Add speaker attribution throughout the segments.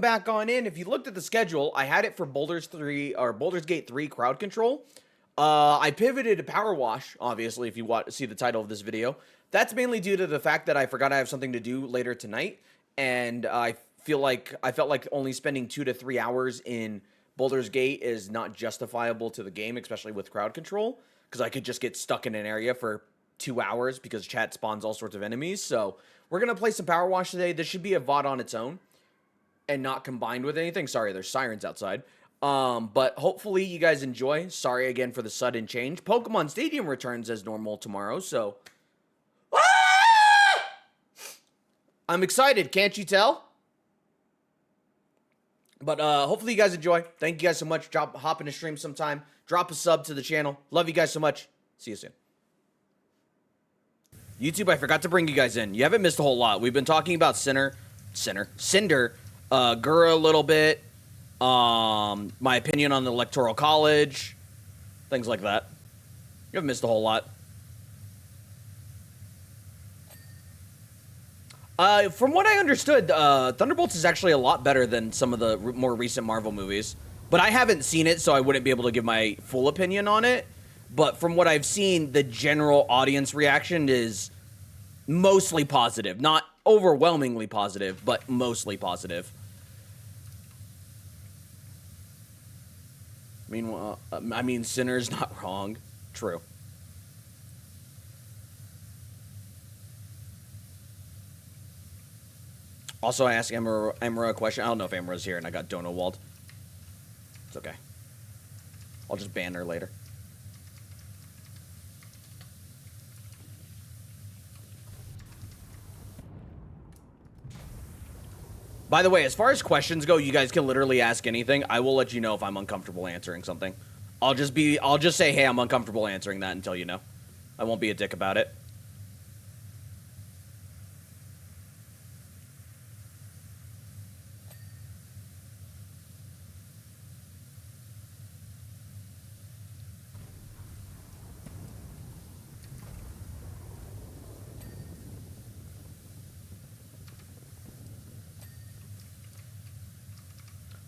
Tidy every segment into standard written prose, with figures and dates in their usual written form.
Speaker 1: Back on in. If you looked at the schedule, I had it for Baldur's Gate 3 crowd control. I pivoted to Power Wash, obviously, if you want to see the title of this video. That's mainly due to the fact that I forgot I have something to do later tonight, and I felt like only spending 2 to 3 hours in Baldur's Gate is not justifiable to the game, especially with crowd control, because I could just get stuck in an area for 2 hours because chat spawns all sorts of enemies. So we're gonna play some Power Wash today. This should be a VOD on its own and not combined with anything. Sorry, there's sirens outside. But hopefully you guys enjoy. Sorry again for the sudden change. Pokemon Stadium returns as normal tomorrow, so I'm excited, can't you tell? But hopefully you guys enjoy. Thank you guys so much. Hop in a stream sometime. Drop a sub to the channel. Love you guys so much. See you soon. YouTube, I forgot to bring you guys in. You haven't missed a whole lot. We've been talking about Cinder, Gura a little bit, my opinion on the Electoral College, things like that. You haven't missed a whole lot. From what I understood, Thunderbolts is actually a lot better than some of the more recent Marvel movies. But I haven't seen it, so I wouldn't be able to give my full opinion on it. But from what I've seen, the general audience reaction is mostly positive. Not overwhelmingly positive, but mostly positive. Meanwhile, I mean, Sinner's not wrong. True. Also, I asked Emra a question. I don't know if Emra's here, and I got Dono walled. It's okay. I'll just ban her later. By the way, as far as questions go, you guys can literally ask anything. I will let you know if I'm uncomfortable answering something. I'll just say, hey, I'm uncomfortable answering that until you know. I won't be a dick about it.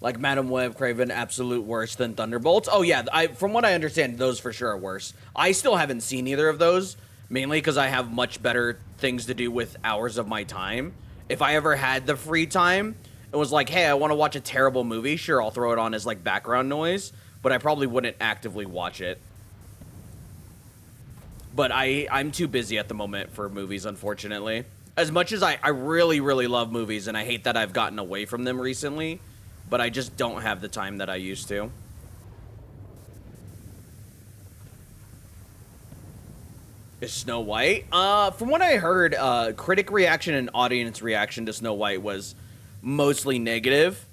Speaker 1: Like Madam Web, Craven, absolute worse than Thunderbolts. Oh yeah, from what I understand, those for sure are worse. I still haven't seen either of those, mainly because I have much better things to do with hours of my time. If I ever had the free time, it was like, hey, I want to watch a terrible movie, sure, I'll throw it on as like background noise, but I probably wouldn't actively watch it. But I'm too busy at the moment for movies, unfortunately. As much as I really, really love movies, and I hate that I've gotten away from them recently, but I just don't have the time that I used to. Is Snow White? From what I heard, critic reaction and audience reaction to Snow White was mostly negative.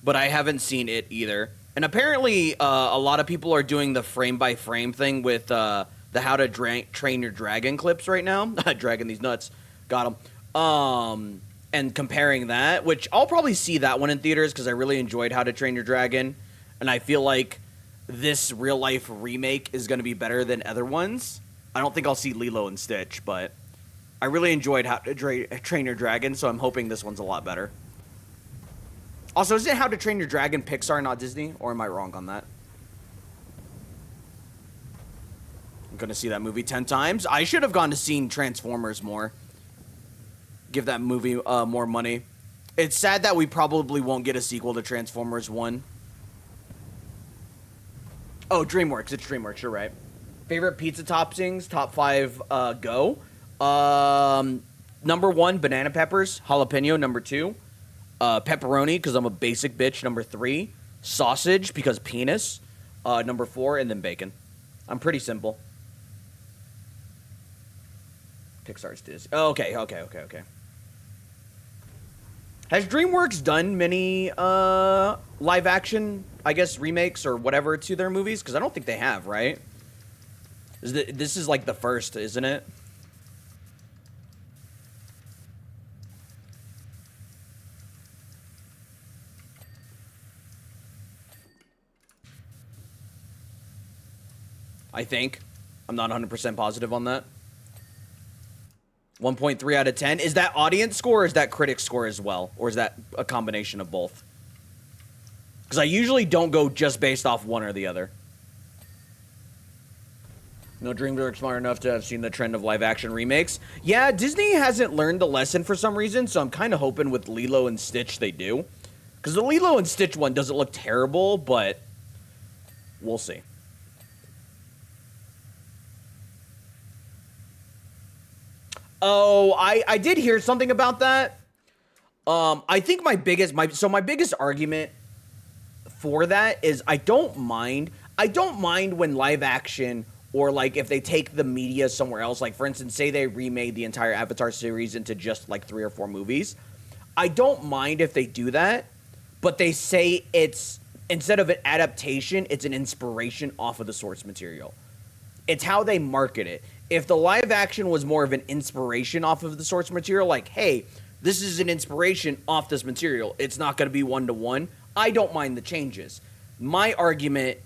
Speaker 1: But I haven't seen it either. And apparently, a lot of people are doing the frame-by-frame thing with the How to Train Your Dragon clips right now. Dragging these nuts. Got them. And comparing that, which I'll probably see that one in theaters because I really enjoyed How to Train Your Dragon, and I feel like this real-life remake is going to be better than other ones. I don't think I'll see Lilo and Stitch, but I really enjoyed How to Train Your Dragon, so I'm hoping this one's a lot better. Also, isn't How to Train Your Dragon Pixar, not Disney? Or am I wrong on that? I'm going to see that movie 10 times. I should have gone to see Transformers more. Give that movie more money. It's sad that we probably won't get a sequel to Transformers 1. Oh, DreamWorks. It's DreamWorks. You're right. Favorite pizza toppings? Top 5 go. Number 1, banana peppers. Jalapeno, number 2. Pepperoni, because I'm a basic bitch, number 3. Sausage, because penis, number 4. And then bacon. I'm pretty simple. Pixar's Disney. Oh, okay. Has DreamWorks done many live action, I guess, remakes or whatever to their movies? Because I don't think they have, right? This is like the first, isn't it? I think. I'm not 100% positive on that. 1.3 out of 10. Is that audience score or is that critic score as well? Or is that a combination of both? Because I usually don't go just based off one or the other. No, DreamWorks are smart enough to have seen the trend of live-action remakes. Yeah, Disney hasn't learned the lesson for some reason, so I'm kind of hoping with Lilo and Stitch they do. Because the Lilo and Stitch one doesn't look terrible, but we'll see. Oh, I did hear something about that. I think my biggest argument for that is I don't mind when live action, or like if they take the media somewhere else, like for instance, say they remade the entire Avatar series into just like 3 or 4 movies. I don't mind if they do that, but they say it's, instead of an adaptation, it's an inspiration off of the source material. It's how they market it. If the live action was more of an inspiration off of the source material, like, hey, this is an inspiration off this material, it's not going to be one-to-one, I don't mind the changes. My argument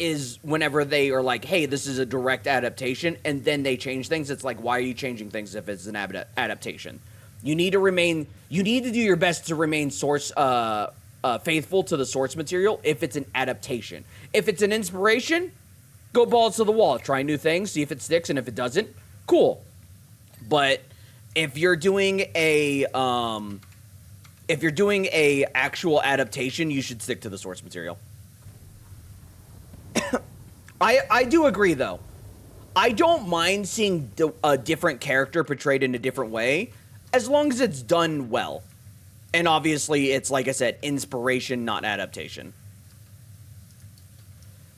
Speaker 1: is whenever they are like, hey, this is a direct adaptation, and then they change things, it's like, why are you changing things if it's an adaptation? You need to do your best to remain source faithful to the source material if it's an adaptation. If it's an inspiration, go balls to the wall, try new things, see if it sticks, and if it doesn't, cool. But if you're doing a actual adaptation, you should stick to the source material. I do agree though. I don't mind seeing a different character portrayed in a different way, as long as it's done well. And obviously, it's, like I said, inspiration, not adaptation.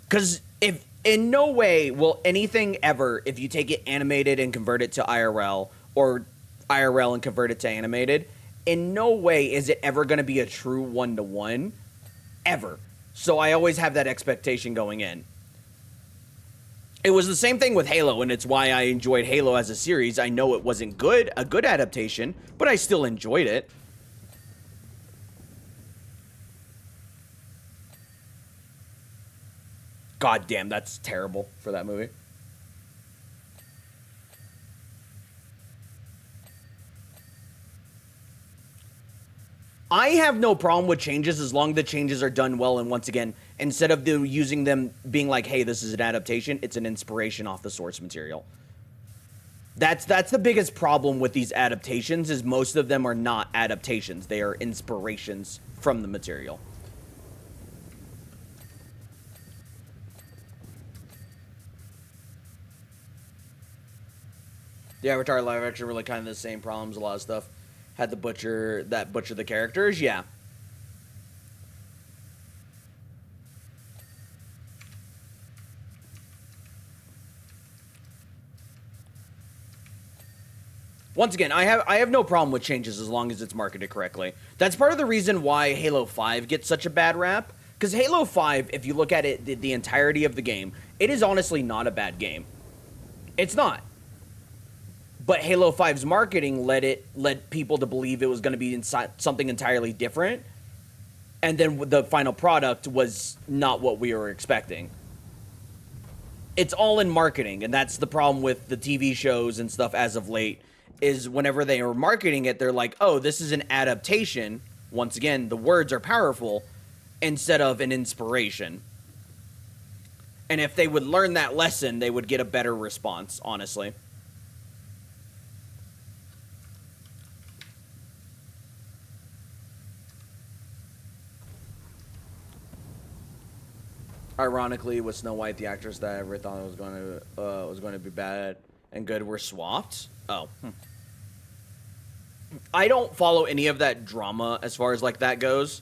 Speaker 1: Because if in no way will anything ever, if you take it animated and convert it to IRL, or IRL and convert it to animated, in no way is it ever going to be a true one-to-one, ever. So I always have that expectation going in. It was the same thing with Halo, and it's why I enjoyed Halo as a series. I know it wasn't a good adaptation, but I still enjoyed it. God damn, that's terrible for that movie. I have no problem with changes as long as the changes are done well, and once again, instead of using them being like, hey, this is an adaptation, it's an inspiration off the source material. That's the biggest problem with these adaptations, is most of them are not adaptations. They are inspirations from the material. The Avatar live action really kind of the same problems, a lot of stuff. Had the butcher the characters, yeah. Once again, I have no problem with changes as long as it's marketed correctly. That's part of the reason why Halo 5 gets such a bad rap. Because Halo 5, if you look at it, the entirety of the game, it is honestly not a bad game. It's not. But Halo 5's marketing led people to believe it was going to be something entirely different. And then the final product was not what we were expecting. It's all in marketing, and that's the problem with the TV shows and stuff as of late, is whenever they are marketing it, they're like, oh, this is an adaptation. Once again, the words are powerful, instead of an inspiration. And if they would learn that lesson, they would get a better response, honestly. Ironically, with Snow White, the actress that I ever thought was going to be bad and good were swapped. Oh. I don't follow any of that drama as far as like that goes,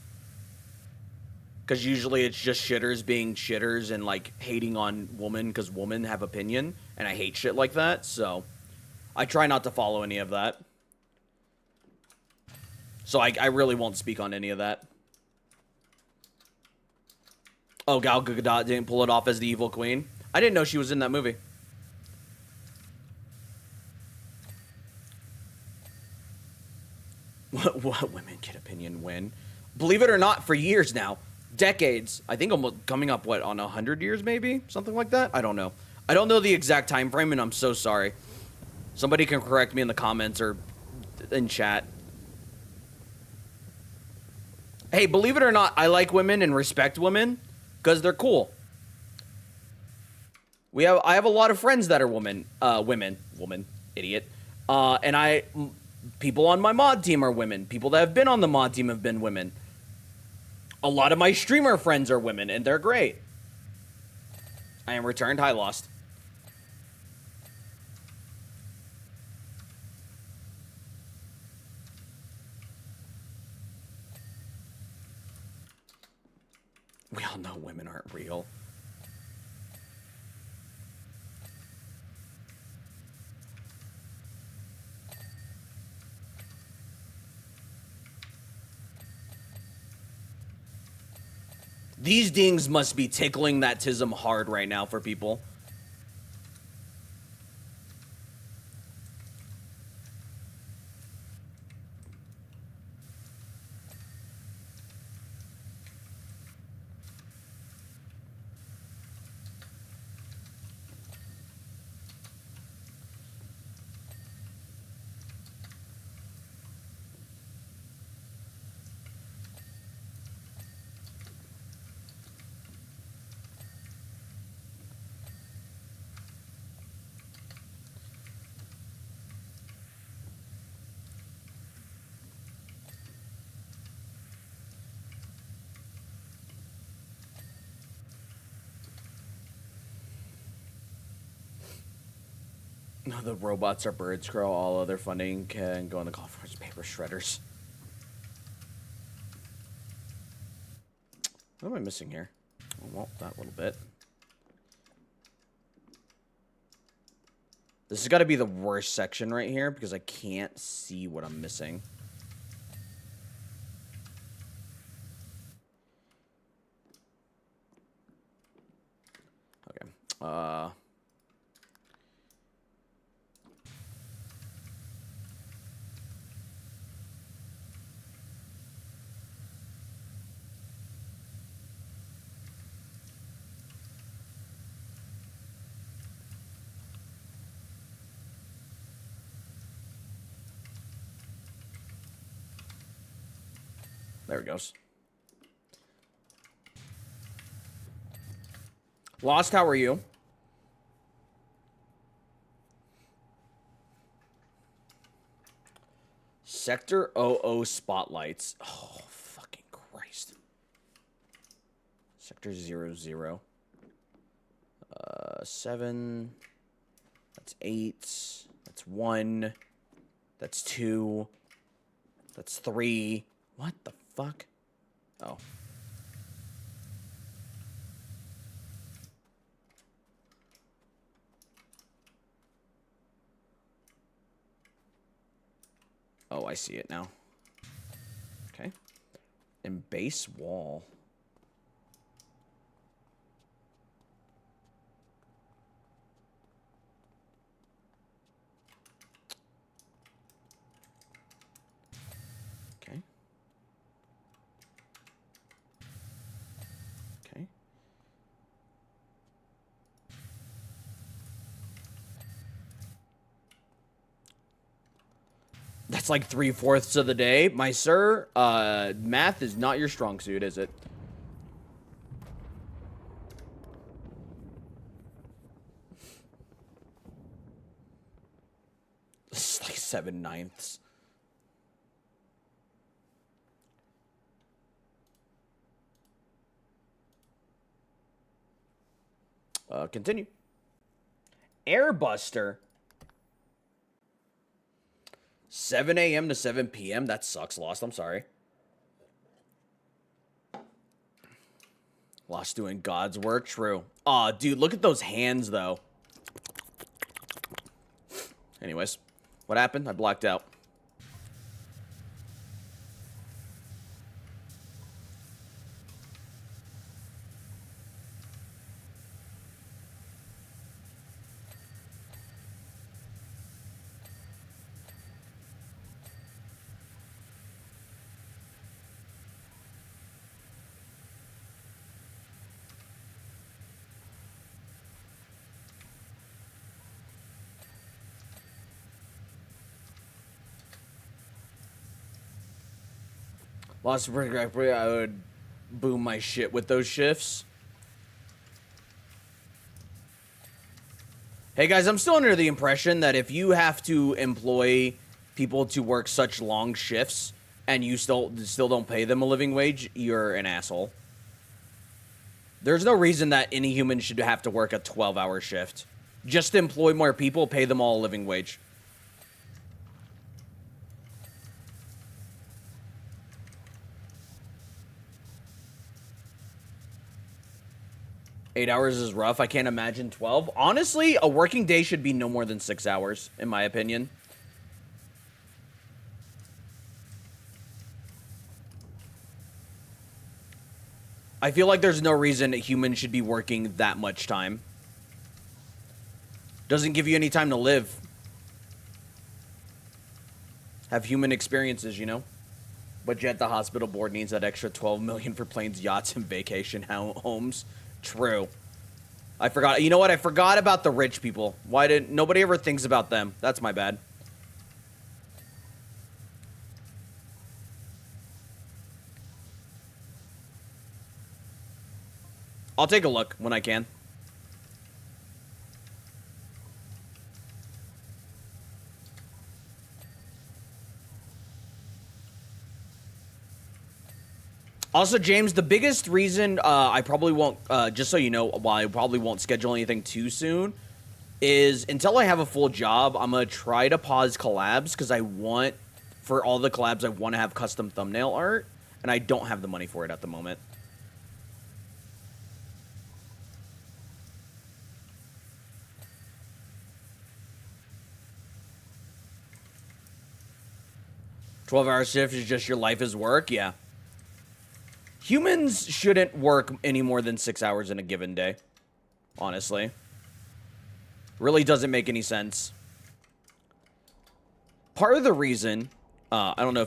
Speaker 1: because usually it's just shitters being shitters and like hating on women because women have opinion, and I hate shit like that. So I try not to follow any of that. So I really won't speak on any of that. Oh, Gal Gadot didn't pull it off as the evil queen. I didn't know she was in that movie. What women get opinion when? Believe it or not, for years now, decades, I think almost coming up, what, on 100 years maybe? Something like that? I don't know. I don't know the exact time frame, and I'm so sorry. Somebody can correct me in the comments or in chat. Hey, believe it or not, I like women and respect women because they're cool. I have a lot of friends that are women, idiot. People on my mod team are women. People that have been on the mod team have been women. A lot of my streamer friends are women, and they're great. I am returned. Hi, Lost. We all know women aren't real. These dings must be tickling that tism hard right now for people. No, the robots are birds, Crow. All other funding can go in the conference paper shredders. What am I missing here? Oh, well, that little bit. This has got to be the worst section right here because I can't see what I'm missing. Okay. There it goes. Lost, how are you? Sector 00 spotlights. Oh, fucking Christ. Sector 00. 7. That's 8. That's 1. That's 2. That's 3. What the fuck? Oh. Oh, I see it now. Okay. And base wall. Okay. Okay. That's like 3/4 of the day. My sir, math is not your strong suit, is it? It's like 7/9. Continue. Airbuster. 7 a.m. to 7 p.m. That sucks, Lost. I'm sorry. Lost doing God's work. True. Aw, dude, look at those hands, though. Anyways, what happened? I blacked out. Lost perspective, I would boom my shit with those shifts. Hey guys, I'm still under the impression that if you have to employ people to work such long shifts and you still don't pay them a living wage, you're an asshole. There's no reason that any human should have to work a 12-hour shift. Just to employ more people, pay them all a living wage. Eight hours is rough. I can't imagine 12. Honestly, a working day should be no more than 6 hours, in my opinion. I feel like there's no reason a human should be working that much time. Doesn't give you any time to live. Have human experiences, you know? But yet the hospital board needs that extra 12 million for planes, yachts, and vacation homes. True. I forgot. You know what? I forgot about the rich people. Why didn't nobody ever thinks about them? That's my bad. I'll take a look when I can. Also, James, the biggest reason I probably won't, just so you know, why I probably won't schedule anything too soon, is until I have a full job, I'm going to try to pause collabs, because I want, for all the collabs, I want to have custom thumbnail art, and I don't have the money for it at the moment. "12-hour shift is just your life is work?" Yeah. Humans shouldn't work any more than 6 hours in a given day. Honestly. Really doesn't make any sense. Part of the reason, I don't know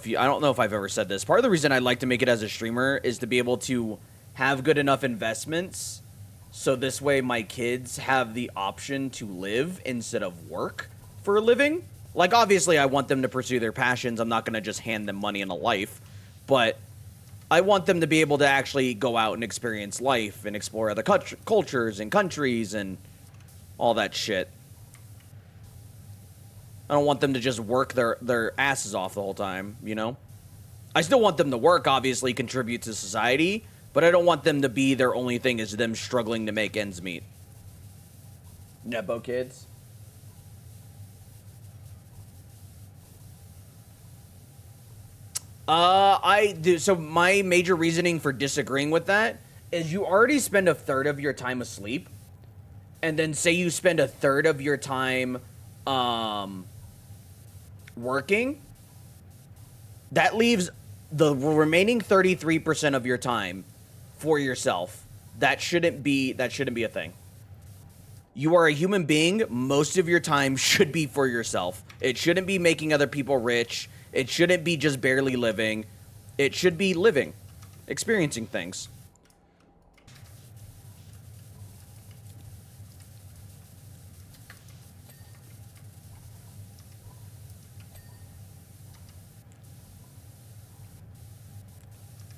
Speaker 1: if I've ever said this. Part of the reason I'd like to make it as a streamer is to be able to have good enough investments, so this way my kids have the option to live instead of work for a living. Like, obviously, I want them to pursue their passions. I'm not going to just hand them money and a life, but I want them to be able to actually go out and experience life and explore other cultures and countries and all that shit. I don't want them to just work their asses off the whole time, you know? I still want them to work, obviously, contribute to society, but I don't want them to be their only thing is them struggling to make ends meet. Nepo kids. I do. So my major reasoning for disagreeing with that is you already spend a third of your time asleep, and then say you spend a third of your time, working. That leaves the remaining 33% of your time for yourself. That shouldn't be a thing. You are a human being. Most of your time should be for yourself. It shouldn't be making other people rich. It shouldn't be just barely living. It should be living, experiencing things.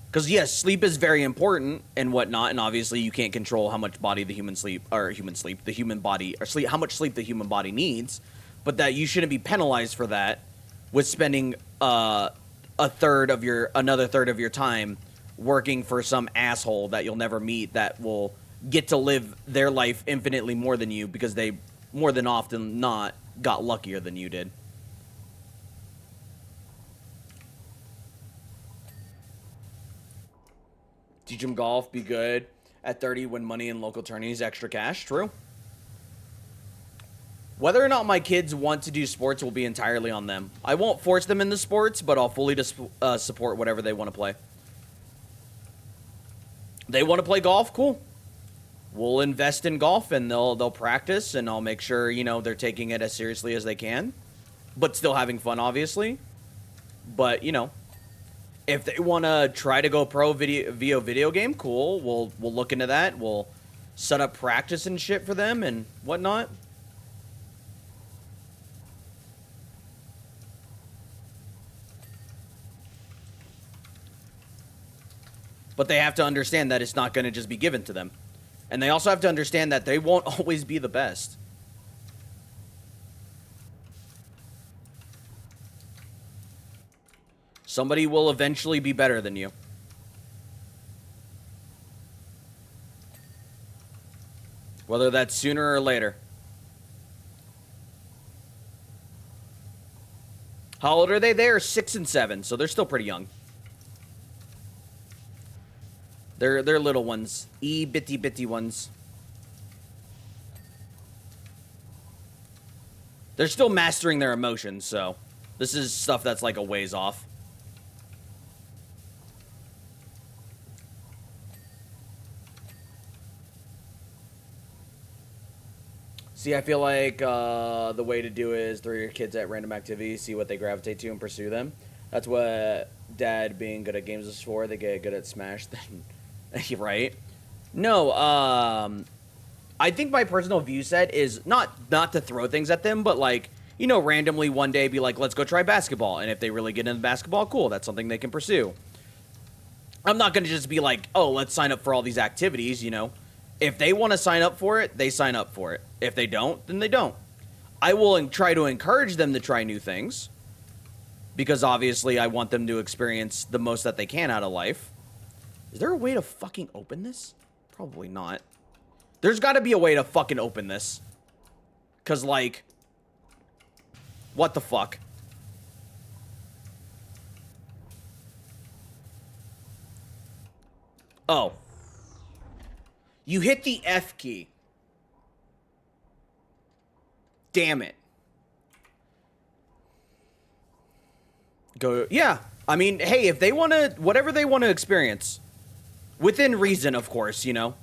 Speaker 1: Because yes, sleep is very important and whatnot, and obviously you can't control how much body the human body, or sleep, how much sleep the human body needs, but that you shouldn't be penalized for that with spending another third of your time working for some asshole that you'll never meet that will get to live their life infinitely more than you because they, more than often not, got luckier than you did. Teach them golf, be good. At 30, win money in local tourneys, extra cash. True. Whether or not my kids want to do sports will be entirely on them. I won't force them into sports, but I'll fully support whatever they want to play. They want to play golf? Cool. We'll invest in golf, and they'll practice, and I'll make sure, you know, they're taking it as seriously as they can, but still having fun, obviously. But, you know, if they want to try to go pro video game, cool. We'll look into that. We'll set up practice and shit for them and whatnot. But they have to understand that it's not going to just be given to them. And they also have to understand that they won't always be the best. Somebody will eventually be better than you. Whether that's sooner or later. How old are they? They are 6 and 7, so they're still pretty young. They're little ones. Bitty ones. They're still mastering their emotions, so this is stuff that's like a ways off. See, I feel like the way to do it is throw your kids at random activities, see what they gravitate to, and pursue them. That's what Dad being good at games is for. They get good at Smash, then, right? No, I think my personal view set is not to throw things at them, but like, you know, randomly one day be like, let's go try basketball. And if they really get into basketball, cool, that's something they can pursue. I'm not going to just be like, oh, let's sign up for all these activities, you know. If they want to sign up for it, they sign up for it. If they don't, then they don't. I will try to encourage them to try new things, because obviously I want them to experience the most that they can out of life. Is there a way to fucking open this? Probably not. There's got to be a way to fucking open this. Because, like, what the fuck? Oh. You hit the F key. Damn it. Go, yeah. I mean, hey, if they want to, whatever they want to experience. Within reason, of course, you know.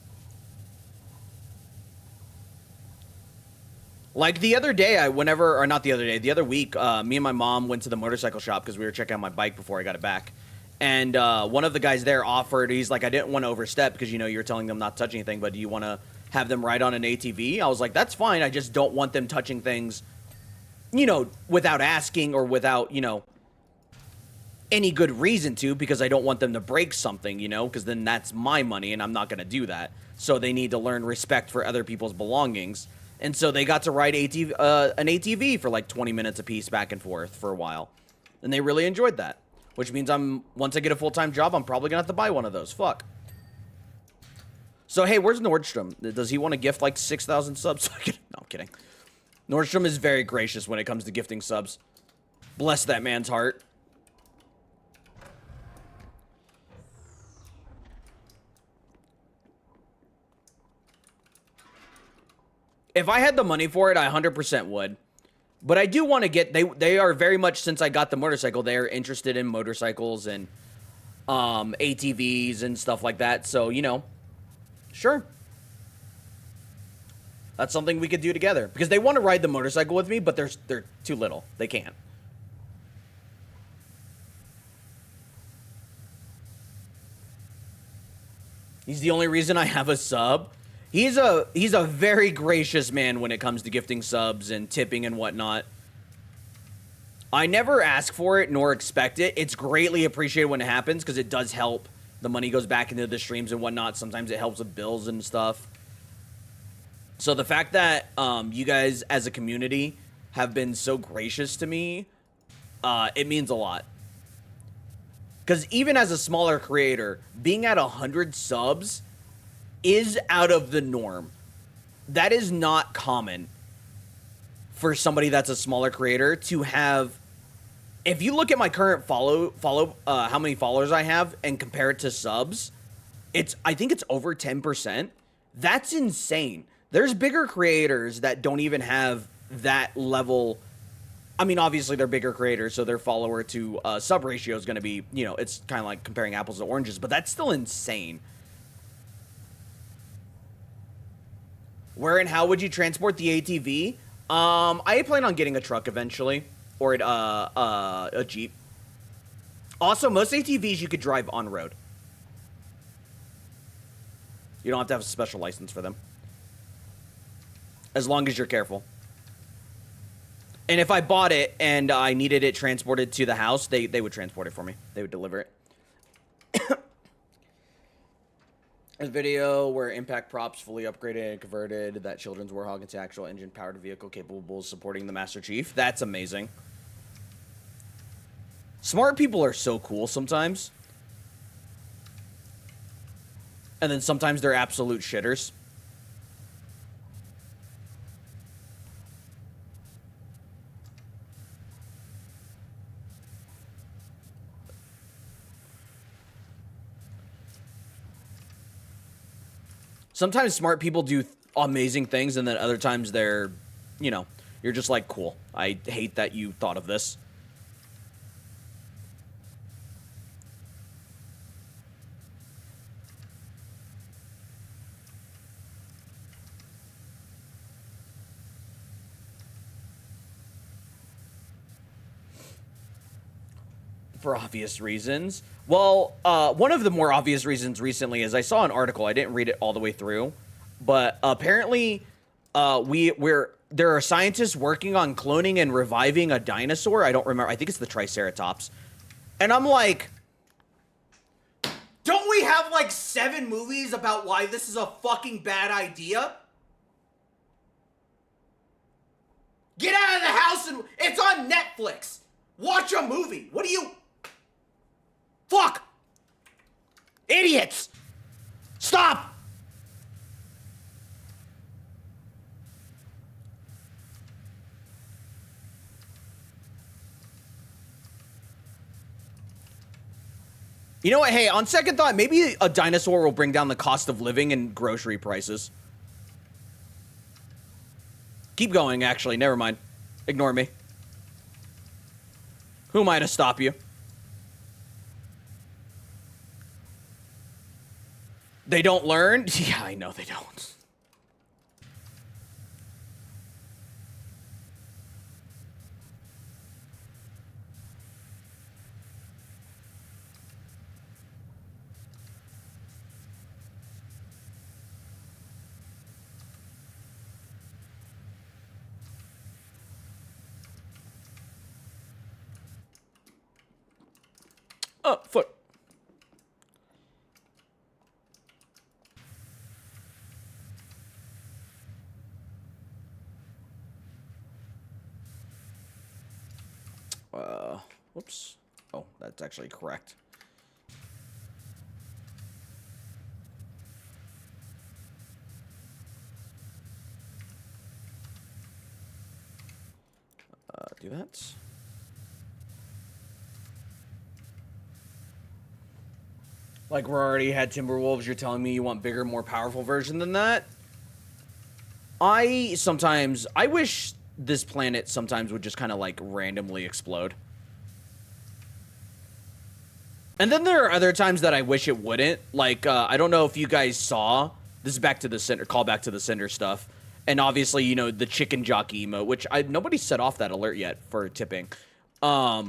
Speaker 1: Like the other day, the other week, me and my mom went to the motorcycle shop because we were checking out my bike before I got it back. And one of the guys there offered, he's like, I didn't want to overstep because, you know, you're telling them not to touch anything, but do you want to have them ride on an ATV? I was like, that's fine. I just don't want them touching things, you know, without asking or without, you know, any good reason to, because I don't want them to break something, you know, because then that's my money and I'm not going to do that. So they need to learn respect for other people's belongings. And so they got to ride an ATV for like 20 minutes a piece back and forth for a while. And they really enjoyed that. Which means once I get a full-time job, I'm probably going to have to buy one of those. Fuck. So, hey, where's Nordstrom? Does he want to gift like 6,000 subs? No, I'm kidding. Nordstrom is very gracious when it comes to gifting subs. Bless that man's heart. If I had the money for it, I 100% would. But I do want to get, they are very much, since I got the motorcycle, they are interested in motorcycles and ATVs and stuff like that. So, you know, sure. That's something we could do together. Because they want to ride the motorcycle with me, but they're too little. They can't. He's the only reason I have a sub. He's a very gracious man when it comes to gifting subs and tipping and whatnot. I never ask for it nor expect it. It's greatly appreciated when it happens because it does help. The money goes back into the streams and whatnot. Sometimes it helps with bills and stuff. So the fact that you guys as a community have been so gracious to me, it means a lot. Because even as a smaller creator, being at 100 subs is out of the norm. That is not common for somebody that's a smaller creator to have. If you look at my current how many followers I have and compare it to subs, I think it's over 10%. That's insane. There's bigger creators that don't even have that level. I mean, obviously they're bigger creators, so their follower to sub ratio is going to be, you know, it's kind of like comparing apples to oranges, but that's still insane. Where and how would you transport the ATV? I plan on getting a truck eventually, or a Jeep. Also, most ATVs you could drive on road. You don't have to have a special license for them. As long as you're careful. And if I bought it and I needed it transported to the house, they would transport it for me. They would deliver it. A video where impact props fully upgraded and converted that children's Warhog into actual engine-powered vehicle capable of supporting the Master Chief. That's amazing. Smart people are so cool sometimes. And then sometimes they're absolute shitters. Sometimes smart people do amazing things, and then other times they're, you know, you're just like, cool. I hate that you thought of this. For obvious reasons. Well, one of the more obvious reasons recently is I saw an article. I didn't read it all the way through, but apparently, there are scientists working on cloning and reviving a dinosaur. I don't remember. I think it's the Triceratops. And I'm like, don't we have like 7 movies about why this is a fucking bad idea? Get out of the house and it's on Netflix. Watch a movie. What do you... Fuck! Idiots! Stop! You know what? Hey, on second thought, maybe a dinosaur will bring down the cost of living and grocery prices. Keep going, actually. Never mind. Ignore me. Who am I to stop you? They don't learn? Yeah, I know they don't. Oh, foot. Whoops. Oh, that's actually correct. Do that. Like, we're already had Timberwolves, you're telling me you want bigger, more powerful version than that? I wish this planet sometimes would just kind of, like, randomly explode. And then there are other times that I wish it wouldn't. Like, I don't know if you guys saw, this is back to the center, call back to the Cinder stuff. And obviously, you know, the chicken jockey emote, which nobody set off that alert yet for tipping. I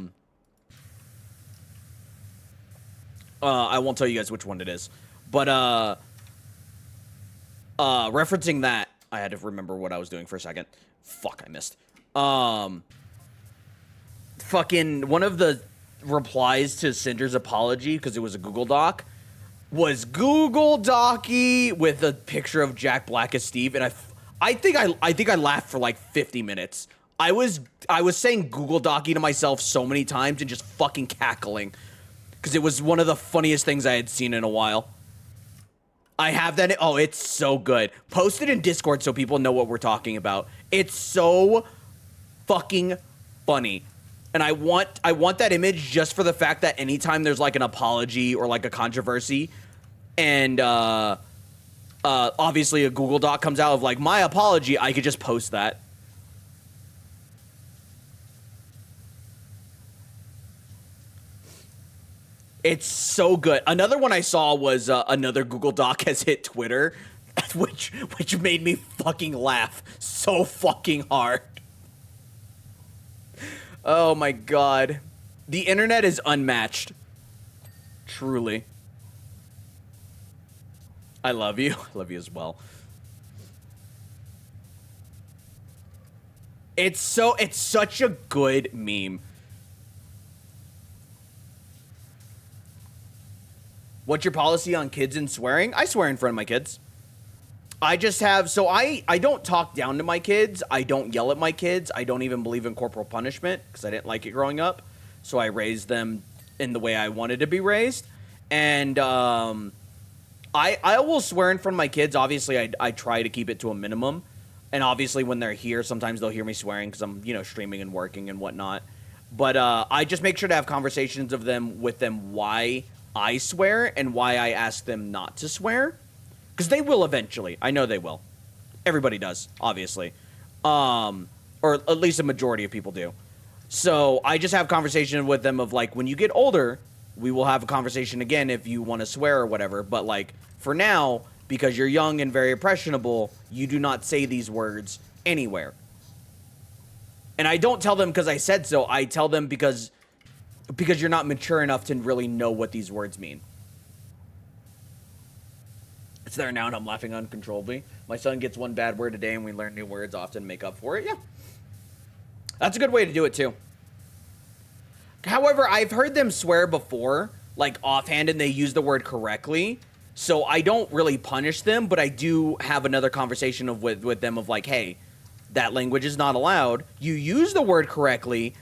Speaker 1: won't tell you guys which one it is. But, referencing that, I had to remember what I was doing for a second. Fuck, I missed. Fucking, one of the replies to Cinder's apology, because it was a Google Doc, was Google Docky with a picture of Jack Black as Steve, and I think I laughed for like 50 minutes. I was saying Google Docky to myself so many times and just fucking cackling. Because it was one of the funniest things I had seen in a while. I have that. Oh, it's so good. Post it in Discord so people know what we're talking about. It's so fucking funny. And I want that image just for the fact that anytime there's like an apology or like a controversy and obviously a Google Doc comes out of like my apology, I could just post that. It's so good. Another one I saw was another Google Doc has hit Twitter, which made me fucking laugh so fucking hard. Oh my god. The internet is unmatched. Truly. I love you. I love you as well. It's such a good meme. What's your policy on kids and swearing? I swear in front of my kids. I just have, so I don't talk down to my kids. I don't yell at my kids. I don't even believe in corporal punishment because I didn't like it growing up. So I raised them in the way I wanted to be raised. And I will swear in front of my kids. Obviously, I try to keep it to a minimum. And obviously, when they're here, sometimes they'll hear me swearing because I'm, streaming and working and whatnot. But I just make sure to have conversations with them why I swear and why I ask them not to swear. Because they will eventually. I know they will. Everybody does, obviously. Or at least a majority of people do. So I just have conversation with them of, like, when you get older, we will have a conversation again if you want to swear or whatever. But, like, for now, because you're young and very impressionable, you do not say these words anywhere. And I don't tell them because I said so. I tell them because you're not mature enough to really know what these words mean. It's there now and I'm laughing uncontrollably. My son gets one bad word a day and we learn new words often, make up for it. Yeah. That's a good way to do it too. However, I've heard them swear before, like offhand, and they use the word correctly. So I don't really punish them, but I do have another conversation with them of like, hey, that language is not allowed. You use the word correctly,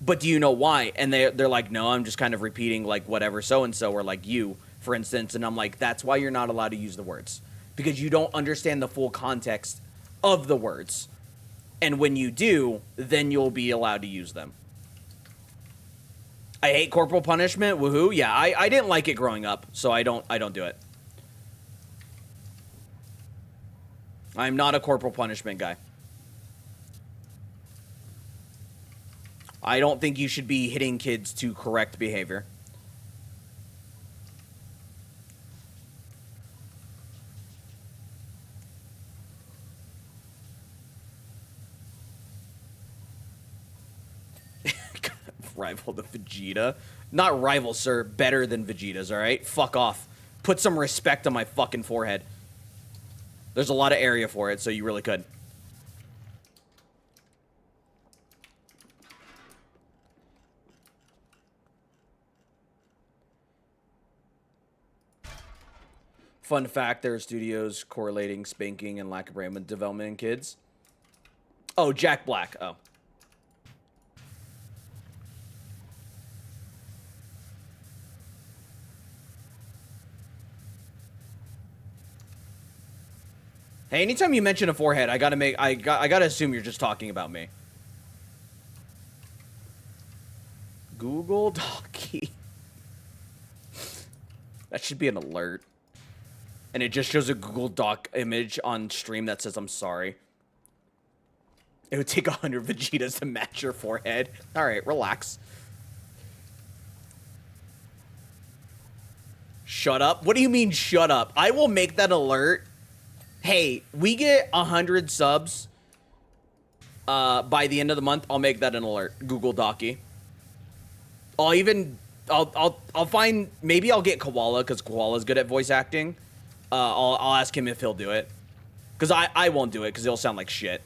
Speaker 1: but do you know why? And they're like, no, I'm just kind of repeating like whatever so-and-so or like you, for instance. And I'm like, that's why you're not allowed to use the words. Because you don't understand the full context of the words. And when you do, then you'll be allowed to use them. I hate corporal punishment. Woohoo. Yeah, I didn't like it growing up, so I don't do it. I'm not a corporal punishment guy. I don't think you should be hitting kids to correct behavior. Rival the Vegeta. Not rival, sir. Better than Vegeta's, alright? Fuck off. Put some respect on my fucking forehead. There's a lot of area for it, so you really could. Fun fact, there are studios correlating spanking and lack of brain development in kids. Oh, Jack Black. Oh. Hey, anytime you mention a forehead, I gotta assume you're just talking about me. Google Docky. That should be an alert. And it just shows a Google Doc image on stream that says, I'm sorry. It would take 100 Vegetas to match your forehead. Alright, relax. Shut up? What do you mean, shut up? I will make that alert. Hey, we get 100 subs by the end of the month. I'll make that an alert. Google Docky. I'll find, maybe I'll get Koala, because Koala's good at voice acting. I'll ask him if he'll do it. Because I won't do it, because it'll sound like shit.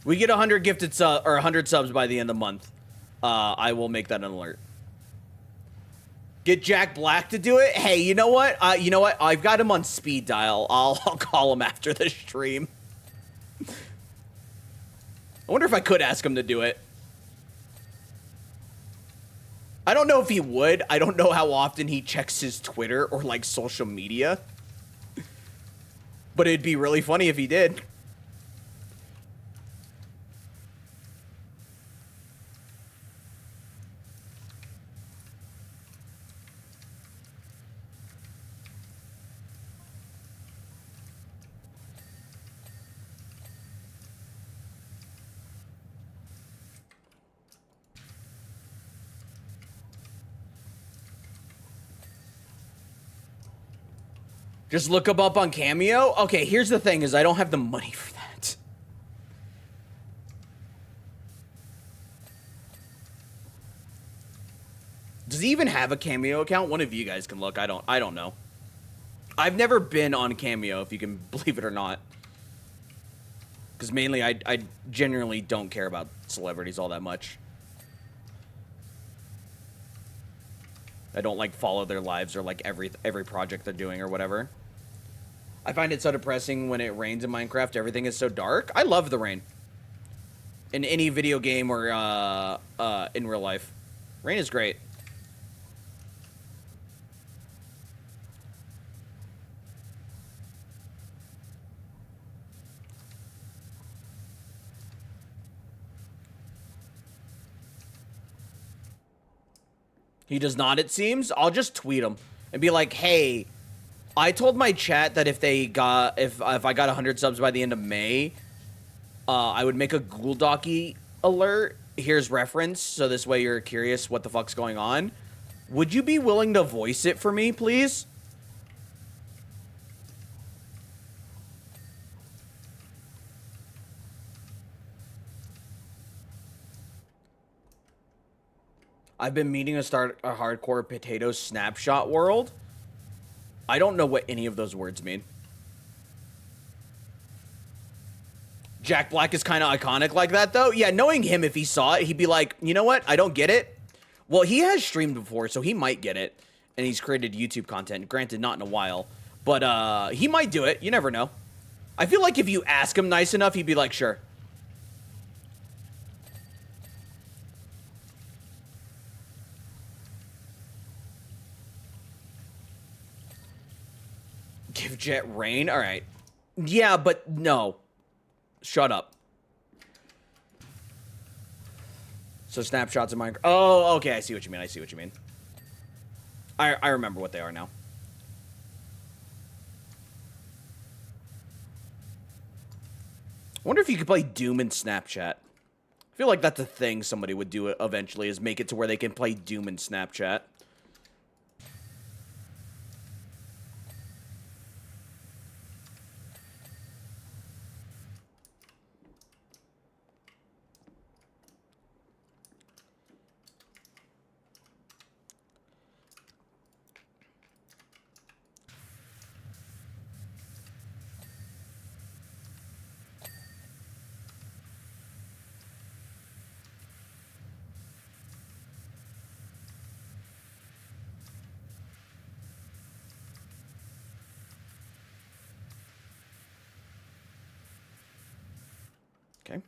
Speaker 1: We get 100 gifted or 100 subs by the end of the month. I will make that an alert. Get Jack Black to do it? Hey, you know what? I've got him on speed dial. I'll call him after the stream. I wonder if I could ask him to do it. I don't know if he would. I don't know how often he checks his Twitter or, like, social media. But it'd be really funny if he did. Just look him up on Cameo? Okay, here's the thing, is I don't have the money for that. Does he even have a Cameo account? One of you guys can look. I don't know. I've never been on Cameo, if you can believe it or not. Because mainly, I genuinely don't care about celebrities all that much. I don't, like, follow their lives or, like, every project they're doing or whatever. I find it so depressing when it rains in Minecraft. Everything is so dark. I love the rain. In any video game or in real life. Rain is great. He does not, it seems. I'll just tweet him and be like, hey, I told my chat that if I got 100 subs by the end of May, I would make a Google Docky alert. Here's reference, so this way you're curious what the fuck's going on. Would you be willing to voice it for me, please? I've been meaning to start a hardcore potato snapshot world. I don't know what any of those words mean. Jack Black is kind of iconic like that, though. Yeah, knowing him, if he saw it, he'd be like, you know what? I don't get it. Well, he has streamed before, so he might get it. And he's created YouTube content. Granted, not in a while. But he might do it. You never know. I feel like if you ask him nice enough, he'd be like, sure. Give Jet rain? All right. Yeah, but no. Shut up. So snapshots of Minecraft. Oh, okay. I see what you mean. I see what you mean. I remember what they are now. I wonder if you could play Doom in Snapchat. I feel like that's a thing somebody would do eventually, is make it to where they can play Doom in Snapchat. Okay.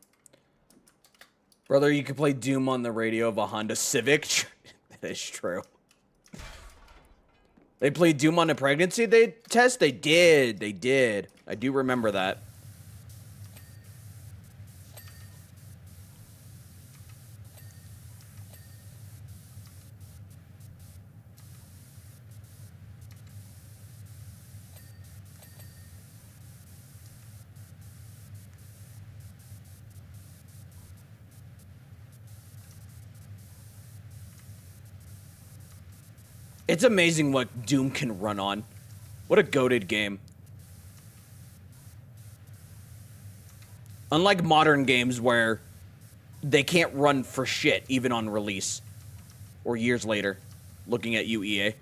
Speaker 1: Brother, you could play Doom on the radio of a Honda Civic. That is true. They played Doom on a pregnancy test? They did. They did. I do remember that. It's amazing what Doom can run on. What a goated game. Unlike modern games where they can't run for shit even on release. Or years later. Looking at you, EA.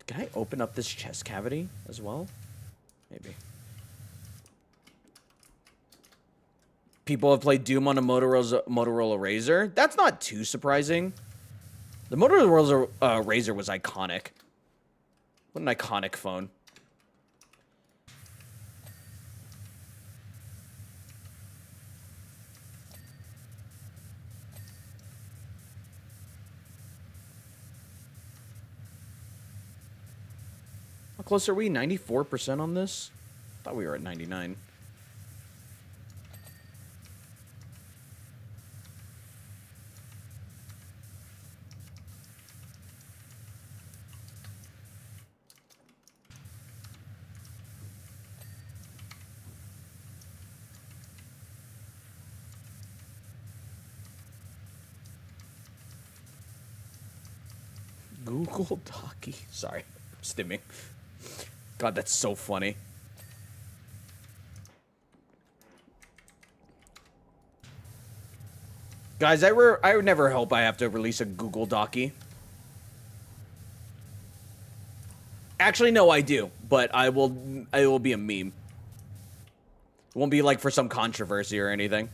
Speaker 1: Can I open up this chest cavity as well? Maybe. People have played Doom on a Motorola Razr. That's not too surprising. The Motorola Razr was iconic. What an iconic phone. How close are we? 94% on this? I thought we were at 99. Google Docky. Sorry, I'm stimming. God, that's so funny. Guys, I would never hope I have to release a Google Docy. Actually, no, I do, but it will be a meme. It won't be like for some controversy or anything.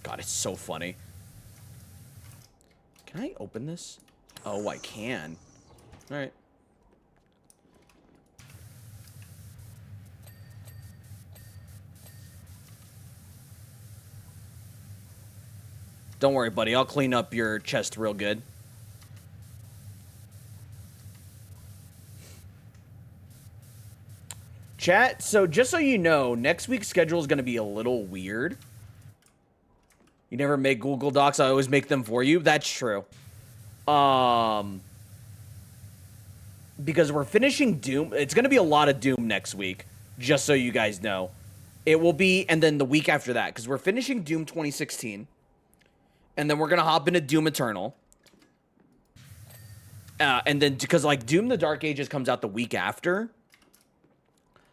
Speaker 1: God, it's so funny. Can I open this? Oh, I can. All right. Don't worry, buddy. I'll clean up your chest real good. Chat, so just so you know, next week's schedule is going to be a little weird. You never make Google Docs. I always make them for you. That's true. Because we're finishing Doom. It's going to be a lot of Doom next week, just so you guys know. It will be, and then the week after that, because we're finishing Doom 2016. And then we're going to hop into Doom Eternal. And then, because, like, Doom the Dark Ages comes out the week after.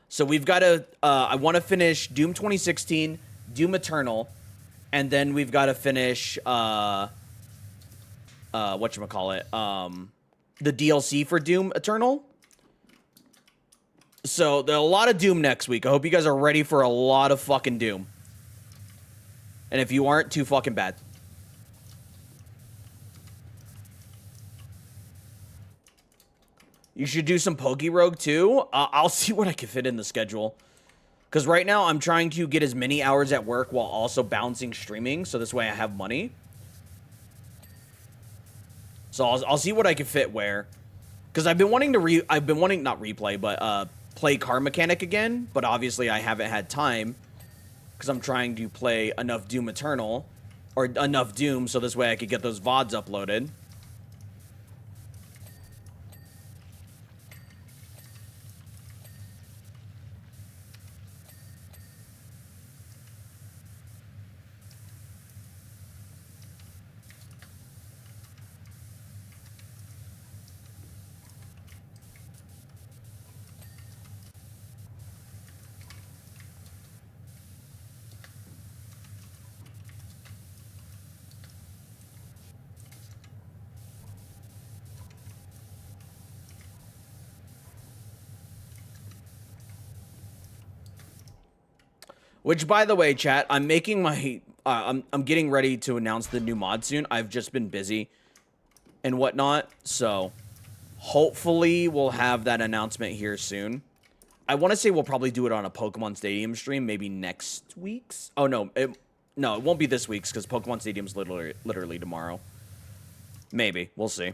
Speaker 1: So we've got to, I want to finish Doom 2016, Doom Eternal, and then we've got to finish, whatchamacallit, the DLC for Doom Eternal. So there's a lot of Doom next week. I hope you guys are ready for a lot of fucking Doom. And if you aren't, too fucking bad. You should do some Poke-Rogue too. I'll see what I can fit in the schedule. Because right now, I'm trying to get as many hours at work while also balancing streaming. So this way I have money. So I'll see what I can fit where. Because I've been wanting to not replay, but play Car Mechanic again. But obviously I haven't had time. Because I'm trying to play enough Doom Eternal. Or enough Doom so this way I could get those VODs uploaded. Which, by the way, chat, I'm making my... I'm getting ready to announce the new mod soon. I've just been busy and whatnot, so hopefully we'll have that announcement here soon. I want to say we'll probably do it on a Pokemon Stadium stream, maybe next week's. Oh, no. It won't be this week's, because Pokemon Stadium's literally tomorrow. Maybe. We'll see.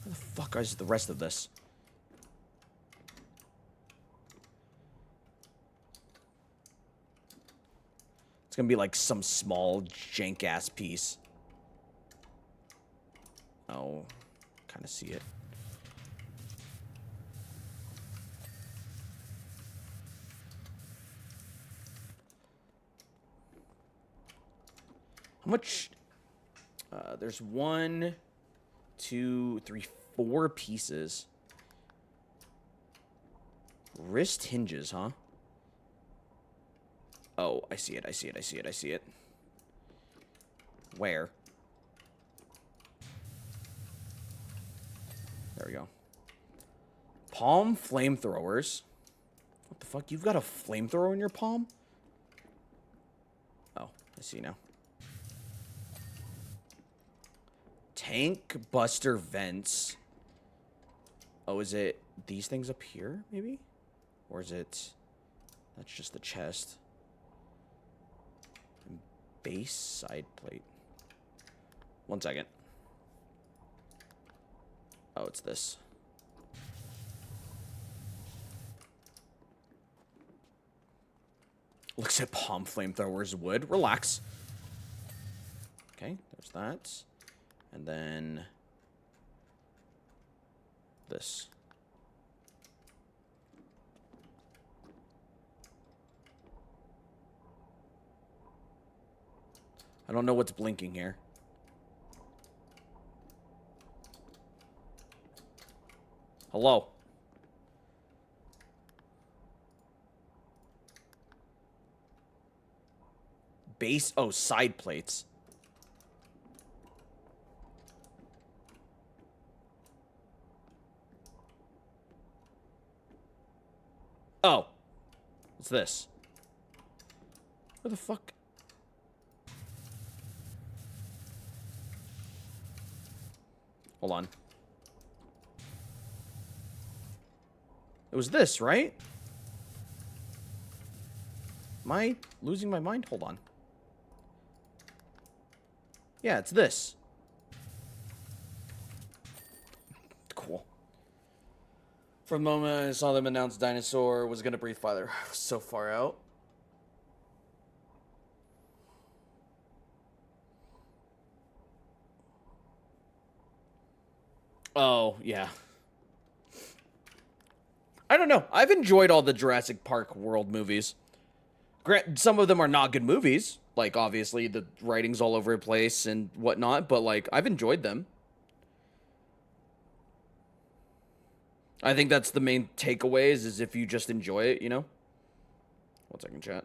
Speaker 1: Where the fuck is the rest of this? It's gonna be like some small jank-ass piece. Oh, kind of see it. How much? There's 1, 2, 3, 4 pieces. Wrist hinges, huh? Oh, I see it, I see it, I see it, I see it. Where? There we go. Palm flamethrowers. What the fuck? You've got a flamethrower in your palm? Oh, I see now. Tank buster vents. Oh, is it these things up here, maybe? Or is it... That's just the chest. Base side plate. 1 second. Oh, it's this. Looks at palm flamethrowers wood. Relax. Okay, there's that. And then... this. I don't know what's blinking here. Hello? Base? Oh, side plates. Oh. What's this? Where the fuck? Hold on. It was this, right? Am I losing my mind? Hold on. Yeah, it's this. Cool. From the moment I saw them announce Dinosaur was gonna breathe fire, I was so far out. Oh, yeah. I don't know. I've enjoyed all the Jurassic Park World movies. Some of them are not good movies. Like, obviously, the writing's all over the place and whatnot. But, like, I've enjoyed them. I think that's the main takeaways, is if you just enjoy it, you know? 1 second, chat.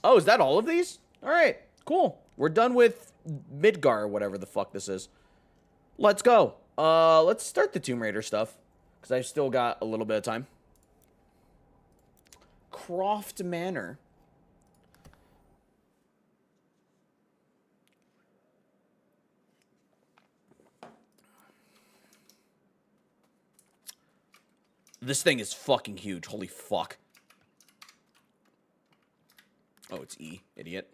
Speaker 1: Oh, is that all of these? All right, cool. We're done with Midgar or whatever the fuck this is. Let's go. Let's start the Tomb Raider stuff, because I've still got a little bit of time. Croft Manor. This thing is fucking huge. Holy fuck. Oh, it's E, idiot.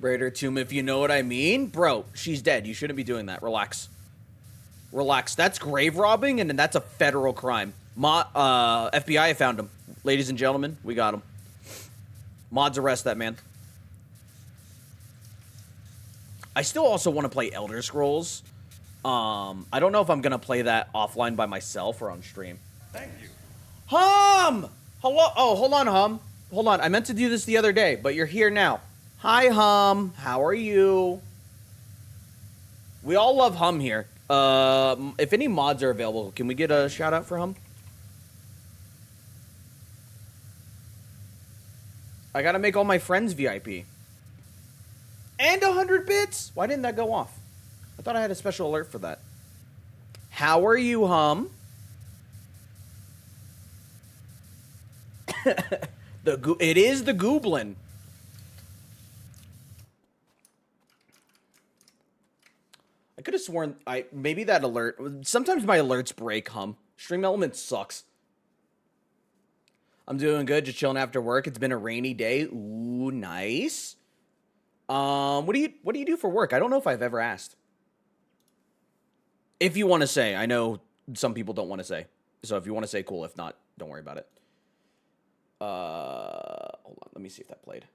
Speaker 1: Raider Tomb, if you know what I mean. Bro, she's dead. You shouldn't be doing that. Relax. Relax. That's grave robbing, and then that's a federal crime. FBI found him. Ladies and gentlemen, we got him. Mods, arrest that man. I still also want to play Elder Scrolls. I don't know if I'm going to play that offline by myself or on stream.
Speaker 2: Thank you.
Speaker 1: Hum! Hello? Oh, hold on, Hum. Hold on. I meant to do this the other day, but you're here now. Hi, Hum. How are you? We all love Hum here. If any mods are available, can we get a shout out for Hum? I gotta make all my friends VIP. And 100 bits? Why didn't that go off? I thought I had a special alert for that. How are you, Hum? It is the Gooblin. I could have sworn maybe that alert. Sometimes my alerts break, Hum. Stream Elements sucks. I'm doing good, just chilling after work. It's been a rainy day. Ooh, nice. What do you do for work? I don't know if I've ever asked. If you want to say, I know some people don't want to say. So if you want to say, cool. If not, don't worry about it. Hold on. Let me see if that played.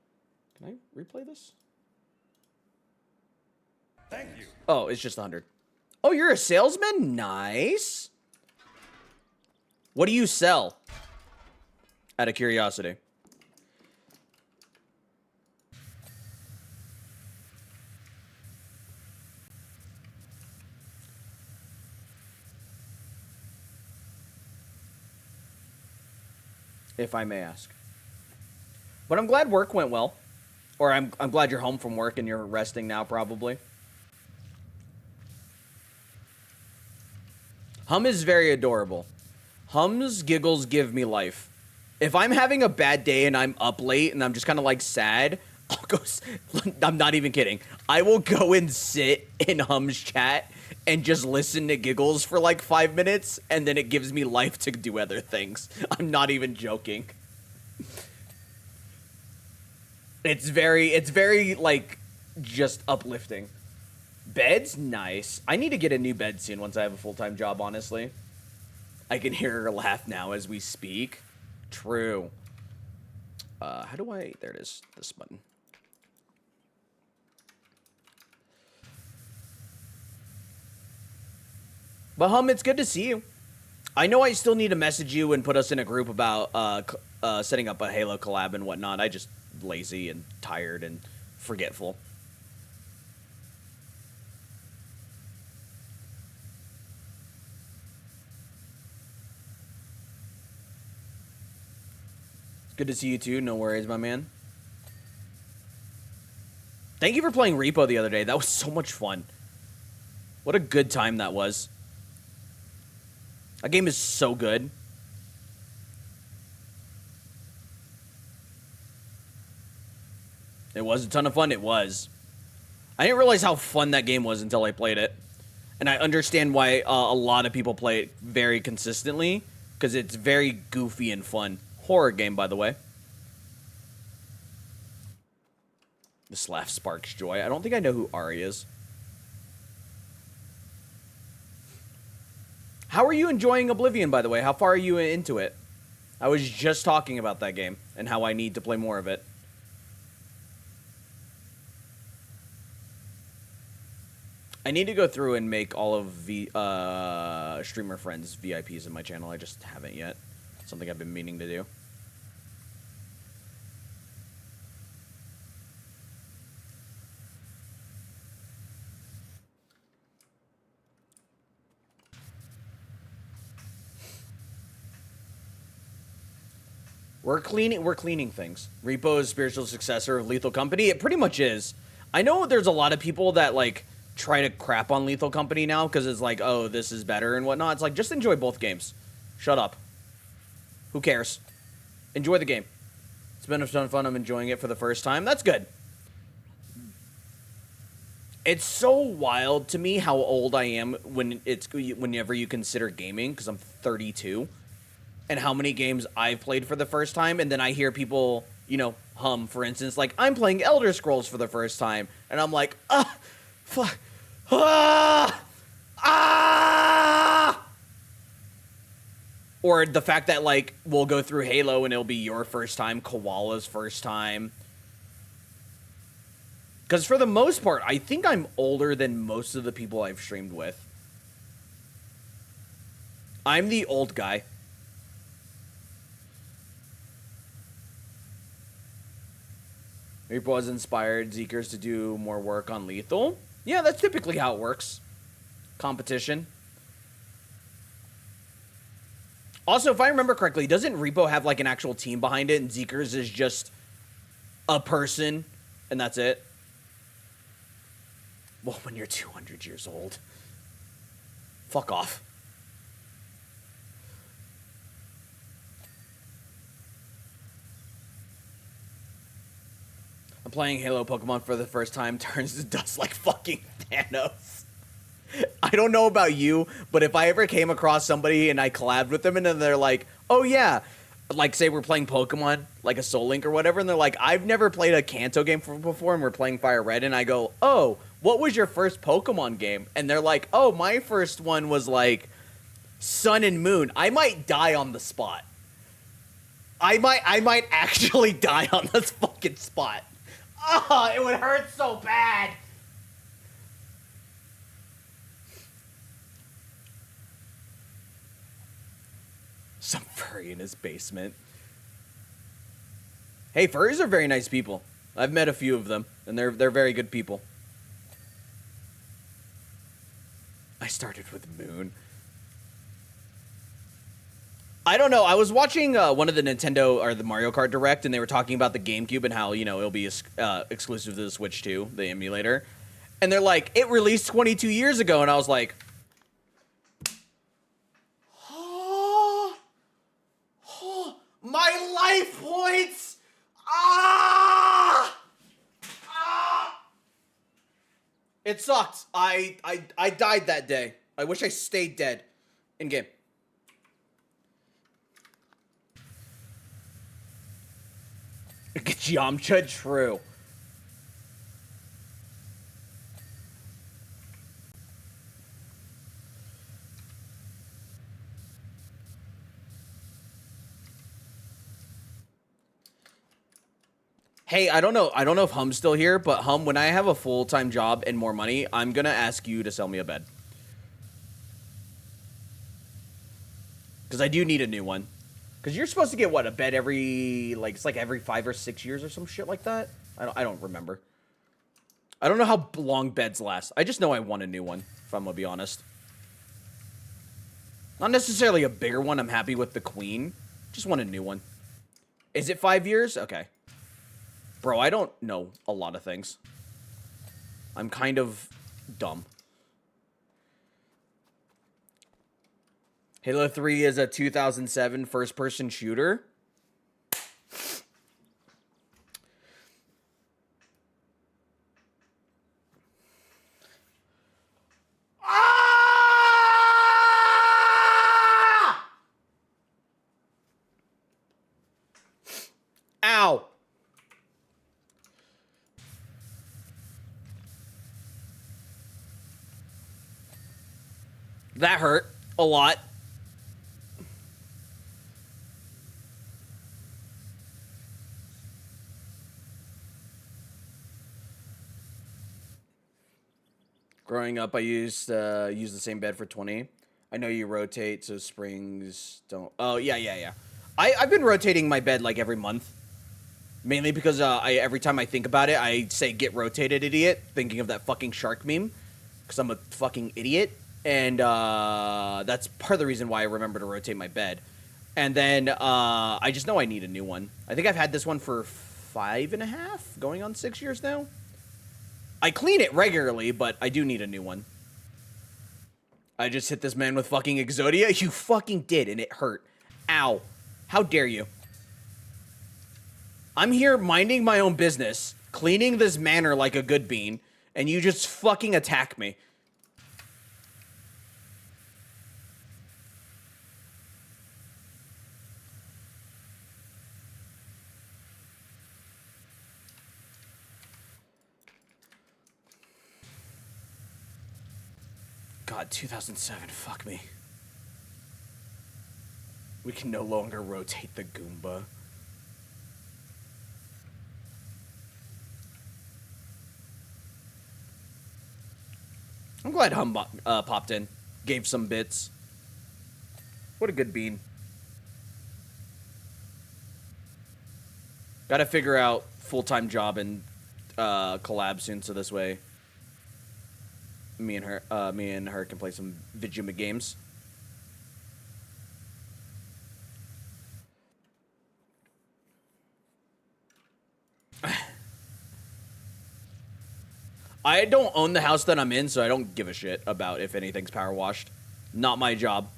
Speaker 1: Can I replay this?
Speaker 2: Thank you.
Speaker 1: Oh, it's just 100. Oh, you're a salesman? Nice. What do you sell? Out of curiosity. If I may ask. But I'm glad work went well. Or I'm glad you're home from work and you're resting now, probably. Hum is very adorable. Hum's giggles give me life. If I'm having a bad day and I'm up late and I'm just kind of like sad, I'll go. I'm not even kidding. I will go and sit in Hum's chat and just listen to giggles for like 5 minutes, and then it gives me life to do other things. I'm not even joking. It's very like just uplifting. Bed's nice. I need to get a new bed soon once I have a full-time job, honestly. I can hear her laugh now as we speak. True. How do I... There it is. This button. But, Hum, it's good to see you. I know I still need to message you and put us in a group about setting up a Halo collab and whatnot. I just lazy and tired and forgetful. It's good to see you too. No worries, my man. Thank you for playing Repo the other day. That was so much fun. What a good time that was. That game is so good. It was a ton of fun. It was. I didn't realize how fun that game was until I played it. And I understand why a lot of people play it very consistently. Because it's very goofy and fun. Horror game, by the way. This laugh sparks joy. I don't think I know who Ari is. How are you enjoying Oblivion, by the way? How far are you into it? I was just talking about that game and how I need to play more of it. I need to go through and make all of the streamer friends VIPs in my channel. I just haven't yet. Something I've been meaning to do. We're cleaning things. Repo is spiritual successor of Lethal Company. It pretty much is. I know there's a lot of people that like try to crap on Lethal Company now because it's like, oh, this is better and whatnot. It's like, just enjoy both games. Shut up. Who cares? Enjoy the game. It's been a ton of fun. I'm enjoying it for the first time. That's good. It's so wild to me how old I am whenever you consider gaming, because I'm 32. And how many games I've played for the first time, and then I hear people, you know, Hum, for instance, like, I'm playing Elder Scrolls for the first time, and I'm like, fuck, Or the fact that, like, we'll go through Halo, and it'll be your first time, Koala's first time. Because for the most part, I think I'm older than most of the people I've streamed with. I'm the old guy. Repo has inspired Zeekers to do more work on Lethal. Yeah, that's typically how it works. Competition. Also, if I remember correctly, doesn't Repo have like an actual team behind it and Zeekers is just a person and that's it? Well, when you're 200 years old. Fuck off. I'm playing Halo Pokemon for the first time, turns to dust like fucking Thanos. I don't know about you, but if I ever came across somebody and I collabed with them and then they're like, oh yeah, like say we're playing Pokemon, like a Soul Link or whatever, and they're like, I've never played a Kanto game before and we're playing Fire Red, and I go, oh, what was your first Pokemon game? And they're like, oh, my first one was like Sun and Moon. I might die on the spot. I might actually die on this fucking spot. Oh, it would hurt so bad. Some furry in his basement. Hey, furries are very nice people. I've met a few of them, and they're very good people. I started with Moon. I don't know. I was watching one of the Nintendo or the Mario Kart Direct, and they were talking about the GameCube and how, you know, it'll be exclusive to the Switch 2, the emulator. And they're like, it released 22 years ago, and I was like, my life points! It sucked. I died that day. I wish I stayed dead in game. Yamcha, true. Hey, I don't know if Hum's still here, but Hum, when I have a full-time job and more money, I'm gonna ask you to sell me a bed. Because I do need a new one. Because you're supposed to get, what, a bed every, like, it's like every 5 or 6 years or some shit like that? I don't remember. I don't know how long beds last. I just know I want a new one, if I'm gonna be honest. Not necessarily a bigger one. I'm happy with the queen. Just want a new one. Is it 5 years? Okay. Bro, I don't know a lot of things. I'm kind of dumb. Halo 3 is a 2007 first-person shooter. Ow! That hurt a lot. Growing up, I used the same bed for 20. I know you rotate, so springs don't... Oh, yeah. I've been rotating my bed, like, every month. Mainly because every time I think about it, I say, get rotated, idiot. Thinking of that fucking shark meme. Because I'm a fucking idiot. And that's part of the reason why I remember to rotate my bed. And then I just know I need a new one. I think I've had this one for 5.5, going on 6 years now. I clean it regularly, but I do need a new one. I just hit this man with fucking Exodia. You fucking did, and it hurt. Ow. How dare you? I'm here minding my own business, cleaning this manor like a good bean, and you just fucking attack me. God, 2007, fuck me. We can no longer rotate the Goomba. I'm glad Hum popped in. Gave some bits. What a good bean. Gotta figure out full-time job and collab soon, so this way me and her can play some Vijima games. I don't own the house that I'm in, so I don't give a shit about if anything's power washed. Not my job.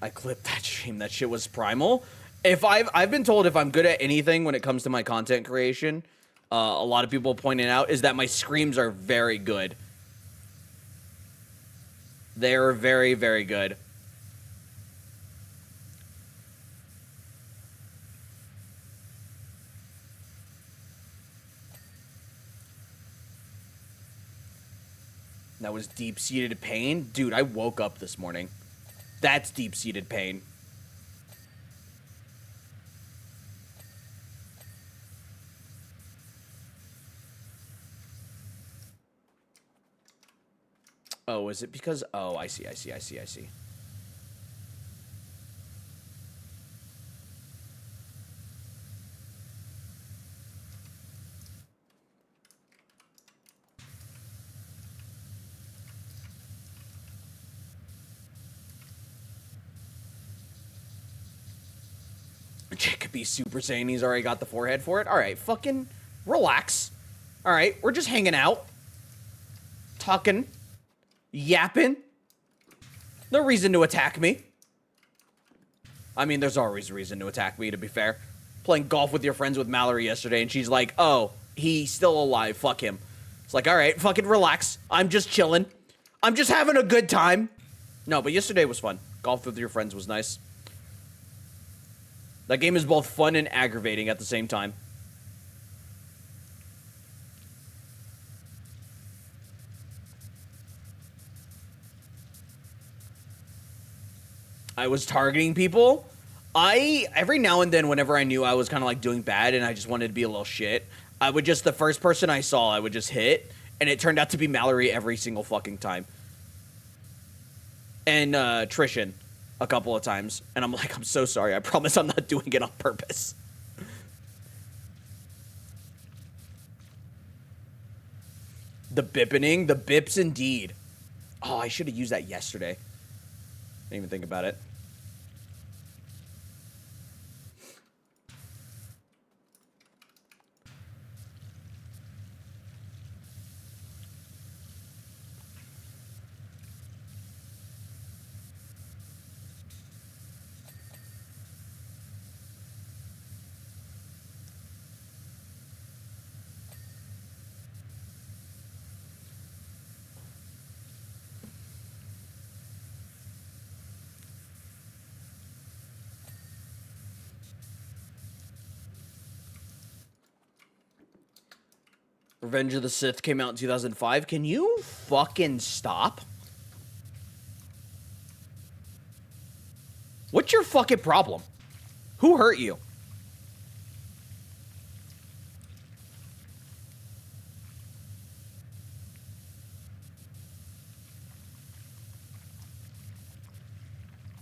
Speaker 1: I clipped that stream. That shit was primal. If I've been told if I'm good at anything when it comes to my content creation, a lot of people pointing out is that my screams are very good. They're very, very good. That was deep-seated pain? Dude, I woke up this morning. That's deep-seated pain. Oh, is it because... Oh, I see. Jacoby Super Saiyan, he's already got the forehead for it. Alright, fucking relax. Alright, we're just hanging out. Talking. Yapping. No reason to attack me. I mean, there's always a reason to attack me, to be fair. Playing golf with your friends with Mallory yesterday, and she's like, oh, he's still alive, fuck him. It's like, alright, fucking relax. I'm just chilling. I'm just having a good time. No, but yesterday was fun. Golf with your friends was nice. That game is both fun and aggravating at the same time. I was targeting people. Every now and then, whenever I knew I was kind of like doing bad and I just wanted to be a little shit, I would just, the first person I saw, I would just hit, and it turned out to be Mallory every single fucking time. And Trishan a couple of times. And I'm like, I'm so sorry. I promise I'm not doing it on purpose. The bippening, the bips indeed. Oh, I should have used that yesterday. Didn't even think about it. Revenge of the Sith came out in 2005. Can you fucking stop? What's your fucking problem? Who hurt you?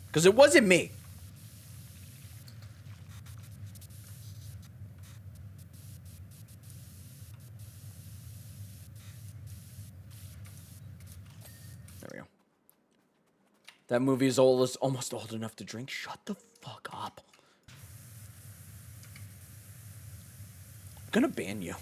Speaker 1: Because it wasn't me. That movie is almost old enough to drink. Shut the fuck up. I'm gonna ban you.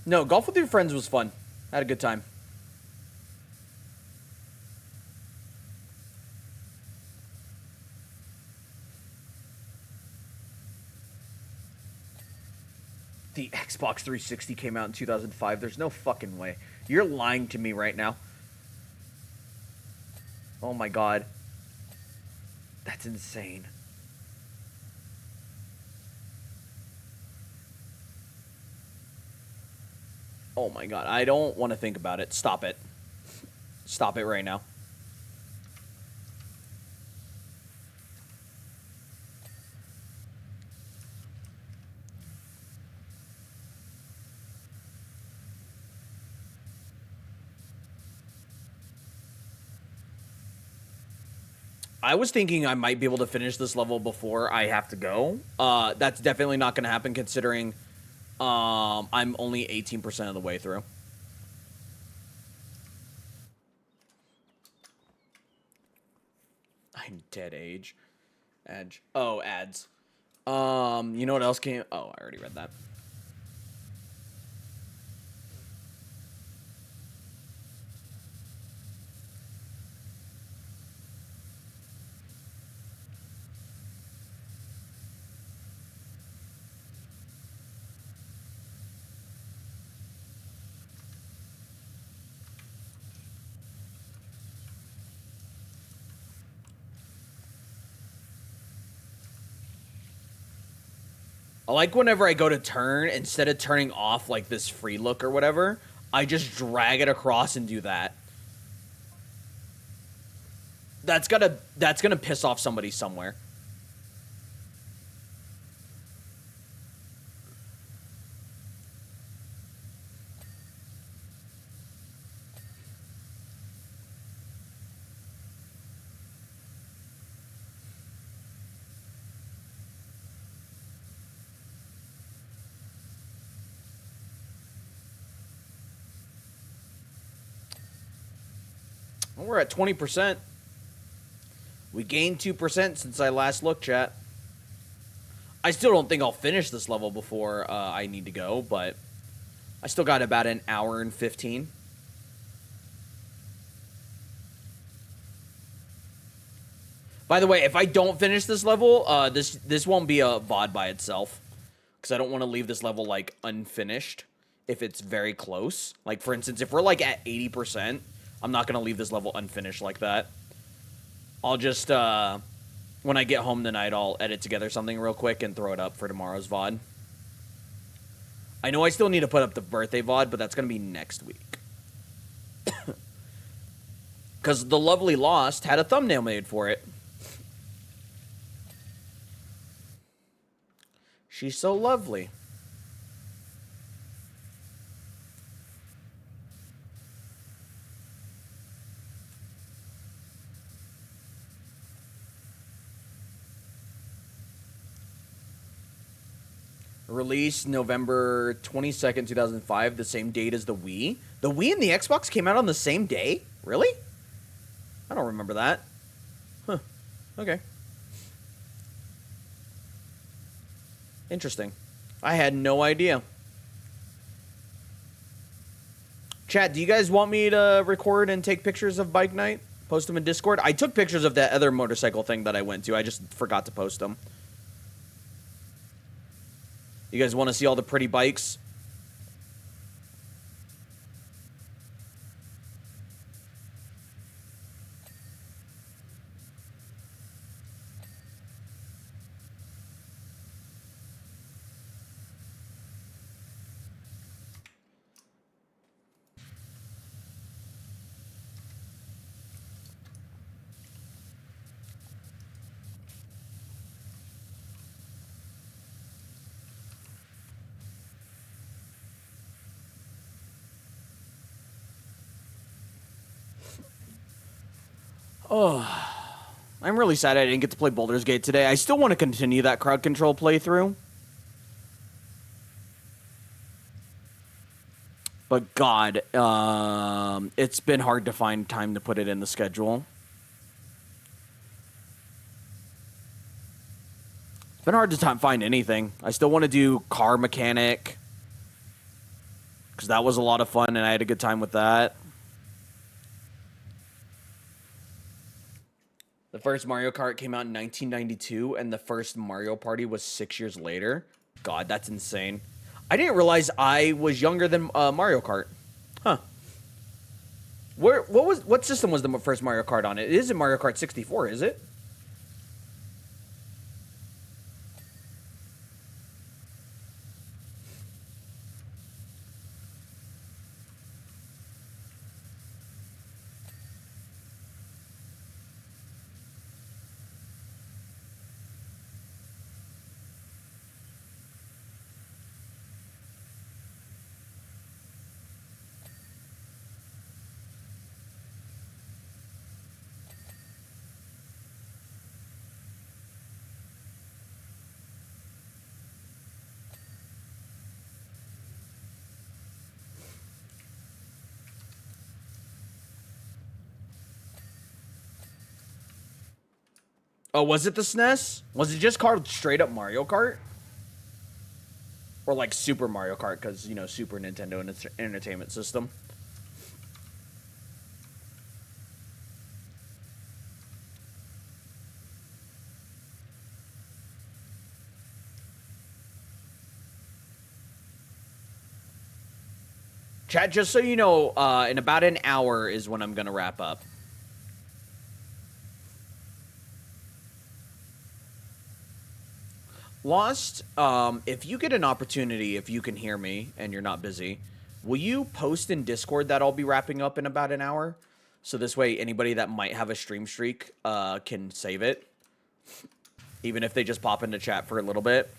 Speaker 1: No, golf with your friends was fun. I had a good time. The Xbox 360 came out in 2005. There's no fucking way. You're lying to me right now. Oh my god. That's insane. Oh my god. I don't want to think about it. Stop it. Stop it right now. I was thinking I might be able to finish this level before I have to go. That's definitely not going to happen considering I'm only 18% of the way through. I'm dead age. Edge. Oh, ads. You know what else came? Oh, I already read that. I like whenever I go to turn, instead of turning off like this free look or whatever, I just drag it across and do that. That's gonna piss off somebody somewhere. We're at 20%. We gained 2% since I last looked, chat. I still don't think I'll finish this level before I need to go, but I still got about an hour and 15. By the way, if I don't finish this level, this won't be a VOD by itself. Because I don't want to leave this level, like, unfinished if it's very close. Like, for instance, if we're, like, at 80%, I'm not going to leave this level unfinished like that. I'll just, when I get home tonight, I'll edit together something real quick and throw it up for tomorrow's VOD. I know I still need to put up the birthday VOD, but that's going to be next week. Because The Lovely Lost had a thumbnail made for it. She's so lovely. Released November 22nd, 2005, the same date as the Wii. The Wii and the Xbox came out on the same day? Really? I don't remember that. Huh. Okay. Interesting. I had no idea. Chat, do you guys want me to record and take pictures of bike night? Post them in Discord? I took pictures of that other motorcycle thing that I went to. I just forgot to post them. You guys want to see all the pretty bikes? Oh, I'm really sad I didn't get to play Baldur's Gate today. I still want to continue that crowd control playthrough. But God, it's been hard to find time to put it in the schedule. It's been hard to find anything. I still want to do car mechanic, because that was a lot of fun and I had a good time with that. The first Mario Kart came out in 1992, and the first Mario Party was 6 years later. God, that's insane. I didn't realize I was younger than Mario Kart. Huh. What system was the first Mario Kart on? It isn't Mario Kart 64, is it? Oh, was it the SNES? Was it just called straight up Mario Kart? Or like Super Mario Kart, because, you know, Super Nintendo and its entertainment system. Chat, just so you know, in about an hour is when I'm going to wrap up. Lost, if you get an opportunity, if you can hear me and you're not busy, will you post in Discord that I'll be wrapping up in about an hour? So this way, anybody that might have a stream streak can save it. Even if they just pop into chat for a little bit.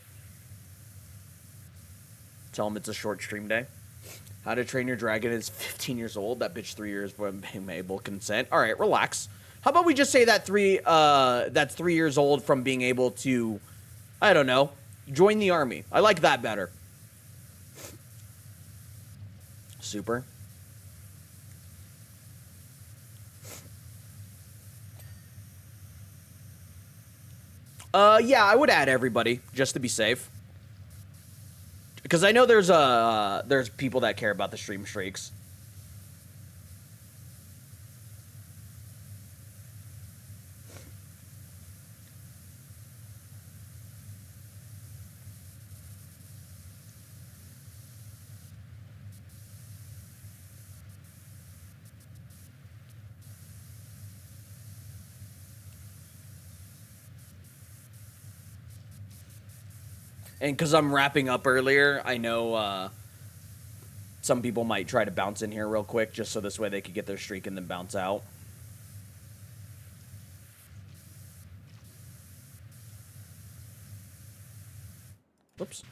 Speaker 1: Tell them it's a short stream day. How to Train Your Dragon is 15 years old. That bitch 3 years from able consent. All right, relax. How about we just say that that's 3 years old from being able to... I don't know. Join the army. I like that better. Super. Yeah, I would add everybody just to be safe. Because I know there's people that care about the stream streaks. And because I'm wrapping up earlier, I know some people might try to bounce in here real quick just so this way they could get their streak and then bounce out. Whoops.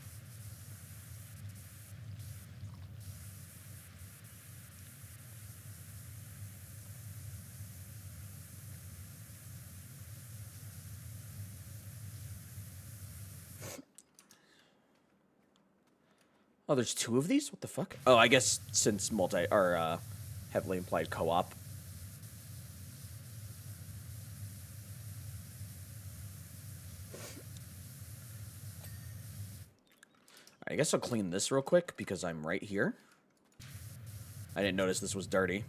Speaker 1: Oh, there's two of these? What the fuck? Oh, I guess since heavily implied co-op. I guess I'll clean this real quick because I'm right here. I didn't notice this was dirty.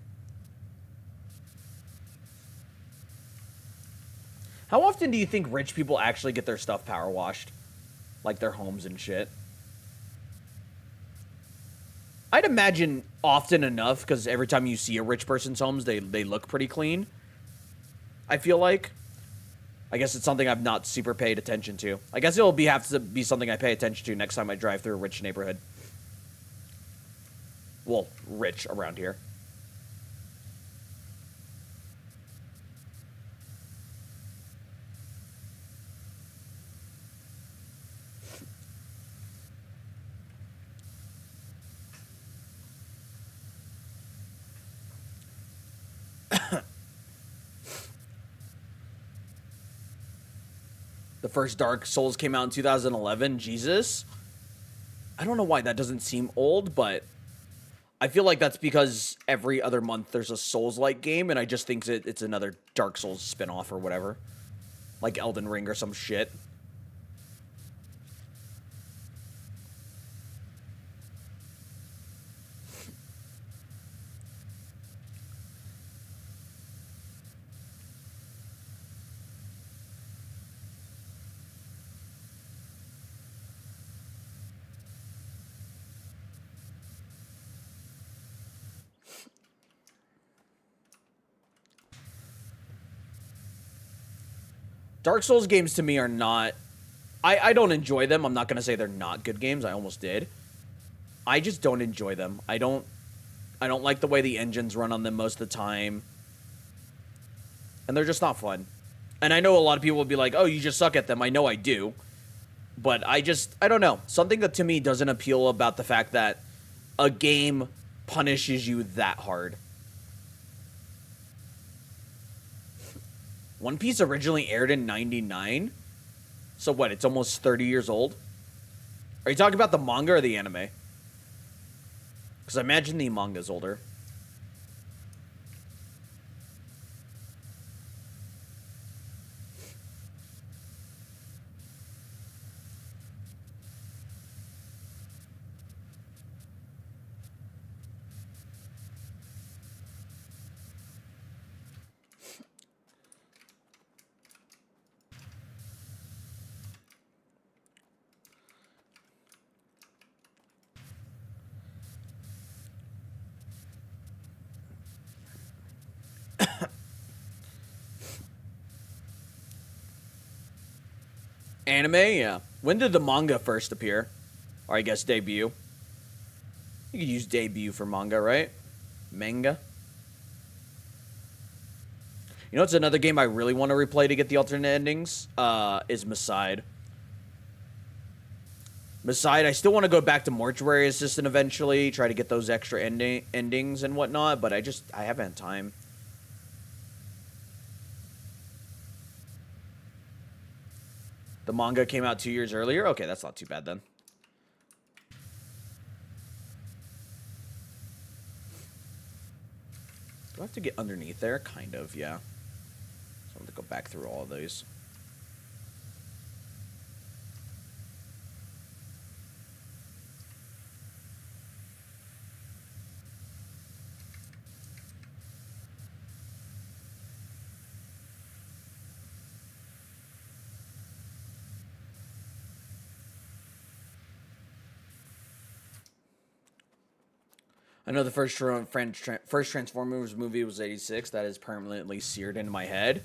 Speaker 1: How often do you think rich people actually get their stuff power washed? Like their homes and shit? I'd imagine often enough, because every time you see a rich person's homes, they look pretty clean. I feel like. I guess it's something I've not super paid attention to. I guess it'll have to be something I pay attention to next time I drive through a rich neighborhood. Well, rich around here. The first Dark Souls came out in 2011. Jesus. I don't know why that doesn't seem old, but I feel like that's because every other month there's a Souls-like game, and I just think it's another Dark Souls spin-off or whatever. Like Elden Ring or some shit. Dark Souls games to me are not... I don't enjoy them. I'm not going to say they're not good games. I almost did. I just don't enjoy them. I don't like the way the engines run on them most of the time. And they're just not fun. And I know a lot of people will be like, oh, you just suck at them. I know I do. But I don't know. Something that to me doesn't appeal about the fact that a game punishes you that hard. One Piece originally aired in 99? So what, it's almost 30 years old? Are you talking about the manga or the anime? Because I imagine the manga's older. Anime, yeah. When did the manga first appear? Or I guess debut. You could use debut for manga, right? Manga. You know what's another game I really want to replay to get the alternate endings? Is Maside. Maside, I still want to go back to Mortuary Assistant eventually, try to get those extra endings and whatnot, but I haven't had time. The manga came out 2 years earlier? Okay, that's not too bad then. Do I have to get underneath there? Kind of, yeah. So I have to go back through all of these. I know the first Transformers movie was 86. That is permanently seared into my head.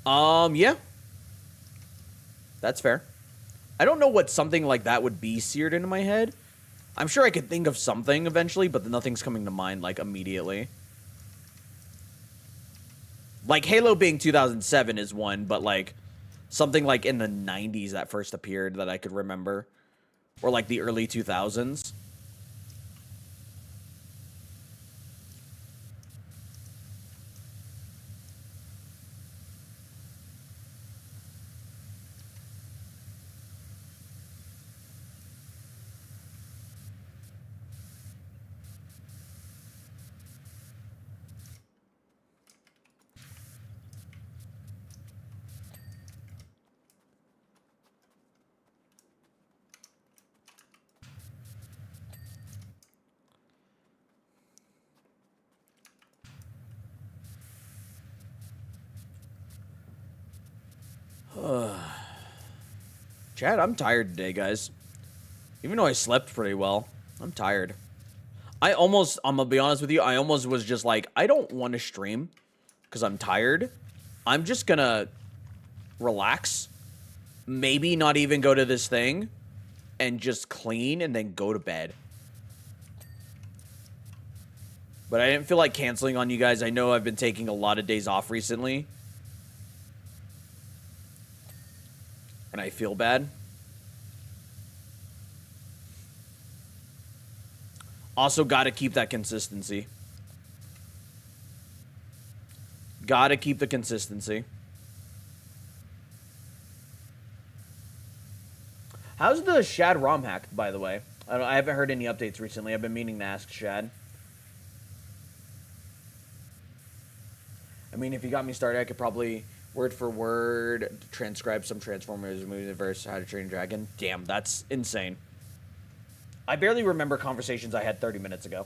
Speaker 1: Yeah. That's fair. I don't know what something like that would be seared into my head. I'm sure I could think of something eventually, but nothing's coming to mind, like, immediately. Like, Halo being 2007 is one, but, like, something, like, in the 90s that first appeared that I could remember. Or, like, the early 2000s. Chad, I'm tired today, guys. Even though I slept pretty well, I'm tired. I'm gonna be honest with you, I almost was just like, I don't want to stream because I'm tired. I'm just gonna relax. Maybe not even go to this thing and just clean and then go to bed. But I didn't feel like canceling on you guys. I know I've been taking a lot of days off recently. And I feel bad. Also, gotta keep that consistency. Gotta keep the consistency. How's the Shad ROM hack, by the way? I haven't heard any updates recently. I've been meaning to ask Shad. I mean, if you got me started, I could probably word for word transcribe some Transformers movie verse How to Train a Dragon. Damn, that's insane. I barely remember conversations I had 30 minutes ago.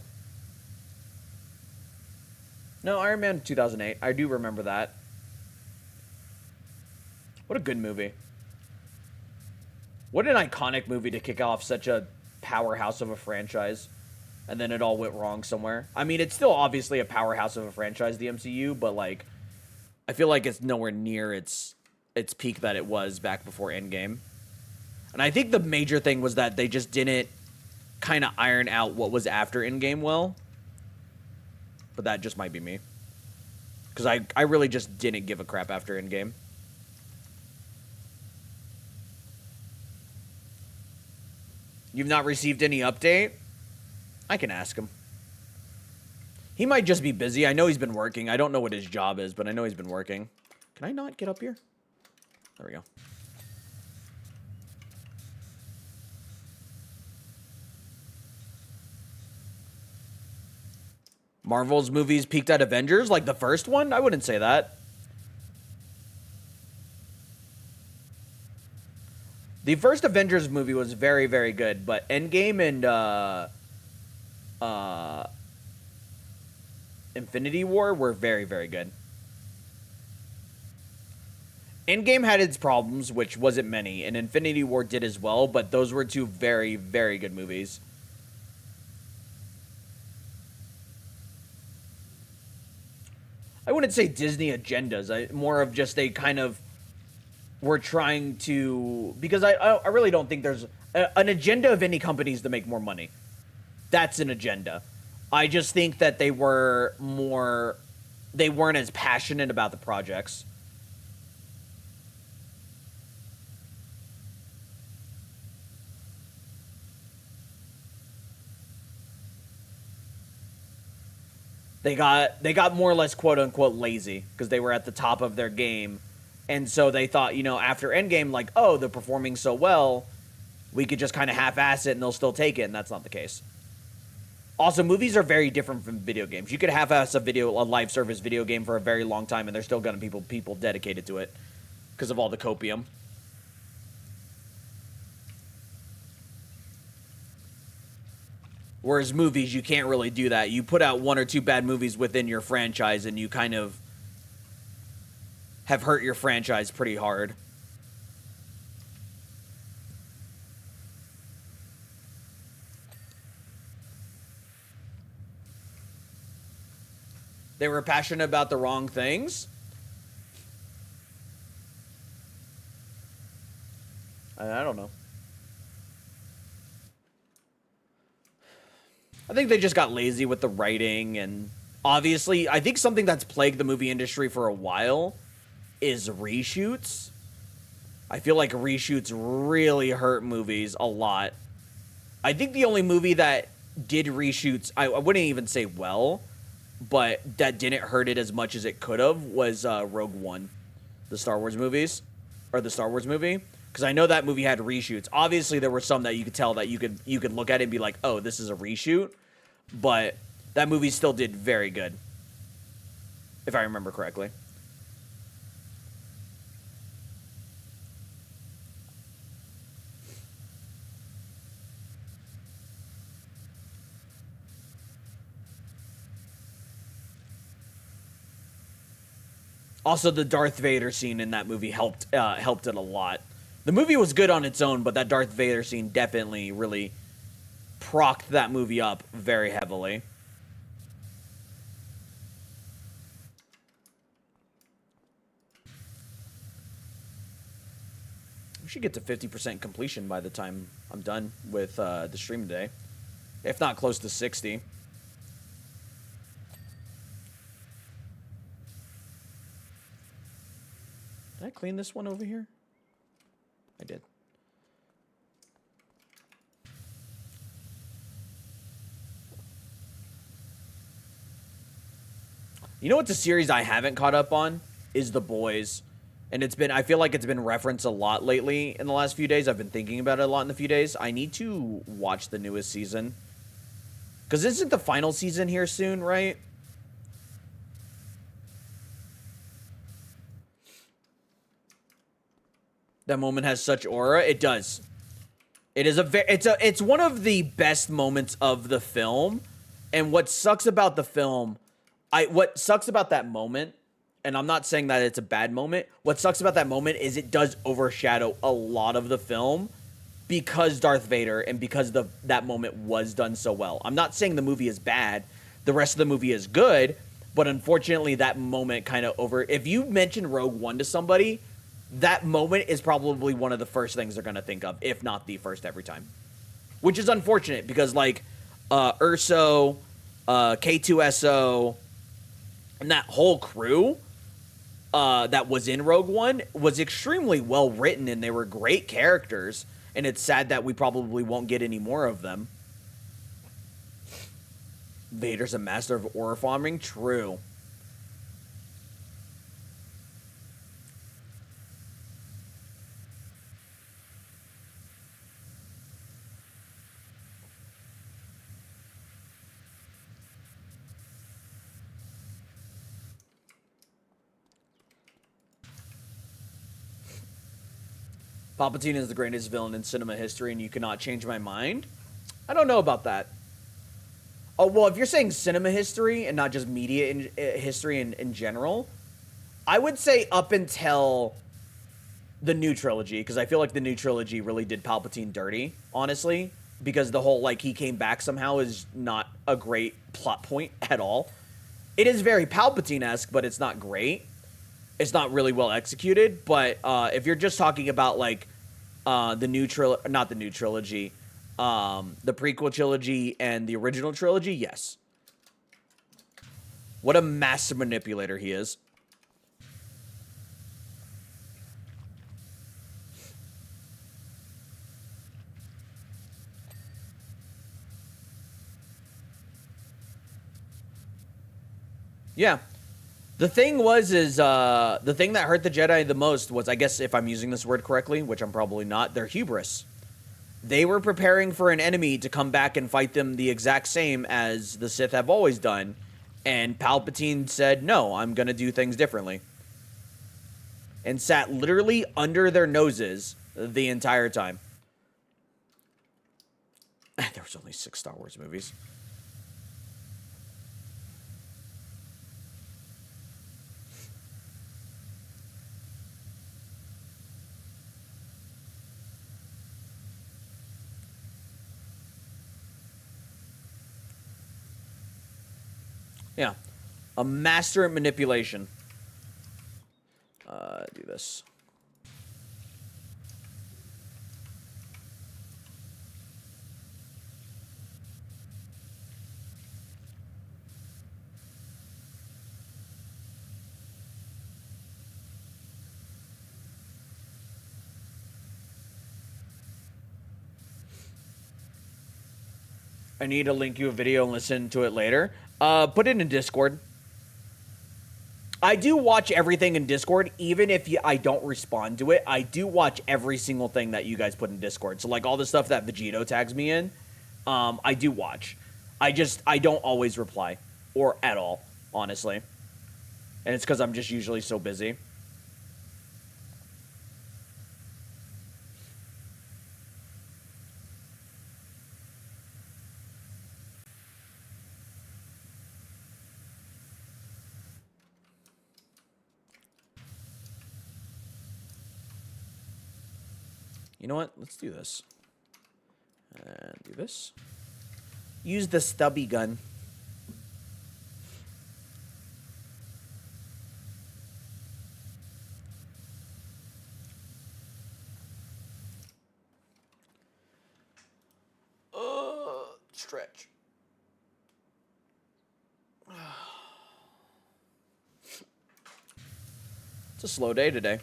Speaker 1: No, Iron Man 2008. I do remember that. What a good movie. What an iconic movie to kick off such a powerhouse of a franchise. And then it all went wrong somewhere. I mean, it's still obviously a powerhouse of a franchise, the MCU, but, like, I feel like it's nowhere near its peak that it was back before Endgame. And I think the major thing was that they just didn't kind of iron out what was after Endgame well. But that just might be me. Because I really just didn't give a crap after Endgame. You've not received any update? I can ask him. He might just be busy. I know he's been working. I don't know what his job is, but I know he's been working. Can I not get up here? There we go. Marvel's movies peaked at Avengers? Like the first one? I wouldn't say that. The first Avengers movie was very, very good, but Endgame and Infinity War were very, very good. Endgame had its problems, which wasn't many, and Infinity War did as well, but those were two very, very good movies. I wouldn't say Disney agendas. More of just they kind of were trying to... Because I really don't think there's... an agenda of any company is to make more money. That's an agenda. I just think that they were more... They weren't as passionate about the projects. They got more or less quote unquote lazy because they were at the top of their game, and so they thought, you know, after Endgame, like, oh, they're performing so well, we could just kind of half-ass it and they'll still take it, and that's not the case. Also, movies are very different from video games. You could half-ass a live service video game for a very long time, and there's still gonna be people dedicated to it because of all the copium. Whereas movies, you can't really do that. You put out one or two bad movies within your franchise, and you kind of have hurt your franchise pretty hard. They were passionate about the wrong things. I don't know. I think they just got lazy with the writing, and obviously, I think something that's plagued the movie industry for a while is reshoots. I feel like reshoots really hurt movies a lot. I think the only movie that did reshoots, I wouldn't even say well, but that didn't hurt it as much as it could have was Rogue One, the Star Wars movies, or the Star Wars movie. Because I know that movie had reshoots. Obviously, there were some that you could tell that you could look at it and be like, oh, this is a reshoot. But that movie still did very good, if I remember correctly. Also, the Darth Vader scene in that movie helped it a lot. The movie was good on its own, but that Darth Vader scene definitely really procced that movie up very heavily. We should get to 50% completion by the time I'm done with the stream today. If not close to 60. Did I clean this one over here? I did. You know what's a series I haven't caught up on? Is The Boys. And I feel like it's been referenced a lot lately in the last few days. I've been thinking about it a lot in the few days. I need to watch the newest season. Because isn't the final season here soon, right? That moment has such aura. It does. It is it's one of the best moments of the film. And what sucks about the film, what sucks about that moment, and I'm not saying that it's a bad moment, what sucks about that moment is it does overshadow a lot of the film because Darth Vader and because that moment was done so well. I'm not saying the movie is bad. The rest of the movie is good, but unfortunately that moment kind of if you mention Rogue One to somebody, that moment is probably one of the first things they're going to think of, if not the first every time. Which is unfortunate because, like, Urso, K2SO, and that whole crew that was in Rogue One was extremely well written, and they were great characters, and it's sad that we probably won't get any more of them. Vader's a master of aura farming? True. Palpatine is the greatest villain in cinema history, and you cannot change my mind? I don't know about that. Oh, well, if you're saying cinema history and not just media history in general, I would say up until the new trilogy, because I feel like the new trilogy really did Palpatine dirty, honestly, because the whole, like, he came back somehow is not a great plot point at all. It is very Palpatine-esque, but it's not great. It's not really well executed, but if you're just talking about, like, the new trilogy, not the new trilogy, the prequel trilogy and the original trilogy, yes. What a master manipulator he is. Yeah. The thing the thing that hurt the Jedi the most was, I guess if I'm using this word correctly, which I'm probably not, their hubris. They were preparing for an enemy to come back and fight them the exact same as the Sith have always done. And Palpatine said, no, I'm going to do things differently. And sat literally under their noses the entire time. There was only 6 Star Wars movies. Yeah. A master at manipulation. Do this. I need to link you a video and listen to it later. Put it in Discord. I do watch everything in Discord, even if I don't respond to it. I do watch every single thing that you guys put in Discord. So, like, all the stuff that Vegito tags me in, I do watch. I don't always reply. Or at all, honestly. And it's because I'm just usually so busy. You know what? Let's do this. And do this. Use the stubby gun. Stretch. It's a slow day today.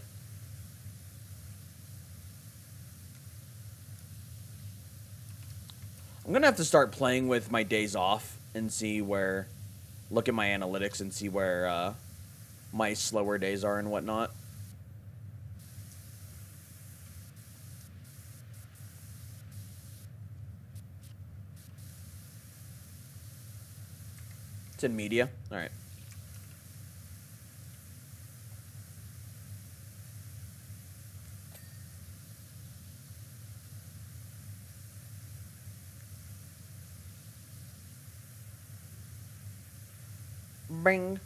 Speaker 1: I'm gonna have to start playing with my days off and see where, look at my analytics and see where my slower days are and whatnot. It's in media. All right. Bing.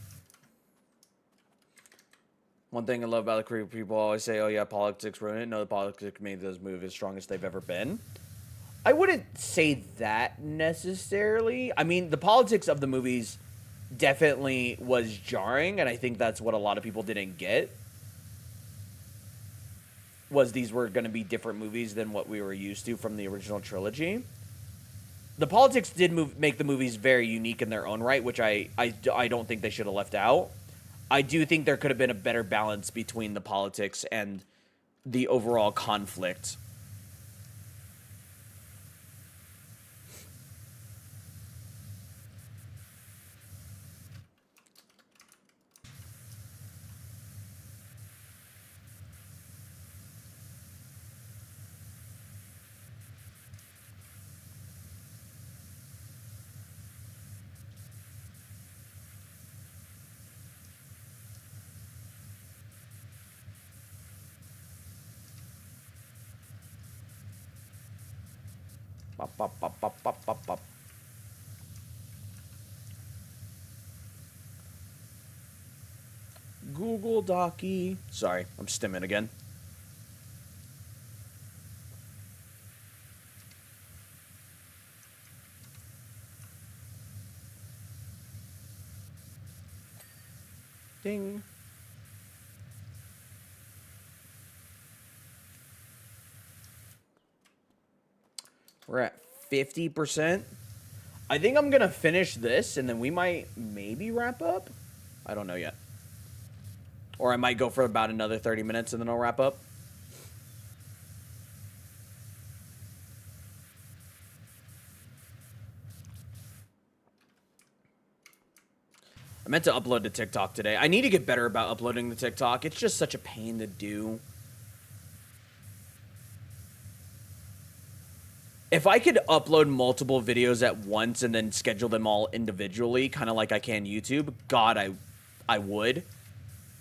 Speaker 1: One thing I love about the Korean people always say, oh yeah, politics ruined it. No, the politics made this movie as strong as they've ever been. I wouldn't say that necessarily. I mean, the politics of the movies definitely was jarring, and I think that's what a lot of people didn't get. Was these were going to be different movies than what we were used to from the original trilogy. The politics did make the movies very unique in their own right, which I don't think they should have left out. I do think there could have been a better balance between the politics and the overall conflict. Bop, bop, bop, bop, bop, bop, bop. Google Docky. Sorry, I'm stimming again. Ding. We're at 50%. I think I'm going to finish this, and then we might maybe wrap up. I don't know yet. Or I might go for about another 30 minutes, and then I'll wrap up. I meant to upload to TikTok today. I need to get better about uploading to TikTok. It's just such a pain to do. If I could upload multiple videos at once and then schedule them all individually, kind of like I can YouTube, God, I would.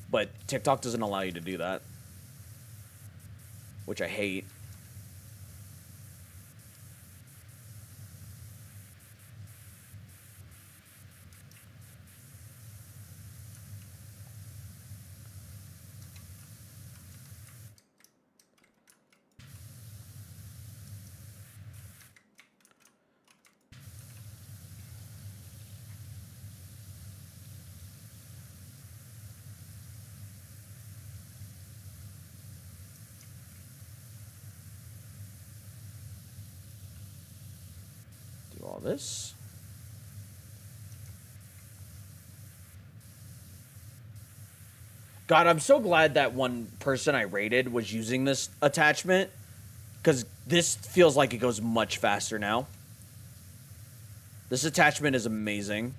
Speaker 1: But TikTok doesn't allow you to do that, which I hate. this. God, I'm so glad that one person I rated was using this attachment, because this feels like it goes much faster now. This attachment is amazing.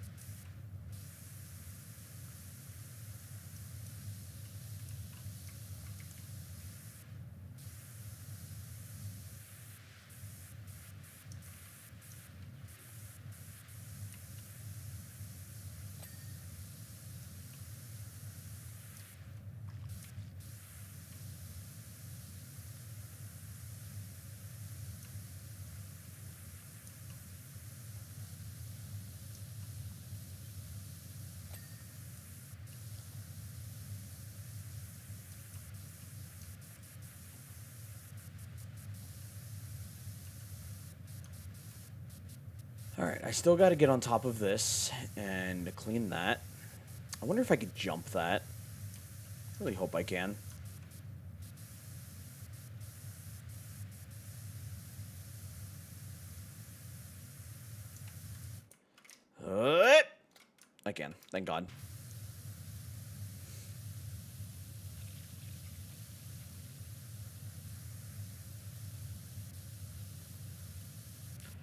Speaker 1: Alright, I still got to get on top of this and clean that. I wonder if I could jump that. Really hope I can. I can, thank God.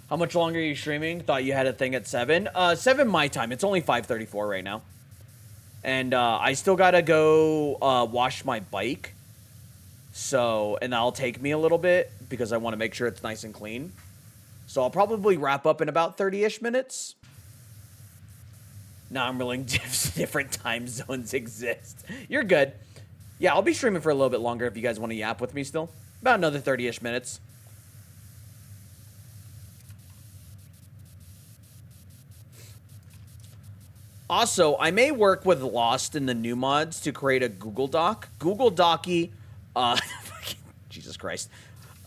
Speaker 1: How much longer are you streaming? Thought you had a thing at 7. 7 my time. It's only 5:34 right now. And I still gotta go wash my bike. So, and that'll take me a little bit because I want to make sure it's nice and clean. So I'll probably wrap up in about 30-ish minutes. Now I'm realizing different time zones exist. You're good. Yeah, I'll be streaming for a little bit longer if you guys want to yap with me still. About another 30-ish minutes. Also, I may work with Lost in the new mods to create a Google Doc. Google Docy, Jesus Christ.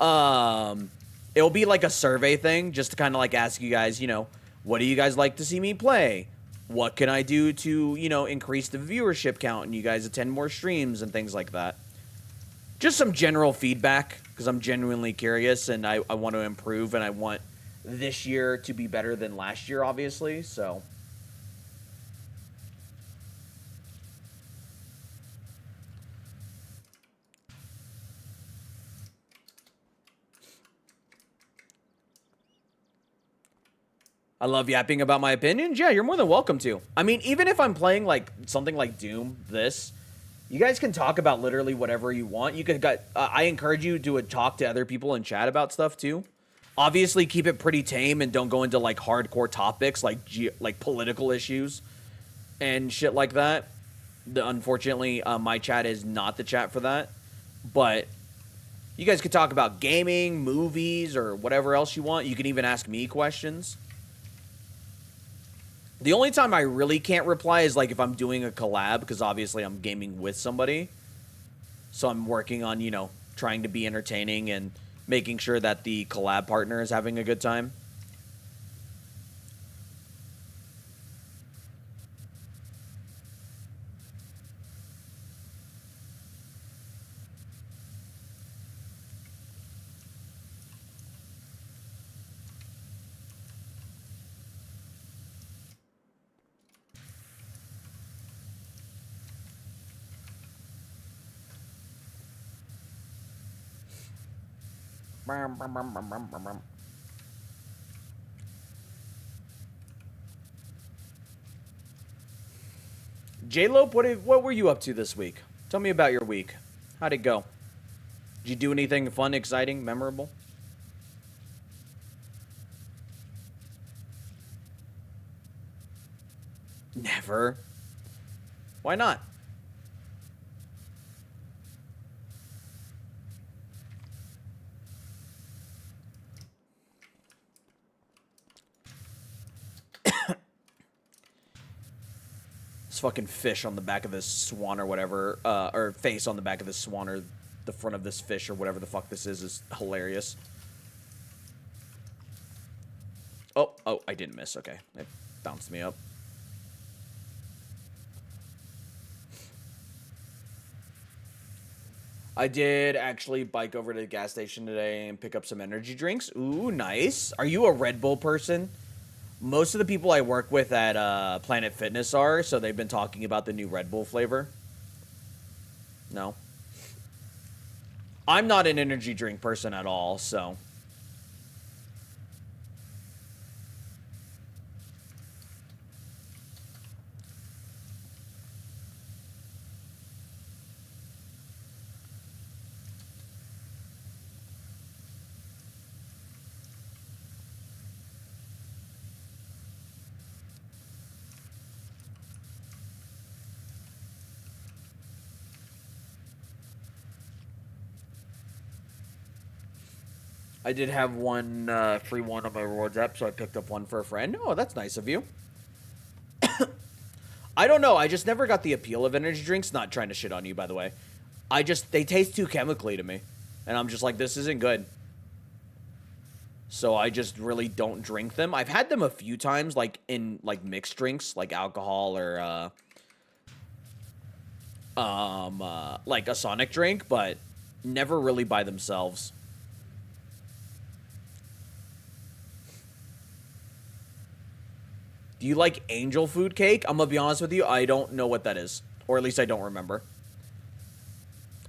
Speaker 1: It'll be like a survey thing, just to kind of like ask you guys, you know, what do you guys like to see me play? What can I do to, you know, increase the viewership count and you guys attend more streams and things like that? Just some general feedback, because I'm genuinely curious and I want to improve and I want this year to be better than last year, obviously, so... I love yapping about my opinions. Yeah, you're more than welcome to. I mean, even if I'm playing like something like Doom, you guys can talk about literally whatever you want. You could I encourage you to talk to other people and chat about stuff too. Obviously, keep it pretty tame and don't go into like hardcore topics like political issues and shit like that. Unfortunately, my chat is not the chat for that. But you guys could talk about gaming, movies, or whatever else you want. You can even ask me questions. The only time I really can't reply is like if I'm doing a collab, because obviously I'm gaming with somebody. So I'm working on, you know, trying to be entertaining and making sure that the collab partner is having a good time. J-Lope, what were you up to this week? Tell me about your week. How'd it go? Did you do anything fun, exciting, memorable? Never. Why not? This fucking fish on the back of this swan or whatever, or face on the back of this swan or the front of this fish or whatever the fuck this is hilarious. Oh, I didn't miss. Okay. It bounced me up. I did actually bike over to the gas station today and pick up some energy drinks. Ooh, nice. Are you a Red Bull person? Most of the people I work with at Planet Fitness are, so they've been talking about the new Red Bull flavor. No. I'm not an energy drink person at all, so... I did have one free one on my rewards app, so I picked up one for a friend. Oh, that's nice of you. I don't know. I just never got the appeal of energy drinks. Not trying to shit on you, by the way. They taste too chemically to me. And I'm just like, this isn't good. So I just really don't drink them. I've had them a few times, like in like mixed drinks, like alcohol or like a Sonic drink, but never really by themselves. Do you like angel food cake? I'm gonna be honest with you, I don't know what that is. Or at least I don't remember.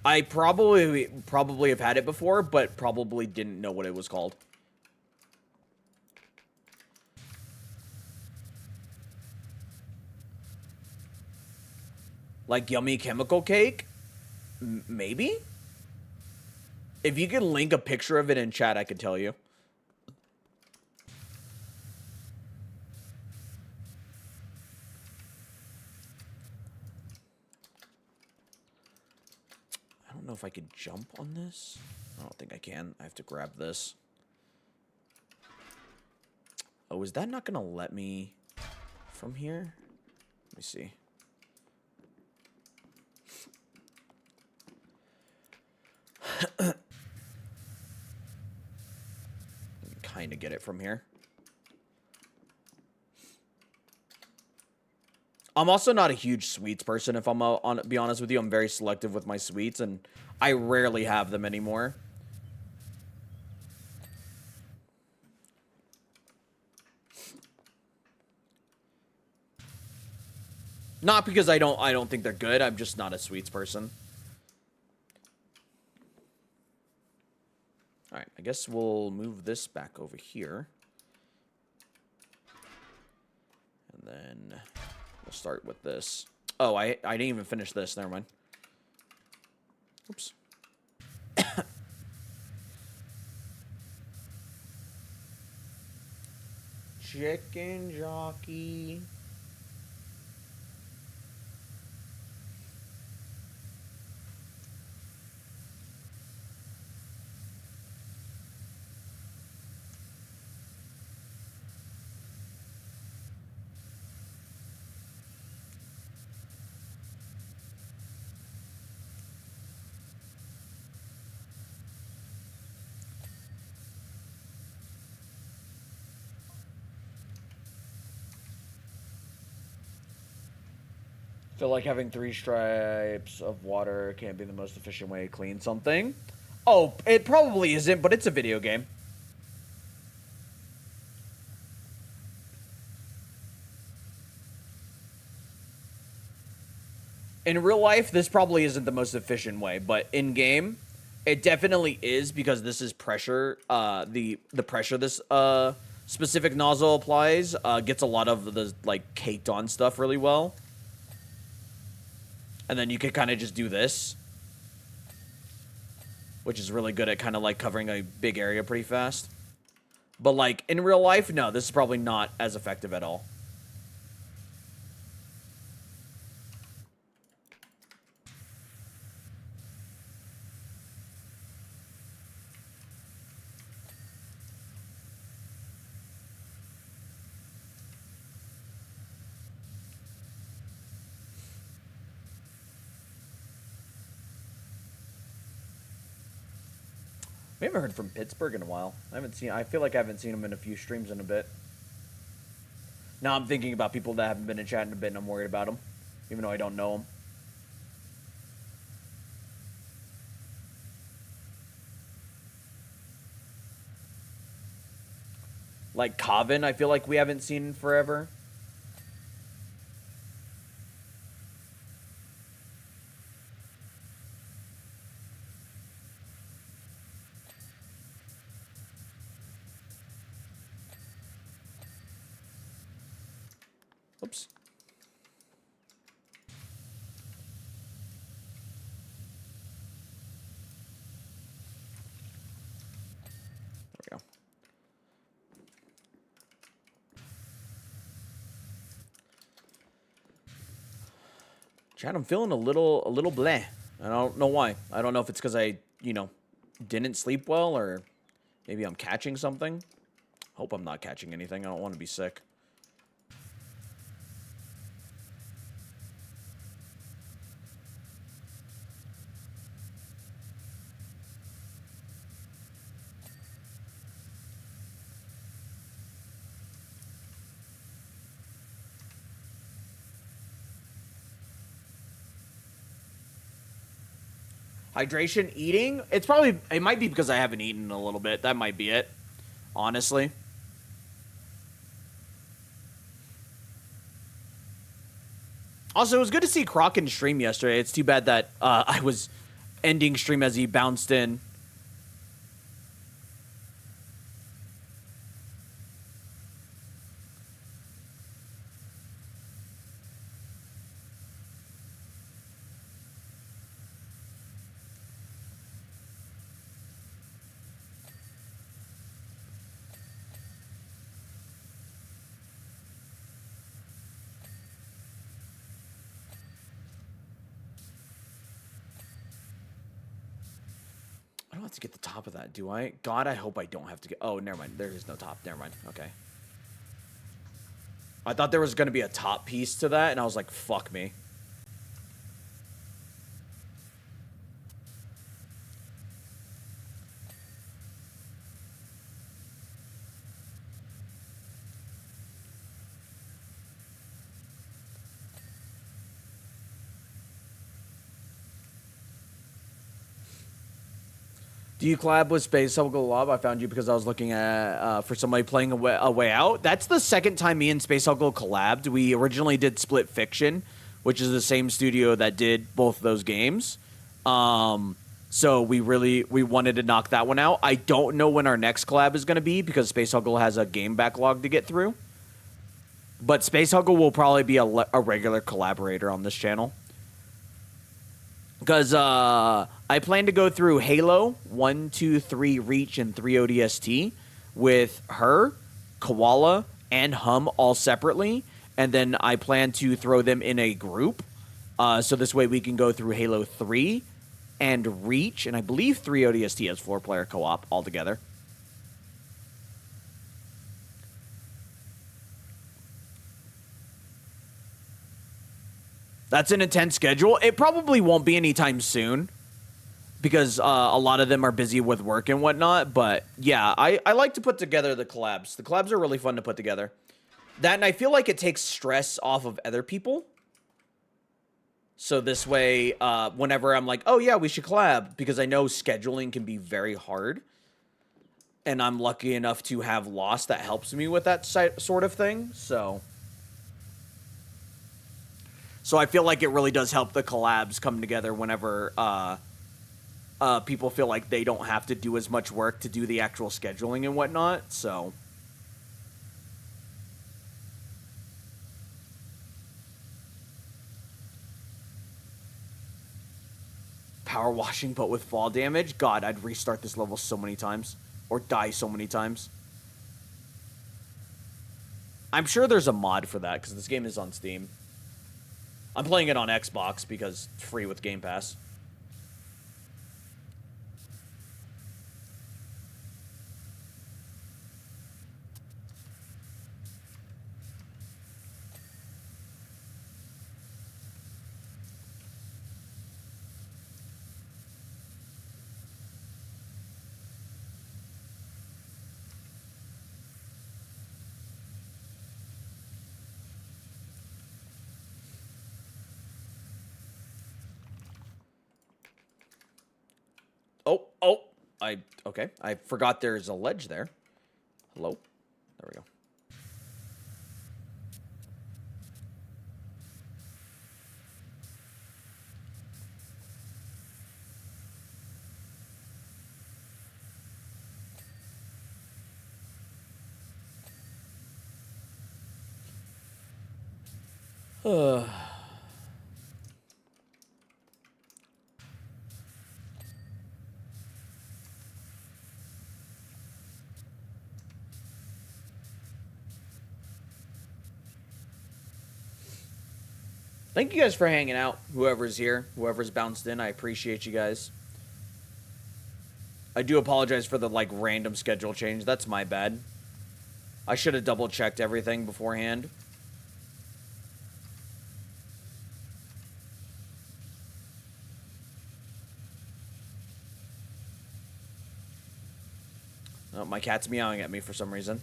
Speaker 1: I probably have had it before, but probably didn't know what it was called. Like yummy chemical cake? Maybe? If you could link a picture of it in chat, I could tell you. I don't know if I could jump on this. I don't think I can. I have to grab this. Oh, is that not gonna let me from here? Let me see. Kind of get it from here. I'm also not a huge sweets person, if I'm be honest with you. I'm very selective with my sweets, and I rarely have them anymore. Not because I don't think they're good. I'm just not a sweets person. All right, I guess we'll move this back over here. And then we'll start with this. Oh, I didn't even finish this. Never mind. Oops. Chicken jockey. Feel like having 3 stripes of water can't be the most efficient way to clean something. Oh, it probably isn't, but it's a video game. In real life, this probably isn't the most efficient way, but in game, it definitely is, because this is pressure. The pressure this specific nozzle applies gets a lot of the like caked on stuff really well. And then you can kind of just do this, which is really good at kind of like covering a big area pretty fast. But like in real life, no, this is probably not as effective at all. We haven't heard from Pittsburgh in a while. I feel like I haven't seen him in a few streams in a bit. Now I'm thinking about people that haven't been in chat in a bit, and I'm worried about them, even though I don't know them. Like Coven, I feel like we haven't seen in forever. Oops. There we go. Chad, I'm feeling a little bleh. I don't know why. I don't know if it's because I, you know, didn't sleep well or maybe I'm catching something. Hope I'm not catching anything. I don't want to be sick. Hydration, eating. It might be because I haven't eaten in a little bit. That might be it, honestly. Also, it was good to see Kraken stream yesterday. It's too bad that I was ending stream as he bounced in. I don't have to get the top of that, do I? God, I hope I don't have to get... Oh, never mind. There is no top. Never mind. Okay. I thought there was going to be a top piece to that, and I was like, fuck me. Do you collab with Space Huggle Lob? I found you because I was looking at for somebody playing a way out. That's the second time me and Space Huggle collabed. We originally did Split Fiction, which is the same studio that did both of those games. So we wanted to knock that one out. I don't know when our next collab is going to be because Space Huggle has a game backlog to get through. But Space Huggle will probably be a regular collaborator on this channel. Because I plan to go through Halo 1, 2, 3 Reach, and 3 ODST with her, Koala, and Hum all separately. And then I plan to throw them in a group. So this way we can go through Halo 3 and Reach. And I believe 3 ODST has 4-player co-op altogether. That's an intense schedule. It probably won't be anytime soon because a lot of them are busy with work and whatnot. But yeah, I like to put together the collabs. The collabs are really fun to put together. That, and I feel like it takes stress off of other people. So this way, whenever I'm like, oh yeah, we should collab, because I know scheduling can be very hard. And I'm lucky enough to have Lost that helps me with that sort of thing. So I feel like it really does help the collabs come together whenever people feel like they don't have to do as much work to do the actual scheduling and whatnot. So power washing, but with fall damage. God, I'd restart this level so many times or die so many times. I'm sure there's a mod for that because this game is on Steam. I'm playing it on Xbox because it's free with Game Pass. Okay. I forgot there's a ledge there. Hello? There we go. Thank you guys for hanging out. Whoever's here, whoever's bounced in, I appreciate you guys. I do apologize for the, like, random schedule change. That's my bad. I should have double-checked everything beforehand. Oh, my cat's meowing at me for some reason.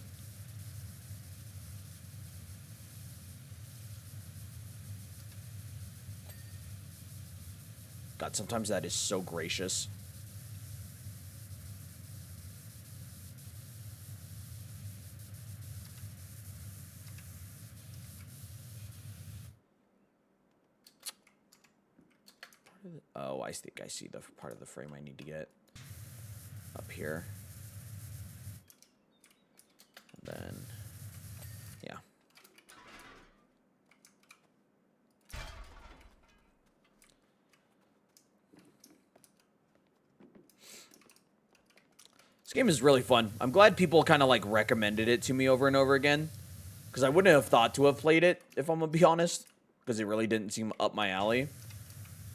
Speaker 1: God, sometimes that is so gracious. Oh, I think I see the part of the frame I need to get up here. And then, yeah. This game is really fun. I'm glad people kind of, like, recommended it to me over and over again. Because I wouldn't have thought to have played it, if I'm going to be honest. Because it really didn't seem up my alley.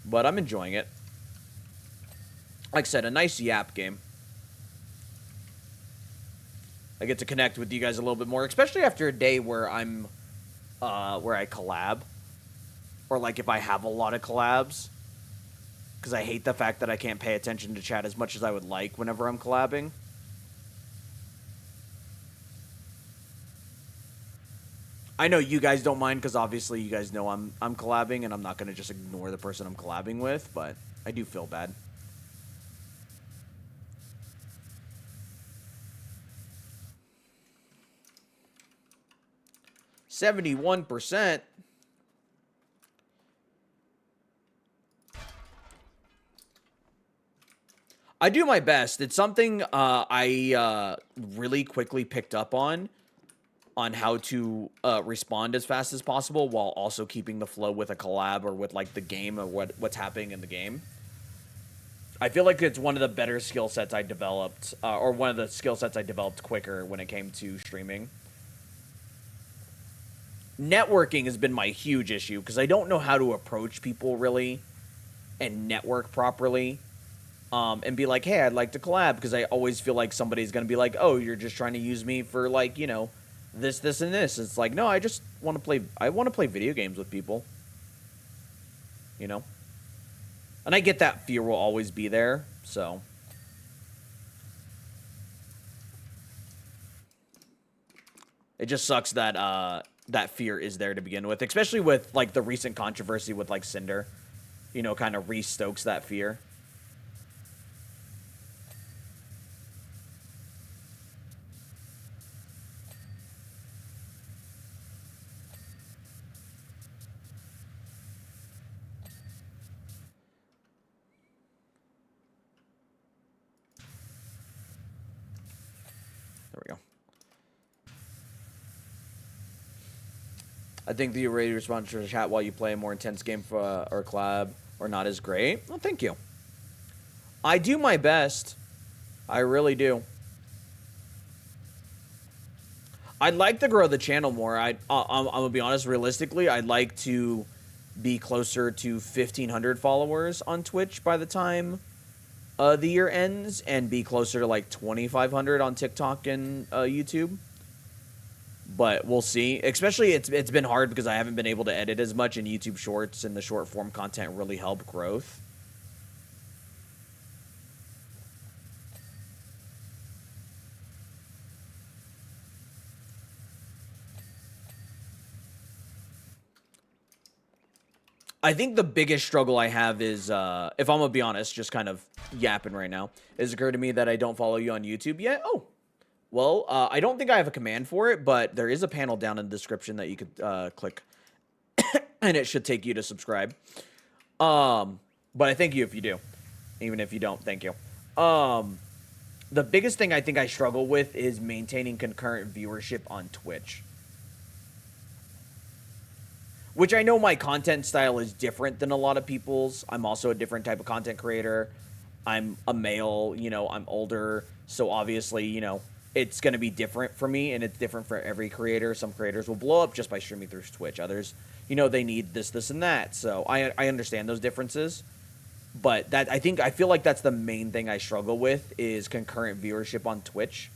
Speaker 1: But I'm enjoying it. Like I said, a nice yap game. I get to connect with you guys a little bit more, especially after a day where I'm, where I collab. Or, like, if I have a lot of collabs. Because I hate the fact that I can't pay attention to chat as much as I would like whenever I'm collabing. I know you guys don't mind because obviously you guys know I'm collabing and I'm not going to just ignore the person I'm collabing with, but I do feel bad. %71%. I do my best. It's something I really quickly picked up on how to respond as fast as possible while also keeping the flow with a collab or with, like, the game or what's happening in the game. I feel like it's one of the better skill sets I developed, or one of the skill sets I developed quicker when it came to streaming. Networking has been my huge issue because I don't know how to approach people really and network properly. And be like, hey, I'd like to collab, because I always feel like somebody's going to be like, oh, you're just trying to use me for, like, you know, this, and this. It's like, no, I just want to play, video games with people. You know? And I get that fear will always be there, so. It just sucks that, that fear is there to begin with, especially with, like, the recent controversy with, like, Cinder. You know, kind of re-stokes that fear. There we go. I think the ability to respond to the chat while you play a more intense game for, or collab or not is great. Well, thank you. I do my best. I really do. I'd like to grow the channel more. I'm gonna be honest, realistically, I'd like to be closer to 1,500 followers on Twitch by the time the year ends, and be closer to like 2,500 on TikTok and YouTube. But we'll see. Especially, it's been hard because I haven't been able to edit as much, and YouTube Shorts and the short form content really help growth. I think the biggest struggle I have is, if I'm gonna be honest, just kind of yapping right now, it's occurred to me that I don't follow you on YouTube yet. Oh, Well, I don't think I have a command for it, but there is a panel down in the description that you could click, and it should take you to subscribe. But I thank you if you do. Even if you don't, thank you. The biggest thing I think I struggle with is maintaining concurrent viewership on Twitch. Which I know my content style is different than a lot of people's. I'm also a different type of content creator. I'm a male, you know, I'm older. So obviously, you know, it's going to be different for me, and it's different for every creator. Some creators will blow up just by streaming through Twitch. Others, you know, they need this, and that. So I understand those differences. But that I feel like that's the main thing I struggle with is concurrent viewership on Twitch,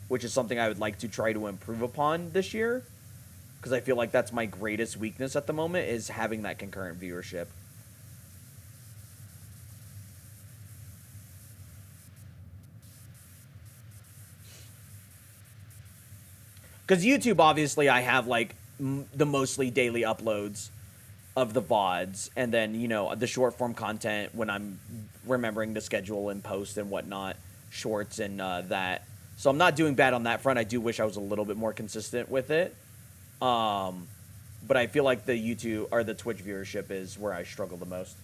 Speaker 1: which is something I would like to try to improve upon this year. Because I feel like that's my greatest weakness at the moment is having that concurrent viewership. Because YouTube, obviously, I have, like, the mostly daily uploads of the VODs. And then, you know, the short-form content when I'm remembering to schedule and post and whatnot. Shorts and that. So I'm not doing bad on that front. I do wish I was a little bit more consistent with it. But I feel like the YouTube or the Twitch viewership is where I struggle the most.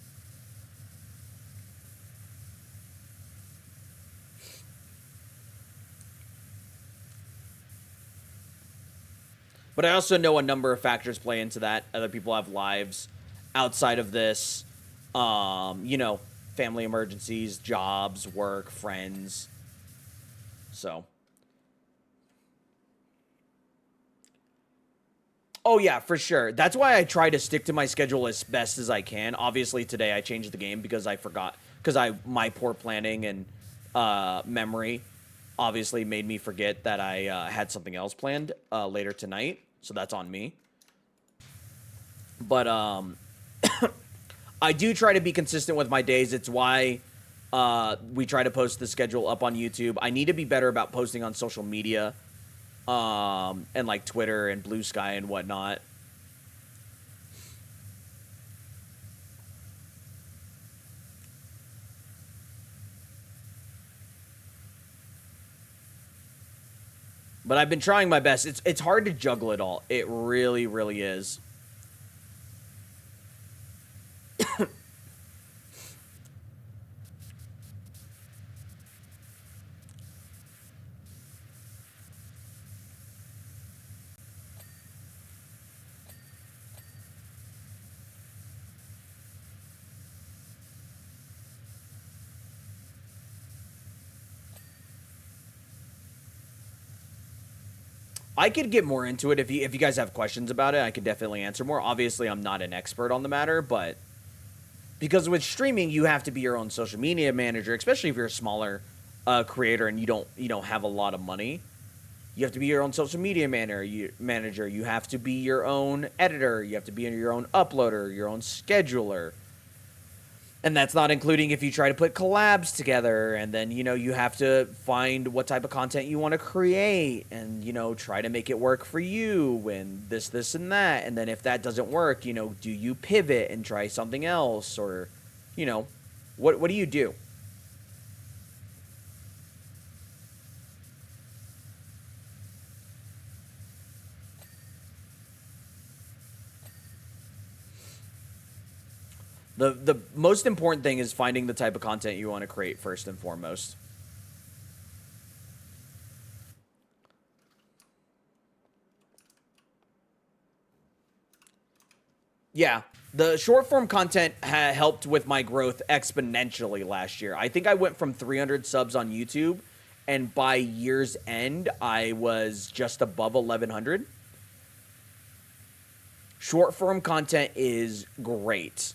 Speaker 1: But I also know a number of factors play into that. Other people have lives outside of this. You know, family emergencies, jobs, work, friends. So. Oh, yeah, for sure. That's why I try to stick to my schedule as best as I can. Obviously, today I changed the game because I forgot. Because my poor planning and memory obviously made me forget that I had something else planned later tonight. So that's on me. But I do try to be consistent with my days. It's why we try to post the schedule up on YouTube. I need to be better about posting on social media. And like Twitter and Blue Sky and whatnot. But I've been trying my best. It's hard to juggle it all. It really, really is. I could get more into it if you guys have questions about it. I could definitely answer more. Obviously, I'm not an expert on the matter, but because with streaming, you have to be your own social media manager, especially if you're a smaller creator and you don't have a lot of money. You have to be your own social media manager. You have to be your own editor. You have to be your own uploader, your own scheduler. And that's not including if you try to put collabs together, and then, you know, you have to find what type of content you want to create and, you know, try to make it work for you and this, and that. And then if that doesn't work, you know, do you pivot and try something else? Or, you know, what do you do? The most important thing is finding the type of content you want to create first and foremost. Yeah, the short form content helped with my growth exponentially last year. I think I went from 300 subs on YouTube, and by year's end, I was just above 1,100. Short form content is great.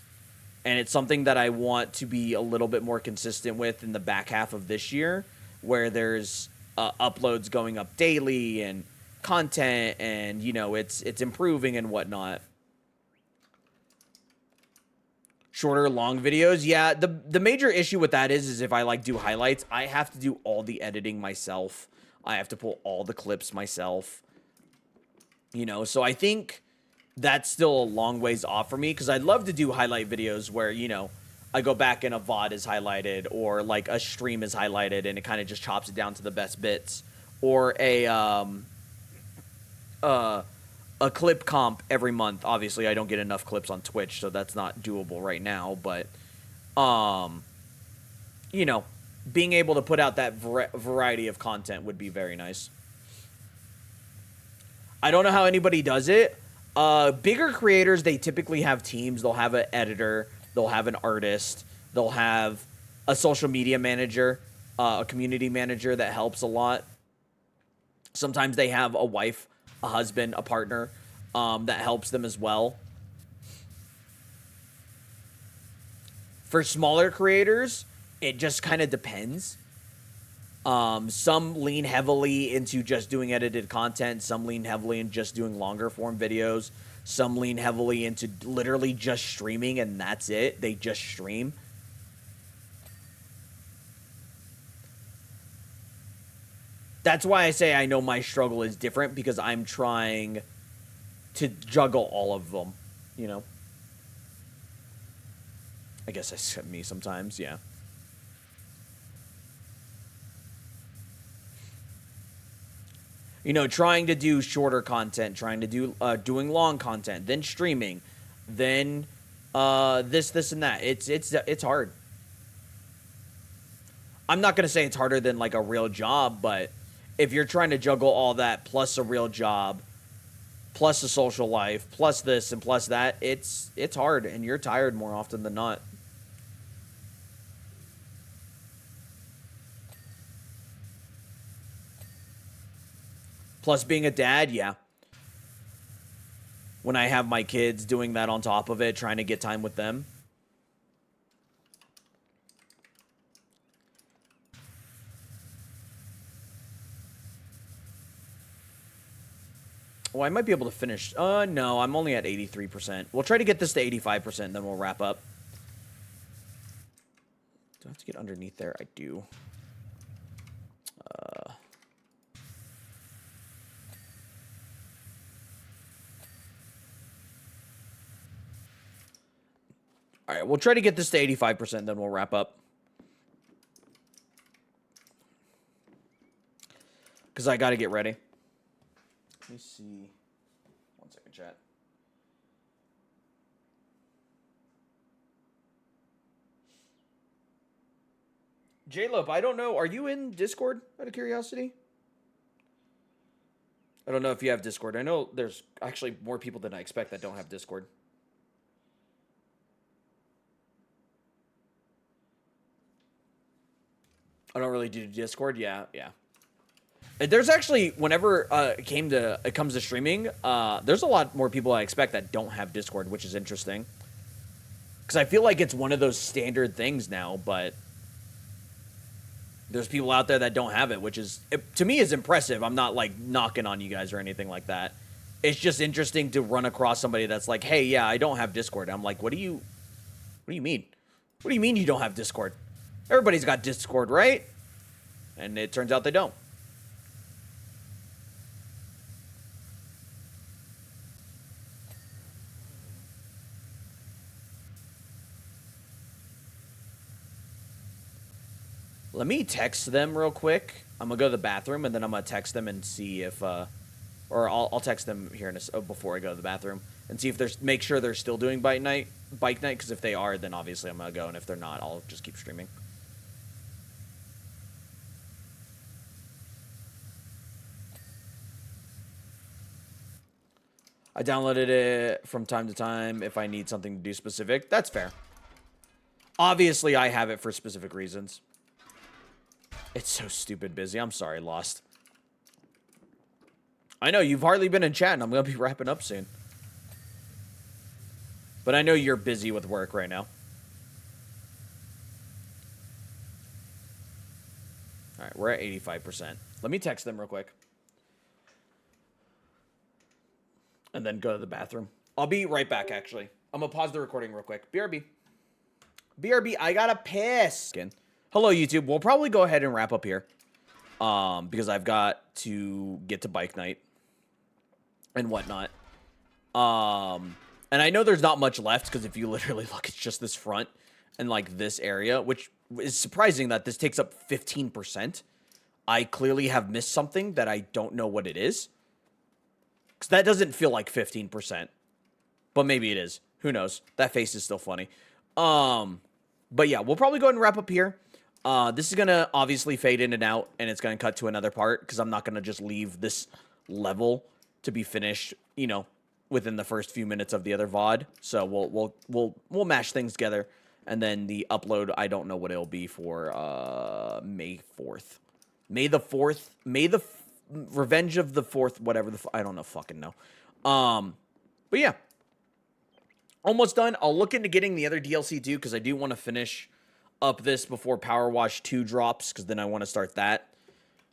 Speaker 1: And it's something that I want to be a little bit more consistent with in the back half of this year, where there's uploads going up daily and content, and, you know, it's improving and whatnot. Shorter, long videos, yeah. The major issue with that is if I like do highlights, I have to do all the editing myself. I have to pull all the clips myself. You know, so I think that's still a long ways off for me, because I'd love to do highlight videos where, you know, I go back and a VOD is highlighted, or like a stream is highlighted and it kind of just chops it down to the best bits. or a clip comp every month. Obviously, I don't get enough clips on Twitch, so that's not doable right now. But, you know, being able to put out that variety of content would be very nice. I don't know how anybody does it. Bigger creators, they typically have teams. They'll have an editor. They'll have an artist. They'll have a social media manager, a community manager that helps a lot. Sometimes they have a wife, a husband, a partner that helps them as well. For smaller creators, it just kind of depends. Some lean heavily into just doing edited content. Some lean heavily in just doing longer form videos. Some lean heavily into literally just streaming, and that's it. They just stream. That's why I say I know my struggle is different, because I'm trying to juggle all of them, you know? I guess that's me sometimes, yeah. You know, trying to do shorter content, trying to do, doing long content, then streaming, then, this, and that. It's hard. I'm not going to say it's harder than, like, a real job, but if you're trying to juggle all that, plus a real job, plus a social life, plus this and plus that, it's hard, and you're tired more often than not. Plus being a dad, yeah. When I have my kids, doing that on top of it, trying to get time with them. Oh, I might be able to finish. No, I'm only at 83%. We'll try to get this to 85%, then we'll wrap up. Do I have to get underneath there? I do. All right, we'll try to get this to 85%, then we'll wrap up. Because I got to get ready. Let me see. 1 second, chat. J-Lope, I don't know. Are you in Discord, out of curiosity? I don't know if you have Discord. I know there's actually more people than I expect that don't have Discord. I don't really do Discord. Yeah. There's actually, whenever it comes to streaming, there's a lot more people I expect that don't have Discord, which is interesting. Because I feel like it's one of those standard things now, but there's people out there that don't have it, which is, to me, is impressive. I'm not, like, knocking on you guys or anything like that. It's just interesting to run across somebody that's like, hey, yeah, I don't have Discord. I'm like, what do you mean? What do you mean you don't have Discord? Everybody's got Discord, right? And it turns out they don't. Let me text them real quick. I'm going to go to the bathroom, and then I'm going to text them and see if, or I'll text them here before I go to the bathroom and see if make sure they're still doing bike night, because if they are, then obviously I'm going to go, and if they're not, I'll just keep streaming. I downloaded it from time to time if I need something to do specific. That's fair. Obviously, I have it for specific reasons. It's so stupid busy. I'm sorry, Lost. I know, you've hardly been in chat, and I'm going to be wrapping up soon. But I know you're busy with work right now. All right, we're at 85%. Let me text them real quick. And then go to the bathroom. I'll be right back, actually. I'm going to pause the recording real quick. BRB. BRB, I got to piss. Again. Hello, YouTube. We'll probably go ahead and wrap up here. Because I've got to get to bike night. And whatnot. And I know there's not much left, because if you literally look, it's just this front and, like, this area, which is surprising that this takes up 15%. I clearly have missed something that I don't know what it is. Because that doesn't feel like 15%. But maybe it is. Who knows? That face is still funny. But yeah, we'll probably go ahead and wrap up here. This is going to obviously fade in and out, and it's going to cut to another part, because I'm not going to just leave this level to be finished, you know, within the first few minutes of the other VOD. So we'll mash things together, and then the upload, I don't know what it'll be for May 4th. May the 4th, Revenge of the 4th, whatever I don't know, fucking know. But yeah. Almost done. I'll look into getting the other DLC too, because I do want to finish up this before Power Wash 2 drops, because then I want to start that.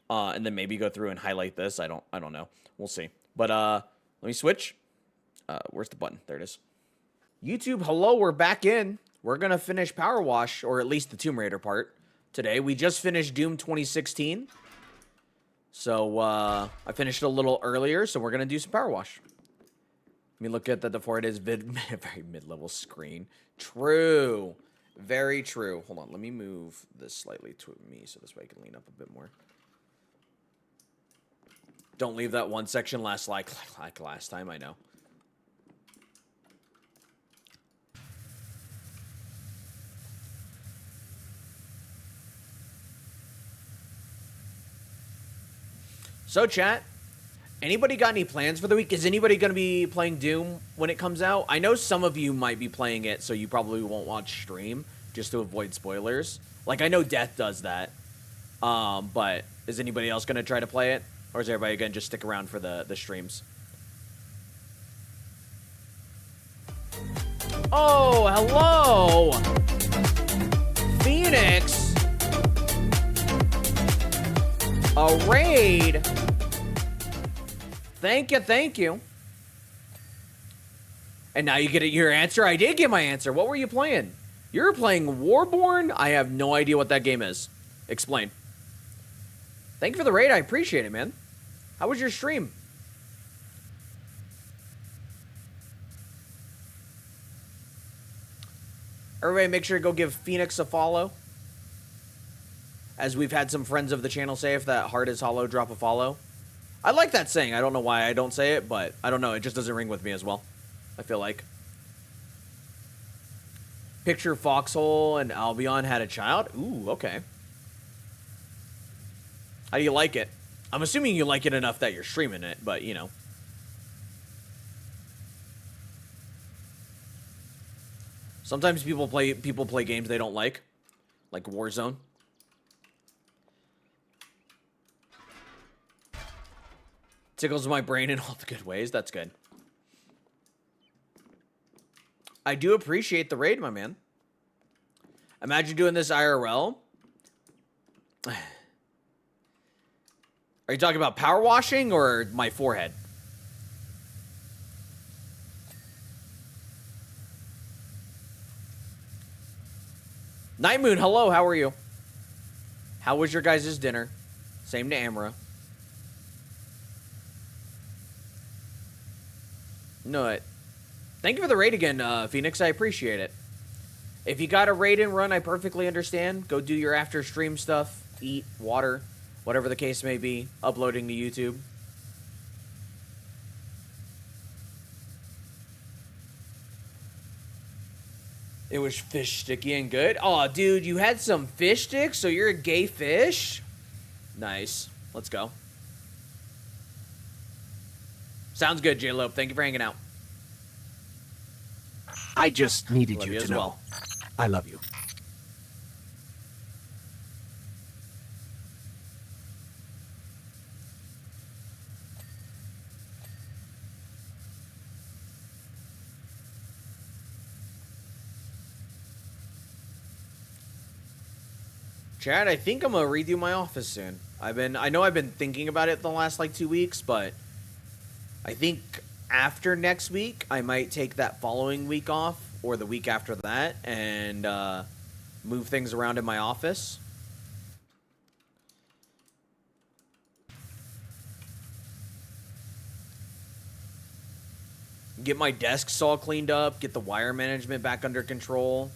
Speaker 1: And then maybe go through and highlight this. I don't know. We'll see. But let me switch. Where's the button? There it is. YouTube, hello, we're back in. We're gonna finish Power Wash, or at least the Tomb Raider part today. We just finished Doom 2016. So I finished it a little earlier, so we're gonna do some Power Wash. Let me look at that before it is very mid-level screen. True. Very true. Hold on. Let me move this slightly to me so this way I can lean up a bit more. Don't leave that one section last like last time, I know. So, chat. Anybody got any plans for the week? Is anybody going to be playing Doom when it comes out? I know some of you might be playing it, so you probably won't watch stream just to avoid spoilers. Like, I know Death does that. But is anybody else going to try to play it? Or is everybody going to just stick around for the streams? Oh, hello! Phoenix! A raid! Thank you, thank you. And now you get your answer? I did get my answer. What were you playing? You were playing Warborn? I have no idea what that game is. Explain. Thank you for the raid. I appreciate it, man. How was your stream? Everybody make sure to go give Phoenix a follow. As we've had some friends of the channel say, if that heart is hollow, drop a follow. I like that saying. I don't know why I don't say it, but I don't know. It just doesn't ring with me as well, I feel like. Picture Foxhole and Albion had a child? Ooh, okay. How do you like it? I'm assuming you like it enough that you're streaming it, but, you know. Sometimes people play games they don't like Warzone. Tickles my brain in all the good ways. That's good. I do appreciate the raid, my man. Imagine doing this IRL. Are you talking about power washing or my forehead? Night Moon, hello, how are you? How was your guys' dinner? Same to Amra. No, thank you for the raid again, Phoenix. I appreciate it. If you got a raid and run, I perfectly understand. Go do your after stream stuff. Eat, water, whatever the case may be. Uploading to YouTube. It was fish sticky and good. Oh, dude, you had some fish sticks, so you're a gay fish? Nice. Let's go. Sounds good, J-Lope. Thank you for hanging out.
Speaker 2: I just needed you to know.
Speaker 1: Well.
Speaker 2: I love you.
Speaker 1: Chad, I think I'm gonna redo my office soon. I know I've been thinking about it the last like 2 weeks, but I think after next week I might take that following week off or the week after that and move things around in my office. Get my desks all cleaned up, get the wire management back under control.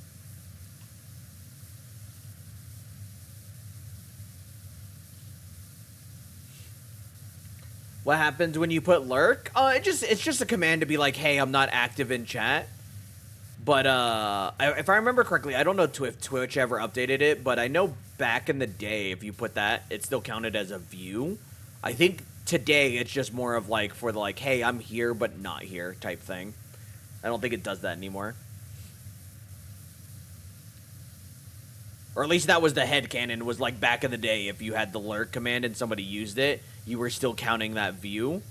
Speaker 1: What happens when you put lurk? It's just a command to be like, hey, I'm not active in chat. But if I remember correctly, I don't know if Twitch ever updated it, but I know back in the day, if you put that, it still counted as a view. I think today it's just more of like for the like, hey, I'm here but not here type thing. I don't think it does that anymore. Or at least that was the headcanon, was like back in the day, if you had the lurk command and somebody used it, you were still counting that view.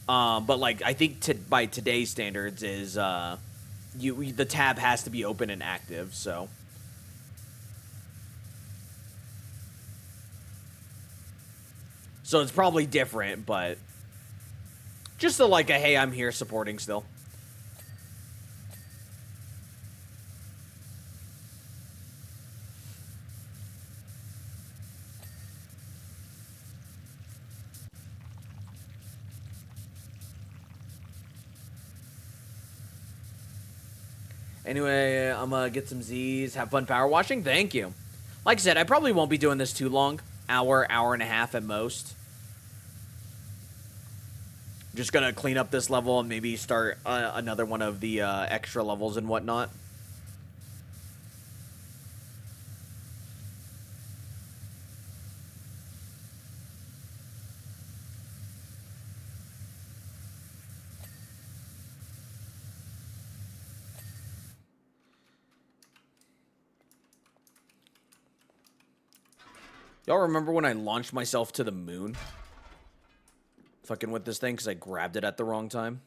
Speaker 1: But like, I think by today's standards is, the tab has to be open and active, so. So it's probably different, but just so like a, hey, I'm here supporting still. Anyway, I'm gonna get some Z's, have fun power washing. Thank you. Like I said, I probably won't be doing this too long. Hour and a half at most. Just gonna clean up this level and maybe start another one of the extra levels and whatnot. Y'all remember when I launched myself to the moon? Fucking with this thing because I grabbed it at the wrong time.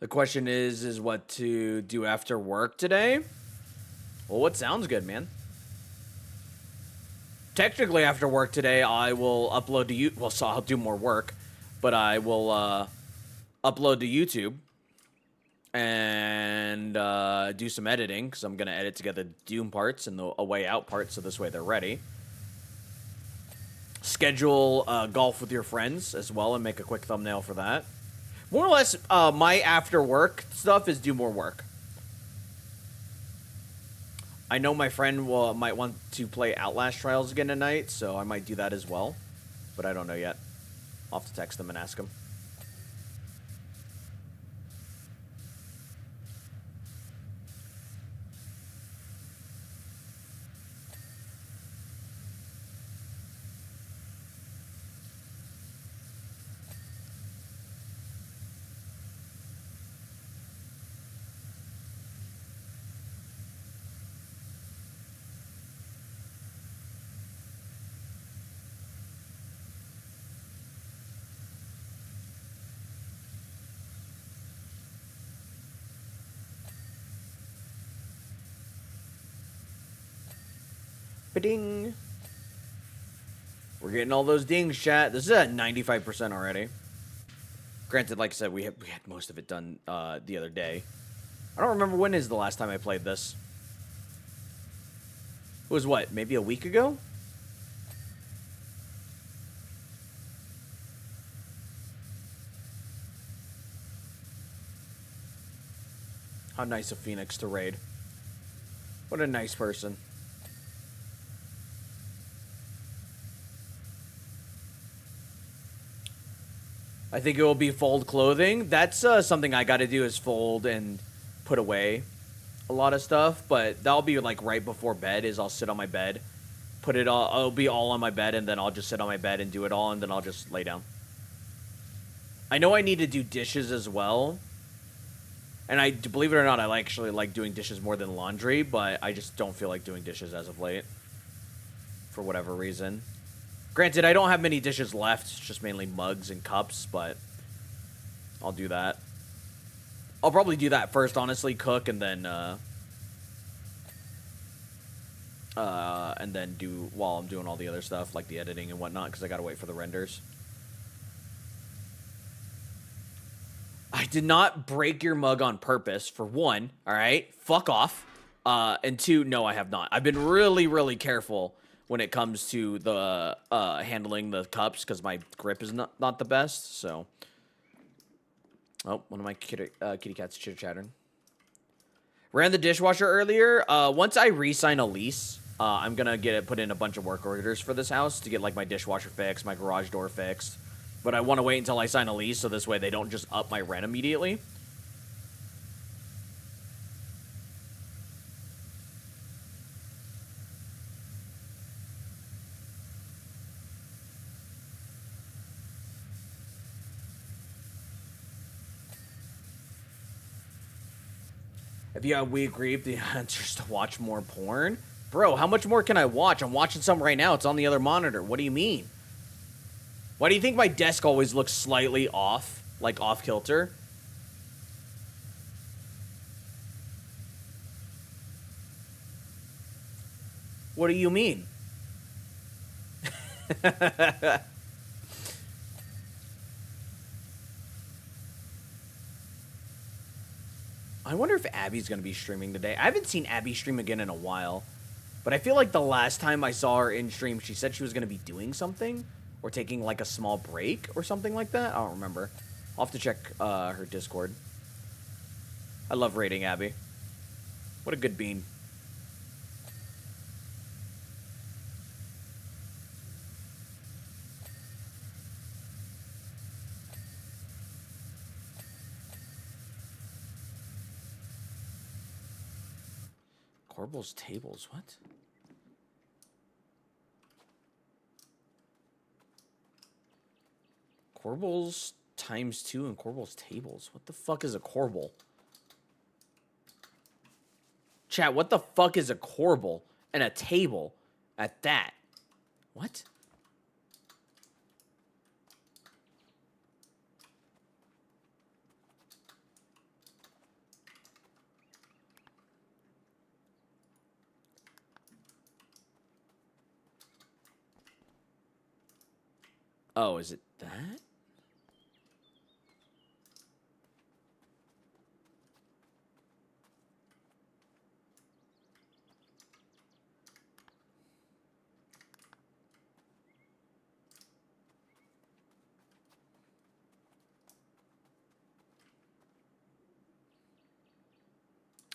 Speaker 1: The question is what to do after work today? Well, what sounds good, man? Technically, after work today, I will upload to you. Well, so I'll do more work, but I will upload to YouTube and do some editing because I'm gonna edit together Doom parts and the A Way Out parts, so this way they're ready. Schedule golf with your friends as well and make a quick thumbnail for that. More or less, my after work stuff is do more work. I know my friend might want to play Outlast Trials again tonight, so I might do that as well. But I don't know yet. I'll have to text them and ask them. Ding. We're getting all those dings, chat. This is at 95% already. Granted, like I said, we had most of it done the other day. I don't remember when is the last time I played this. It was what, maybe a week ago? How nice of Phoenix to raid. What a nice person. I think it will be fold clothing. That's something I got to do is fold and put away a lot of stuff. But that'll be like right before bed is I'll sit on my bed. Put it all, I'll be all on my bed and then I'll just sit on my bed and do it all and then I'll just lay down. I know I need to do dishes as well. And I, believe it or not, I actually like doing dishes more than laundry. But I just don't feel like doing dishes as of late. For whatever reason. Granted, I don't have many dishes left. It's just mainly mugs and cups, but I'll do that. I'll probably do that first, honestly, cook, and then do while I'm doing all the other stuff, like the editing and whatnot, because I gotta wait for the renders. I did not break your mug on purpose, for one, alright? Fuck off. And two, no, I have not. I've been really, really careful when it comes to the handling the cups because my grip is not the best. So, oh, one of my kitty cats chitter-chattering. Ran the dishwasher earlier. Once I re-sign a lease, I'm gonna put in a bunch of work orders for this house to get like my dishwasher fixed, my garage door fixed. But I want to wait until I sign a lease so this way they don't just up my rent immediately. If you have weak grief, the answer is to watch more porn. Bro, how much more can I watch? I'm watching some right now. It's on the other monitor. What do you mean? Why do you think my desk always looks slightly off? Like off kilter? What do you mean? I wonder if Abby's going to be streaming today. I haven't seen Abby stream again in a while. But I feel like the last time I saw her in stream, she said she was going to be doing something. Or taking like a small break or something like that. I don't remember. I'll have to check her Discord. I love raiding Abby. What a good bean. Corbel's tables, what? Corbel's ×2 and Corbel's tables. What the fuck is a Corbel? Chat, what the fuck is a Corbel and a table at that? What? Oh, is it that?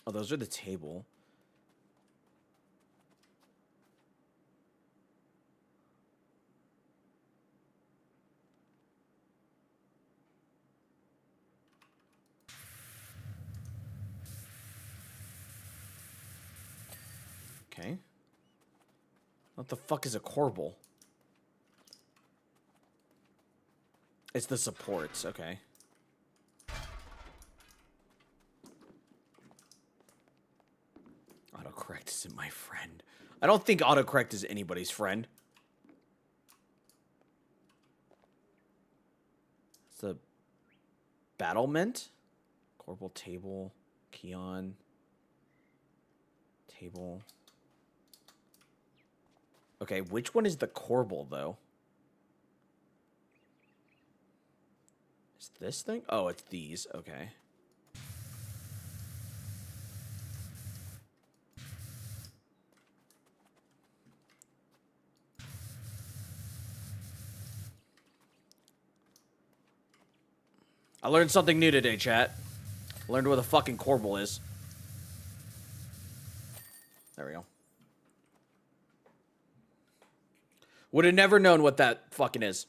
Speaker 1: Oh, those are the table. Okay. What the fuck is a Corbel? It's the supports, okay. Autocorrect isn't my friend. I don't think autocorrect is anybody's friend. It's the battlement? Corbel table. Keon. Table. Okay, which one is the Corbel, though? Is this thing? Oh, it's these. Okay. I learned something new today, chat. I learned where the fucking Corbel is. There we go. Would have never known what that fucking is.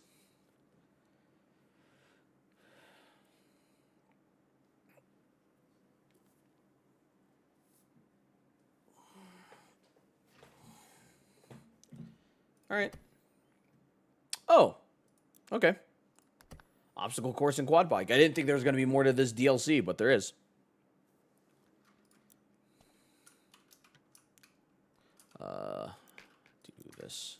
Speaker 1: All right. Oh. Okay. Obstacle course and quad bike. I didn't think there was going to be more to this DLC, but there is. Do this.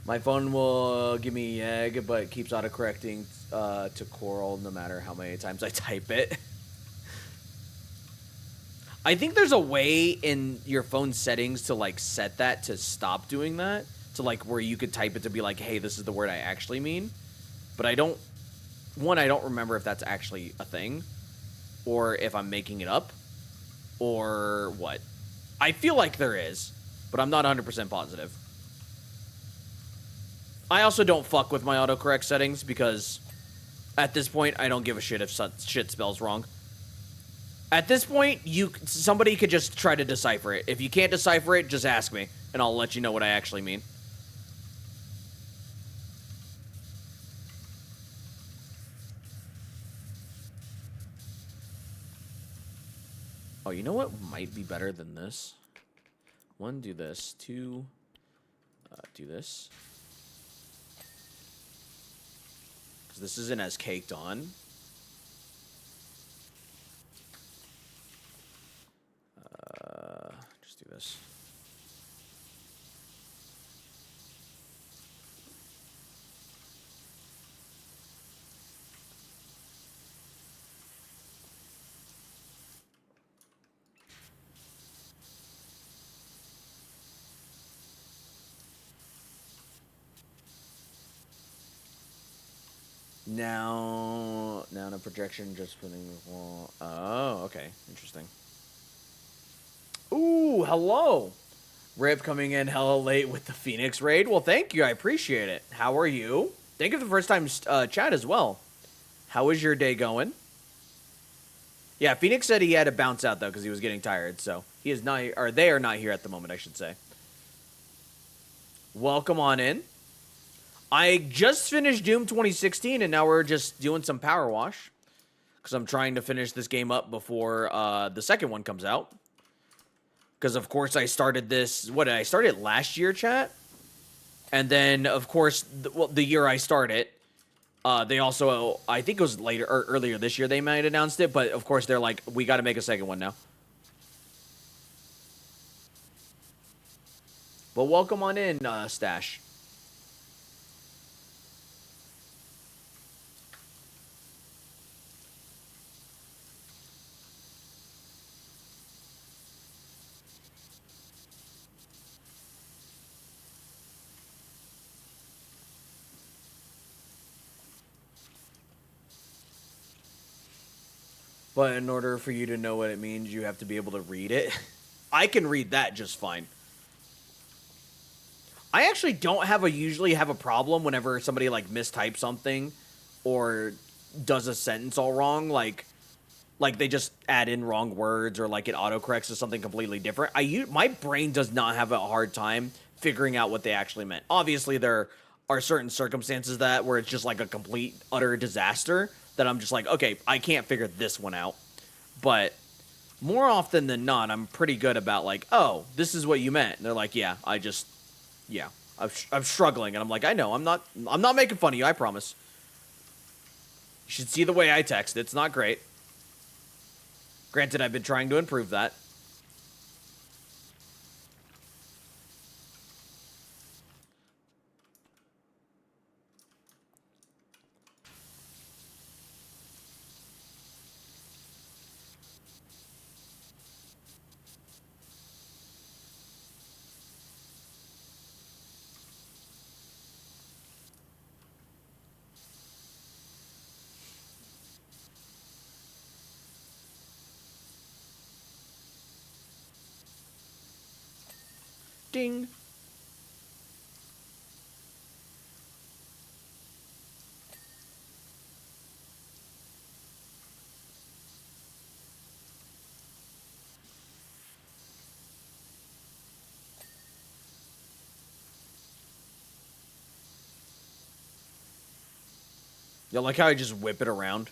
Speaker 1: My phone will give me egg, but keeps autocorrecting to coral no matter how many times I type it. I think there's a way in your phone settings to like set that to stop doing that, to like where you could type it to be like, hey, this is the word I actually mean. But I don't remember if that's actually a thing, or if I'm making it up, or what. I feel like there is, but I'm not 100% positive. I also don't fuck with my autocorrect settings because at this point, I don't give a shit if shit spells wrong. At this point, somebody could just try to decipher it. If you can't decipher it, just ask me, and I'll let you know what I actually mean. Oh, you know what might be better than this? One, do this. Two, do this. Because this isn't as caked on. Just do this. Now the projection just putting the wall. Oh, okay. Interesting. Ooh, hello. Rip coming in hella late with the Phoenix raid. Well, thank you. I appreciate it. How are you? Thank you for the first time chat as well. How is your day going? Yeah, Phoenix said he had to bounce out, though, because he was getting tired. So he is not, or they are not here at the moment, I should say. Welcome on in. I just finished Doom 2016, and now we're just doing some power wash. Because I'm trying to finish this game up before the second one comes out. Because, of course, I started this... What, I started last year, chat? And then, of course, the year I started, they also... I think it was later or earlier this year they might have announced it. But, of course, they're like, we got to make a second one now. But welcome on in, Stash. But in order for you to know what it means, you have to be able to read it. I can read that just fine. I actually don't usually have a problem whenever somebody like mistypes something or does a sentence all wrong, like they just add in wrong words or like it autocorrects to something completely different. My brain does not have a hard time figuring out what they actually meant. Obviously, there are certain circumstances where it's just like a complete utter disaster that I'm just like, okay, I can't figure this one out. But more often than not, I'm pretty good about like, oh, this is what you meant. And they're like, yeah, I'm struggling. And I'm like, I know, I'm not making fun of you, I promise. You should see the way I text. It's not great. Granted, I've been trying to improve that. Ding. You like how I just whip it around?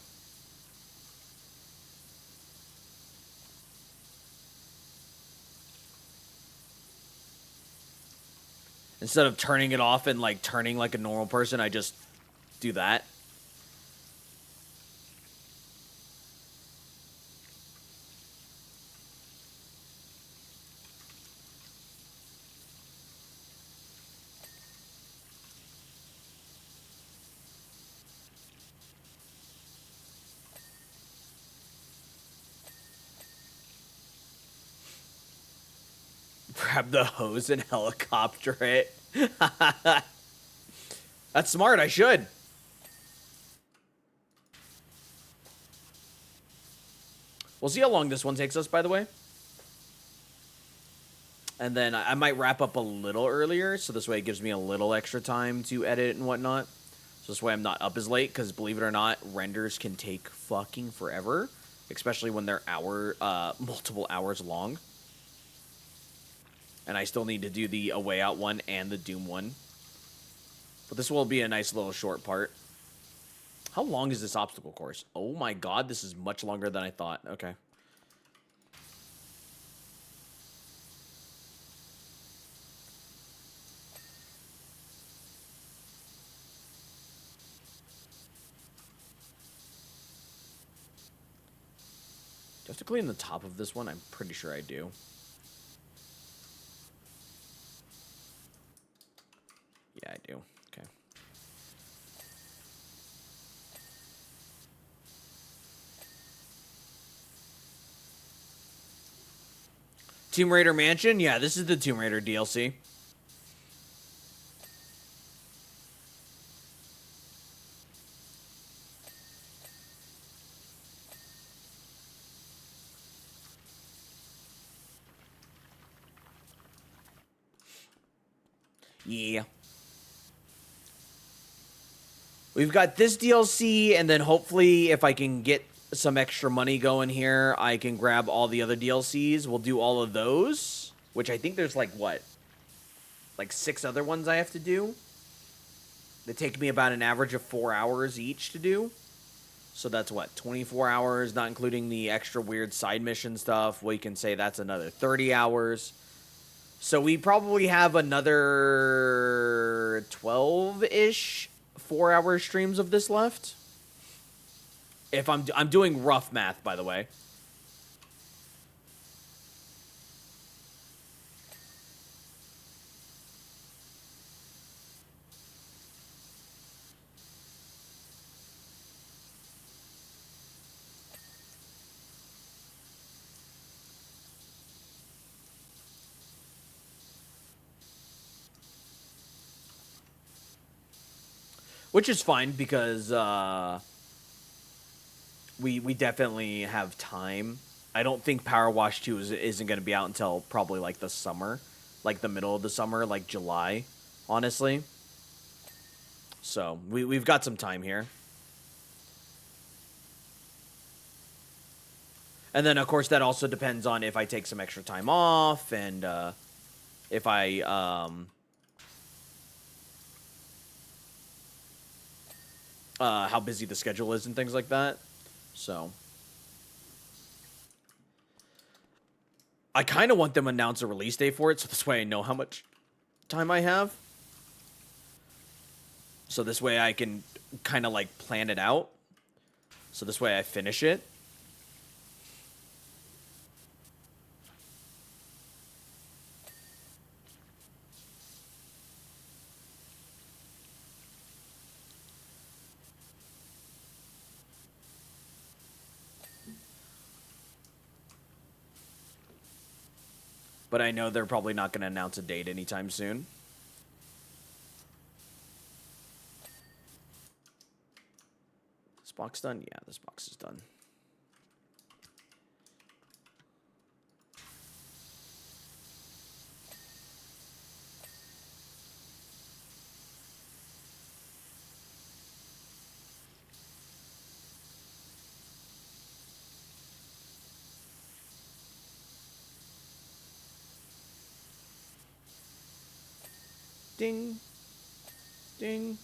Speaker 1: Instead of turning it off and like turning like a normal person, I just do that. Grab the hose and helicopter it. That's smart, I should. We'll see how long this one takes us, by the way. And then I might wrap up a little earlier, so this way it gives me a little extra time to edit and whatnot. So this way I'm not up as late, because believe it or not, renders can take fucking forever. Especially when they're multiple hours long. And I still need to do the A Way Out one and the Doom one. But this will be a nice little short part. How long is this obstacle course? Oh my god, this is much longer than I thought. Okay. Do I have to clean the top of this one? I'm pretty sure I do. Yeah, I do. Okay. Tomb Raider Mansion? Yeah, this is the Tomb Raider DLC. Yeah. We've got this DLC, and then hopefully if I can get some extra money going here, I can grab all the other DLCs. We'll do all of those, which I think there's like, what? Like 6 other ones I have to do. They take me about an average of 4 hours each to do. So that's what, 24 hours, not including the extra weird side mission stuff. We can say that's another 30 hours. So we probably have another 12-ish 4-hour streams of this left. If I'm doing rough math, by the way. Which is fine because we definitely have time. I don't think Power Wash 2 isn't going to be out until probably like the summer. Like the middle of the summer, like July, honestly. So we've got some time here. And then, of course, that also depends on if I take some extra time off and if I how busy the schedule is and things like that. So I kind of want them to announce a release date for it, so this way I know how much time I have. So this way I can kind of like plan it out. So this way I finish it. But I know they're probably not going to announce a date anytime soon. This box done? Yeah, this box is done. Ding. Ding.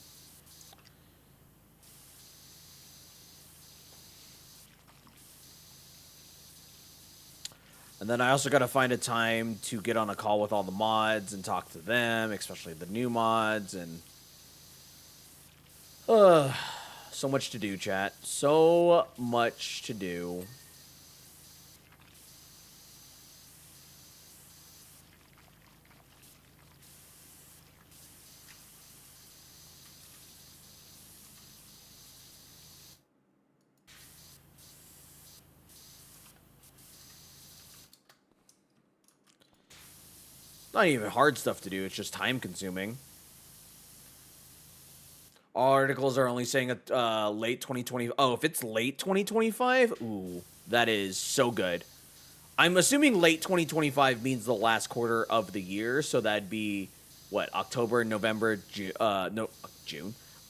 Speaker 1: And then I also got to find a time to get on a call with all the mods and talk to them, especially the new mods. And so much to do, chat. So much to do. Not even hard stuff to do. It's just time consuming. Articles are only saying late 2020. Oh, if it's late 2025, ooh, that is so good. I'm assuming late 2025 means the last quarter of the year, so that'd be what, October, November, June,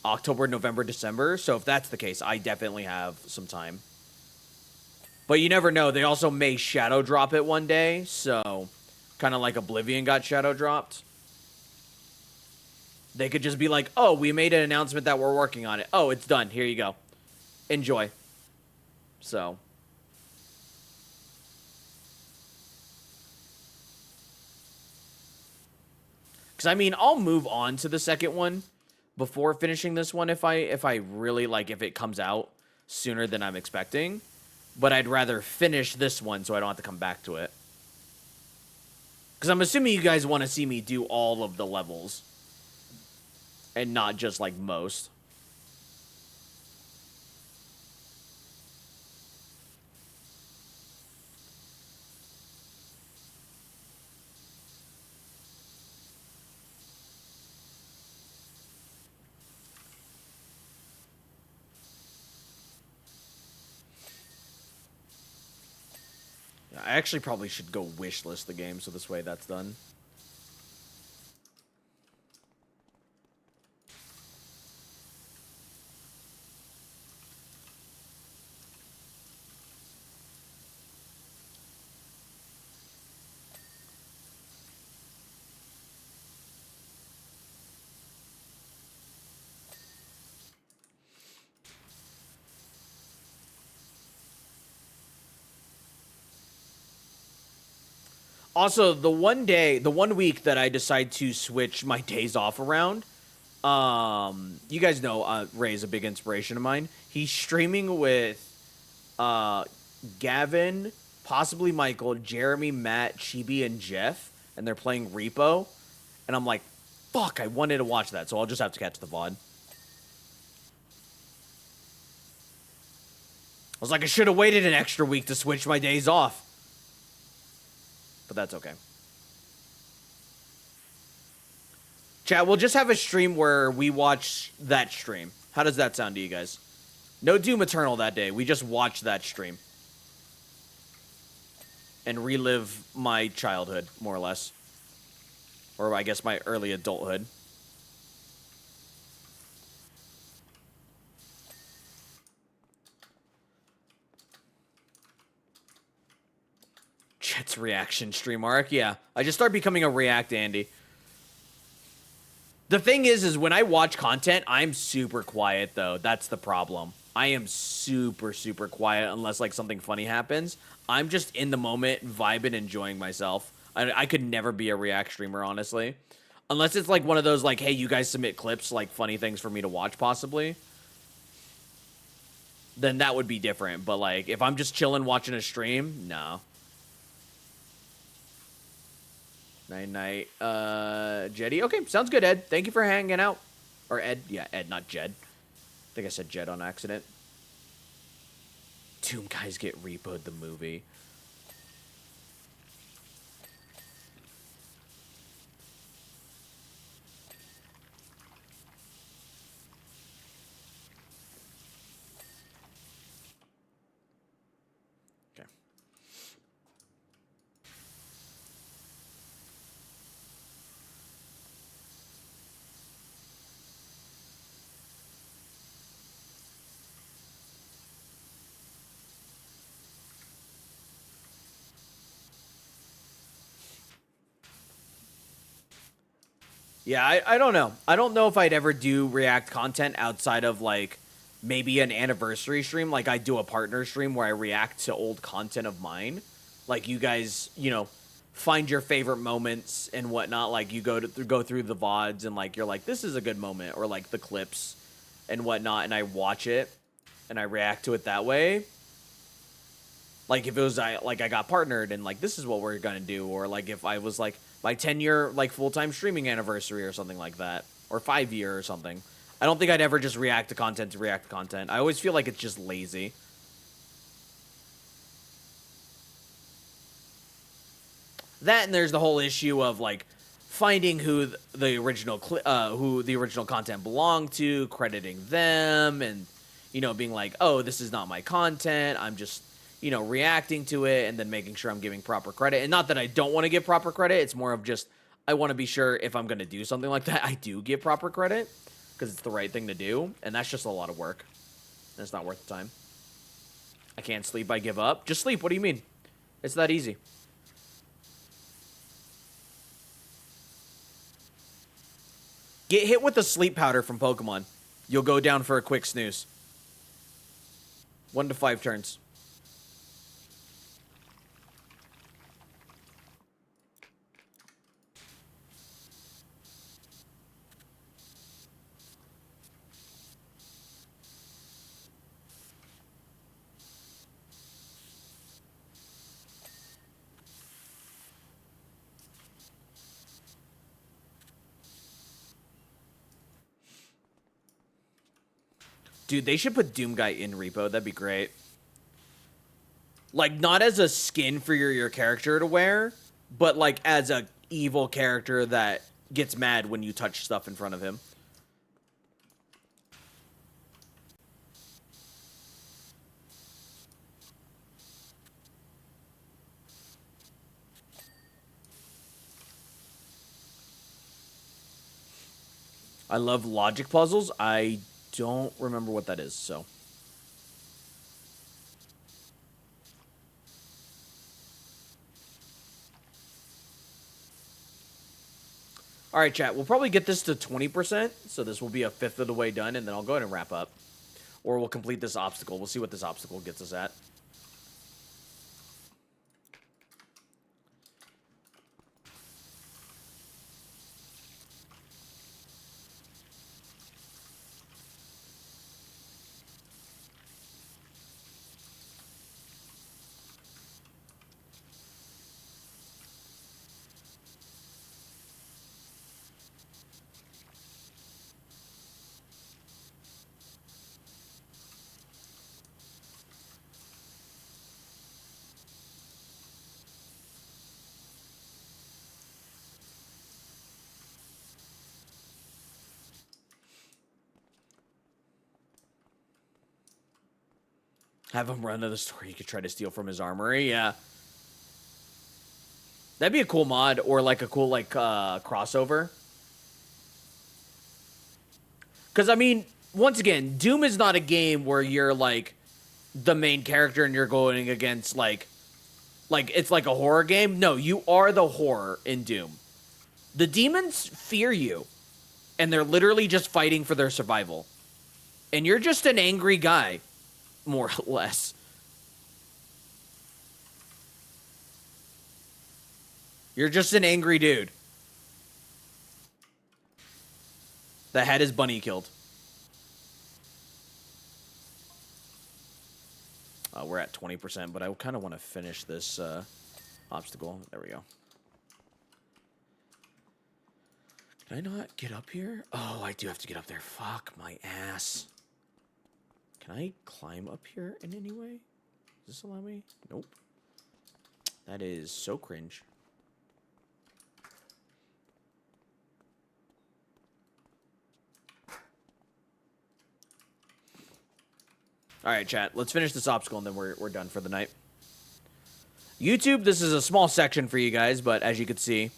Speaker 1: October, November, December. So if that's the case, I definitely have some time. But you never know. They also may shadow drop it one day, so kind of like Oblivion got shadow dropped. They could just be like, oh, we made an announcement that we're working on it. Oh, it's done. Here you go. Enjoy. So. Because, I mean, I'll move on to the second one before finishing this one if I really, like, if it comes out sooner than I'm expecting. But I'd rather finish this one so I don't have to come back to it. Because I'm assuming you guys want to see me do all of the levels. And not just, like, most. I actually probably should go wishlist the game, so this way that's done. Also, the one week that I decide to switch my days off around, you guys know Ray's a big inspiration of mine. He's streaming with Gavin, possibly Michael, Jeremy, Matt, Chibi, and Jeff, and they're playing Repo. And I'm like, fuck, I wanted to watch that, so I'll just have to catch the VOD. I was like, I should have waited an extra week to switch my days off. But that's okay. Chat, we'll just have a stream where we watch that stream. How does that sound to you guys? No Doom Eternal that day. We just watch that stream. And relive my childhood, more or less. Or I guess my early adulthood. Chet's reaction stream arc. Yeah, I just started becoming a React Andy. The thing is when I watch content, I'm super quiet, though. That's the problem. I am super, super quiet unless, like, something funny happens. I'm just in the moment, vibing, enjoying myself. I could never be a React streamer, honestly. Unless it's, like, one of those, like, hey, you guys submit clips, like, funny things for me to watch, possibly. Then that would be different. But, like, if I'm just chilling watching a stream, no. Night, Jeddy. Okay, sounds good, Ed. Thank you for hanging out. Or Ed. Yeah, Ed, not Jed. I think I said Jed on accident. Doom Guys Get Repoed the movie. Okay. Yeah, I don't know. I don't know if I'd ever do React content outside of, like, maybe an anniversary stream. Like, I do a partner stream where I react to old content of mine. Like, you guys, you know, find your favorite moments and whatnot. Like, you go through the VODs and, like, you're like, this is a good moment. Or, like, the clips and whatnot. And I watch it and I react to it that way. Like, if it was, I got partnered and, like, this is what we're gonna do. Or, like, if I was, like, my 10-year, like, full-time streaming anniversary or something like that. Or 5-year or something. I don't think I'd ever just react to content to react to content. I always feel like it's just lazy. That, and there's the whole issue of like finding who the original content belonged to, crediting them, and being like, oh, this is not my content. I'm just reacting to it, and then making sure I'm giving proper credit. And not that I don't want to give proper credit. It's more of just I want to be sure if I'm going to do something like that, I do give proper credit because it's the right thing to do. And that's just a lot of work. And it's not worth the time. I can't sleep. I give up. Just sleep. What do you mean? It's that easy. Get hit with the sleep powder from Pokemon. You'll go down for a quick snooze. 1 to 5 turns. Dude, they should put Doomguy in Repo. That'd be great. Like, not as a skin for your character to wear, but, like, as a evil character that gets mad when you touch stuff in front of him. I love logic puzzles. I don't remember what that is, so... All right, chat. We'll probably get this to 20%, so this will be a fifth of the way done, and then I'll go ahead and wrap up. Or we'll complete this obstacle. We'll see what this obstacle gets us at. Have him run to the store you could try to steal from his armory, yeah. That'd be a cool mod, or like a cool, like, crossover. Because, I mean, once again, Doom is not a game where you're, like, the main character and you're going against, like, it's like a horror game. No, you are the horror in Doom. The demons fear you, and they're literally just fighting for their survival. And you're just an angry guy. More or less. You're just an angry dude that had his bunny killed. We're at 20%, but I kind of want to finish this obstacle. There we go. Can I not get up here? Oh, I do have to get up there. Fuck my ass. Can I climb up here in any way? Does this allow me? Nope. That is so cringe. All right, chat. Let's finish this obstacle, and then we're done for the night. YouTube, this is a small section for you guys, but as you can see,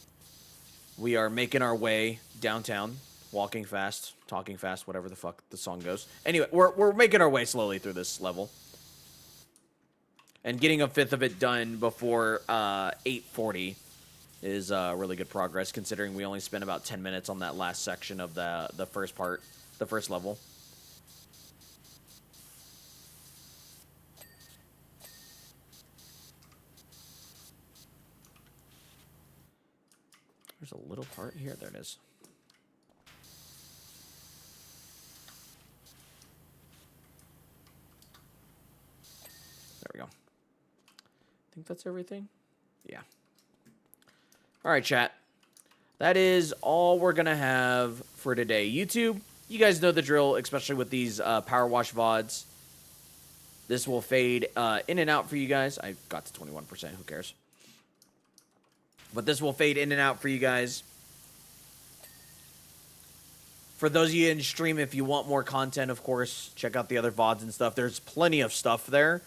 Speaker 1: we are making our way downtown. Walking fast, talking fast, whatever the fuck the song goes. Anyway, we're making our way slowly through this level. And getting a fifth of it done before 8:40 is really good progress, considering we only spent about 10 minutes on that last section of the first part, the first level. There's a little part here. There it is. There we go. I think that's everything. Yeah. All right, chat. That is all we're going to have for today. YouTube, you guys know the drill, especially with these Power Wash VODs. This will fade in and out for you guys. I got to 21%. Who cares? But this will fade in and out for you guys. For those of you in stream, if you want more content, of course, check out the other VODs and stuff. There's plenty of stuff there.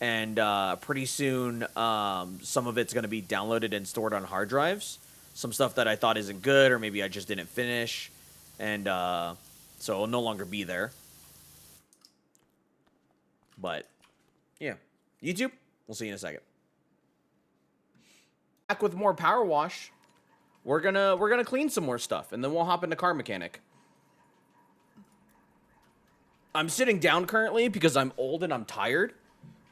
Speaker 1: And pretty soon, some of it's going to be downloaded and stored on hard drives. Some stuff that I thought isn't good, or maybe I just didn't finish. And so it'll no longer be there. But, yeah. YouTube, we'll see you in a second. Back with more Power Wash. We're gonna clean some more stuff, and then we'll hop into Car Mechanic. I'm sitting down currently because I'm old and I'm tired.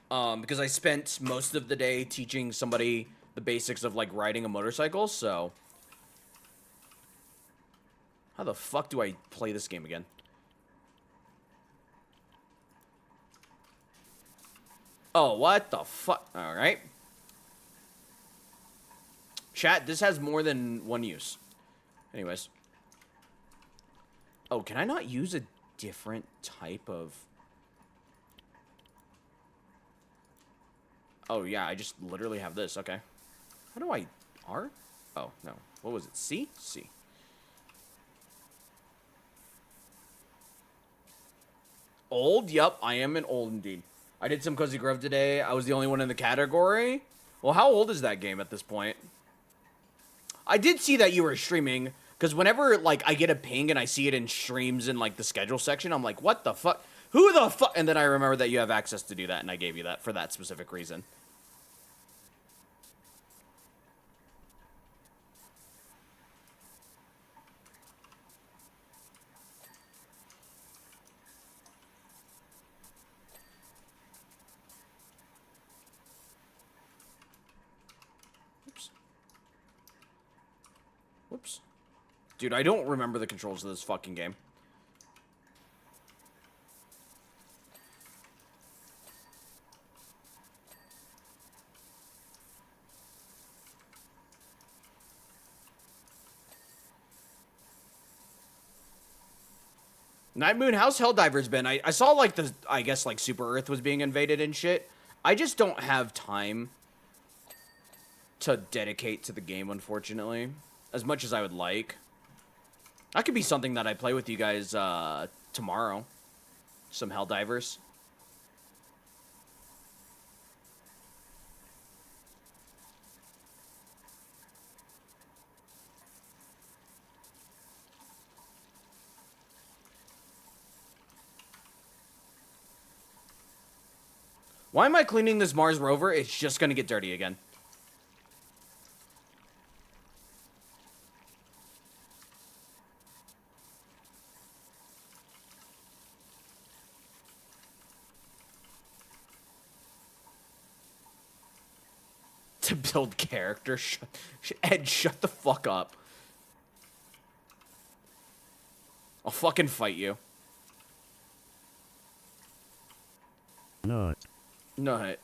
Speaker 1: Because I spent most of the day teaching somebody the basics of, like, riding a motorcycle, so... How the fuck do I play this game again? Oh, what the fuck? Alright. Chat, this has more than one use. Anyways. Oh, can I not use a different type of... Oh, yeah, I just literally have this. Okay. How do I... R? Oh, no. What was it? C? C. Old? Yup, I am an old indeed. I did some Cozy Grove today. I was the only one in the category. Well, how old is that game at this point? I did see that you were streaming, because whenever, like, I get a ping and I see it in streams in, like, the schedule section, I'm like, what the fuck? Who the fuck? And then I remember that you have access to do that, and I gave you that for that specific reason. Whoops. Dude, I don't remember the controls of this fucking game. Night Moon, how's Helldivers been? I saw, like, I guess, like, Super Earth was being invaded and shit. I just don't have time to dedicate to the game, unfortunately. As much as I would like. That could be something that I play with you guys tomorrow. Some Helldivers. Why am I cleaning this Mars rover? It's just gonna get dirty again. To build character. Ed, shut the fuck up. I'll fucking fight you.
Speaker 2: No.
Speaker 1: No.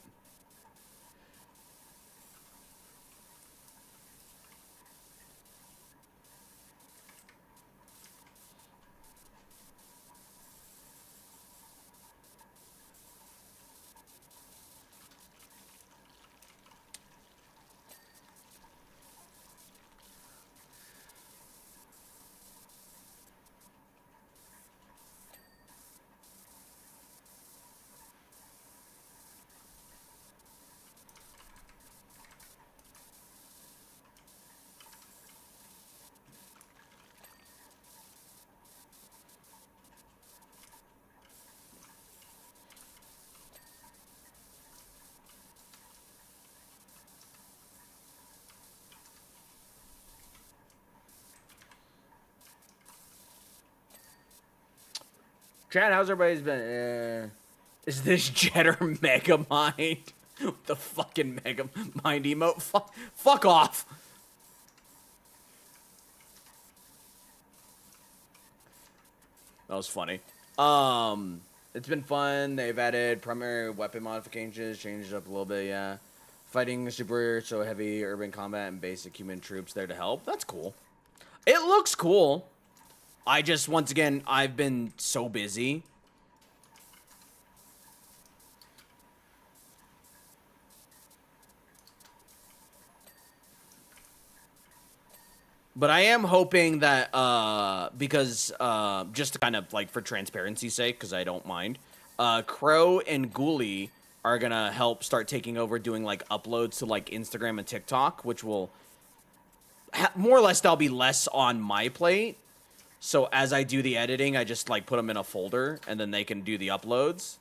Speaker 1: Chad, how's everybody's been? Is this Jetter Mega Mind? The fucking Mega Mind emote? Fuck off. That was funny. It's been fun. They've added primary weapon modifications, changed it up a little bit, yeah. Fighting super so heavy urban combat and basic human troops there to help. That's cool. It looks cool. I just, once again, I've been so busy. But I am hoping that, because, just to kind of, like, for transparency's sake, because I don't mind, Crow and Ghoulie are gonna help start taking over doing, like, uploads to, like, Instagram and TikTok, which will, more or less, that'll be less on my plate. So as I do the editing, I just, like, put them in a folder, and then they can do the uploads.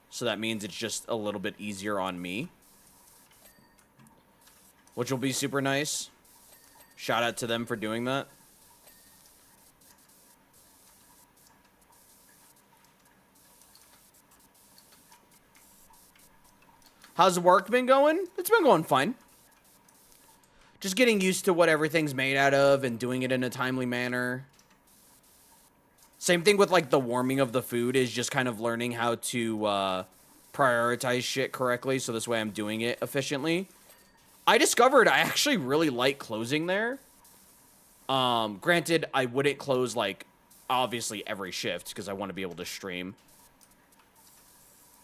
Speaker 1: So that means it's just a little bit easier on me, which will be super nice. Shout out to them for doing that. How's the work been going? It's been going fine. Just getting used to what everything's made out of and doing it in a timely manner. Same thing with, like, the warming of the food is just kind of learning how to prioritize shit correctly, so this way I'm doing it efficiently. I discovered I actually really like closing there. Granted, I wouldn't close, like, obviously every shift, because I want to be able to stream.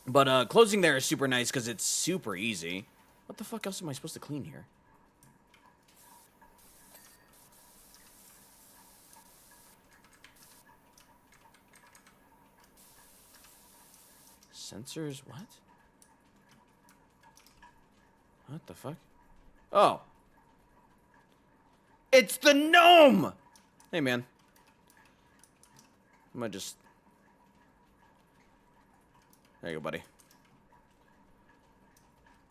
Speaker 1: But closing there is super nice, because it's super easy. What the fuck else am I supposed to clean here? Sensors, what? What the fuck? Oh. It's the gnome! Hey, man. I'm gonna just... There you go, buddy.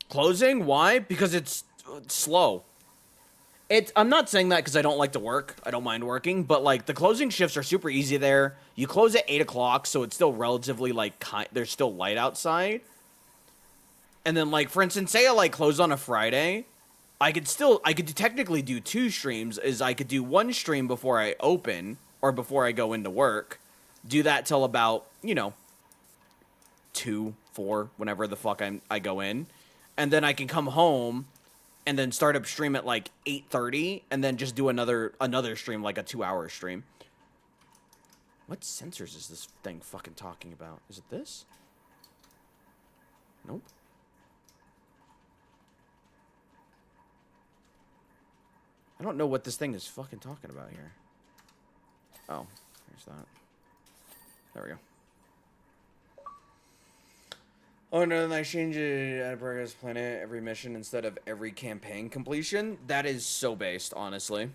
Speaker 1: Closing? Why? Because it's slow. I'm not saying that because I don't like to work. I don't mind working. But, like, the closing shifts are super easy there. You close at 8 o'clock, so it's still relatively, like, there's still light outside. And then, like, for instance, say I, like, close on a Friday. I could technically do 2 streams. I could do 1 stream before I open, or before I go into work. Do that till about, you know, 2, 4, whenever the fuck I go in. And then I can come home and then start up stream at like 8:30 and then just do another stream, like a 2-hour stream. What sensors is this thing fucking talking about? Is it this? Nope. I don't know what this thing is fucking talking about here. Oh, there's that. There we go. Oh, no, then I change it at Progress Planet every mission instead of every campaign completion. That is so based, honestly.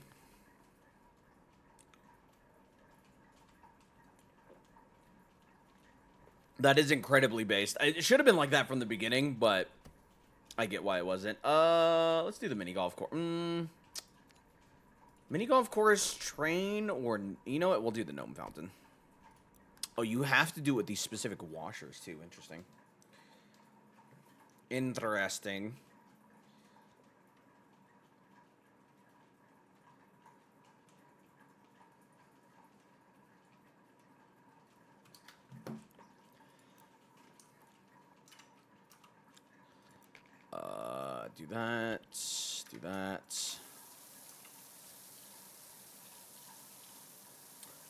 Speaker 1: That is incredibly based. It should have been like that from the beginning, but I get why it wasn't. Let's do the mini golf course. Mini golf course, train, or... You know what? We'll do the gnome fountain. Oh, you have to do it with these specific washers, too. Interesting. Interesting. Do that. Do that.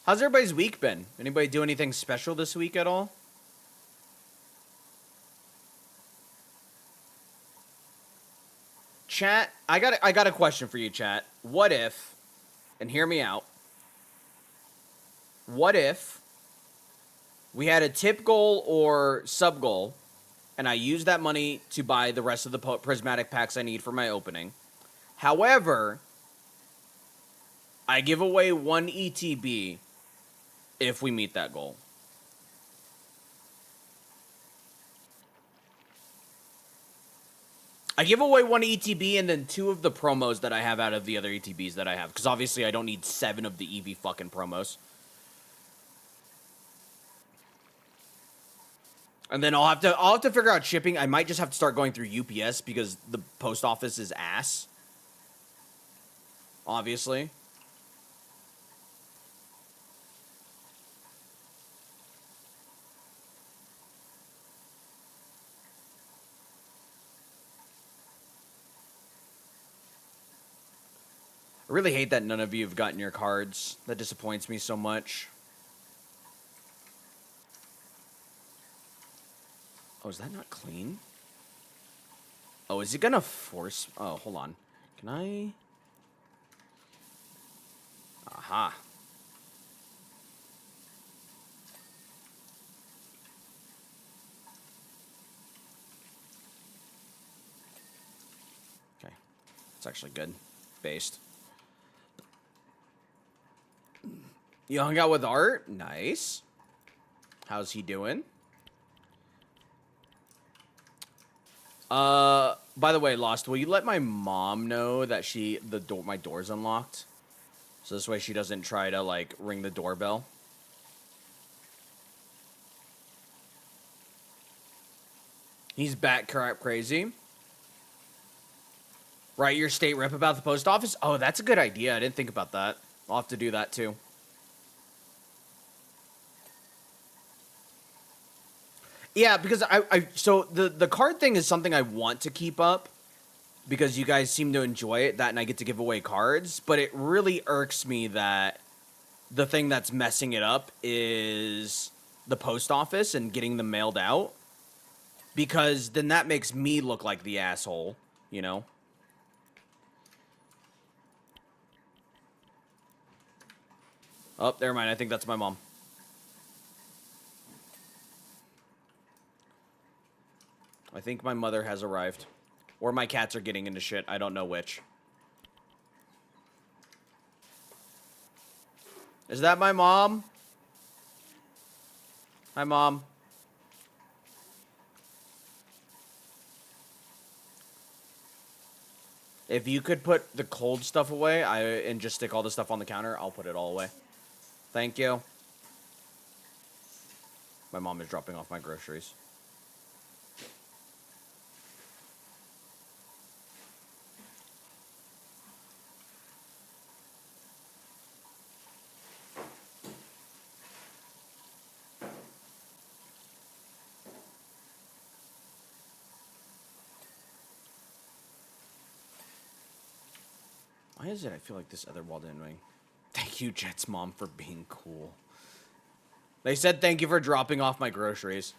Speaker 1: How's everybody's week been? Anybody do anything special this week at all? Chat, I got a question for you, chat. What if, and hear me out, what if we had a tip goal or sub goal, and I use that money to buy the rest of the prismatic packs I need for my opening? However, I give away 1 ETB if we meet that goal. I give away 1 ETB and then 2 of the promos that I have out of the other ETBs that I have. Because obviously I don't need 7 of the EV fucking promos. And then I'll have to figure out shipping. I might just have to start going through UPS because the post office is ass. Obviously. I really hate that none of you have gotten your cards. That disappoints me so much. Oh, is that not clean? Oh, is it gonna force... Oh, hold on. Can I... Aha. Okay. It's actually good. Based. You hung out with Art? Nice. How's he doing? By the way, Lost, will you let my mom know that my door's unlocked? So this way she doesn't try to, like, ring the doorbell. He's bat crap crazy. Write your state rep about the post office? Oh, that's a good idea. I didn't think about that. I'll have to do that, too. Yeah, because so the card thing is something I want to keep up because you guys seem to enjoy it, that and I get to give away cards, but it really irks me that the thing that's messing it up is the post office and getting them mailed out, because then that makes me look like the asshole, you know? Oh, never mind. I think that's my mom. I think my mother has arrived. Or my cats are getting into shit. I don't know which. Is that my mom? Hi, Mom. If you could put the cold stuff away and just stick all the stuff on the counter, I'll put it all away. Thank you. My mom is dropping off my groceries. Why is it I feel like this other wall didn't ring? Thank you, Jet's mom, for being cool. They said thank you for dropping off my groceries.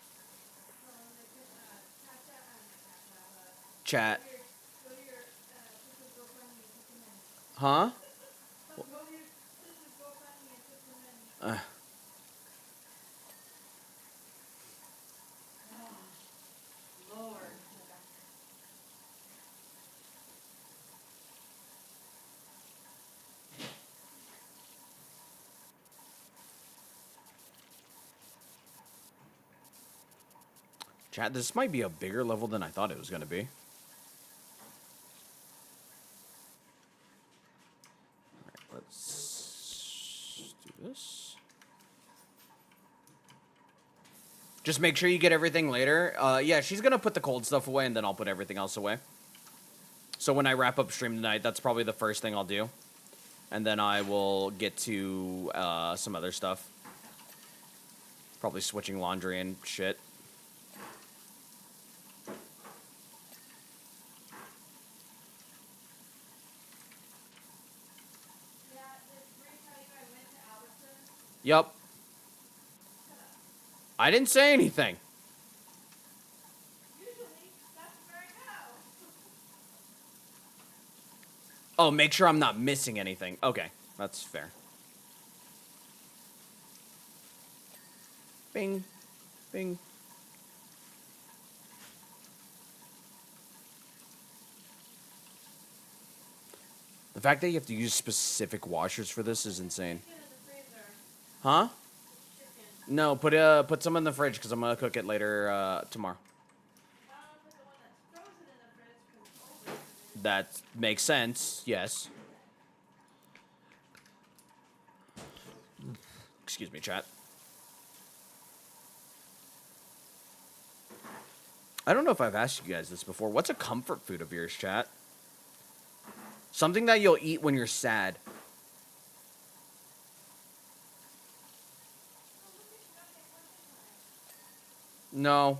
Speaker 1: Chat. Huh? Uh. Chat, this might be a bigger level than I thought it was going to be. Alright, let's do this. Just make sure you get everything later. Yeah, she's going to put the cold stuff away, and then I'll put everything else away. So when I wrap up stream tonight, that's probably the first thing I'll do. And then I will get to some other stuff. Probably switching laundry and shit. Yup. I didn't say anything. Oh, make sure I'm not missing anything. Okay, that's fair. Bing. Bing. The fact that you have to use specific washers for this is insane. Huh? No, put some in the fridge because I'm gonna cook it later tomorrow. That makes sense. Yes. Excuse me, chat. I don't know if I've asked you guys this before. What's a comfort food of yours, chat? Something that you'll eat when you're sad. No.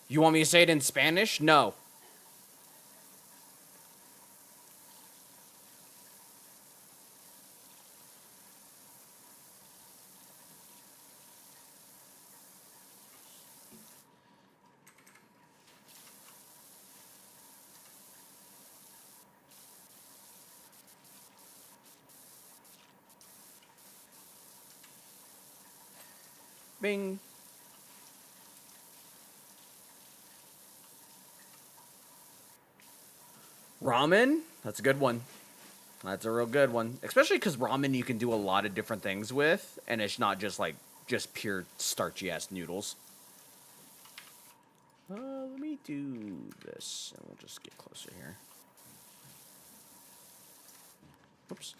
Speaker 1: You want me to say it in Spanish? No. Bing. Ramen? That's a good one. That's a real good one. Especially because ramen you can do a lot of different things with, and it's not just like just pure starchy ass noodles. Let me do this, and we'll just get closer here. Oops.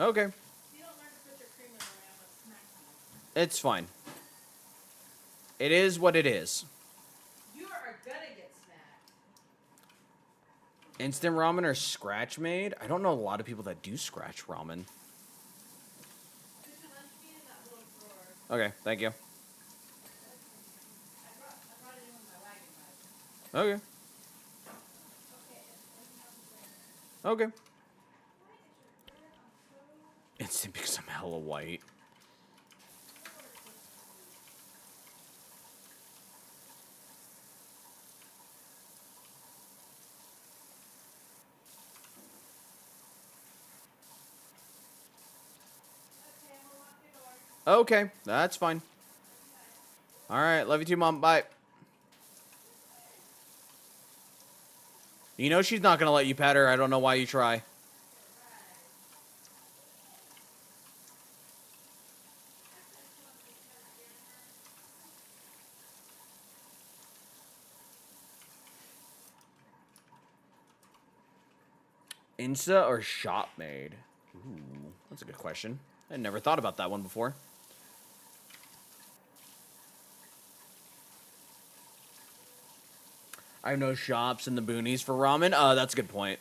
Speaker 1: Okay. It's fine. It is what it is.
Speaker 3: You are gonna get snacked.
Speaker 1: Instant ramen or scratch made? I don't know a lot of people that do scratch ramen.
Speaker 3: Put your lunch meat in that little drawer.
Speaker 1: Okay, thank you.
Speaker 3: I brought it in with my wagon bag.
Speaker 1: Okay.
Speaker 3: Okay.
Speaker 1: Okay. Instant because I'm hella white. Okay, that's fine. Alright, love you too, Mom. Bye. You know she's not gonna let you pet her. I don't know why you try. Insta or shop made? Ooh, that's a good question. I never thought about that one before. I have no shops in the boonies for ramen. That's a good point.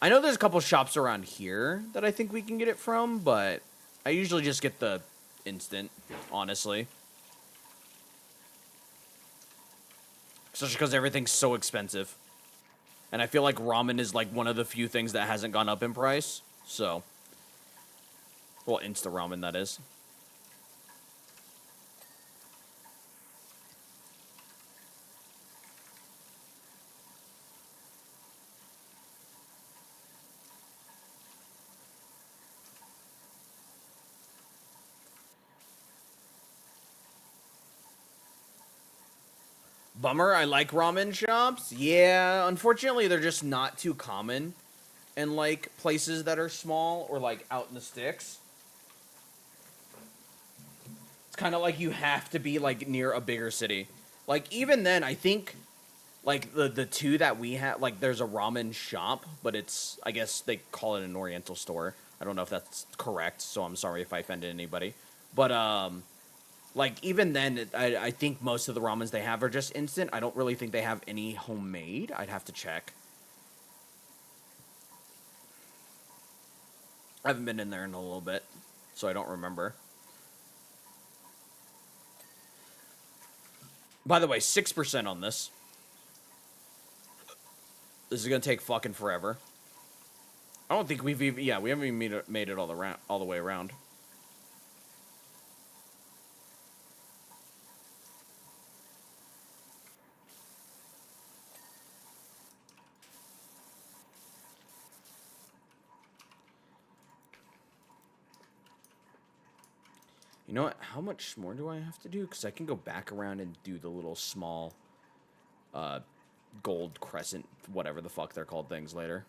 Speaker 1: I know there's a couple shops around here that I think we can get it from, but I usually just get the instant, honestly. Especially because everything's so expensive. And I feel like ramen is like one of the few things that hasn't gone up in price. So, well, Insta ramen, that is. Bummer, I like ramen shops. Yeah, unfortunately, they're just not too common in, like, places that are small or, like, out in the sticks. It's kind of like you have to be, like, near a bigger city. Like, even then, I think, like, the two that we have, like, there's a ramen shop, but it's, I guess they call it an Oriental store. I don't know if that's correct, so I'm sorry if I offended anybody. But, like, even then, I think most of the ramens they have are just instant. I don't really think they have any homemade. I'd have to check. I haven't been in there in a little bit, so I don't remember. By the way, 6% on this. This is gonna take fucking forever. I don't think we've even... Yeah, we haven't even made it all the way around. You know what? How much more do I have to do? Because I can go back around and do the little small gold crescent, whatever the fuck they're called things later.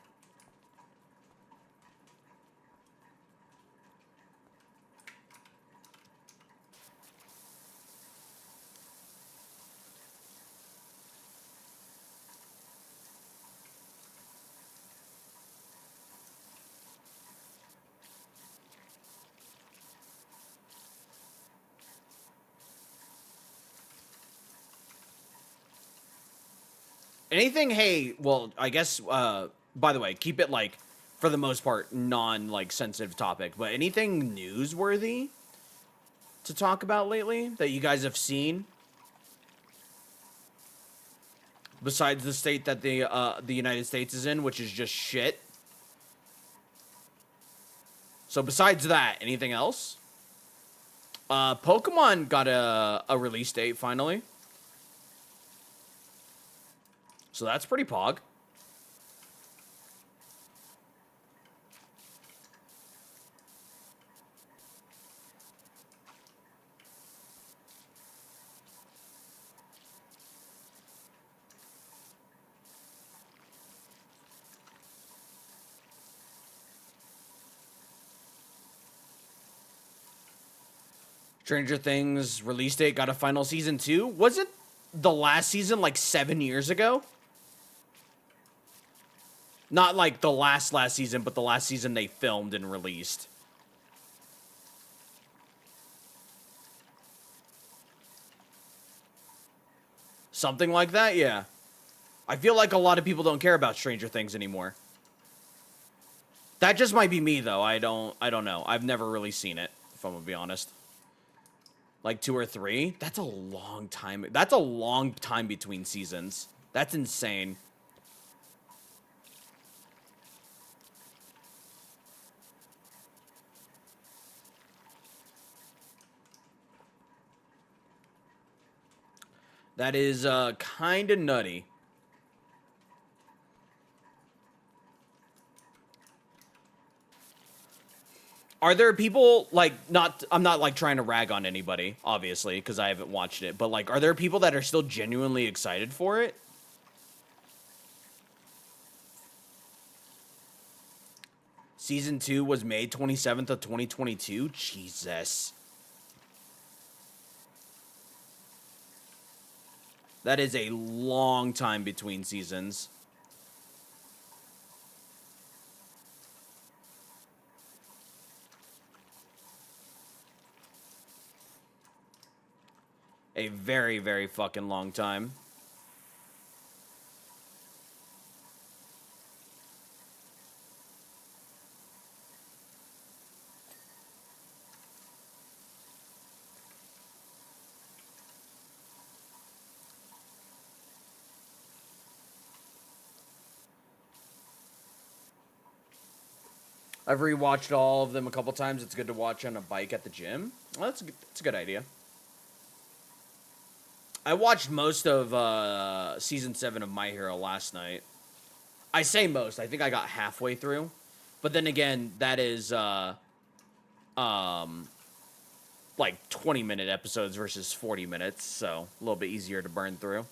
Speaker 1: Anything, hey, well, I guess, by the way, keep it, like, for the most part, like, sensitive topic, but anything newsworthy to talk about lately that you guys have seen? Besides the state that the United States is in, which is just shit. So besides that, anything else? Pokemon got a release date, finally. So that's pretty pog. Stranger Things release date got a final season 2. Was it the last season like 7 years ago? Not like the last season, but the last season they filmed and released. Something like that, yeah. I feel like a lot of people don't care about Stranger Things anymore. That just might be me though. I don't know. I've never really seen it, if I'm gonna be honest. Like 2 or 3? That's a long time. That's a long time between seasons. That's insane. That is kind of nutty. Are there people, like, I'm not, like, trying to rag on anybody, obviously, because I haven't watched it, but, like, are there people that are still genuinely excited for it? Season 2 was May 27th of 2022? Jesus. That is a long time between seasons. A very, very fucking long time. I've rewatched all of them a couple times. It's good to watch on a bike at the gym. Well, that's a good idea. I watched most of season 7 of My Hero last night. I say most. I think I got halfway through. But then again, that is like 20-minute episodes versus 40 minutes, so a little bit easier to burn through.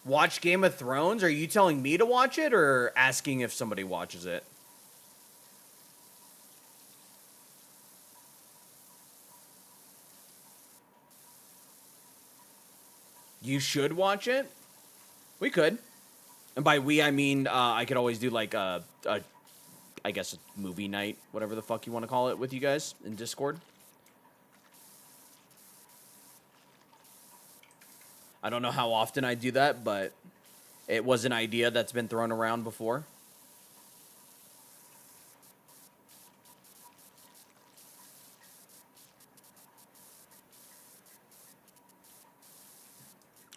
Speaker 1: Watch Game of Thrones? Are you telling me to watch it or asking if somebody watches it? You should watch it? We could. And by we, I mean, I could always do like I guess, a movie night, whatever the fuck you want to call it, with you guys in Discord. I don't know how often I do that, but it was an idea that's been thrown around before.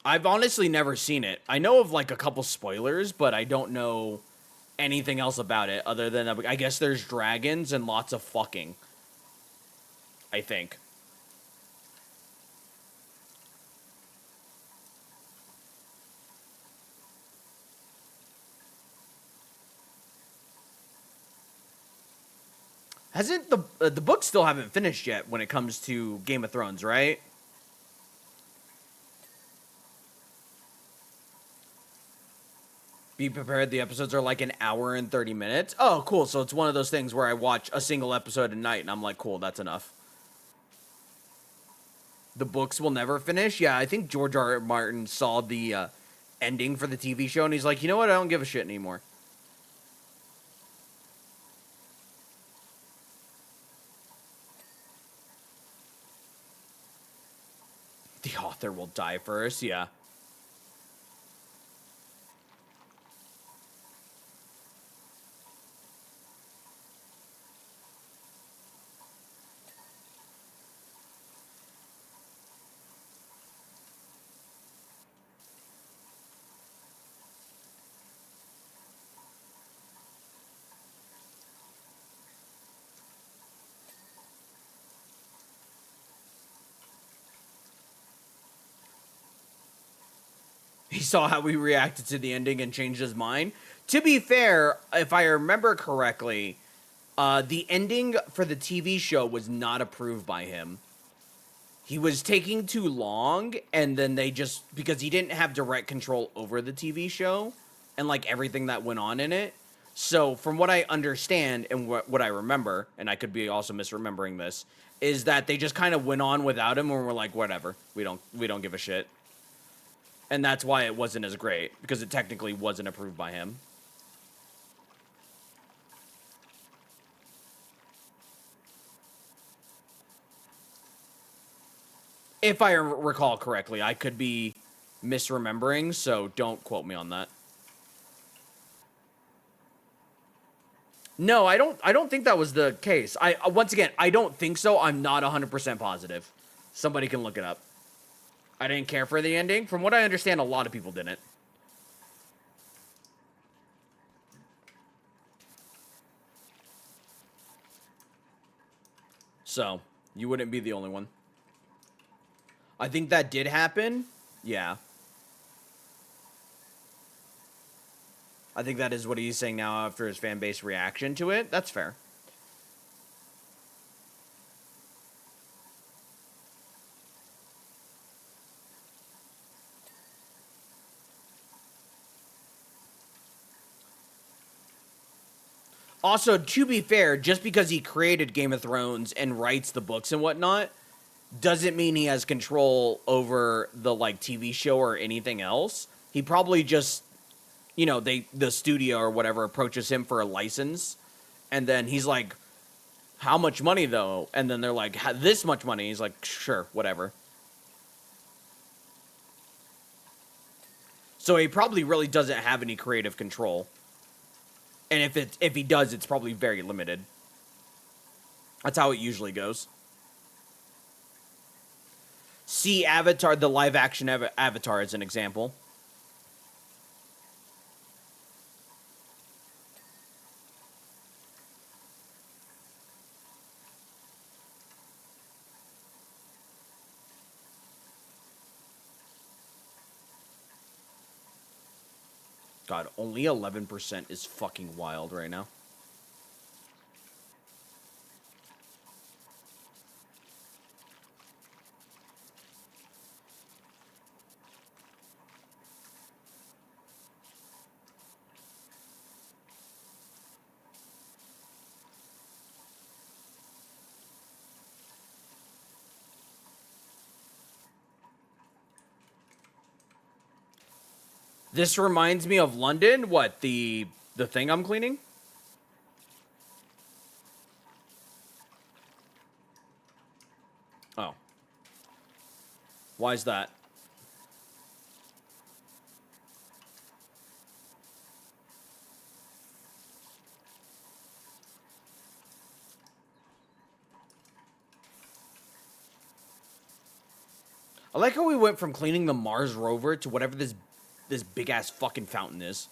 Speaker 1: I've honestly never seen it. I know of like a couple spoilers, but I don't know anything else about it other than I guess there's dragons and lots of fucking. I think. Hasn't the books still haven't finished yet when it comes to Game of Thrones, right? Be prepared. The episodes are like an hour and 30 minutes. Oh, cool. So it's one of those things where I watch a single episode a night and I'm like, cool, that's enough. The books will never finish. Yeah, I think George R. R. Martin saw the ending for the TV show and he's like, you know what? I don't give a shit anymore. The author will die first. Yeah. he saw how we reacted to the ending and changed his mind. To be fair, if I remember correctly, the ending for the TV show was not approved by him. He was taking too long, and then they just, because he didn't have direct control over the TV show and like everything that went on in it. So from what I understand and what I remember, and I could be also misremembering this, is that they just kind of went on without him and were like, whatever, we don't give a shit. And that's why it wasn't as great, because it technically wasn't approved by him. If I recall correctly, I could be misremembering, so don't quote me on that. No, I don't think that was the case. Once again, I don't think so. I'm not 100% positive. Somebody can look it up. I didn't care for the ending. From what I understand, a lot of people didn't. So, you wouldn't be the only one. I think that did happen. Yeah. I think that is what he's saying now after his fan base reaction to it. That's fair. Also, to be fair, just because he created Game of Thrones and writes the books and whatnot, doesn't mean he has control over the, like, TV show or anything else. He probably just, you know, the studio or whatever approaches him for a license, and then he's like, how much money, though? And then they're like, this much money. He's like, sure, whatever. So he probably really doesn't have any creative control. And if he does, it's probably very limited. That's how it usually goes. See Avatar, the live action Avatar as an example. God, only 11% is fucking wild right now. This reminds me of London. What, the thing I'm cleaning? Oh. Why is that? I like how we went from cleaning the Mars rover to whatever this big ass fucking fountain is.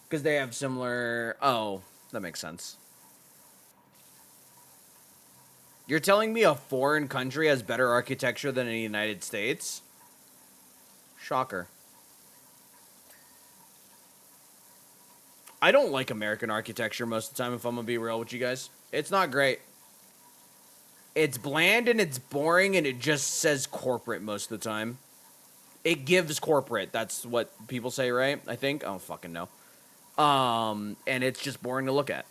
Speaker 1: Because they have similar... Oh, that makes sense. You're telling me a foreign country has better architecture than the United States? Shocker. I don't like American architecture most of the time, if I'm gonna be real with you guys. It's not great. It's bland and it's boring and it just says corporate most of the time. It gives corporate. That's what people say, right? I think. I don't fucking know. And it's just boring to look at.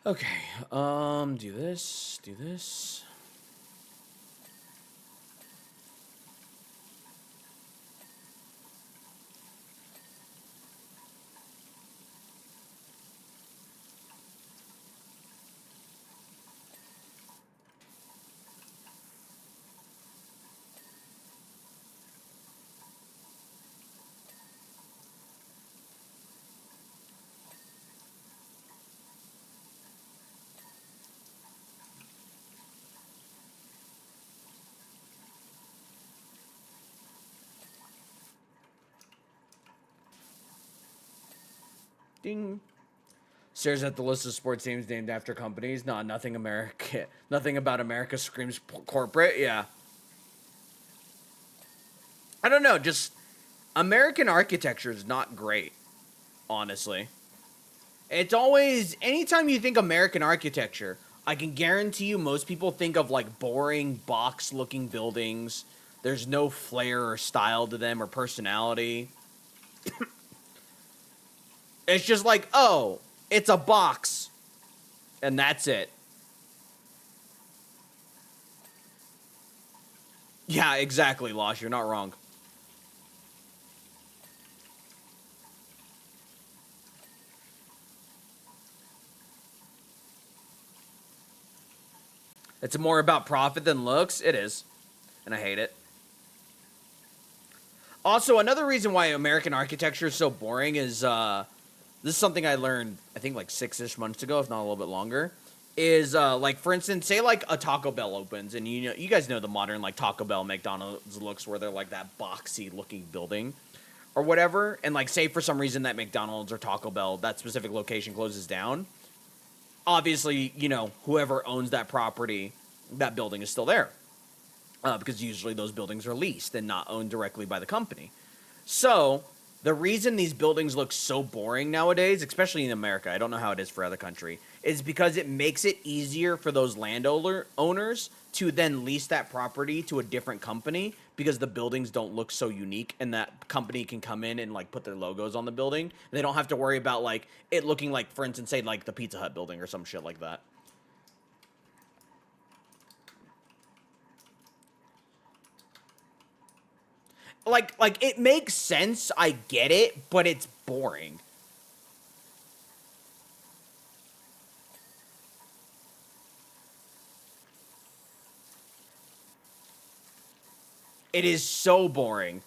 Speaker 1: Okay, do this, do this. Ding. Stares at the list of sports teams named after companies. Nah, nothing America. Nothing about America screams corporate. Yeah. I don't know. Just American architecture is not great, honestly. It's always anytime you think American architecture, I can guarantee you most people think of like boring box-looking buildings. There's no flair or style to them or personality. It's just like, oh, it's a box, and that's it. Yeah, exactly, Losh. You're not wrong. It's more about profit than looks. It is, and I hate it. Also, another reason why American architecture is so boring is this is something I learned, I think, like 6-ish months ago, if not a little bit longer. Is like, for instance, say like a Taco Bell opens, and you know, you guys know the modern like Taco Bell, McDonald's looks where they're like that boxy looking building or whatever, and like say for some reason that McDonald's or Taco Bell, that specific location closes down. Obviously, you know, whoever owns that property, that building is still there. Because usually those buildings are leased and not owned directly by the company. So, the reason these buildings look so boring nowadays, especially in America, I don't know how it is for other country, is because it makes it easier for those owners to then lease that property to a different company because the buildings don't look so unique and that company can come in and like put their logos on the building. They don't have to worry about like it looking like, for instance, say like the Pizza Hut building or some shit like that. Like it makes sense, I get it, but it's boring. It is so boring.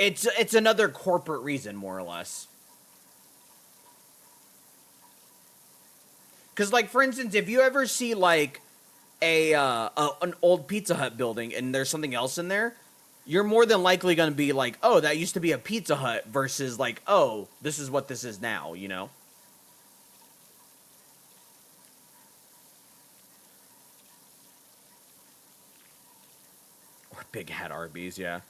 Speaker 1: It's another corporate reason, more or less. Because, like, for instance, if you ever see like an old Pizza Hut building and there's something else in there, you're more than likely going to be like, oh, that used to be a Pizza Hut versus like, oh, this is what this is now, you know? Or Big Hat Arby's, yeah.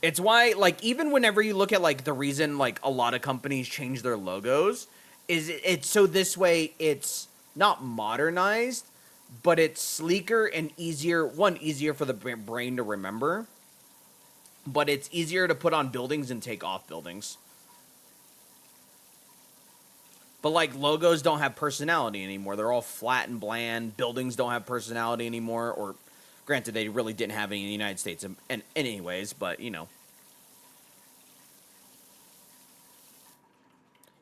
Speaker 1: It's why, like, even whenever you look at like the reason like a lot of companies change their logos, is it's so this way it's not modernized, but it's sleeker and easier. One, easier for the brain to remember, but it's easier to put on buildings and take off buildings. But like logos don't have personality anymore. They're all flat and bland. Buildings don't have personality anymore. Or, granted, they really didn't have any in the United States, and anyways, but you know.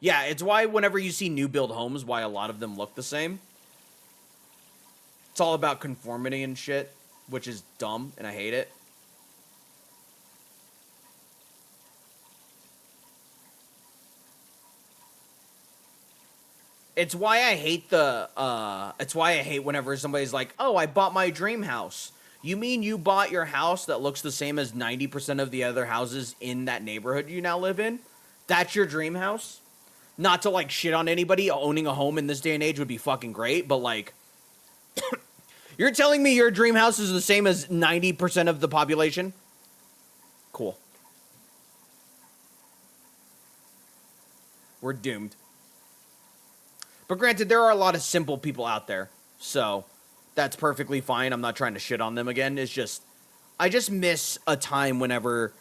Speaker 1: Yeah, it's why whenever you see new build homes, why a lot of them look the same. It's all about conformity and shit, which is dumb, and I hate it. It's why I hate it's why I hate whenever somebody's like, "Oh, I bought my dream house." You mean you bought your house that looks the same as 90% of the other houses in that neighborhood you now live in? That's your dream house? Not to like shit on anybody, owning a home in this day and age would be fucking great, but like you're telling me your dream house is the same as 90% of the population? Cool. We're doomed. But granted, there are a lot of simple people out there. So, That's perfectly fine. I'm not trying to shit on them again. It's just, I just miss a time whenever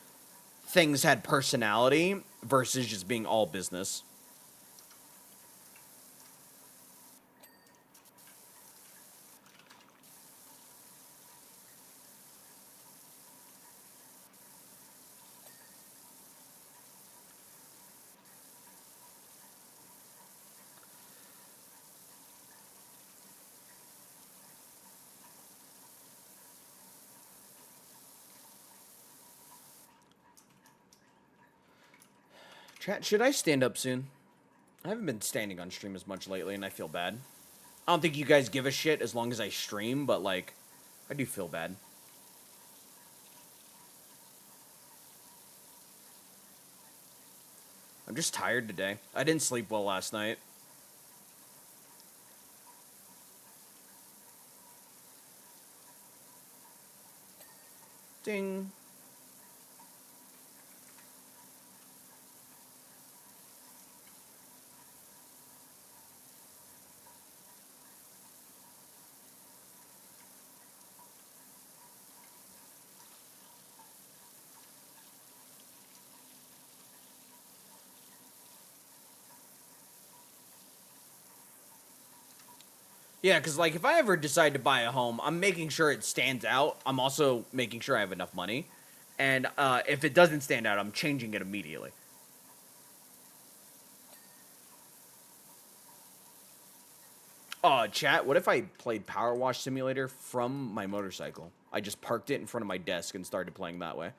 Speaker 1: things had personality versus just being all business. Chat, should I stand up soon? I haven't been standing on stream as much lately, and I feel bad. I don't think you guys give a shit as long as I stream, but, like, I do feel bad. I'm just tired today. I didn't sleep well last night. Ding. Yeah, because, like, if I ever decide to buy a home, I'm making sure it stands out. I'm also making sure I have enough money. And if it doesn't stand out, I'm changing it immediately. Chat, what if I played Power Wash Simulator from my motorcycle? I just parked it in front of my desk and started playing that way.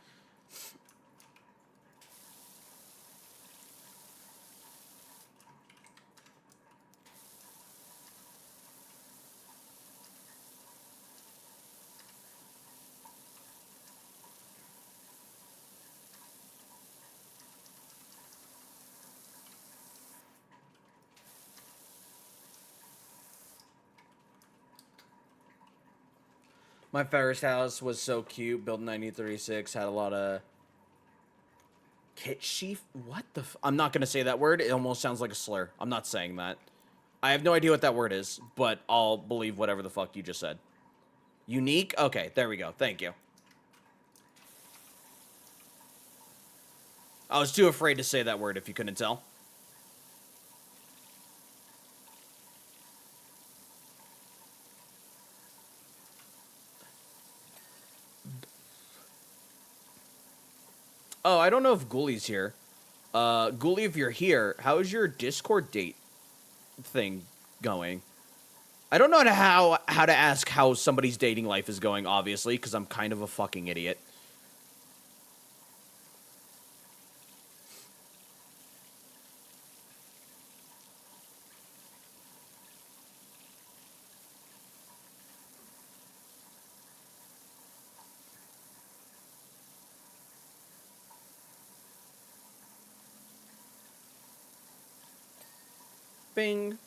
Speaker 1: My Ferris house was so cute. Built in 1936. Had a lot of... Kit sheaf? What the I'm not going to say that word. It almost sounds like a slur. I'm not saying that. I have no idea what that word is, but I'll believe whatever the fuck you just said. Unique? Okay, there we go. Thank you. I was too afraid to say that word if you couldn't tell. Oh, I don't know if Ghouly's here. Ghouly, if you're here, how is your Discord date thing going? I don't know how to ask how somebody's dating life is going, obviously, because I'm kind of a fucking idiot. Bing.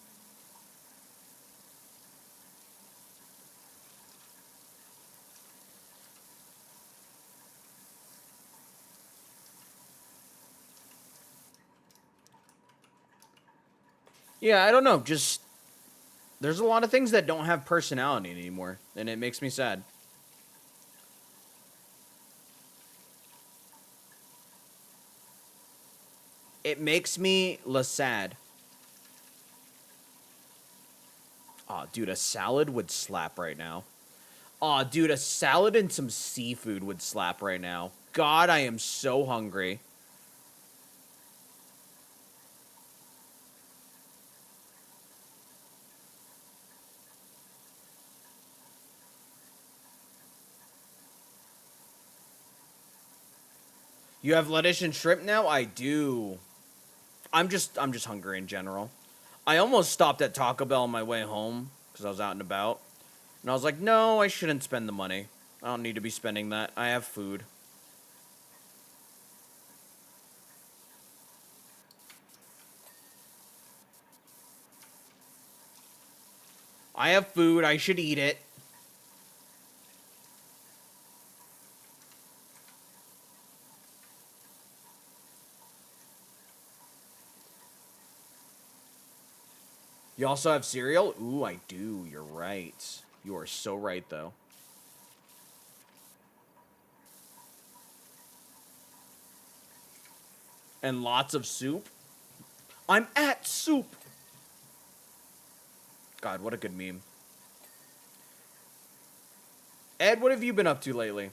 Speaker 1: Yeah, I don't know. Just there's a lot of things that don't have personality anymore, and it makes me sad. It makes me sad. Aw, dude, a salad would slap right now. Aw, dude, a salad and some seafood would slap right now. God, I am so hungry. You have lettuce and shrimp now? I do. I'm just hungry in general. I almost stopped at Taco Bell on my way home because I was out and about. And I was like, no, I shouldn't spend the money. I don't need to be spending that. I have food. I have food. I should eat it. You also have cereal? Ooh, I do. You're right. You are so right, though. And lots of soup. I'm at soup. God, what a good meme. Ed, what have you been up to lately?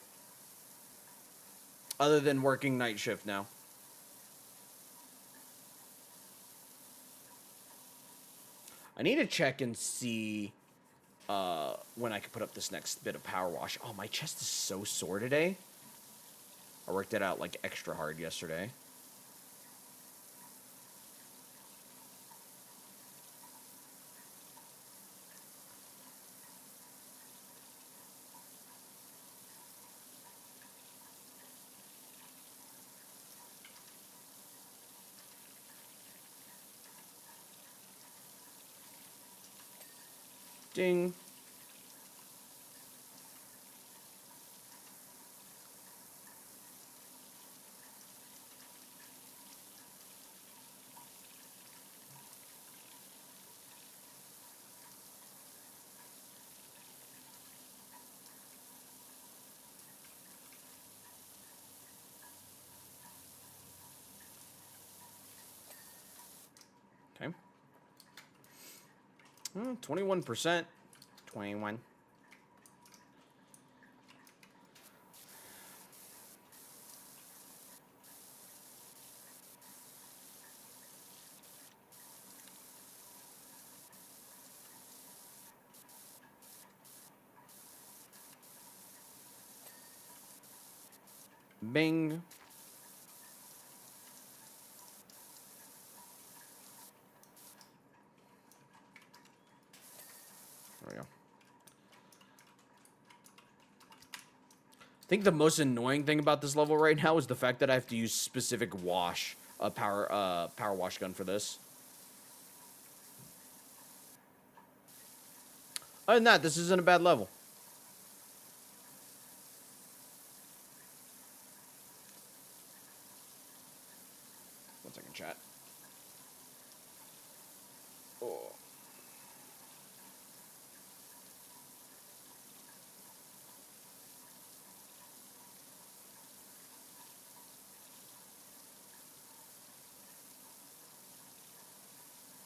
Speaker 1: Other than working night shift now. I need to check and see when I can put up this next bit of power wash. Oh, my chest is so sore today. I worked it out like extra hard yesterday. Ding. Okay. 21%. 21. Bing. There we go. I think the most annoying thing about this level right now is the fact that I have to use specific wash, power wash gun for this. Other than that, this isn't a bad level. One second, chat. Oh.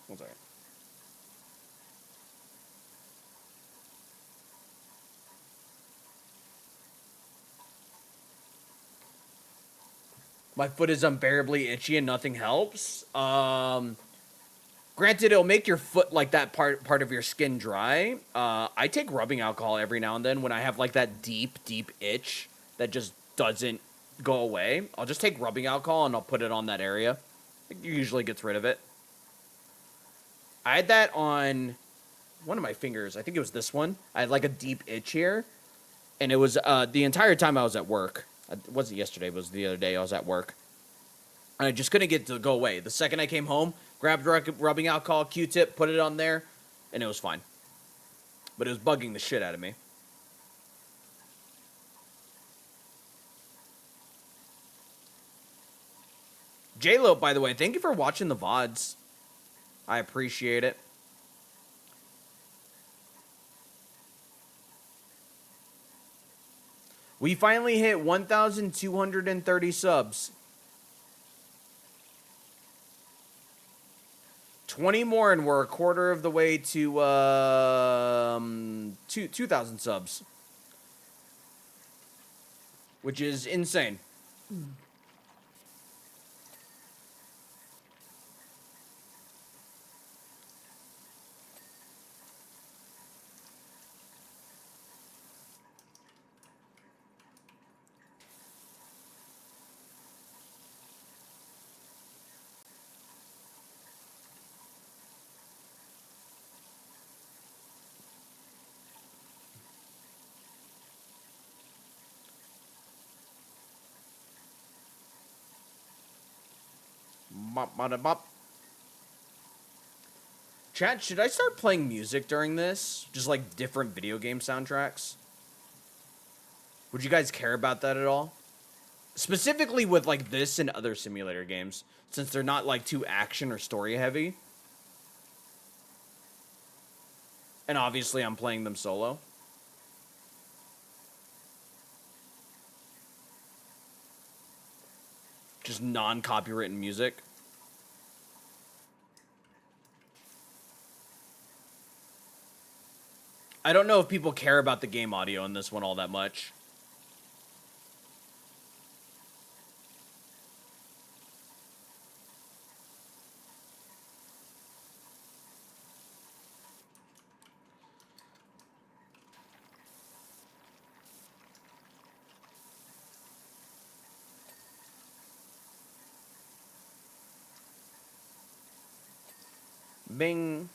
Speaker 1: One second. My foot is unbearably itchy and nothing helps. Granted, it'll make your foot, like, that part of your skin dry. I take rubbing alcohol every now and then when I have, like, that deep itch that just doesn't go away. I'll just take rubbing alcohol and I'll put it on that area. It usually gets rid of it. I had that on one of my fingers. I think it was this one. I had, like, a deep itch here. And it was the entire time I was at work. It wasn't yesterday, it was the other day I was at work. And I just couldn't get it to go away. The second I came home, grabbed rubbing alcohol, Q-tip, put it on there, and it was fine. But it was bugging the shit out of me. J-Lo, by the way, thank you for watching the VODs. I appreciate it. We finally hit 1,230 subs. 20 more and we're a quarter of the way to 2,000 subs. Which is insane. Bop, bada, bop. Chat, should I start playing music during this? Just like different video game soundtracks? Would you guys care about that at all? Specifically with like this and other simulator games, since they're not like too action or story heavy. And obviously I'm playing them solo. Just non-copywritten music. I don't know if people care about the game audio in this one all that much. Bing.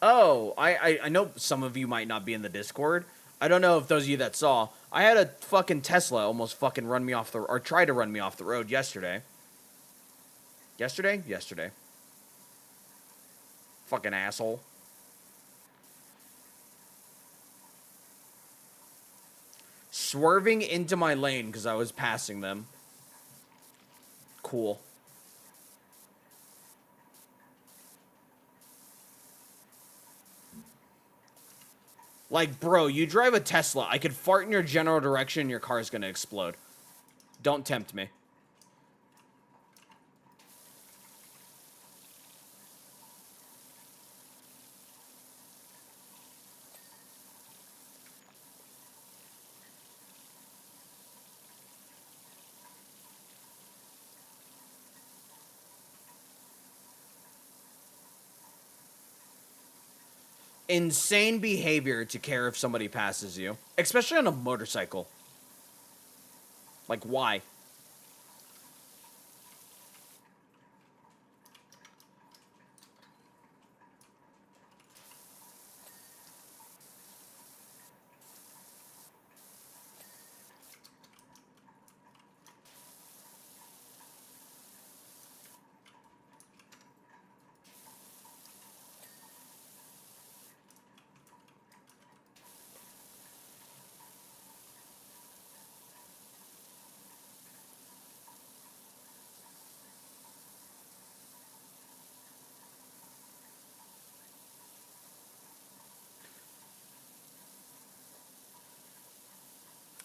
Speaker 1: Oh, I know some of you might not be in the Discord. I don't know if those of you that saw, I had a fucking Tesla almost fucking run me off the, or try to run me off the road yesterday. Yesterday. Fucking asshole. Swerving into my lane because I was passing them. Cool. Like, bro, you drive a Tesla. I could fart in your general direction and your car's gonna explode. Don't tempt me. Insane behavior to care if somebody passes you. Especially on a motorcycle. Like, why?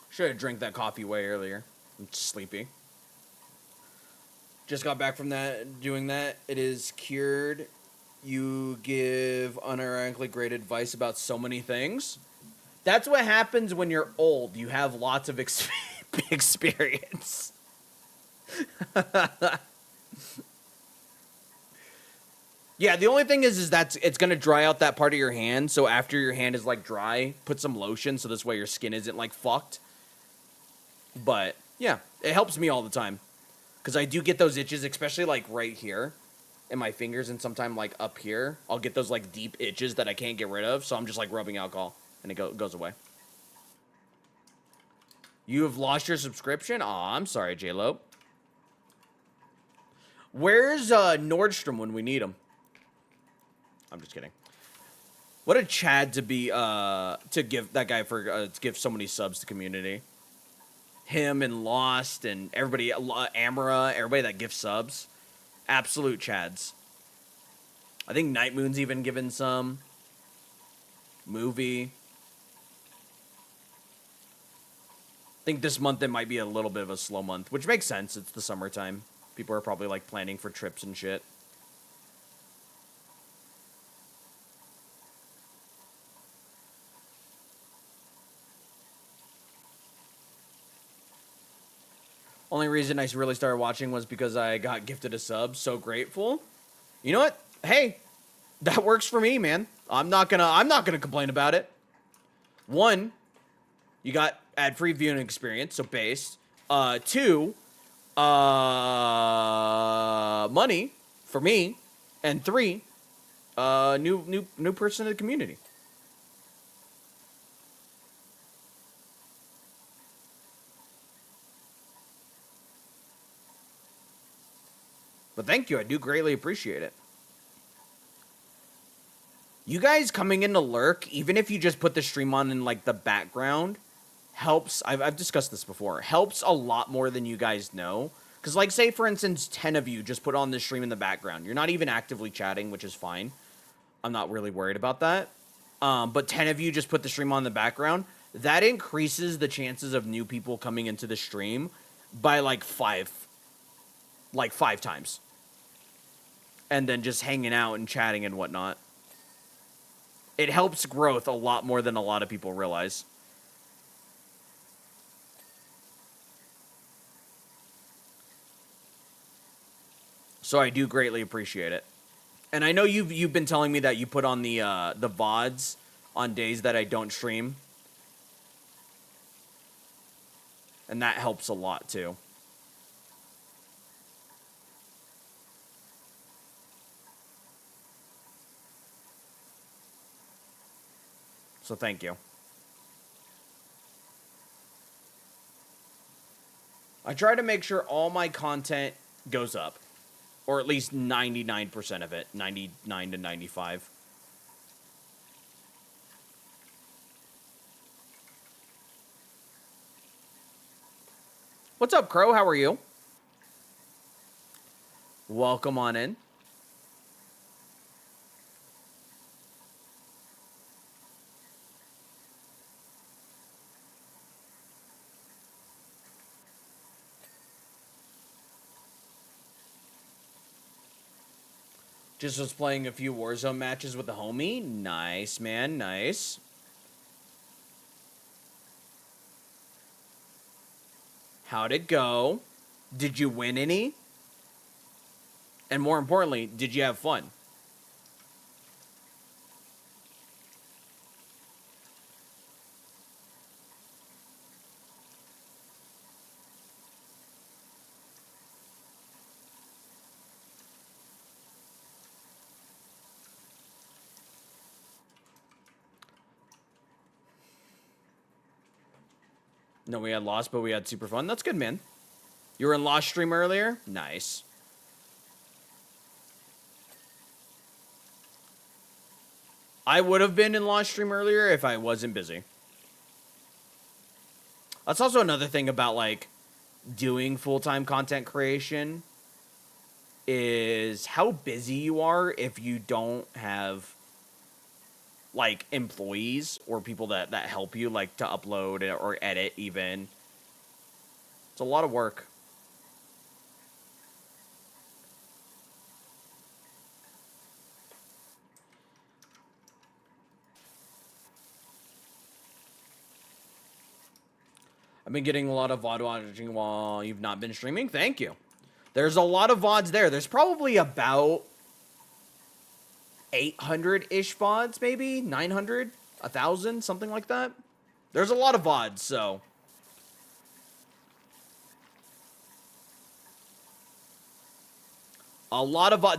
Speaker 1: Should have drank that coffee way earlier. I'm sleepy. Just got back from doing that. It is cured. You give unironically great advice about so many things. That's what happens when you're old. You have lots of experience. Yeah, the only thing is that it's gonna dry out that part of your hand. So after your hand is like dry, put some lotion so this way your skin isn't like fucked. But yeah, it helps me all the time because I do get those itches, especially like right here in my fingers, and sometimes like up here, I'll get those like deep itches that I can't get rid of. So I'm just like rubbing alcohol, and it goes away. You have lost your subscription? Aw, I'm sorry, J-Lo. Where's Nordstrom when we need him? I'm just kidding. What a Chad to be to give that guy for to give so many subs to community. Him and Lost and everybody, Amara, everybody that gives subs. Absolute Chads. I think Night Moon's even given some. Movie. I think this month it might be a little bit of a slow month, which makes sense. It's the summertime. People are probably like planning for trips and shit. Only reason I really started watching was because I got gifted a sub. So grateful. You know what? Hey, that works for me, man. I'm not gonna complain about it. One, you got ad-free viewing experience, so base. Two, money for me, and three, new person in the community. But thank you. I do greatly appreciate it. You guys coming in to lurk, even if you just put the stream on in like the background, helps. I've discussed this before. Helps a lot more than you guys know. Because like say, for instance, 10 of you just put on the stream in the background. You're not even actively chatting, which is fine. I'm not really worried about that. but 10 of you just put the stream on the background, that increases the chances of new people coming into the stream by like five times. And then just hanging out and chatting and whatnot. It helps growth a lot more than a lot of people realize. So I do greatly appreciate it. And I know you've been telling me that you put on the VODs on days that I don't stream. And that helps a lot too. So thank you. I try to make sure all my content goes up. Or at least 99% of it. 99 to 95. What's up, Crow? How are you? Welcome on in. Just was playing a few Warzone matches with the homie. Nice, man. Nice. How'd it go? Did you win any? And more importantly, did you have fun? No, we had lost, but we had super fun. That's good, man. You were in Lost stream earlier? Nice. I would have been in Lost stream earlier if I wasn't busy. That's also another thing about, like, doing full-time content creation is how busy you are if you don't have, like, employees or people that help you, like, to upload or edit even. It's a lot of work. I've been getting a lot of VOD watching while you've not been streaming. Thank you. There's a lot of VODs there. There's probably about 800-ish VODs, maybe 900, 1,000, something like that. There's a lot of VODs, so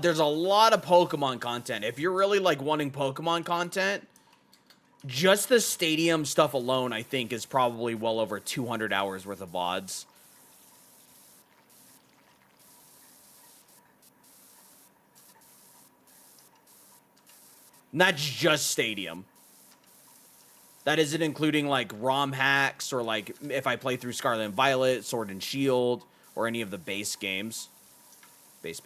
Speaker 1: there's a lot of Pokemon content. If you're really like wanting Pokemon content, just the stadium stuff alone, I think, is probably well over 200 hours worth of VODs. And that's just stadium. That isn't including like ROM hacks or like if I play through Scarlet and Violet, Sword and Shield, or any of the base games. Base.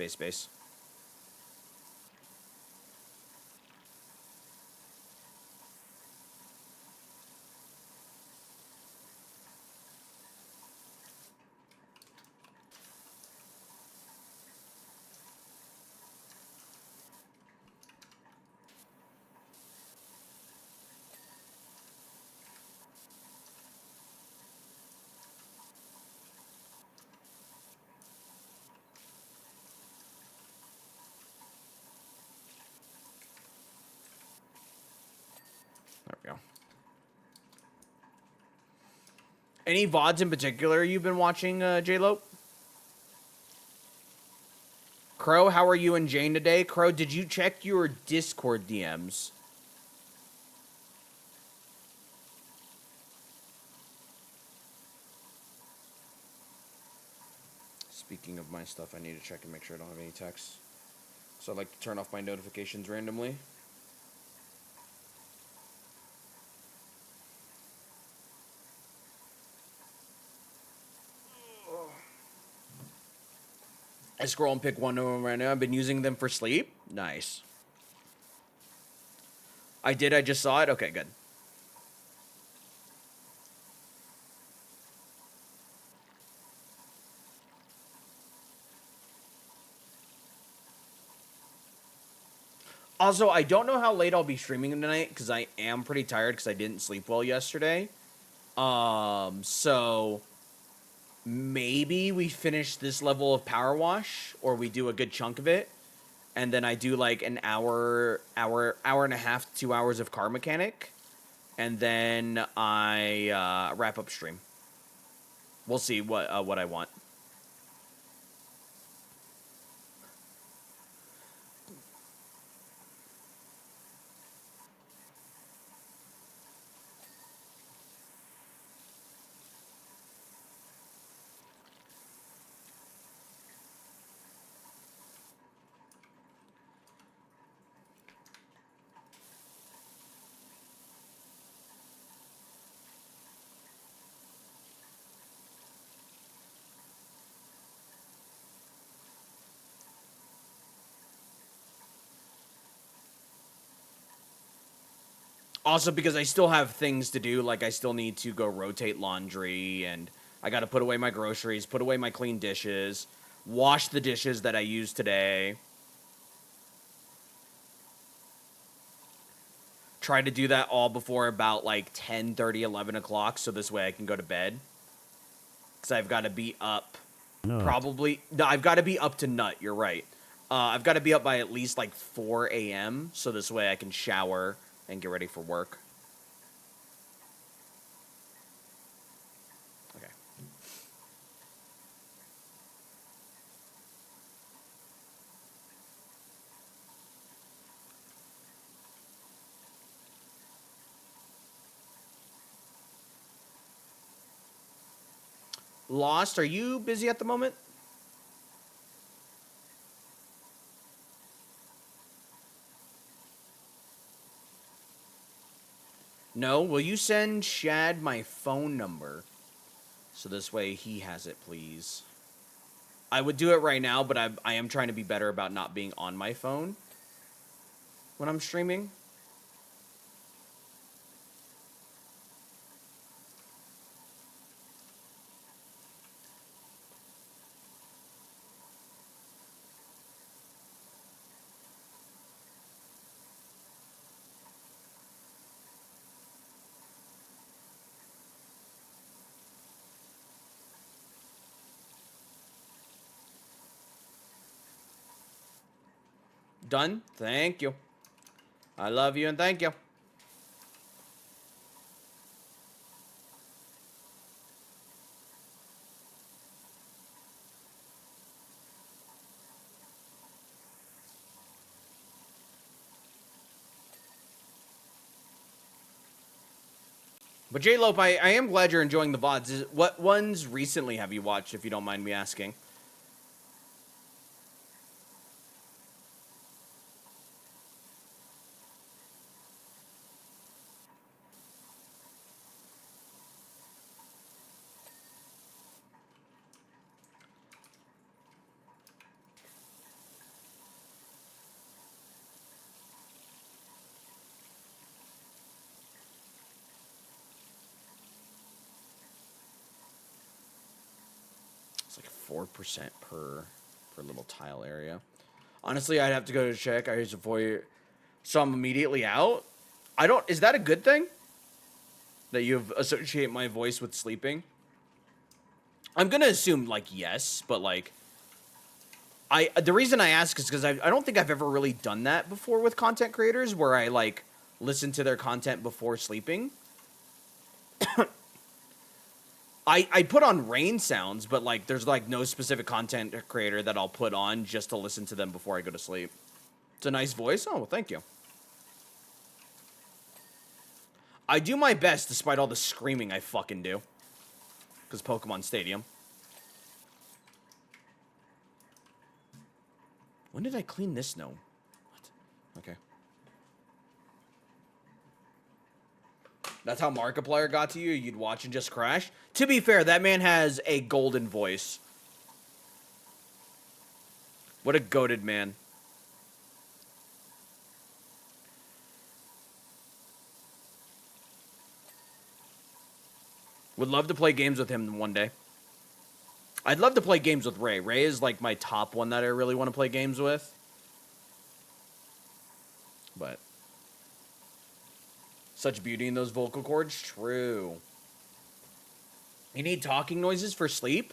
Speaker 1: There we go. Any VODs in particular you've been watching, J-Lope? Crow, how are you and Jane today? Crow, did you check your Discord DMs? Speaking of my stuff, I need to check and make sure I don't have any texts. So I like to turn off my notifications randomly. I scroll and pick one of them right now. I've been using them for sleep. Nice. I did. I just saw it. Okay, good. Also, I don't know how late I'll be streaming tonight because I am pretty tired because I didn't sleep well yesterday. So maybe we finish this level of Power Wash, or we do a good chunk of it, and then I do like an hour and a half, 2 hours of Car Mechanic, and then I wrap up stream. We'll see what I want. Also, because I still have things to do, like I still need to go rotate laundry, and I got to put away my groceries, put away my clean dishes, wash the dishes that I used today. Try to do that all before about like 10:30, 11 o'clock, so this way I can go to bed. Because I've got to be up probably... No, I've got to be up to nut, you're right. I've got to be up by at least like 4 a.m., so this way I can shower and get ready for work. Okay. Lost, are you busy at the moment? No? Will you send Shad my phone number? So this way he has it, please. I would do it right now, but I am trying to be better about not being on my phone when I'm streaming. Done? Thank you. I love you and thank you. But J-Lope, I am glad you're enjoying the VODs. What ones recently have you watched, if you don't mind me asking? It's like 4% per little tile area. Honestly, I'd have to go to check. I use a voice, so I'm immediately out. I don't... Is that a good thing? That you associate my voice with sleeping? I'm gonna assume, like, yes, but, like... The reason I ask is because I don't think I've ever really done that before with content creators, where I, like, listen to their content before sleeping. I put on rain sounds, but, like, there's, like, no specific content creator that I'll put on just to listen to them before I go to sleep. It's a nice voice. Oh, well, thank you. I do my best despite all the screaming I fucking do. Because Pokemon Stadium. When did I clean this snow? What? Okay. That's how Markiplier got to you? You'd watch and just crash? To be fair, that man has a golden voice. What a goated man. Would love to play games with him one day. I'd love to play games with Ray. Ray is like my top one that I really want to play games with. But such beauty in those vocal cords. True. You need talking noises for sleep?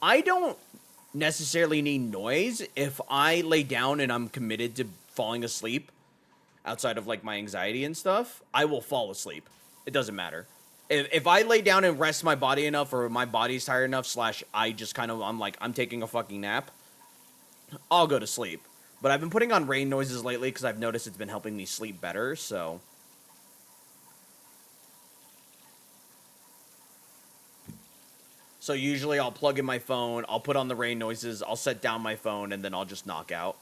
Speaker 1: I don't necessarily need noise if I lay down and I'm committed to falling asleep outside of like my anxiety and stuff. I will fall asleep. It doesn't matter. If I lay down and rest my body enough, or my body's tired enough, / I just kind of, I'm like, I'm taking a fucking nap, I'll go to sleep. But I've been putting on rain noises lately because I've noticed it's been helping me sleep better, so. So usually I'll plug in my phone, I'll put on the rain noises, I'll set down my phone, and then I'll just knock out.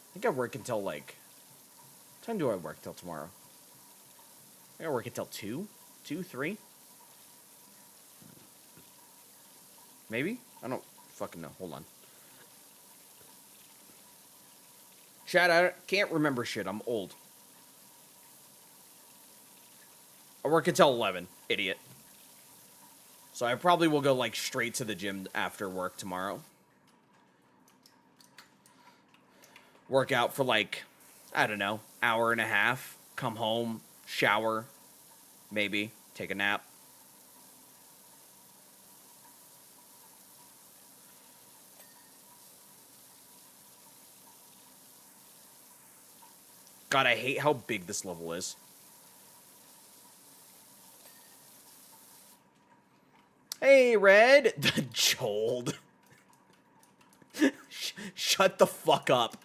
Speaker 1: I think I work until like, what time do I work till tomorrow? I think I work until 2, 3? Maybe? I don't fucking know. Hold on. Chat, I can't remember shit. I'm old. I work until 11. Idiot. So I probably will go like straight to the gym after work tomorrow. Work out for like, I don't know, hour and a half. Come home, shower, maybe take a nap. God, I hate how big this level is. Hey, Red. The Jold. Shut the fuck up.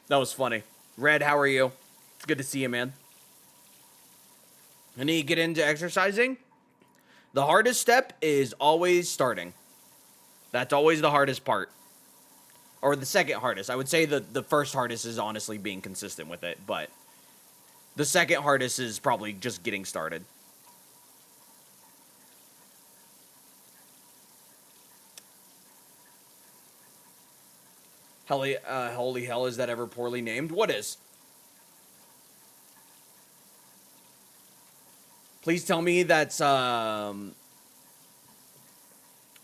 Speaker 1: That was funny. Red, how are you? It's good to see you, man. I need to get into exercising. The hardest step is always starting. That's always the hardest part. Or the second hardest. I would say the first hardest is honestly being consistent with it, but the second hardest is probably just getting started. Holy hell, is that ever poorly named? What is? Please tell me that's,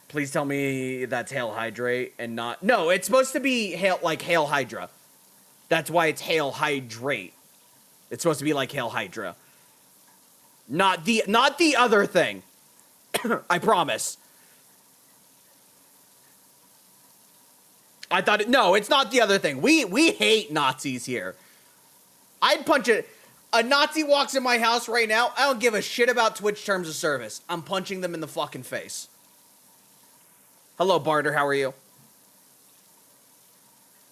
Speaker 1: please tell me that's Hail Hydrate and not... No, it's supposed to be Hail Hydra. That's why it's Hail Hydrate. It's supposed to be like Hail Hydra. Not the other thing. I promise. I thought it... No, it's not the other thing. We hate Nazis here. I'd punch it... A Nazi walks in my house right now, I don't give a shit about Twitch terms of service. I'm punching them in the fucking face. Hello, Barter, how are you?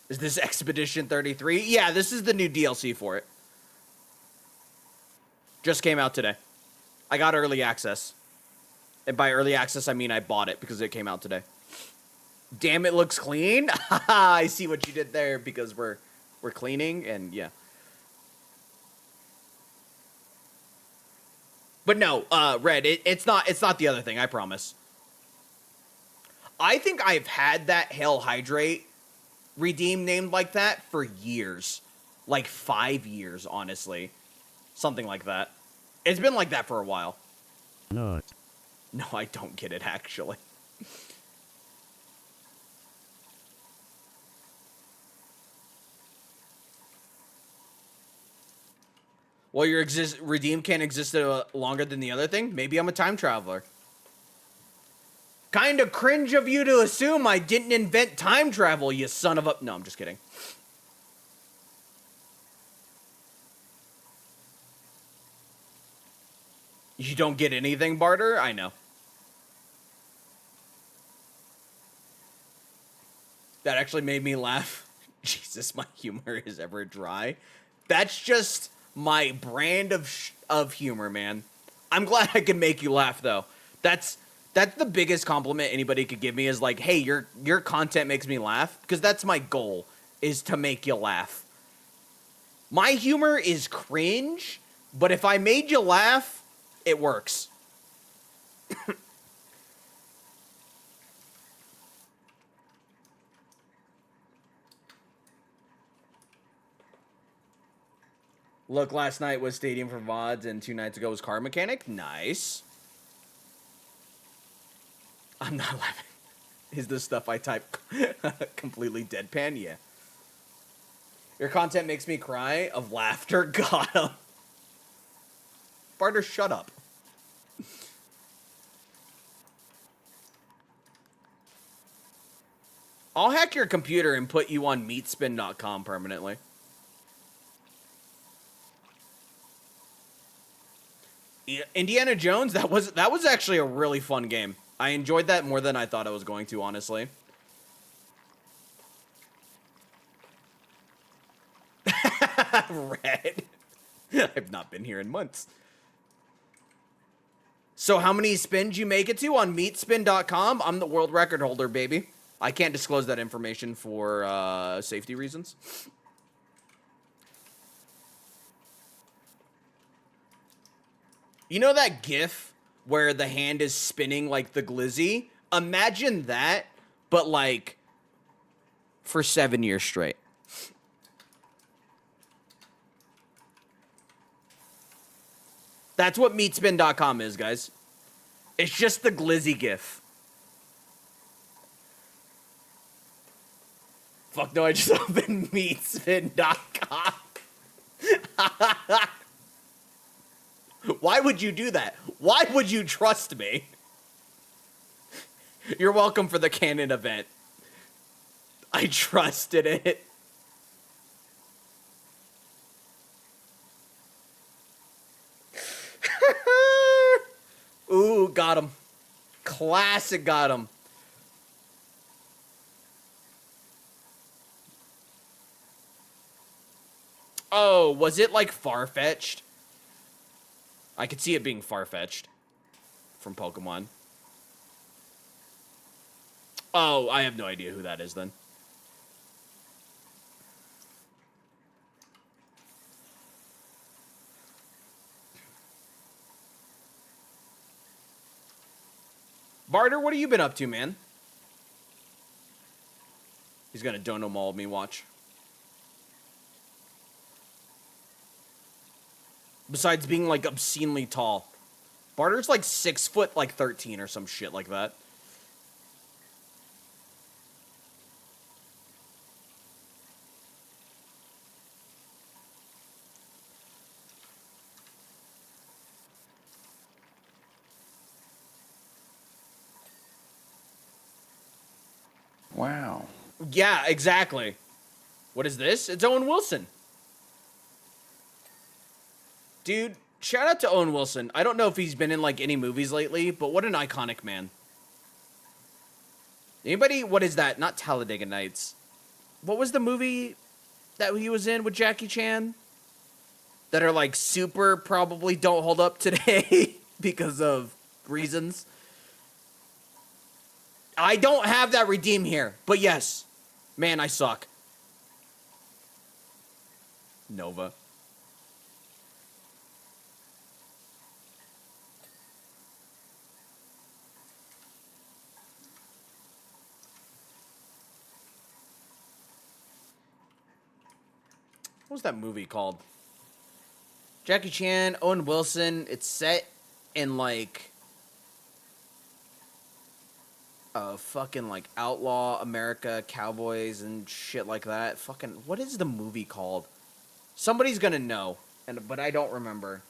Speaker 1: Is this Expedition 33? Yeah, this is the new DLC for it. Just came out today. I got early access. And by early access, I mean I bought it because it came out today. Damn, it looks clean. I see what you did there because we're cleaning and yeah. But no, Red, it's not the other thing, I promise. I think I've had that Hail Hydrate redeem named like that for years. Like 5 years, honestly. Something like that. It's been like that for a while.
Speaker 2: Not.
Speaker 1: No, I don't get it, actually. Well, your redeem can't exist longer than the other thing? Maybe I'm a time traveler. Kinda cringe of you to assume I didn't invent time travel, you son of a... No, I'm just kidding. You don't get anything, Barter? I know. That actually made me laugh. Jesus, my humor is ever dry. That's just... my brand of humor, man. I'm glad I can make you laugh, though. That's the biggest compliment anybody could give me is like, hey, your content makes me laugh. Because that's my goal, is to make you laugh. My humor is cringe, but if I made you laugh, it works. Look, last night was Stadium for VODs, and 2 nights ago was Car Mechanic. Nice. I'm not laughing. Is the stuff I type completely deadpan? Yeah. Your content makes me cry of laughter. Got him. Barter, shut up. I'll hack your computer and put you on meatspin.com permanently. Indiana Jones, that was actually a really fun game. I enjoyed that more than I thought I was going to, honestly. Red. I've not been here in months. So how many spins you make it to on meatspin.com? I'm the world record holder, baby. I can't disclose that information for safety reasons. You know that GIF where the hand is spinning like the glizzy? Imagine that, but like for 7 years straight. That's what meatspin.com is, guys. It's just the glizzy GIF. Fuck no, I just opened meatspin.com. Why would you do that? Why would you trust me? You're welcome for the canon event. I trusted it. Ooh, got him. Classic got him. Oh, was it like far-fetched? I could see it being far-fetched from Pokemon. Oh, I have no idea who that is then. Barter, what have you been up to, man? He's gonna dono maul me, watch. Besides being, like, obscenely tall. Barter's, like, 6 foot, like, 13 or some shit like that.
Speaker 4: Wow.
Speaker 1: Yeah, exactly. What is this? It's Owen Wilson. Dude, shout out to Owen Wilson. I don't know if he's been in, like, any movies lately, but what an iconic man. Anybody, what is that? Not Talladega Nights. What was the movie that he was in with Jackie Chan? That are, like, super probably don't hold up today because of reasons. I don't have that redeem here, but yes. Man, I suck. Nova. What was that movie called? Jackie Chan, Owen Wilson. It's set in, like, fucking, like, outlaw America, cowboys, and shit like that. Fucking, what is the movie called? Somebody's gonna know, but I don't remember.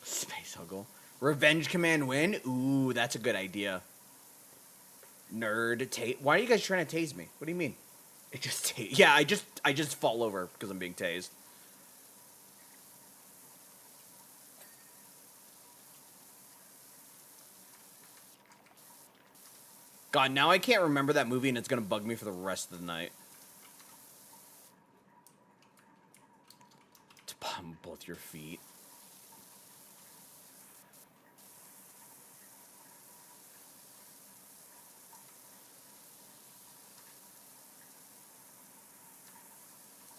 Speaker 1: Space Huggle. Revenge Command Win? Ooh, that's a good idea. Nerd. Why are you guys trying to tase me? What do you mean? It just yeah, I just fall over because I'm being tased. God, now I can't remember that movie and it's gonna bug me for the rest of the night. To palm both your feet.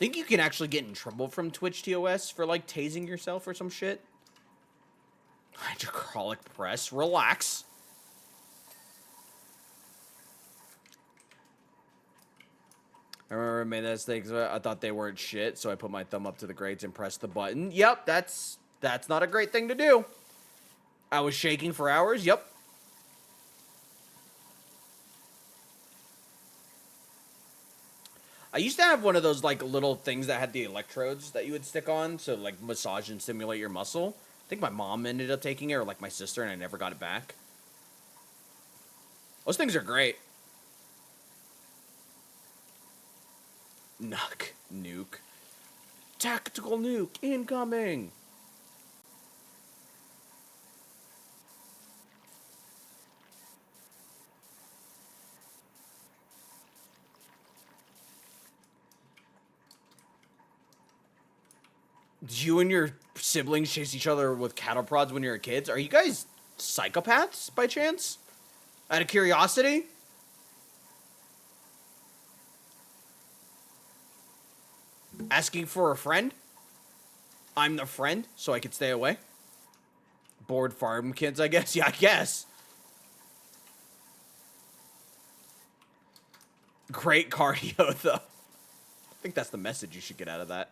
Speaker 1: think you can actually get in trouble from Twitch TOS for, like, tasing yourself or some shit. Hydraulic press. Relax. I remember I made that mistake. I thought they weren't shit, so I put my thumb up to the grades and pressed the button. Yep, that's not a great thing to do. I was shaking for hours. Yep. I used to have one of those, like, little things that had the electrodes that you would stick on, so, like, massage and stimulate your muscle. I think my mom ended up taking it, or, like, my sister, and I never got it back. Those things are great. Nuke. Tactical nuke incoming. Did you and your siblings chase each other with cattle prods when you were kids? Are you guys psychopaths by chance? Out of curiosity? Asking for a friend? I'm the friend, so I could stay away? Bored farm kids, I guess? Yeah, I guess. Great cardio, though. I think that's the message you should get out of that.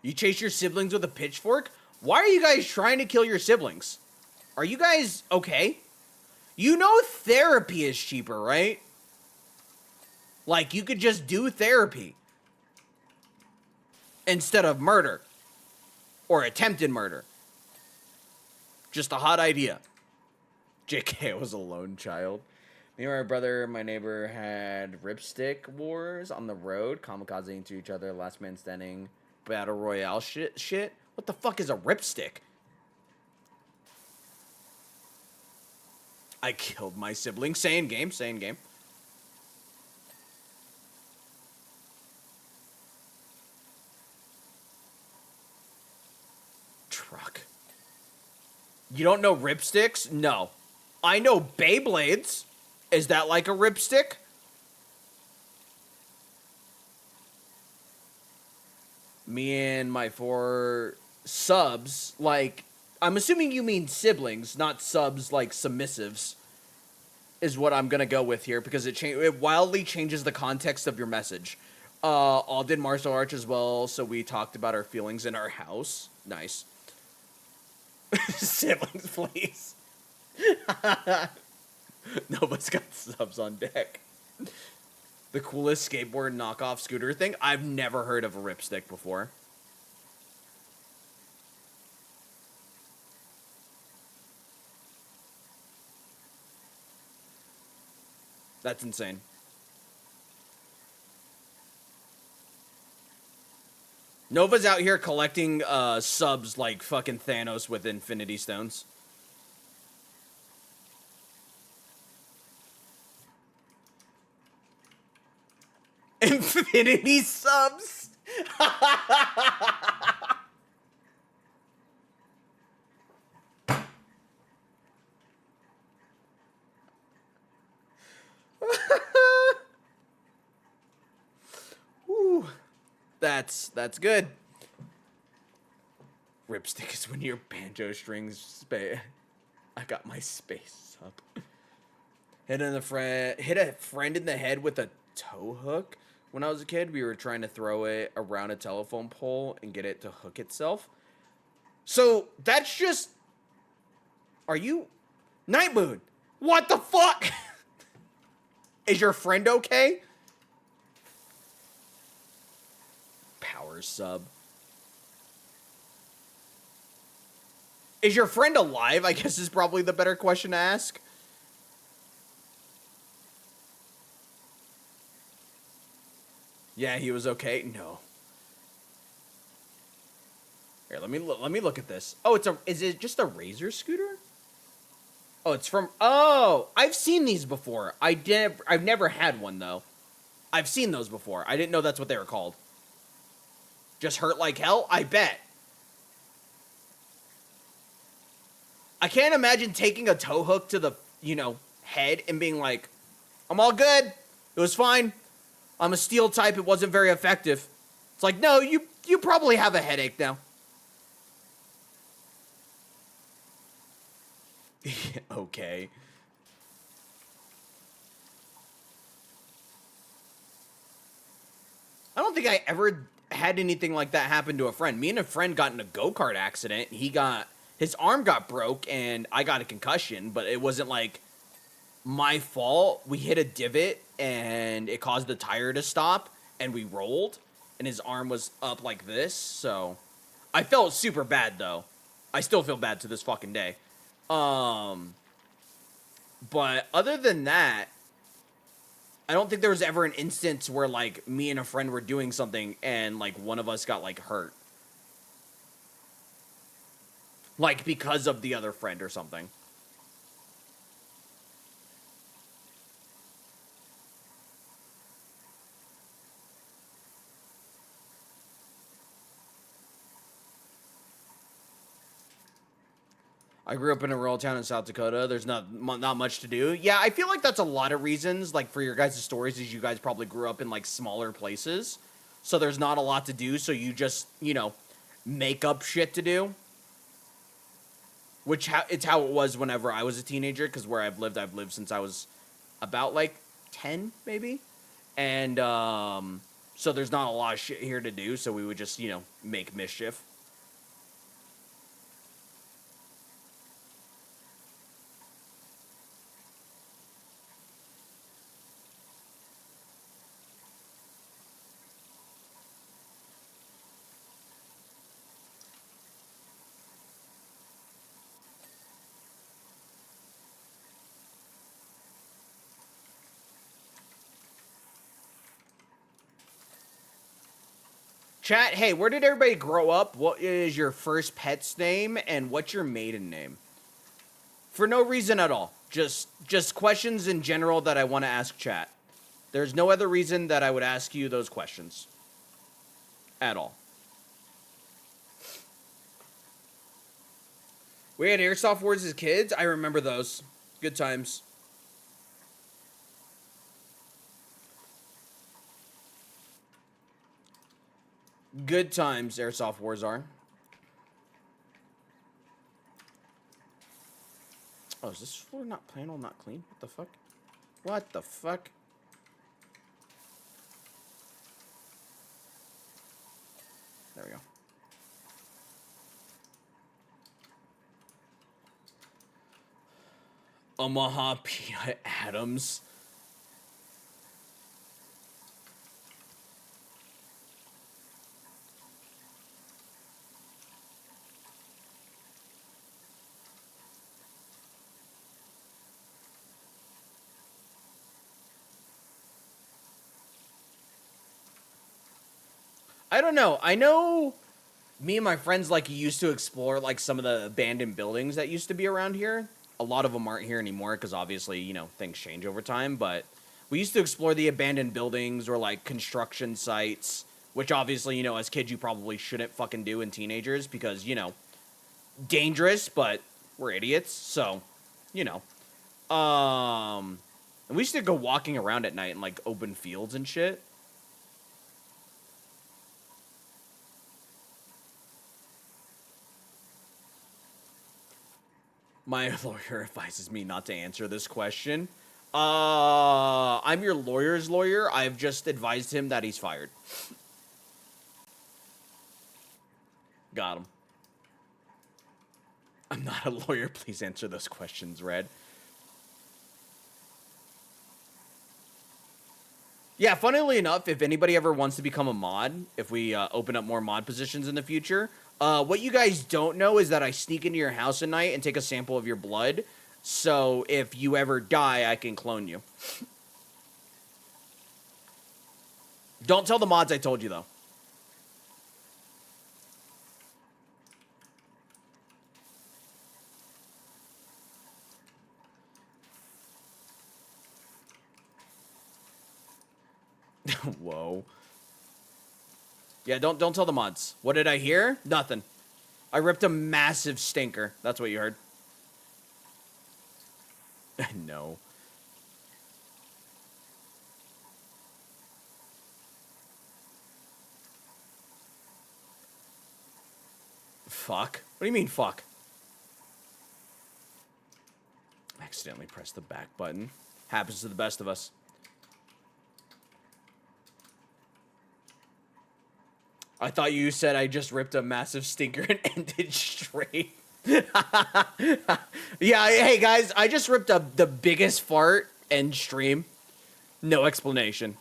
Speaker 1: You chase your siblings with a pitchfork? Why are you guys trying to kill your siblings? Are you guys okay? You know therapy is cheaper, right? Like, you could just do therapy instead of murder or attempted murder. Just a hot idea. JK was a lone child. Me and my brother and my neighbor had ripstick wars on the road, kamikaze into each other, last man standing, battle royale shit. What the fuck is a ripstick? I killed my sibling. Same game. Truck. You don't know ripsticks? No. I know Beyblades. Is that like a ripstick? Me and my 4 subs, like, I'm assuming you mean siblings, not subs like submissives, is what I'm gonna go with here, because it wildly changes the context of your message. All did martial arts as well, so we talked about our feelings in our house. Nice. Siblings, please. Nobody's got subs on deck. The coolest skateboard knockoff scooter thing? I've never heard of a ripstick before. That's insane. Nova's out here collecting subs like fucking Thanos with Infinity Stones. Infinity subs. Whew. That's good. Ripstick is when your banjo strings I got my space up. Hit a friend in the head with a tow hook. When I was a kid, we were trying to throw it around a telephone pole and get it to hook itself. So, that's just... Are you... Night Moon! What the fuck? Is your friend okay? Power sub. Is your friend alive? I guess is probably the better question to ask. Yeah, he was okay. No. Here, let me look at this. Oh, is it just a Razor scooter? Oh, it's from... Oh, I've seen these before. I've never had one, though. I've seen those before. I didn't know that's what they were called. Just hurt like hell? I bet. I can't imagine taking a tow hook to the, head and being like, I'm all good. It was fine. I'm a steel type. It wasn't very effective. It's like, no, you probably have a headache now. Okay. I don't think I ever had anything like that happen to a friend. Me and a friend got in a go-kart accident. His arm got broke and I got a concussion, but it wasn't like my fault. We hit a divot and it caused the tire to stop and we rolled and his arm was up like this. So I felt super bad though. I still feel bad to this fucking day. But other than that, I don't think there was ever an instance where, like, me and a friend were doing something and, like, one of us got, like, hurt. Like, because of the other friend or something. I grew up in a rural town in South Dakota. There's not much to do. Yeah, I feel like that's a lot of reasons. Like, for your guys' stories, is you guys probably grew up in, like, smaller places. So there's not a lot to do, so you just, you know, make up shit to do. It's how it was whenever I was a teenager, because where I've lived since I was about, like, 10, maybe. And, so there's not a lot of shit here to do, so we would just, you know, make mischief. Chat, hey, where did everybody grow up? What is your first pet's name? And what's your maiden name? For no reason at all. Just questions in general that I want to ask chat. There's no other reason that I would ask you those questions. At all. We had Airsoft Wars as kids. I remember those. Good times. Good times, Airsoft Wars are. Oh, is this floor panel not clean? What the fuck? What the fuck? There we go. Omaha Peanut Adams. I don't know. I know me and my friends, like, used to explore, like, some of the abandoned buildings that used to be around here. A lot of them aren't here anymore because obviously, you know, things change over time. But we used to explore the abandoned buildings or, like, construction sites, which obviously, you know, as kids you probably shouldn't fucking do in teenagers because, you know, dangerous, but we're idiots. So, you know. And we used to go walking around at night in, like, open fields and shit. My lawyer advises me not to answer this question. I'm your lawyer's lawyer. I've just advised him that he's fired. Got him. I'm not a lawyer. Please answer those questions, Red. Yeah, funnily enough, if anybody ever wants to become a mod, if we open up more mod positions in the future, what you guys don't know is that I sneak into your house at night and take a sample of your blood. So if you ever die, I can clone you. Don't tell the mods I told you, though. Whoa. Yeah, don't tell the mods. What did I hear? Nothing. I ripped a massive stinker. That's what you heard. No. Fuck. What do you mean, fuck? Accidentally pressed the back button. Happens to the best of us. I thought you said I just ripped a massive stinker and ended straight. Yeah, hey guys, I just ripped up the biggest fart end stream. No explanation.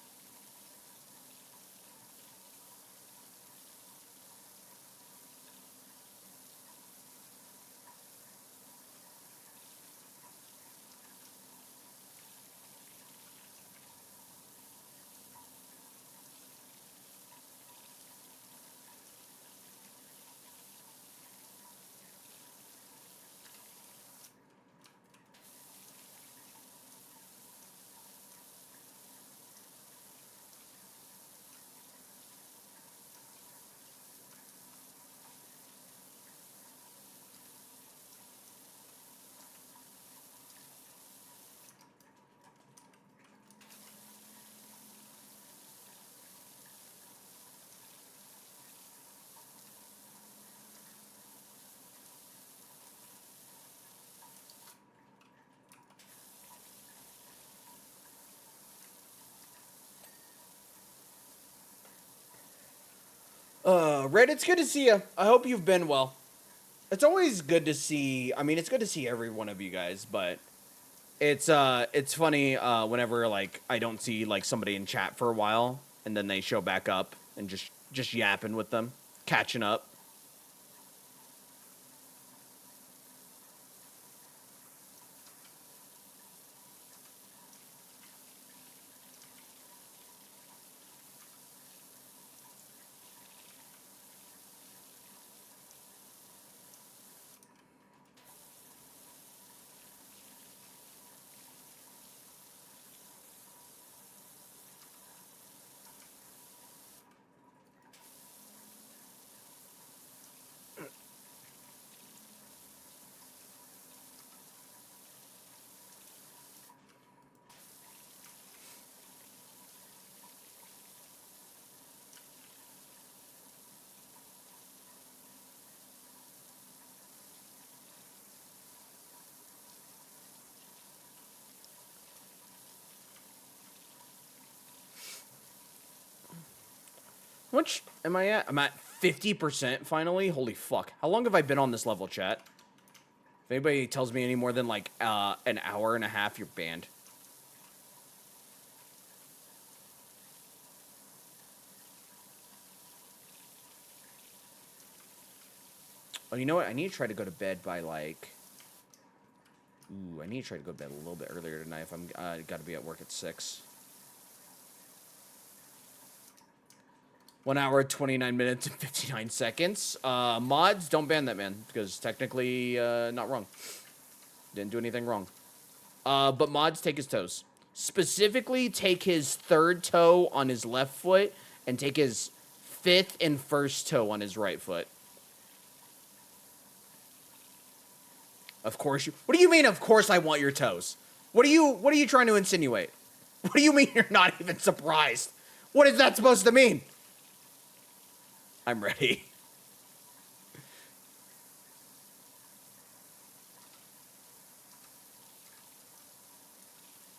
Speaker 1: Red, it's good to see you. I hope you've been well. It's always good to see. I mean, it's good to see every one of you guys, but it's funny whenever like I don't see like somebody in chat for a while and then they show back up and just yapping with them, catching up. How much am I at? I'm at 50% finally. Holy fuck. How long have I been on this level, chat? If anybody tells me any more than like an hour and a half, you're banned. Oh, you know what? I need to try to go to bed by like... Ooh, I need to try to go to bed a little bit earlier tonight if I'm got to be at work at 6. 1 hour, 29 minutes, and 59 seconds. Mods, don't ban that, man, because technically not wrong. Didn't do anything wrong. But mods, take his toes. Specifically, take his third toe on his left foot and take his fifth and first toe on his right foot. Of course you... What do you mean, of course I want your toes? What are you trying to insinuate? What do you mean you're not even surprised? What is that supposed to mean? I'm ready.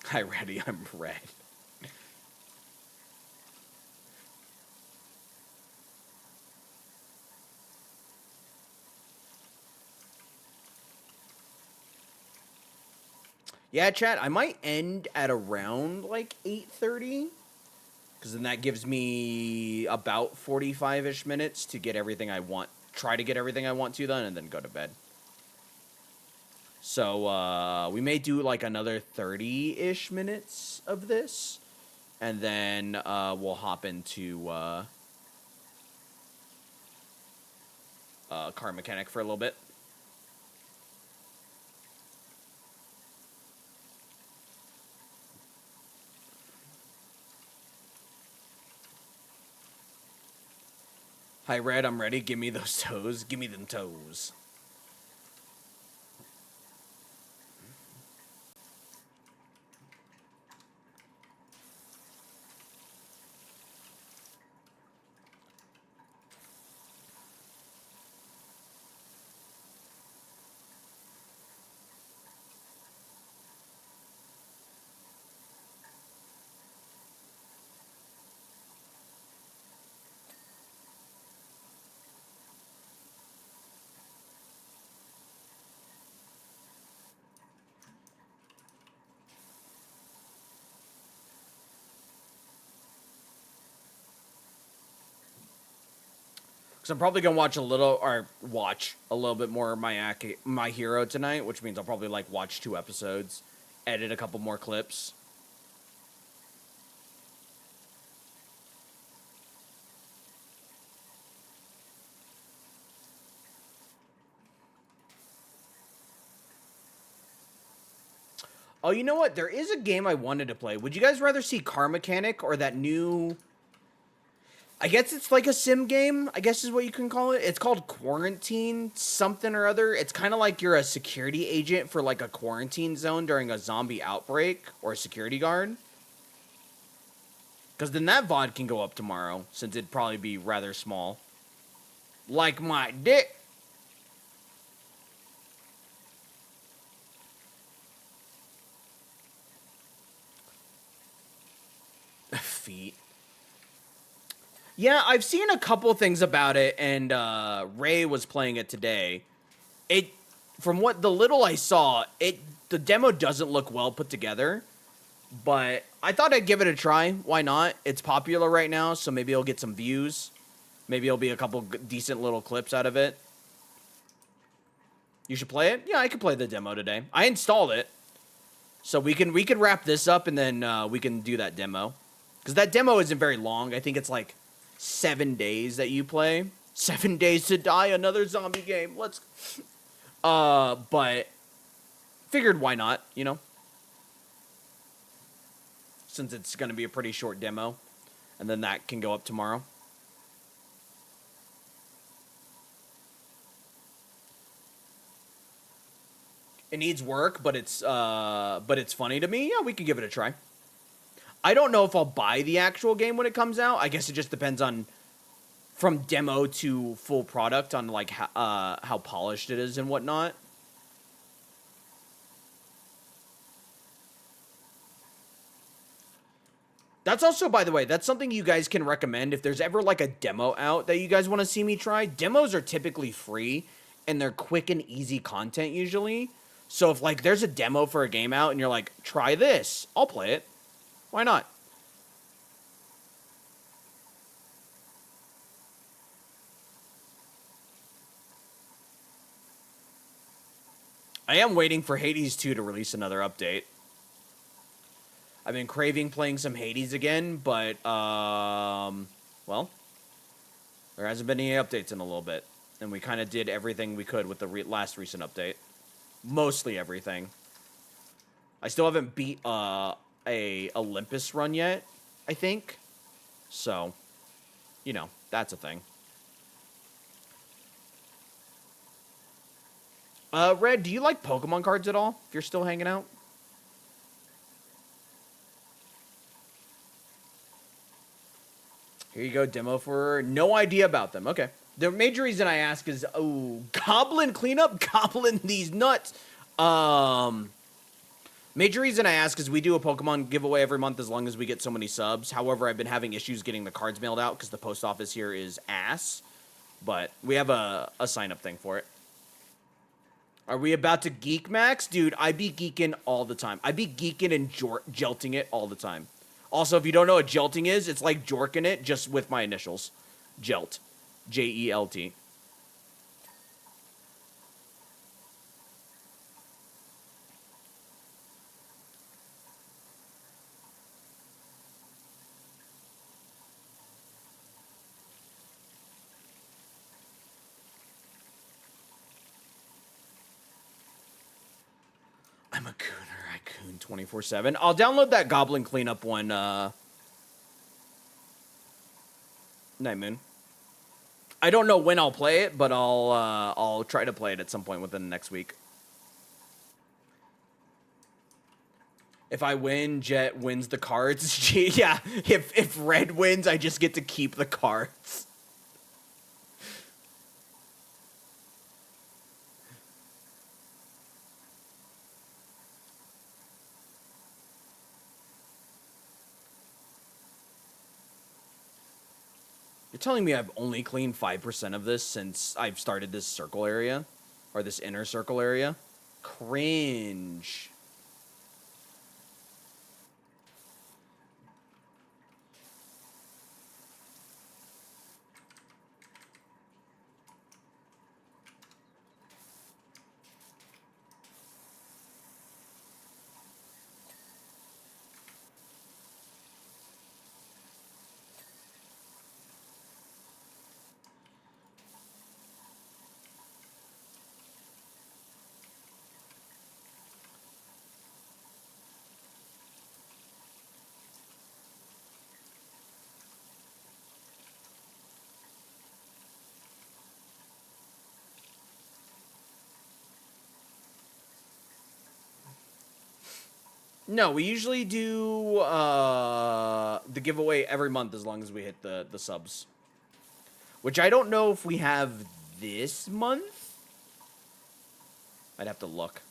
Speaker 1: I'm ready. I'm red. Yeah, chat, I might end at around like 8:30. Because then that gives me about 45-ish minutes to get everything I want. Try to get everything I want to done and then go to bed. So we may do like another 30-ish minutes of this. And then we'll hop into car mechanic for a little bit. Hi, Red, I'm ready. Give me those toes. Give me them toes. Because I'm probably gonna watch a little bit more of My Hero tonight, which means I'll probably like watch 2 episodes, edit a couple more clips. Oh, you know what? There is a game I wanted to play. Would you guys rather see Car Mechanic or that new... I guess it's like a sim game, I guess is what you can call it. It's called Quarantine something or other. It's kind of like you're a security agent for like a quarantine zone during a zombie outbreak or a security guard. Because then that VOD can go up tomorrow, since it'd probably be rather small. Like my dick. Feet. Yeah, I've seen a couple things about it, and Ray was playing it today. From what the little I saw, the demo doesn't look well put together, but I thought I'd give it a try. Why not? It's popular right now, so maybe it'll get some views. Maybe it'll be a couple decent little clips out of it. You should play it? Yeah, I could play the demo today. I installed it, so we could wrap this up and then we can do that demo. Because that demo isn't very long. I think it's like 7 days that you play. 7 days to die, another zombie game. Let's... but... Figured why not, you know? Since it's going to be a pretty short demo. And then that can go up tomorrow. It needs work, but it's funny to me. Yeah, we can give it a try. I don't know if I'll buy the actual game when it comes out. I guess it just depends on from demo to full product on like how polished it is and whatnot. That's also, by the way, that's something you guys can recommend if there's ever like a demo out that you guys want to see me try. Demos are typically free and they're quick and easy content usually. So if like there's a demo for a game out and you're like, try this, I'll play it. Why not? I am waiting for Hades 2 to release another update. I've been craving playing some Hades again, but, well, there hasn't been any updates in a little bit. And we kind of did everything we could with the last recent update. Mostly everything. I still haven't beat, a Olympus run yet, I think. So, you know, that's a thing. Red, do you like Pokemon cards at all? If you're still hanging out? Here you go, demo for... No idea about them. Okay. The major reason I ask is... Oh, Goblin cleanup? Goblin these nuts. Major reason I ask is we do a Pokemon giveaway every month as long as we get so many subs. However, I've been having issues getting the cards mailed out because the post office here is ass. But we have a sign-up thing for it. Are we about to geek, Max? Dude, I be geeking all the time. I be geeking and jelting it all the time. Also, if you don't know what jelting is, it's like jorking it, just with my initials. Jelt. J-E-L-T. I'm a cooner. I coon 24/7. I'll download that Goblin cleanup one, Night Moon. I don't know when I'll play it, but I'll try to play it at some point within the next week. If I win, Jet wins the cards. Yeah, if Red wins, I just get to keep the cards. You're telling me I've only cleaned 5% of this since I've started this circle area? Or this inner circle area? Cringe. No, we usually do the giveaway every month as long as we hit the subs. Which I don't know if we have this month. I'd have to look.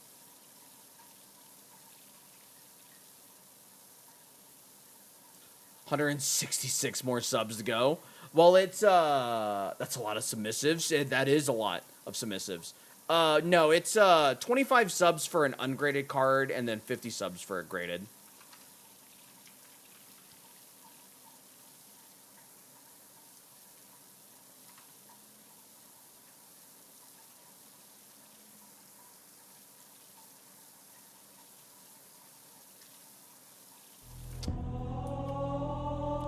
Speaker 1: $166 more subs to go. Well, it's that's a lot of submissives. That is a lot of submissives. No, it's 25 subs for an ungraded card and then 50 subs for a graded.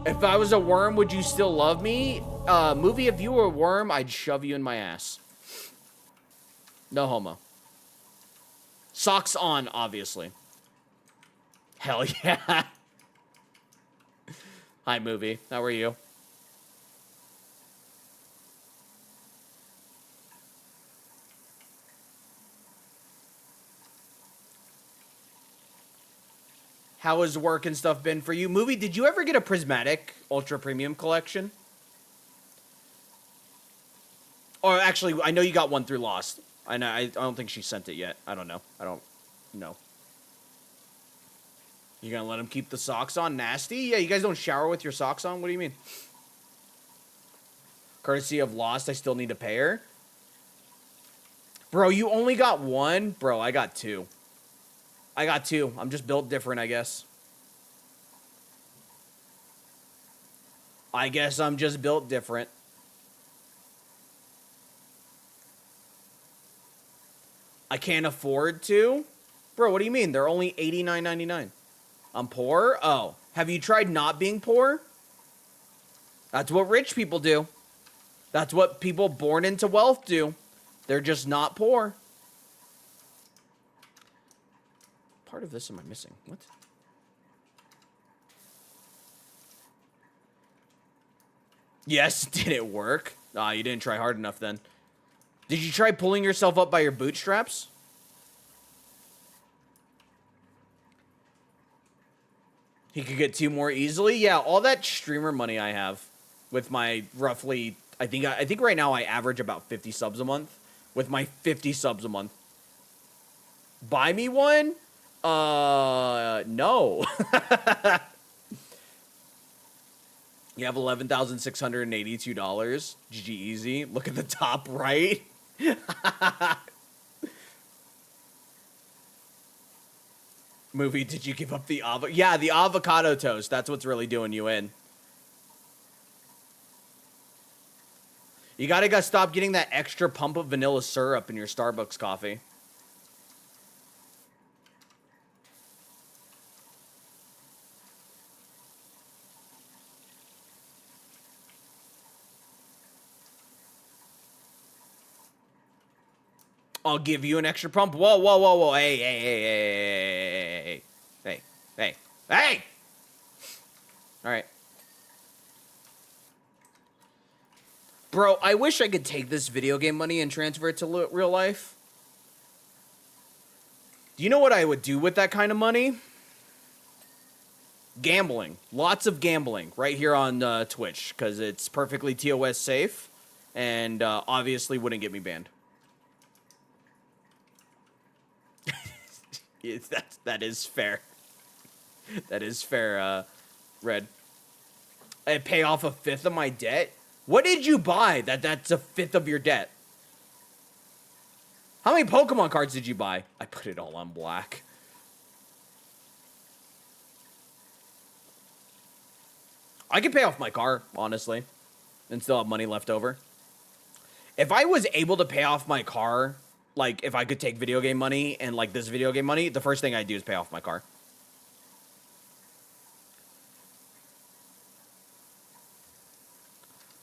Speaker 1: If I was a worm, would you still love me? Movie, if you were a worm, I'd shove you in my ass. No homo. Socks on, obviously. Hell yeah. Hi, Movie. How are you? How has work and stuff been for you? Movie, did you ever get a Prismatic Ultra Premium collection? Or actually, I know you got one through Lost. I don't think she sent it yet. I don't know. I don't know. You gonna let him keep the socks on? Nasty? Yeah, you guys don't shower with your socks on? What do you mean? Courtesy of Lost, I still need to pay her? Bro, you only got one? Bro, I got two. I got two. I'm just built different, I guess. I guess I'm just built different. I can't afford to? Bro, what do you mean? They're only $89.99. I'm poor? Oh. Have you tried not being poor? That's what rich people do. That's what people born into wealth do. They're just not poor. Part of this am I missing? What? Yes, did it work? Ah, you didn't try hard enough then. Did you try pulling yourself up by your bootstraps? He could get two more easily? Yeah, all that streamer money I have with my roughly, I think right now I average about 50 subs a month. With my 50 subs a month. Buy me one? No. You have $11,682. GG easy. Look at the top right. Movie, did you give up the Yeah, the avocado toast. That's what's really doing you in. You gotta stop getting that extra pump of vanilla syrup in your Starbucks coffee. I'll give you an extra pump. Whoa, whoa, whoa, whoa. Hey, hey, hey, hey, hey, hey, hey, hey. All right. Bro, I wish I could take this video game money and transfer it to real life. Do you know what I would do with that kind of money? Gambling. Lots of gambling right here on Twitch because it's perfectly TOS safe and obviously wouldn't get me banned. That is fair. That is fair, Red. I pay off a fifth of my debt? What did you buy that's a fifth of your debt? How many Pokemon cards did you buy? I put it all on black. I could pay off my car, honestly, and still have money left over. If I was able to pay off my car, like, if I could take video game money and, like, this video game money, the first thing I'd do is pay off my car.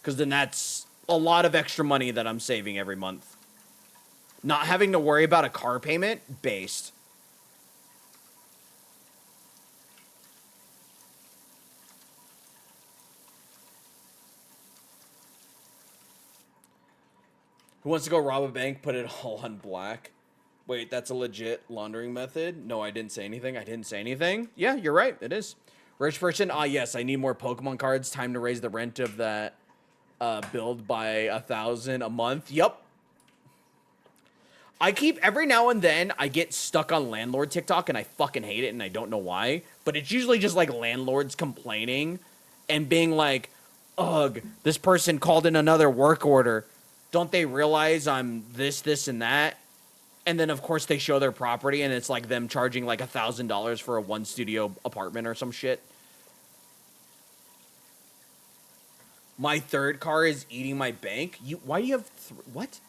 Speaker 1: Because then that's a lot of extra money that I'm saving every month. Not having to worry about a car payment, based. Who wants to go rob a bank, put it all on black? Wait, that's a legit laundering method? No, I didn't say anything. I didn't say anything. Yeah, you're right. It is. Rich person. Ah, yes. I need more Pokemon cards. Time to raise the rent of that build by 1,000 a month. Yup. I keep every now and then I get stuck on landlord TikTok and I fucking hate it and I don't know why. But it's usually just like landlords complaining and being like, ugh, this person called in another work order. Don't they realize I'm this, and that? And then of course they show their property and it's like them charging like $1,000 for a 1-studio apartment or some shit. My third car is eating my bank. Why do you have what?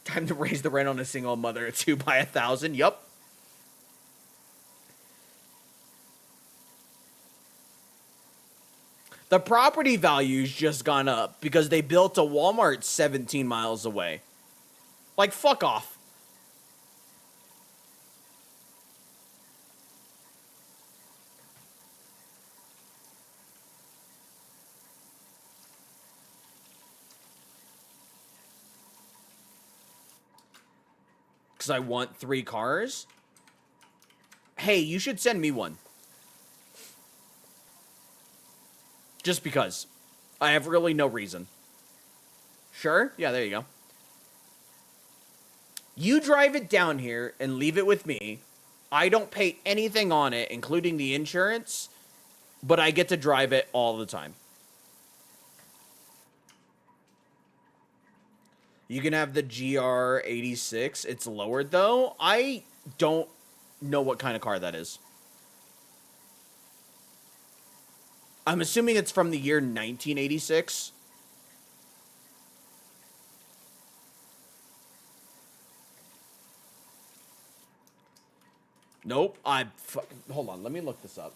Speaker 1: Time to raise the rent on a single mother of 2 by 1,000. Yup. The property value's just gone up because they built a Walmart 17 miles away. Like, fuck off. Because I want 3 cars? Hey, you should send me one. Just because. I have really no reason. Sure? Yeah, there you go. You drive it down here and leave it with me. I don't pay anything on it, including the insurance, but I get to drive it all the time. You can have the GR86. It's lowered, though. I don't know what kind of car that is. I'm assuming it's from the year 1986. Nope. Hold on. Let me look this up.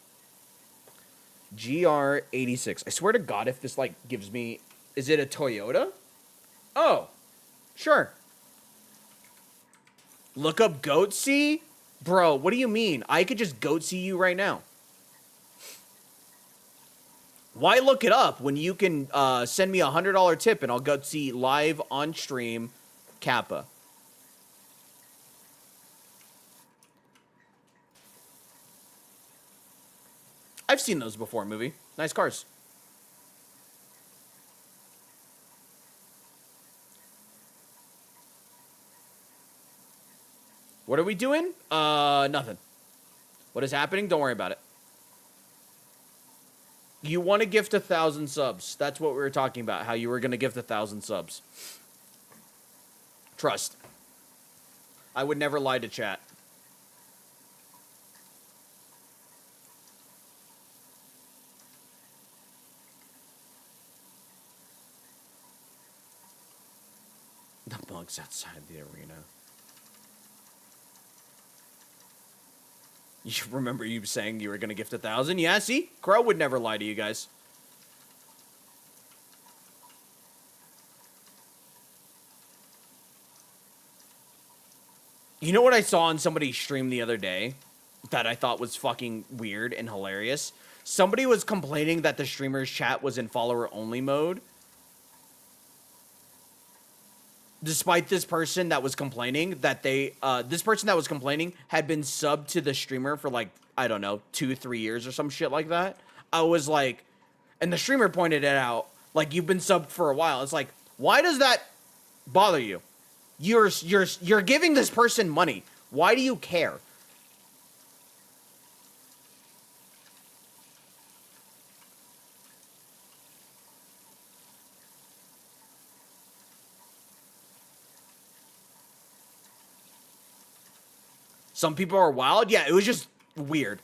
Speaker 1: GR86. I swear to God, if this, like, gives me... Is it a Toyota? Oh. Sure. Look up Goatsy? Bro, what do you mean? I could just Goatsy you right now. Why look it up when you can send me a $100 tip and I'll Goatsy live on stream Kappa? I've seen those before, movie. Nice cars. What are we doing? Nothing. What is happening? Don't worry about it. You want to gift 1,000 subs. That's what we were talking about. How you were going to gift 1,000 subs. Trust. I would never lie to chat. The bugs outside the arena. You remember you saying you were going to gift 1,000? Yeah, see? Crow would never lie to you guys. You know what I saw on somebody's stream the other day that I thought was fucking weird and hilarious? Somebody was complaining that the streamer's chat was in follower-only mode. Despite this person that was complaining that this person that was complaining had been subbed to the streamer for like, I don't know, 2-3 years or some shit like that. I was like, and the streamer pointed it out, like, you've been subbed for a while. It's like, why does that bother you? You're giving this person money. Why do you care? Some people are wild. Yeah, it was just weird.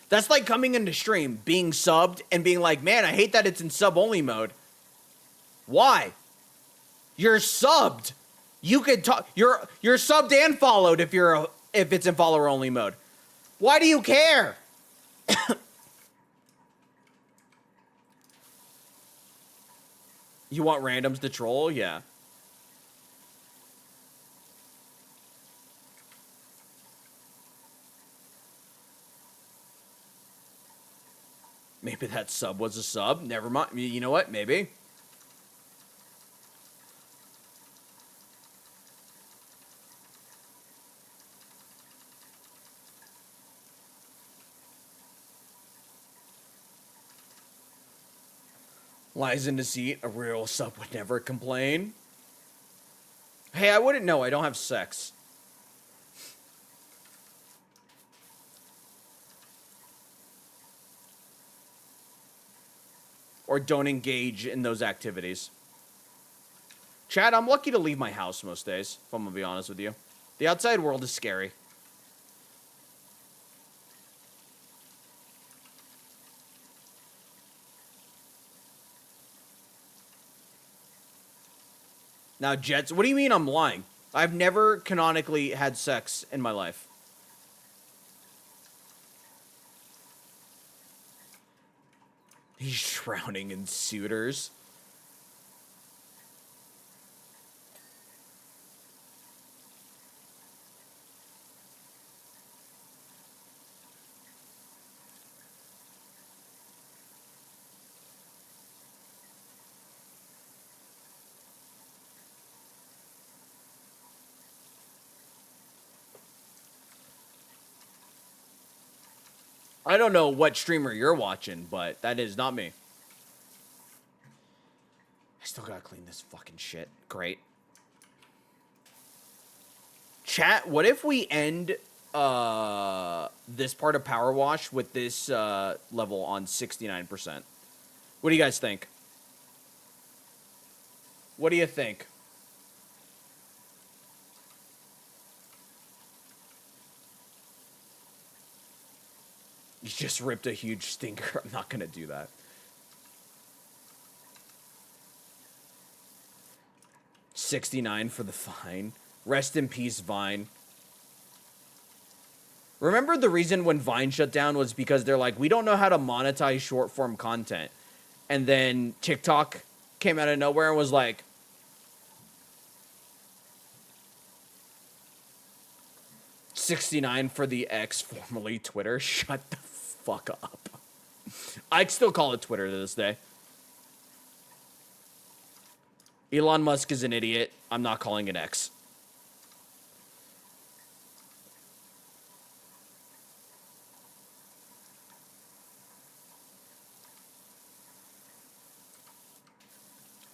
Speaker 1: That's like coming into stream, being subbed, and being like, man, I hate that it's in sub-only mode. Why? You're subbed. You could talk. You're subbed and followed if it's in follower-only mode. Why do you care? You want randoms to troll? Yeah. Maybe that sub was a sub. Never mind. You know what? Maybe. Lies in deceit. A real sub would never complain. Hey, I wouldn't know. I don't have sex. Or don't engage in those activities. Chad, I'm lucky to leave my house most days, if I'm gonna be honest with you. The outside world is scary. Now, Jets, what do you mean I'm lying? I've never canonically had sex in my life. He's drowning in suitors. I don't know what streamer you're watching, but that is not me. I still gotta clean this fucking shit. Great. Chat, what if we end this part of Power Wash with this level on 69%? What do you guys think? What do you think? You just ripped a huge stinker. I'm not gonna do that. 69 for the Vine. Rest in peace, Vine. Remember the reason when Vine shut down was because they're like, we don't know how to monetize short form content. And then TikTok came out of nowhere and was like, $69 for the X, formerly Twitter. Shut the fuck up. I'd still call it Twitter to this day. Elon Musk is an idiot. I'm not calling it X.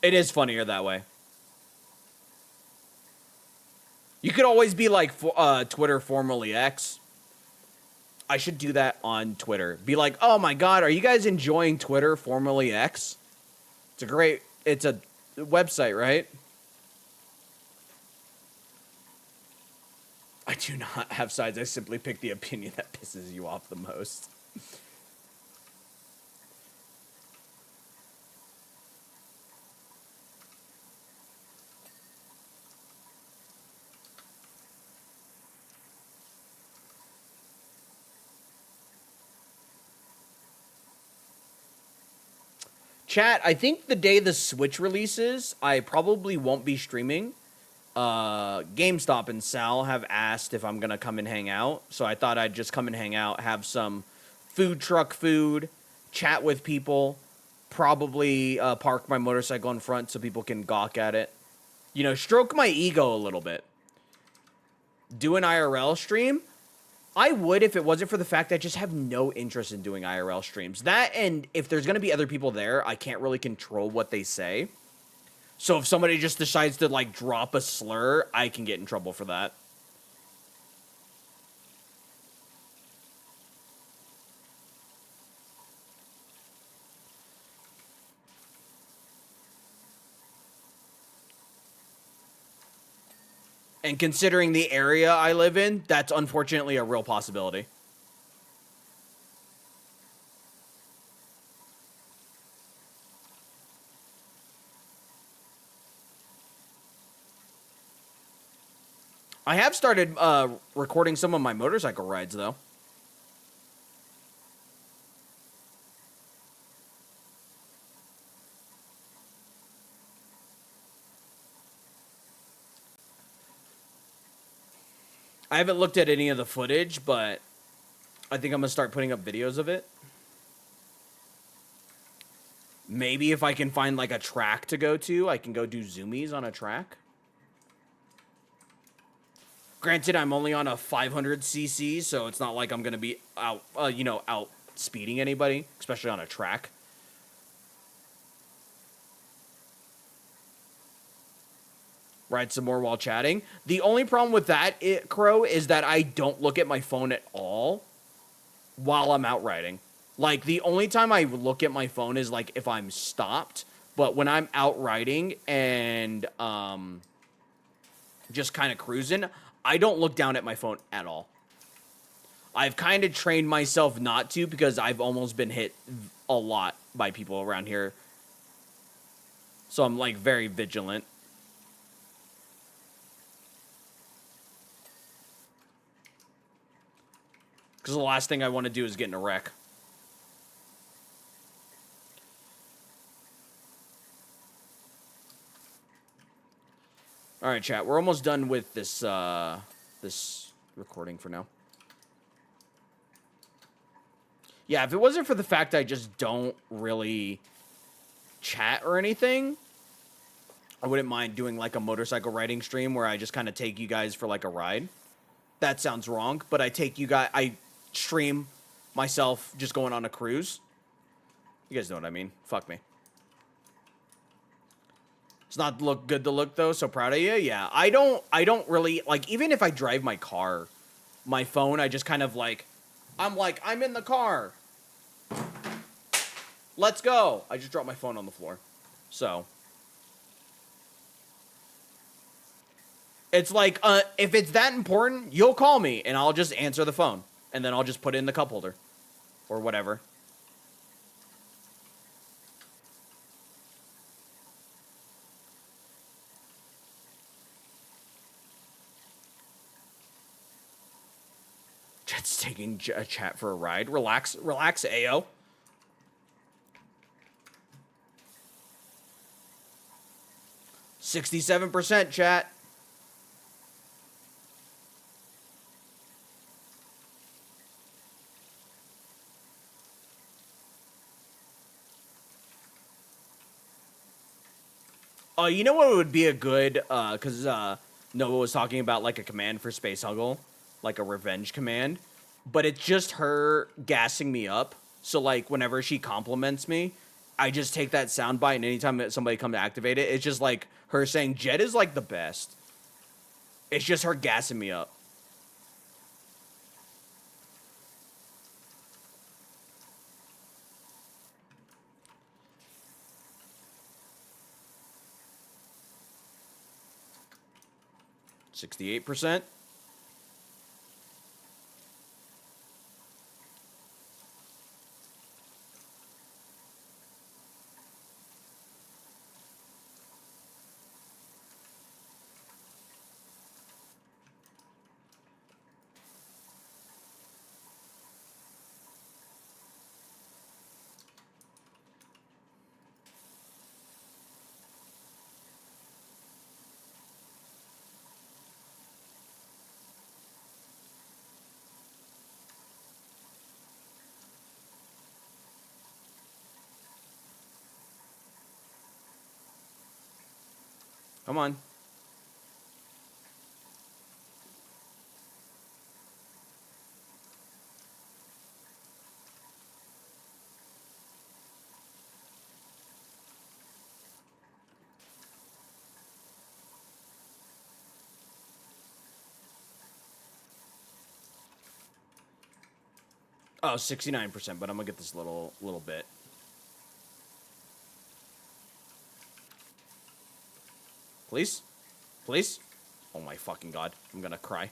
Speaker 1: It is funnier that way. You could always be like Twitter formerly X. I should do that on Twitter. Be like, oh my god, are you guys enjoying Twitter formerly X? It's a website, right? I do not have sides. I simply pick the opinion that pisses you off the most. Chat, I think the day the Switch releases, I probably won't be streaming. GameStop and Sal have asked if I'm going to come and hang out. So I thought I'd just come and hang out, have some food truck food, chat with people, probably park my motorcycle in front so people can gawk at it. You know, stroke my ego a little bit. Do an IRL stream? I would if it wasn't for the fact that I just have no interest in doing IRL streams. That, and if there's going to be other people there, I can't really control what they say. So if somebody just decides to, like, drop a slur, I can get in trouble for that. And considering the area I live in, that's unfortunately a real possibility. I have started recording some of my motorcycle rides, though. I haven't looked at any of the footage, but I think I'm going to start putting up videos of it. Maybe if I can find, like, a track to go to, I can go do zoomies on a track. Granted, I'm only on a 500cc, so it's not like I'm going to be out, out speeding anybody, especially on a track. Ride some more while chatting. The only problem with that, Crow, is that I don't look at my phone at all while I'm out riding. Like, the only time I look at my phone is, like, if I'm stopped. But when I'm out riding and just kind of cruising, I don't look down at my phone at all. I've kind of trained myself not to because I've almost been hit a lot by people around here. So I'm, like, very vigilant. Because the last thing I want to do is get in a wreck. All right, chat. We're almost done with this this recording for now. Yeah, if it wasn't for the fact I just don't really chat or anything, I wouldn't mind doing like a motorcycle riding stream where I just kind of take you guys for like a ride. That sounds wrong, but I stream myself just going on a cruise. You guys know what I mean. Fuck me. It's not look good to look though, so proud of you. Yeah, I don't really, like, even if I drive my car, my phone, I just kind of like, I'm in the car. Let's go. I just dropped my phone on the floor. So. It's like, if it's that important, you'll call me and I'll just answer the phone. And then I'll just put it in the cup holder. Or whatever. Jet's taking a chat for a ride. Relax, relax, AO. %67% chat. You know what would be a good, because Noah was talking about, like, a command for Space Huggle, like a revenge command, but it's just her gassing me up, so, like, whenever she compliments me, I just take that soundbite, and anytime that somebody comes to activate it, it's just, like, her saying, Jet is, like, the best. It's just her gassing me up. %68%. Come on. Oh, 69%, but I'm gonna get this little bit. Please? Please? Oh my fucking god. I'm gonna cry.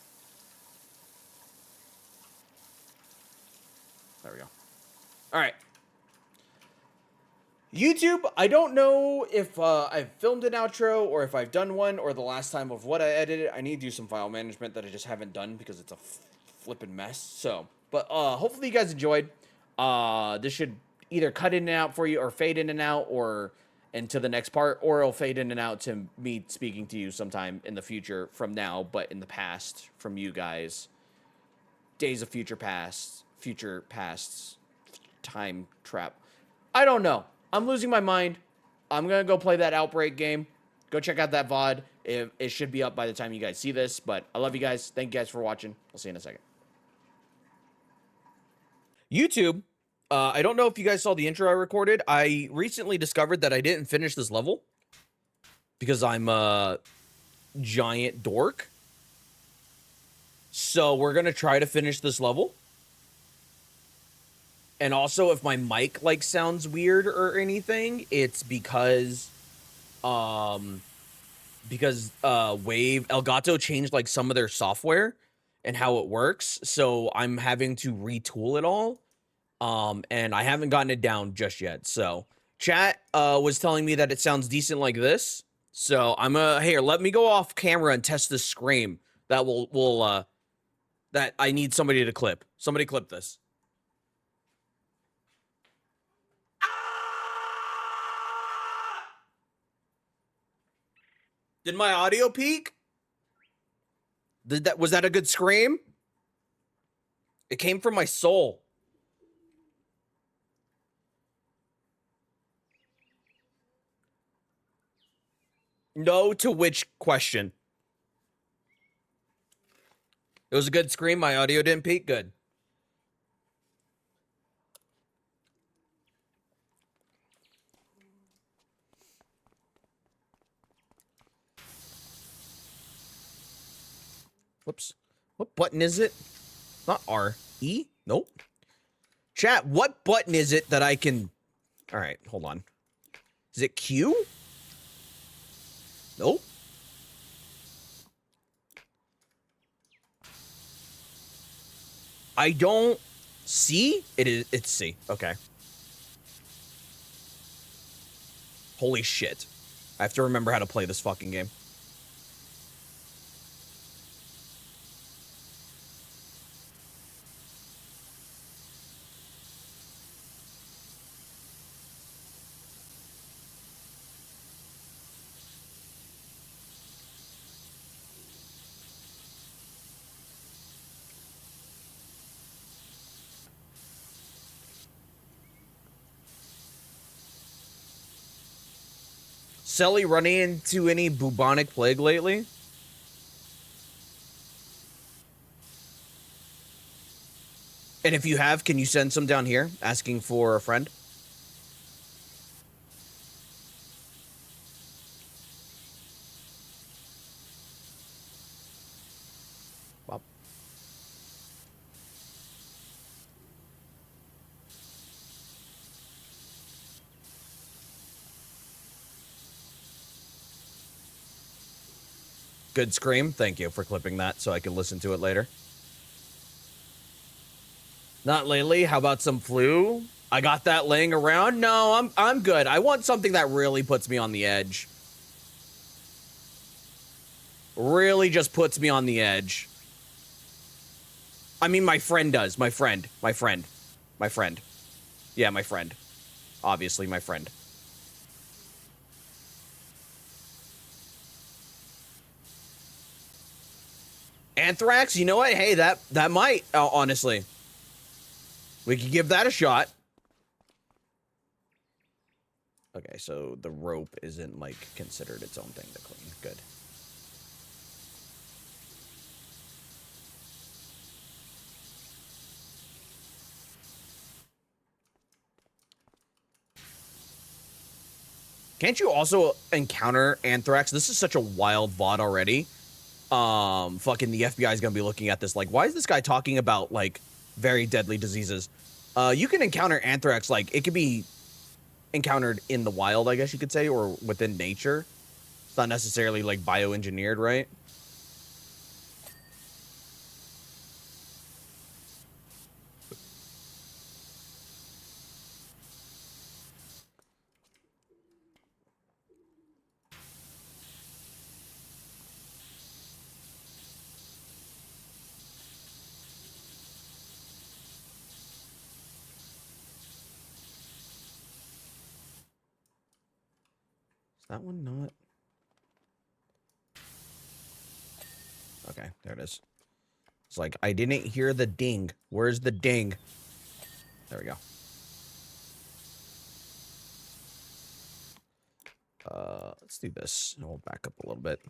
Speaker 1: There we go. Alright. YouTube, I don't know if I've filmed an outro or if I've done one or the last time of what I edited. I need to do some file management that I just haven't done because it's a flippin' mess. So, but hopefully you guys enjoyed. This should either cut in and out for you or fade in and out or into the next part, or it'll fade in and out to me speaking to you sometime in the future from now, but in the past from you guys. Days of future pasts, time trap. I don't know. I'm losing my mind. I'm going to go play that Outbreak game. Go check out that VOD. It should be up by the time you guys see this, but I love you guys. Thank you guys for watching. I'll see you in a second. YouTube, I don't know if you guys saw the intro I recorded. I recently discovered that I didn't finish this level because I'm giant dork. So we're gonna try to finish this level. And also, if my mic like sounds weird or anything, it's because Wave Elgato changed like some of their software and how it works. So I'm having to retool it all. And I haven't gotten it down just yet. So chat was telling me that it sounds decent like this. So I'm here, let me go off camera and test this scream that will that I need somebody to clip. Somebody clip this. Did my audio peak? Was that a good scream? It came from my soul. No to which question? It was a good scream. My audio didn't peak. Good. Whoops. What button is it? Not R. E? Nope. Chat, what button is it that I can... All right, hold on. Is it Q? Nope. I don't see. It's C. Okay. Holy shit. I have to remember how to play this fucking game. Selly running into any bubonic plague lately? And if you have, can you send some down here asking for a friend? Well. Good scream. Thank you for clipping that so I can listen to it later. Not lately. How about some flu? I got that laying around. No, I'm good. I want something that really puts me on the edge. Really just puts me on the edge. I mean, my friend does. My friend. Yeah, my friend. Obviously, my friend. Anthrax? You know what? Hey, that might, honestly. We could give that a shot. Okay, so the rope isn't, like, considered its own thing to clean. Good. Can't you also encounter anthrax? This is such a wild VOD already. Fucking the FBI is gonna be looking at this like, why is this guy talking about, like, very deadly diseases? You can encounter anthrax, like, it could be encountered in the wild, I guess you could say, or within nature. It's not necessarily, like, bioengineered, right? Is that one not? Okay, there it is. It's like, I didn't hear the ding. Where's the ding? There we go. Let's do this. We'll back up a little bit.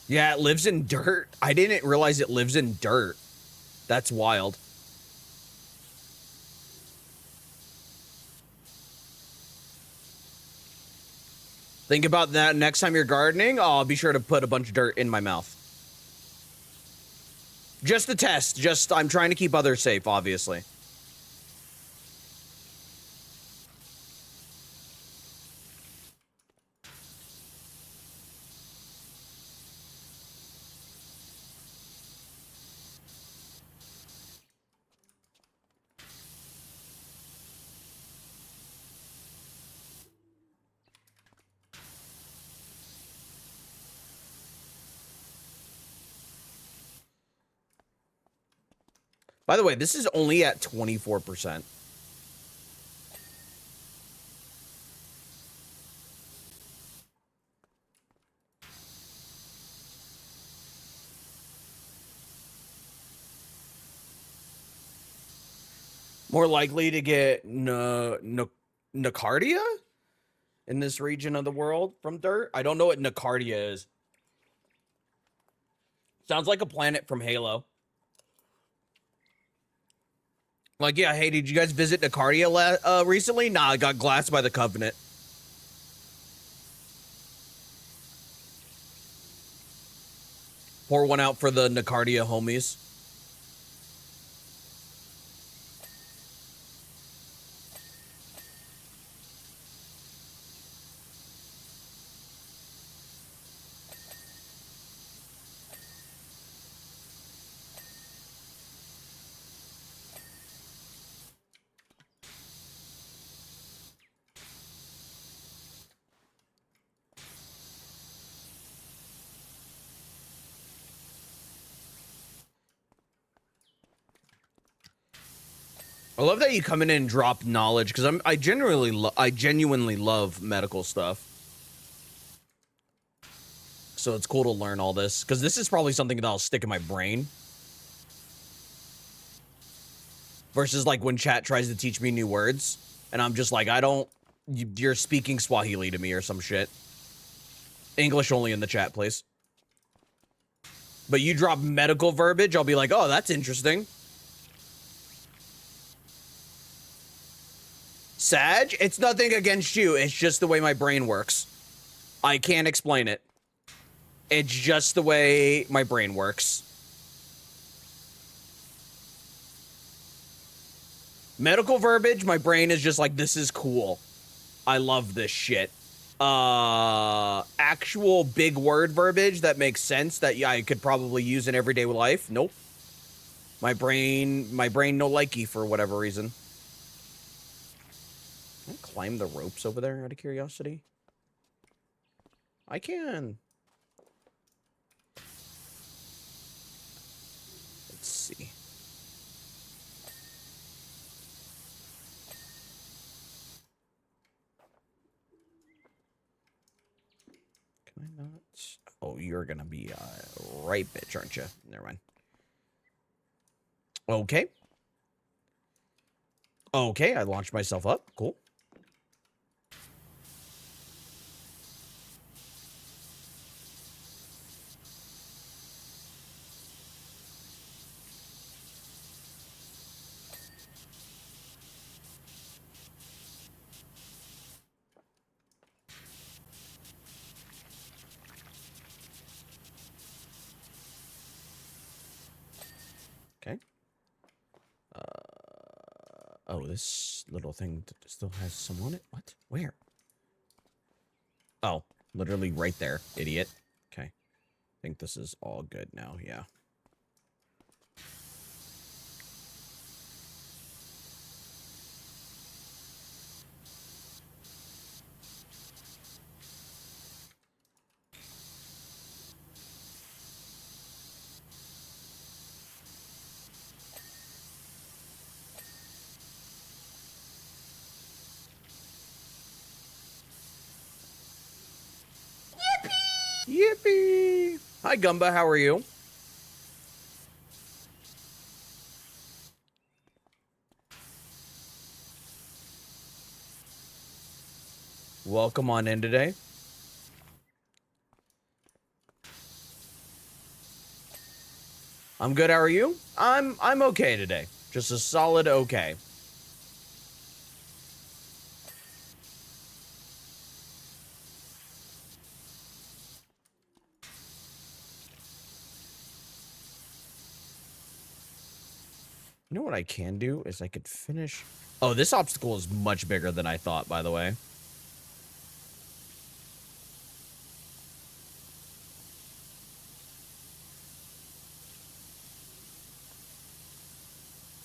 Speaker 1: Yeah, it lives in dirt. I didn't realize it lives in dirt. That's wild. Think about that next time you're gardening. I'll be sure to put a bunch of dirt in my mouth. Just a test. Just, I'm trying to keep others safe, obviously. By the way, this is only at 24%. More likely to get Nacardia in this region of the world from dirt. I don't know what Nacardia is. Sounds like a planet from Halo. Like, yeah, hey, did you guys visit Nacardia recently? Nah, I got glassed by the Covenant. Pour one out for the Nacardia homies. I love that you come in and drop knowledge because I genuinely love medical stuff. So it's cool to learn all this because this is probably something that'll stick in my brain. Versus like when chat tries to teach me new words and I'm just like, you're speaking Swahili to me or some shit. English only in the chat, please. But you drop medical verbiage, I'll be like, oh, that's interesting. Sag, it's nothing against you. It's just the way my brain works. I can't explain it. It's just the way my brain works. Medical verbiage, my brain is just like, this is cool. I love this shit. Actual big word verbiage that makes sense that yeah, I could probably use in everyday life. Nope. My brain no likey for whatever reason. Can I climb the ropes over there out of curiosity? I can. Let's see. Can I not? Oh, you're gonna be a right bitch, aren't you? Never mind. Okay. Okay, I launched myself up. Cool. Okay. Oh, this little thing still has some on it? What? Where? Oh, literally right there, idiot. Okay. I think this is all good now, yeah. Yippee! Hi, Gumba, how are you? Welcome on in today. I'm good, how are you? I'm okay today. Just a solid okay. You know what I can do is I could finish... Oh, this obstacle is much bigger than I thought, by the way.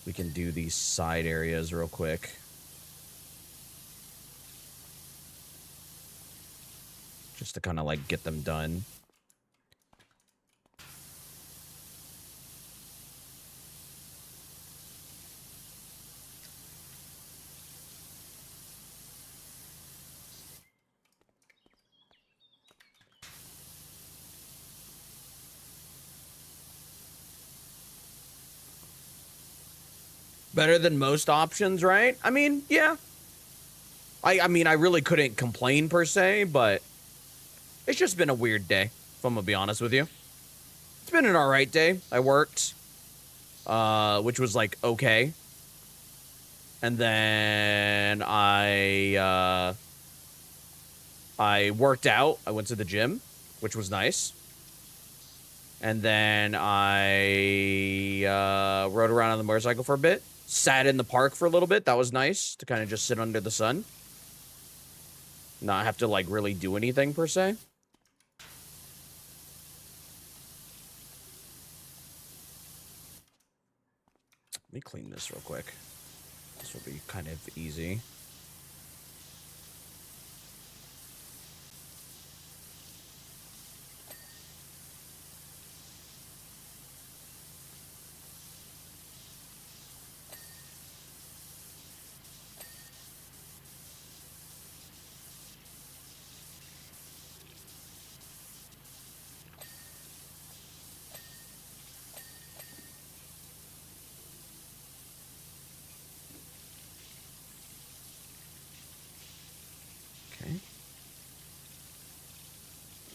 Speaker 1: We can do these side areas real quick. Just to kind of, like, get them done. Better than most options, right? I mean, yeah. I mean, I really couldn't complain per se, but it's just been a weird day, if I'm gonna be honest with you. It's been an alright day. I worked, which was, like, okay. And then I worked out. I went to the gym, which was nice. And then I rode around on the motorcycle for a bit. Sat in the park for a little bit. That was nice to kind of just sit under the sun. Not have to, like, really do anything, per se. Let me clean this real quick. This will be kind of easy.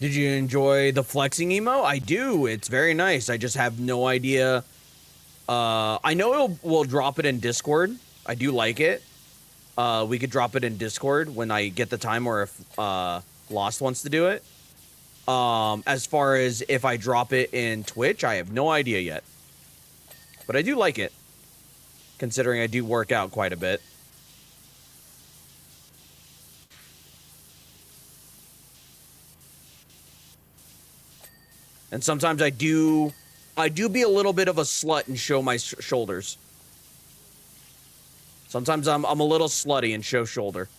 Speaker 1: Did you enjoy the flexing emo? I do. It's very nice. I just have no idea. I know we'll drop it in Discord. I do like it. We could drop it in Discord when I get the time, or if Lost wants to do it. As far as if I drop it in Twitch, I have no idea yet. But I do like it, considering I do work out quite a bit. And sometimes I do be a little bit of a slut and show my shoulders. Sometimes I'm a little slutty and show shoulder.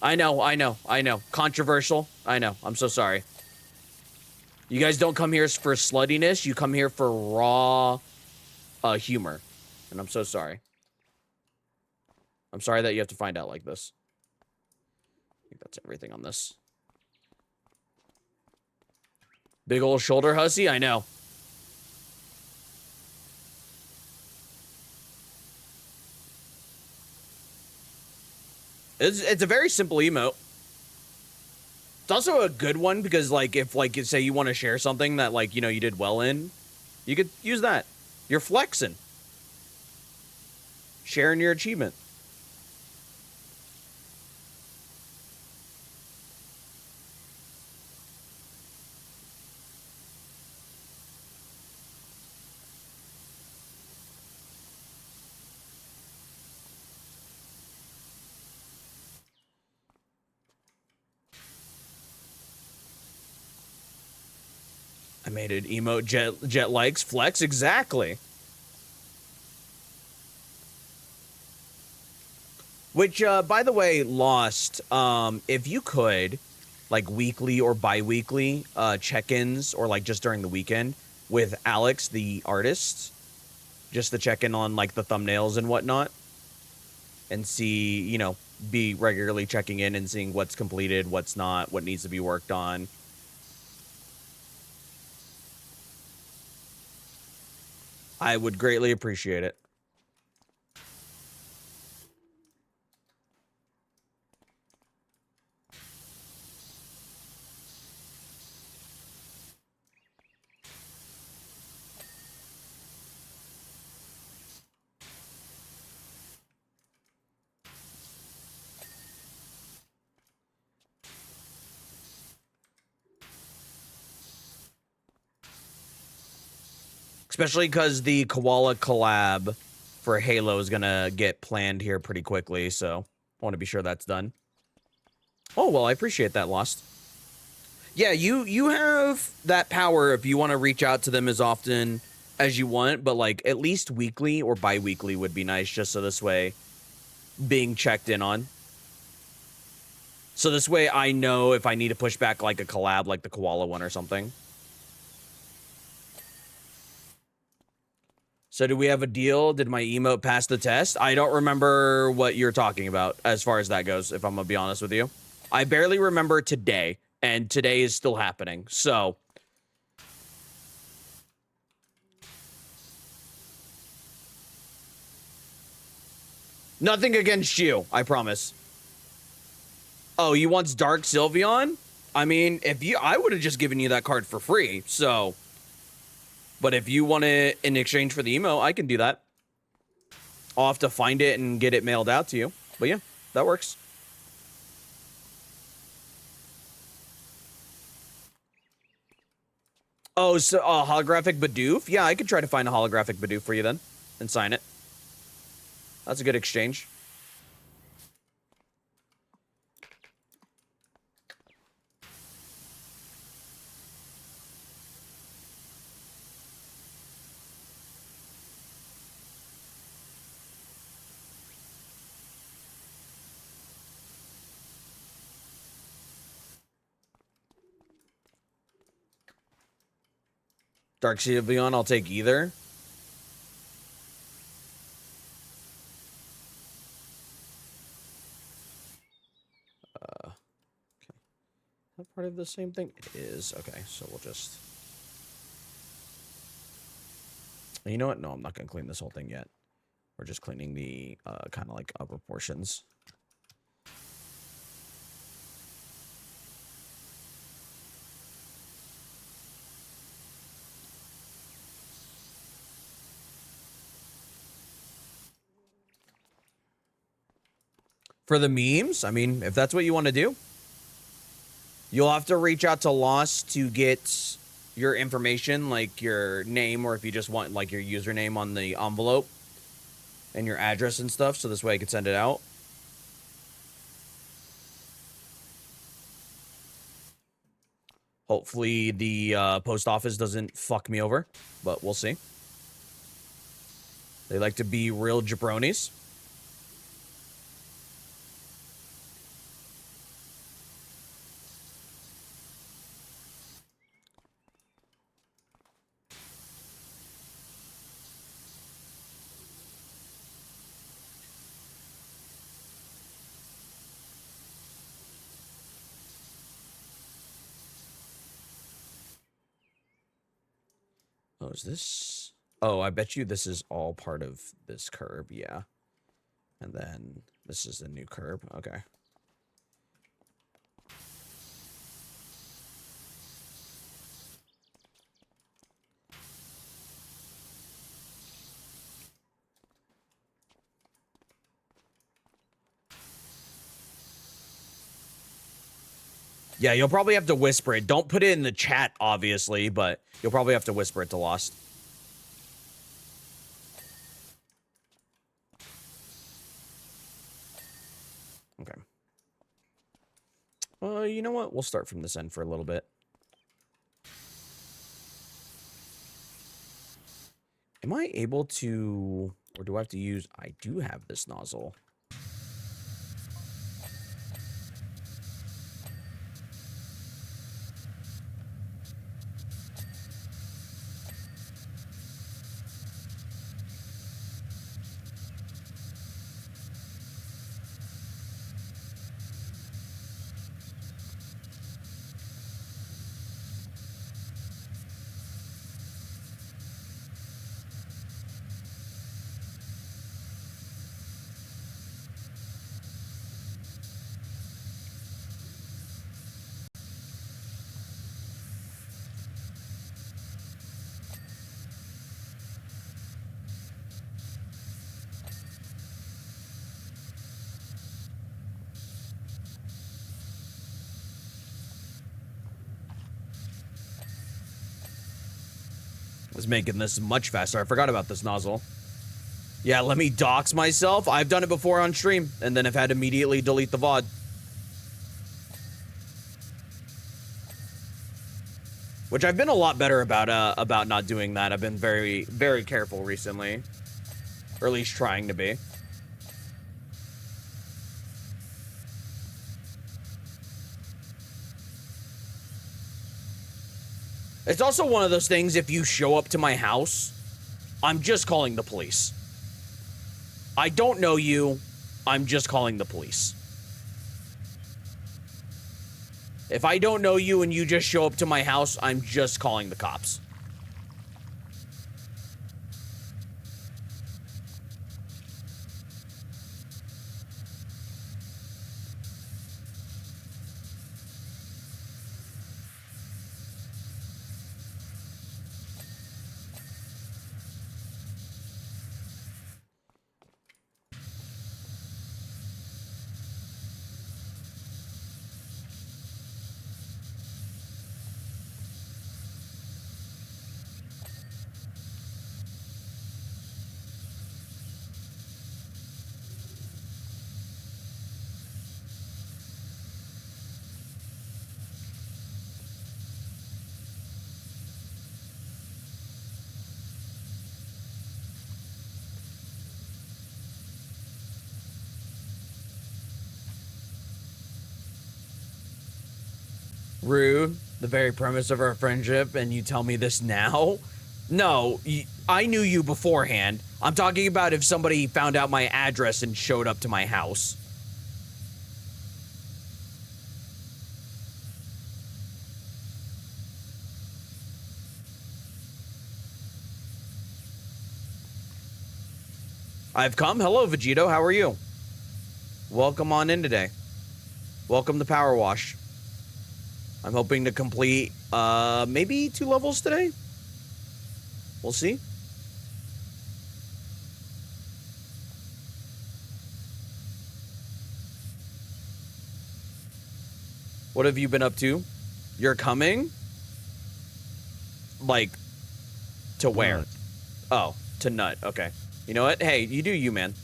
Speaker 1: I know. Controversial. I know. I'm so sorry. You guys don't come here for sluttiness. You come here for raw humor. And I'm so sorry. I'm sorry that you have to find out like this. I think that's everything on this. Big old shoulder hussy? I know. It's a very simple emote. It's also a good one because, like, if, like, say you want to share something that, like, you know, you did well in, you could use that. You're flexing. Sharing your achievement. I made an emote Jet likes flex. Exactly. Which, by the way, Lost, if you could, like, weekly or bi-weekly check-ins, or, like, just during the weekend with Alex, the artist, just to check in on, like, the thumbnails and whatnot, and see, you know, be regularly checking in and seeing what's completed, what's not, what needs to be worked on. I would greatly appreciate it. Especially because the Koala collab for Halo is gonna get planned here pretty quickly, so I want to be sure that's done. Oh, well, I appreciate that, Lost. Yeah, you have that power if you want to reach out to them as often as you want, but like at least weekly or bi-weekly would be nice, just so this way being checked in on. So this way I know if I need to push back like a collab like the koala one or something. So do we have a deal? Did my emote pass the test? I don't remember what you're talking about as far as that goes, if I'm gonna be honest with you. I barely remember today, and today is still happening, so... Nothing against you, I promise. Oh, you want Dark Sylveon? I mean, if you... I would have just given you that card for free, so... But if you want it in exchange for the emo, I can do that. I'll have to find it and get it mailed out to you. But yeah, that works. Oh, so holographic Bidoof? Yeah, I could try to find a holographic Bidoof for you then. And sign it. That's a good exchange. Dark Sylveon, I'll take either. Okay. That part of the same thing? It is. Okay, so we'll just... You know what? No, I'm not going to clean this whole thing yet. We're just cleaning the kind of like upper portions. For the memes, I mean, if that's what you want to do, you'll have to reach out to Lost to get your information, like your name, or if you just want like your username on the envelope and your address and stuff, so this way I can send it out. Hopefully the post office doesn't fuck me over, but we'll see. They like to be real jabronis. Oh, is this... Oh, I bet you this is all part of this curb, yeah. And then this is the new curb, okay. Yeah, you'll probably have to whisper it. Don't put it in the chat, obviously, but you'll probably have to whisper it to Lost. Okay. You know what? We'll start from this end for a little bit. Am I able to... Or do I have to use... I do have this nozzle. Was making this much faster. I forgot about this nozzle. Yeah, let me dox myself. I've done it before on stream, and then have had to immediately delete the VOD. Which I've been a lot better about not doing that. I've been very, very careful recently. Or at least trying to be. It's also one of those things, if you show up to my house, I'm just calling the police. I don't know you, I'm just calling the police. If I don't know you and you just show up to my house, I'm just calling the cops. Rude. The very premise of our friendship, and you tell me this now? No, I knew you beforehand. I'm talking about if somebody found out my address and showed up to my house. I've come. Hello, Vegito. How are you? Welcome on in today. Welcome to Power Wash. I'm hoping to complete, maybe 2 levels today? We'll see. What have you been up to? You're coming? Like, to where?
Speaker 2: Nut.
Speaker 1: Oh, to Nut. Okay. You know what? Hey, you do you, man.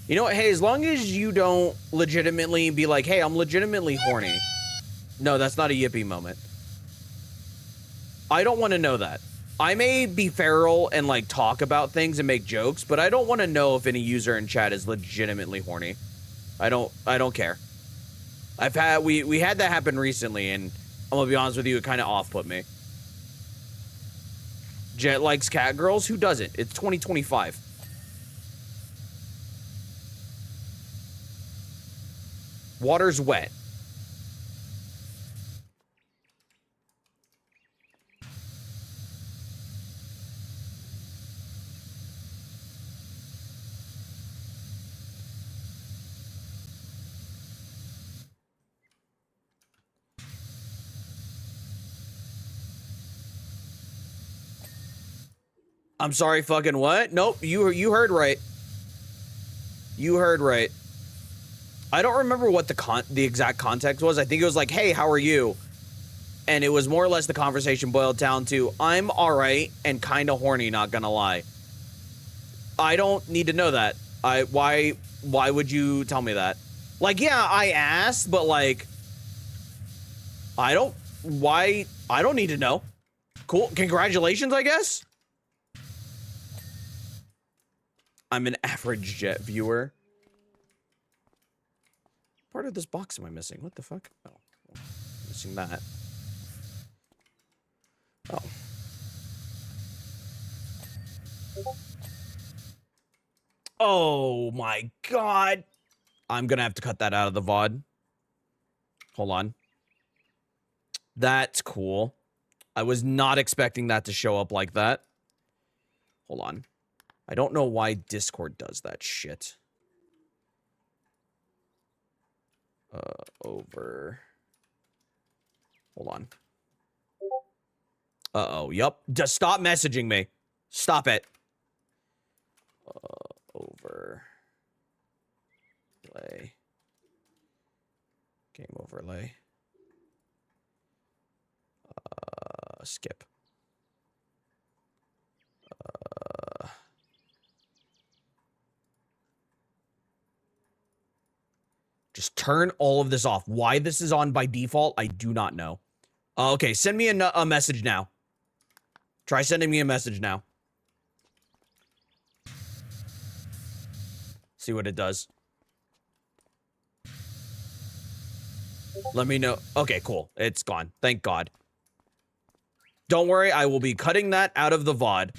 Speaker 1: You know what? Hey, as long as you don't legitimately be like, hey, I'm legitimately horny. No, that's not a yippee moment. I don't want to know that. I may be feral and like talk about things and make jokes, but I don't want to know if any user in chat is legitimately horny. I don't care. We had that happen recently, and I'm gonna be honest with you, it kind of off-put me. Jet likes cat girls? Who doesn't? It's 2025. Water's wet. I'm sorry, fucking what? Nope, you heard right. You heard right. I don't remember what the exact context was. I think it was like, hey, how are you? And it was more or less the conversation boiled down to, I'm alright and kind of horny, not gonna lie. I don't need to know that. Why would you tell me that? Like, yeah, I asked, but like, I don't need to know. Cool, congratulations, I guess? I'm an average Jet viewer. Part of this box am I missing? What the fuck? Oh, missing that. Oh. Oh my god. I'm gonna have to cut that out of the VOD. Hold on. That's cool. I was not expecting that to show up like that. Hold on. I don't know why Discord does that shit. Over. Hold on. Uh-oh. Yup. Just stop messaging me. Stop it. Over. Play. Game overlay. Skip. Just turn all of this off. Why this is on by default, I do not know. Okay, send me a message now. Try sending me a message now. See what it does. Let me know. Okay, cool. It's gone. Thank God. Don't worry, I will be cutting that out of the VOD.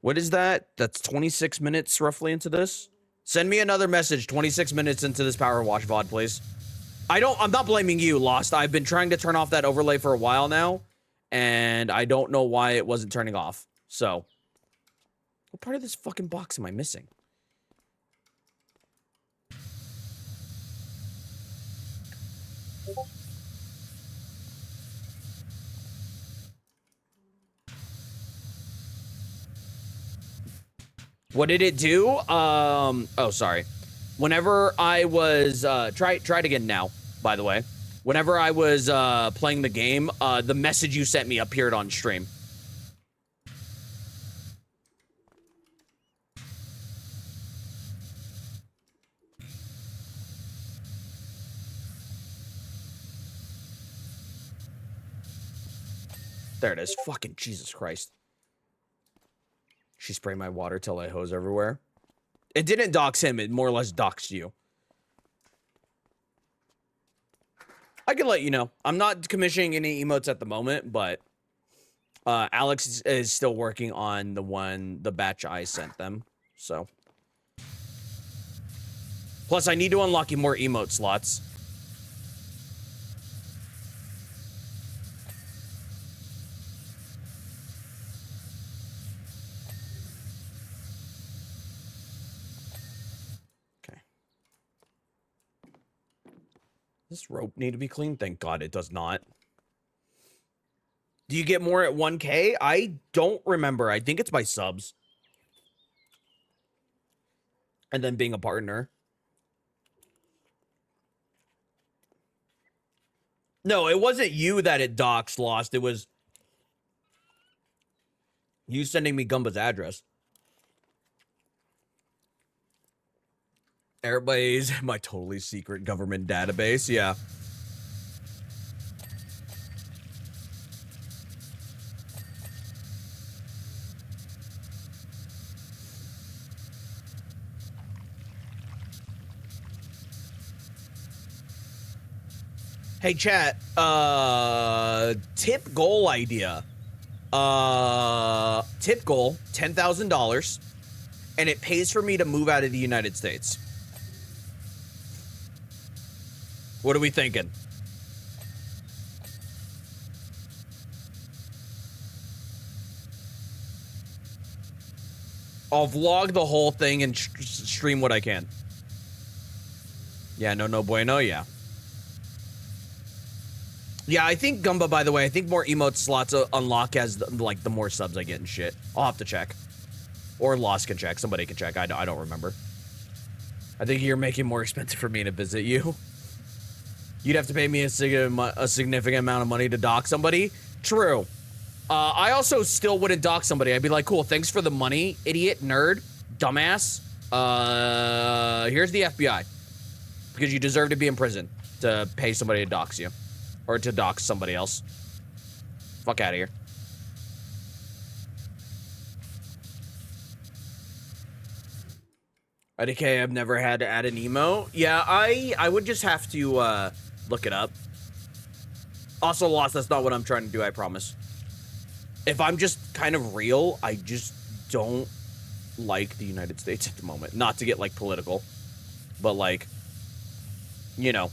Speaker 1: What is that? That's 26 minutes roughly into this. Send me another message 26 minutes into this Power Wash VOD, please. I'm not blaming you, Lost. I've been trying to turn off that overlay for a while now, and I don't know why it wasn't turning off. So, what part of this fucking box am I missing? What did it do? Oh, sorry. Whenever I was, try it again now, by the way. Whenever I was, playing the game, the message you sent me appeared on stream. There it is. Fucking Jesus Christ. She sprayed my water till I hose everywhere. It didn't dox him. It more or less doxed you. I can let you know. I'm not commissioning any emotes at the moment, but Alex is still working on the batch I sent them. So. Plus, I need to unlock you more emote slots. This rope need to be cleaned? Thank God it does not. Do you get more at 1K? I don't remember. I think it's by subs. And then being a partner. No, it wasn't you that it doxed, Lost. It was you sending me Gumba's address. Everybody's my totally secret government database. Yeah. Hey chat, tip goal idea. Tip goal, $10,000, and it pays for me to move out of the United States. What are we thinking? I'll vlog the whole thing and stream what I can. Yeah, no bueno, yeah. Yeah, I think Gumba, by the way, I think more emote slots unlock as, like, the more subs I get and shit. I'll have to check. Or Lost can check. Somebody can check. I don't remember. I think you're making more expensive for me to visit you. You'd have to pay me a significant amount of money to dock somebody. True. I also still wouldn't dock somebody. I'd be like, cool, thanks for the money, idiot, nerd, dumbass. Here's the FBI. Because you deserve to be in prison to pay somebody to dox you. Or to dox somebody else. Fuck out of here. IDK, I've never had to add an emo. Yeah, I would just have to look it up. Also, Lost, that's not what I'm trying to do, I promise. If I'm just kind of real, I just don't like the United States at the moment. Not to get, like, political. But, like, you know.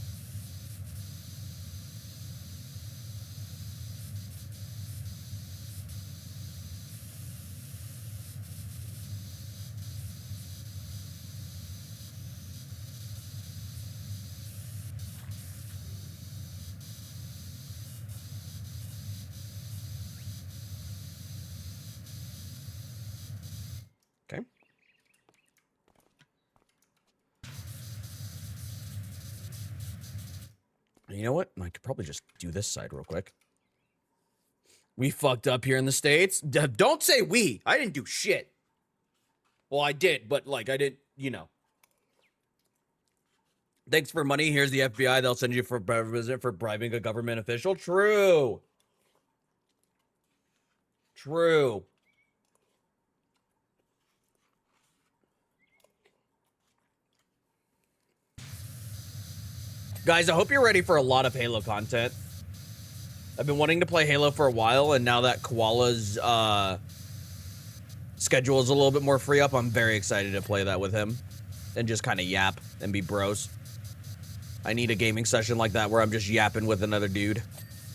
Speaker 1: Okay. You know what? I could probably just do this side real quick. We fucked up here in the States. Don't say we. I didn't do shit. Well, I did, but like I didn't, you know. Thanks for money. Here's the FBI. They'll send you for a visit for bribing a government official. True. True. Guys, I hope you're ready for a lot of Halo content. I've been wanting to play Halo for a while, and now that Koala's schedule is a little bit more free up, I'm very excited to play that with him and just kind of yap and be bros. I need a gaming session like that where I'm just yapping with another dude.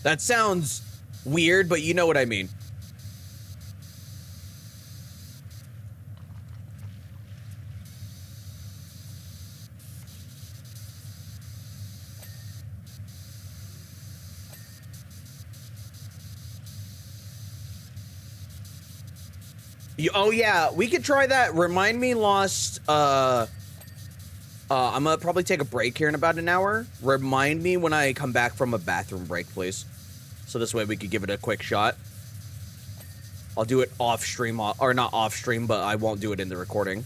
Speaker 1: That sounds weird, but you know what I mean. Oh yeah, we could try that. Remind me, Lost. I'm gonna probably take a break here in about an hour. Remind me when I come back from a bathroom break, please. So this way we could give it a quick shot. I'll do it off stream, or not off stream, but I won't do it in the recording.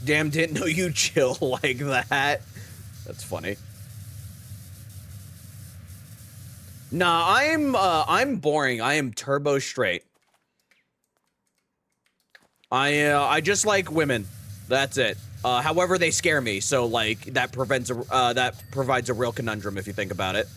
Speaker 1: Damn, didn't know you chill like that. That's funny. Nah, I'm boring. I am turbo straight. I just like women. That's it. However, they scare me. So like that provides a real conundrum if you think about it.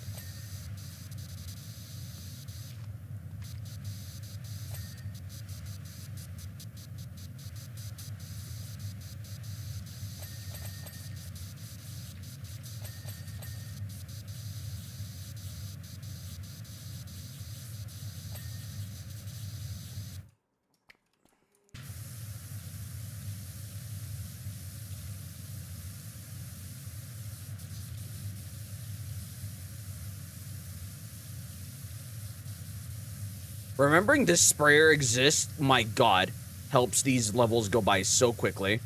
Speaker 1: Remembering this sprayer exists, my god, helps these levels go by so quickly.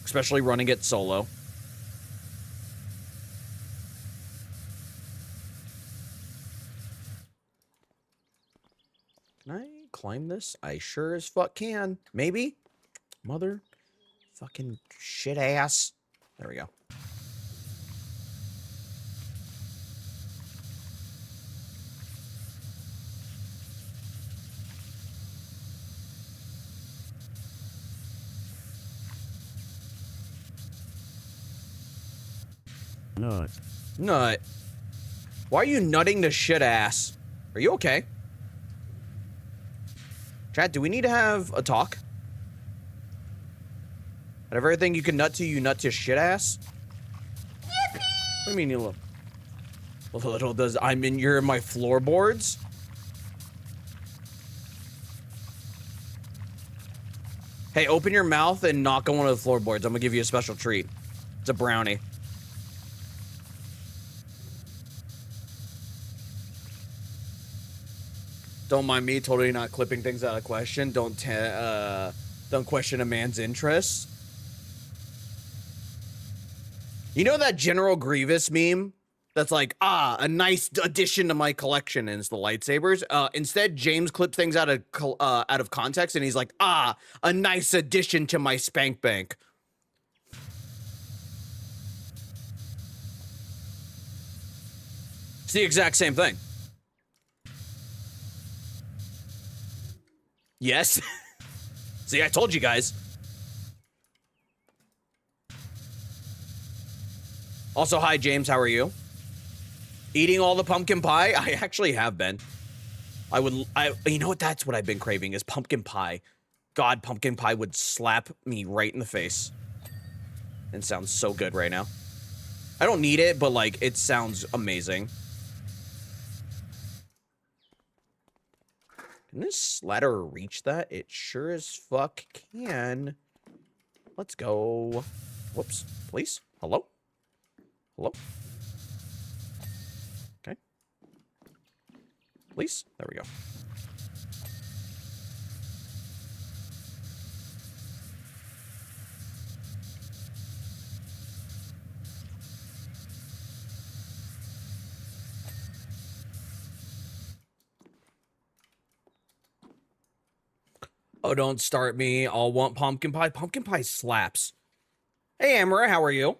Speaker 1: Especially running it solo. Can I climb this? I sure as fuck can. Maybe? Mother fucking shit ass. There we go.
Speaker 2: Nut.
Speaker 1: Nut. Why are you nutting the shit ass? Are you okay? Chat, do we need to have a talk? Out of everything you can nut to, you nut to shit ass? Yippee! What do you mean you little does you're in my floorboards? Hey, open your mouth and knock on one of the floorboards. I'm gonna give you a special treat. It's a brownie. Don't mind me, totally not clipping things out of question. Don't question a man's interests. You know that General Grievous meme? That's like, a nice addition to my collection, and it's the lightsabers. Instead, James clips things out of context, and he's like, a nice addition to my spank bank. It's the exact same thing. Yes. See, I told you guys. Also, hi, James. How are you? Eating all the pumpkin pie? I actually have been. You know what? That's what I've been craving is pumpkin pie. God, pumpkin pie would slap me right in the face. It sounds so good right now. I don't need it, but, like, it sounds amazing. Can this ladder reach that? It sure as fuck can. Let's go. Whoops. Please? Hello? Hello? Okay. least. There we go. Oh, don't start me. I'll want pumpkin pie. Pumpkin pie slaps. Hey, Amara, how are you?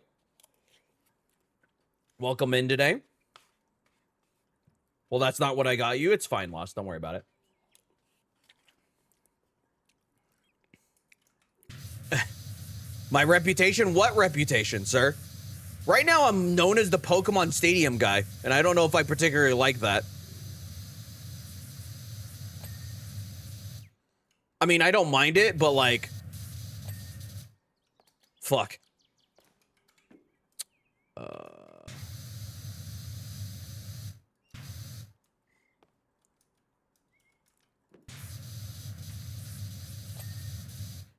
Speaker 1: Welcome in today. Well, that's not what I got you. It's fine, Lost. Don't worry about it. My reputation? What reputation, sir? Right now, I'm known as the Pokemon Stadium guy, and I don't know if I particularly like that. I mean, I don't mind it, but like... Fuck.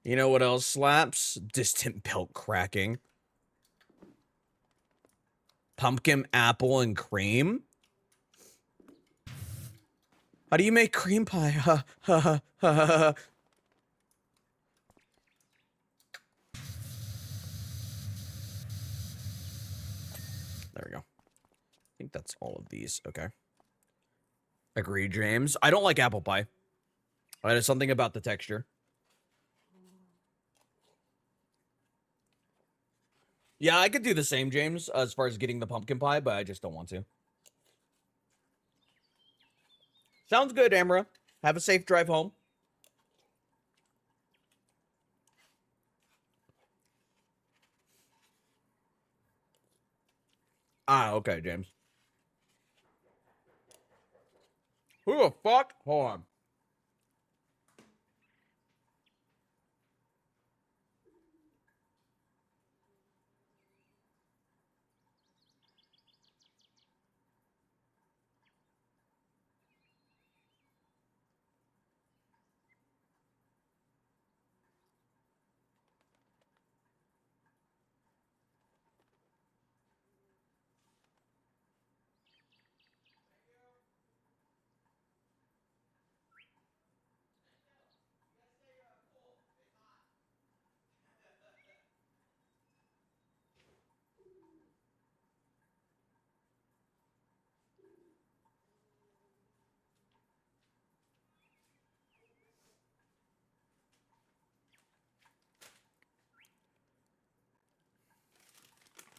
Speaker 1: You know what else slaps? Distant belt cracking. Pumpkin, apple, and cream? How do you make cream pie? Ha ha ha ha ha. There we go. I think that's all of these. Okay. Agree, James. I don't like apple pie. There's something about the texture. Yeah, I could do the same, James, as far as getting the pumpkin pie, but I just don't want to. Sounds good, Amara. Have a safe drive home. Ah, okay, James. Who the fuck? Hold on.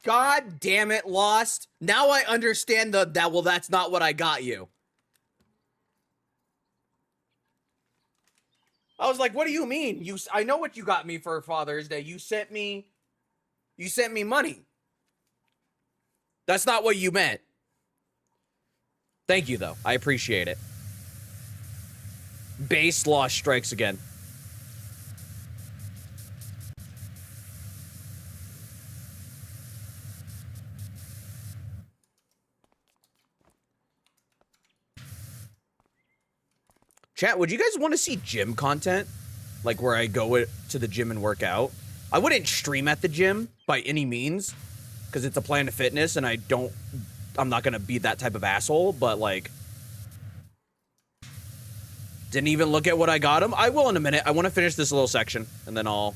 Speaker 1: God damn it, Lost. Now I understand that, well, that's not what I got you. I was like, what do you mean? I know what you got me for Father's Day. You sent me money. That's not what you meant. Thank you, though. I appreciate it. Base Lost strikes again. Chat, would you guys want to see gym content? Like where I go to the gym and work out? I wouldn't stream at the gym by any means, because it's a Planet Fitness and I'm not going to be that type of asshole, but like, didn't even look at what I got him. I will in a minute. I want to finish this little section and then I'll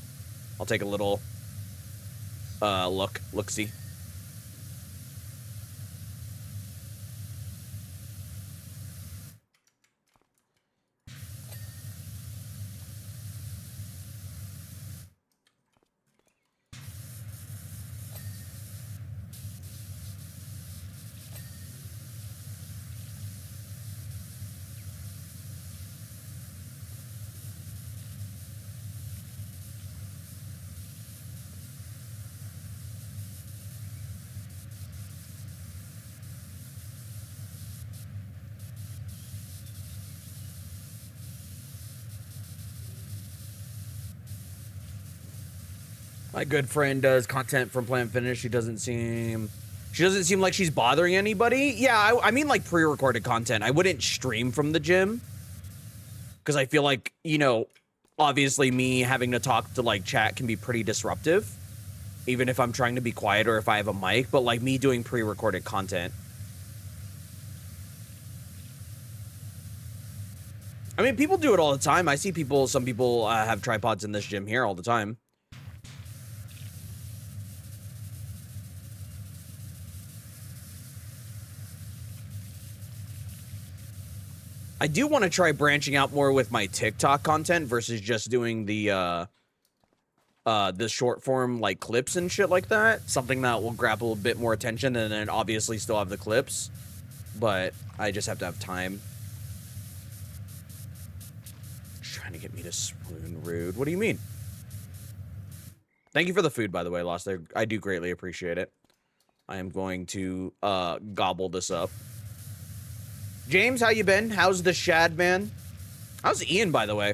Speaker 1: take a little look-see. My good friend does content from Planet Fitness. She doesn't seem like she's bothering anybody. Yeah, I mean like pre-recorded content. I wouldn't stream from the gym because I feel like, you know, obviously me having to talk to like chat can be pretty disruptive, even if I'm trying to be quiet or if I have a mic, but like me doing pre-recorded content. I mean, people do it all the time. I see people, some people have tripods in this gym here all the time. I do want to try branching out more with my TikTok content versus just doing the short form like clips and shit like that. Something that will grab a little bit more attention and then obviously still have the clips. But I just have to have time. Trying to get me to swoon, rude. What do you mean? Thank you for the food, by the way, Lost. I do greatly appreciate it. I am going to gobble this up. James, how you been? How's the Shad, man? How's Ian, by the way?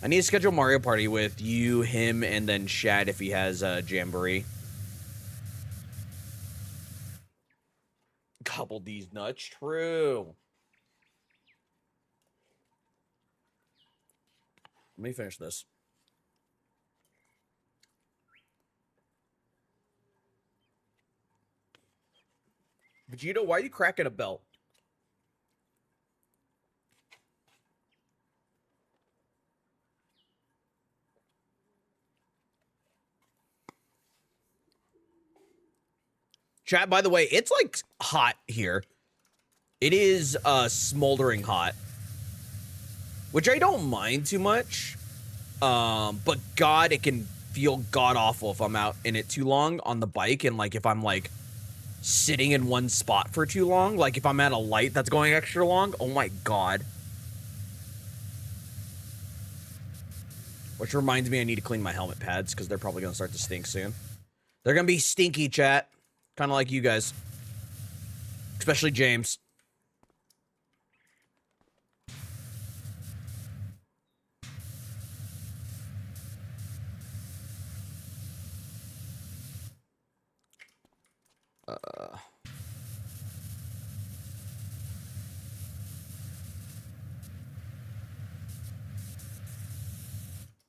Speaker 1: I need to schedule Mario Party with you, him, and then Shad if he has Jamboree. Gobble these nuts. True. Let me finish this. Vegeta, why are you cracking a belt? Chat, by the way, it's like hot here. It is smoldering hot, which I don't mind too much. But God, it can feel god awful if I'm out in it too long on the bike, and like if I'm like sitting in one spot for too long, like if I'm at a light that's going extra long. Oh my God. Which reminds me, I need to clean my helmet pads because they're probably gonna start to stink soon. They're gonna be stinky, chat. Kind of like you guys. Especially James.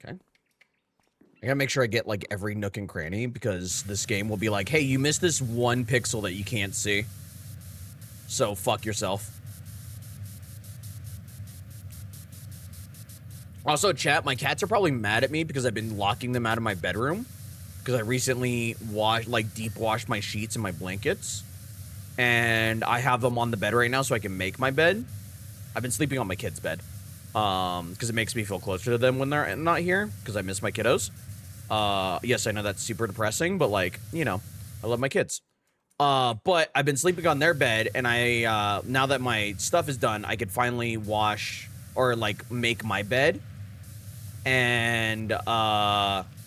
Speaker 1: Okay. I gotta make sure I get like every nook and cranny because this game will be like, hey, you missed this one pixel that you can't see. So fuck yourself. Also, chat, my cats are probably mad at me because I've been locking them out of my bedroom. Because I recently deep washed my sheets and my blankets. And I have them on the bed right now so I can make my bed. I've been sleeping on my kids' bed. Because it makes me feel closer to them when they're not here. Because I miss my kiddos. Yes, I know that's super depressing, but like, you know, I love my kids. But I've been sleeping on their bed, and I, now that my stuff is done, I could finally wash or like make my bed. And,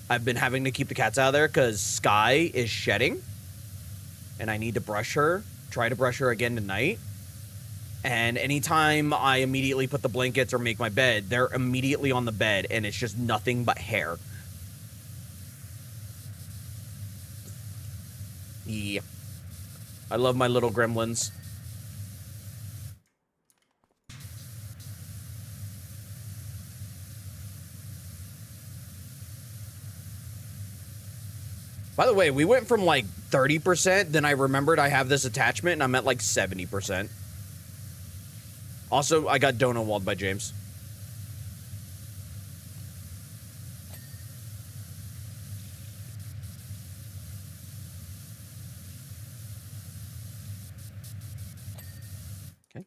Speaker 1: I've been having to keep the cats out of there because Sky is shedding. And I need to brush her, try to brush her again tonight. And anytime I immediately put the blankets or make my bed, they're immediately on the bed, and it's just nothing but hair. Yeah. I love my little gremlins. By the way, we went from like 30%, then I remembered I have this attachment, and I'm at like 70%. Also, I got donut walled by James. Okay.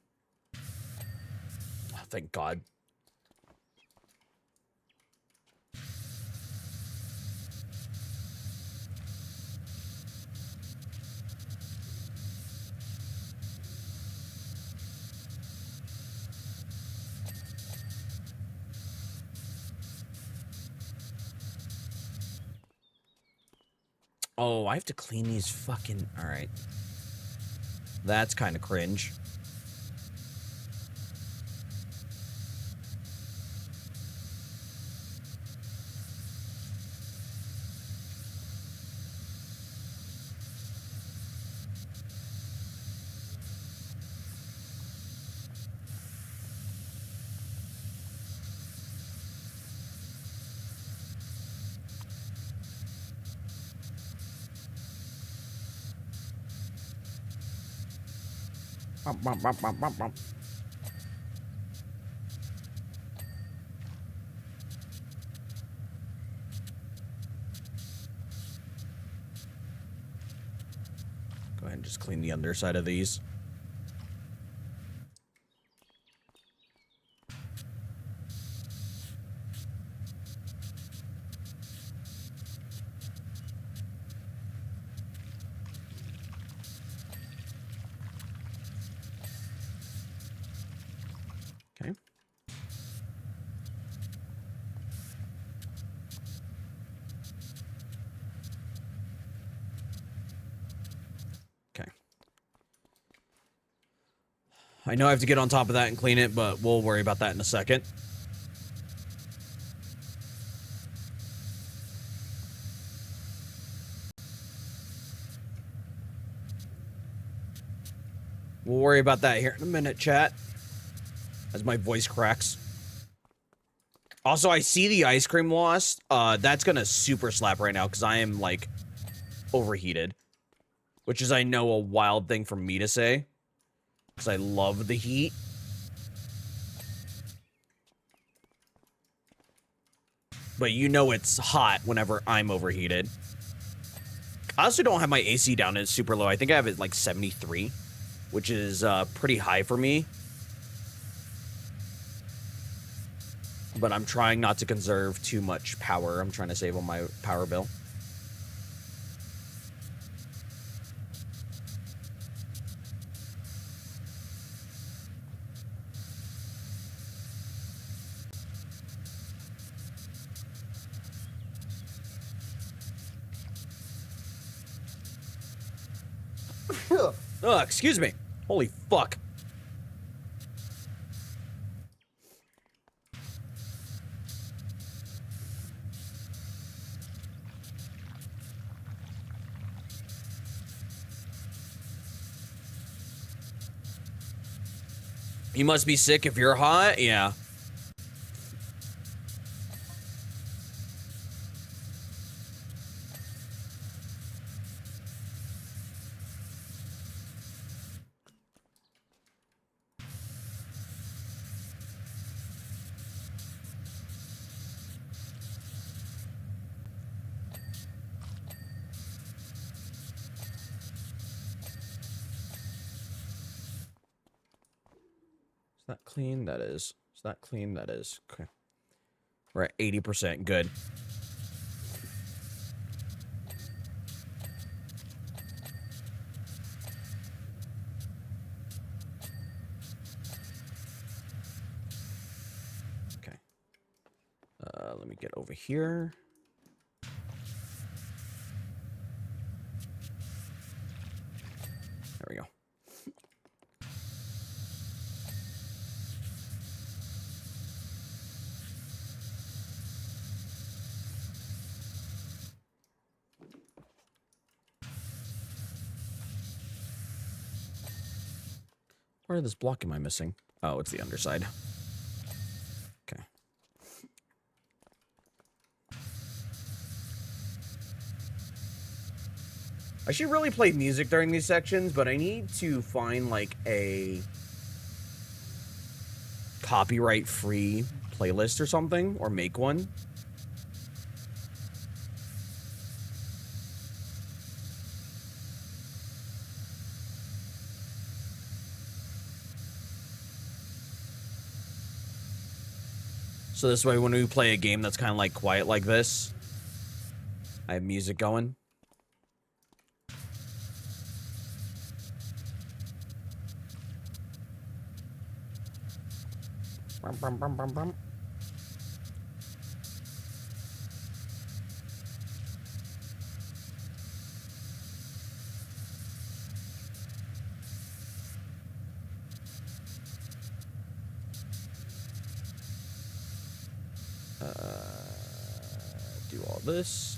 Speaker 1: Oh, thank God. Oh, I have to clean these fucking... All right. That's kind of cringe. and just clean the underside of these. Okay. Okay. I know I have to get on top of that and clean it, but we'll worry about that in a second. We'll worry about that here in a minute, chat. As my voice cracks. Also, I see the ice cream lost. That's gonna super slap right now because I am, like, overheated. Which is, I know, a wild thing for me to say. Because I love the heat. But you know it's hot whenever I'm overheated. I also don't have my AC down. It's super low. I think I have it, like, 73. Which is, pretty high for me. But I'm trying not to conserve too much power. I'm trying to save on my power bill. Ugh, excuse me. Holy fuck. You must be sick if you're hot? Yeah. Is that clean? That is. Is that clean? That is. Okay. We're at 80%. Good. Okay. Let me get over here. There we go. Where this block am I missing? Oh, it's the underside. Okay. I should really play music during these sections, but I need to find, like, a copyright-free playlist or something, or make one. So this way, when we play a game that's kind of, like, quiet like this, I have music going. Brum, brum, brum, brum, brum. Do all this.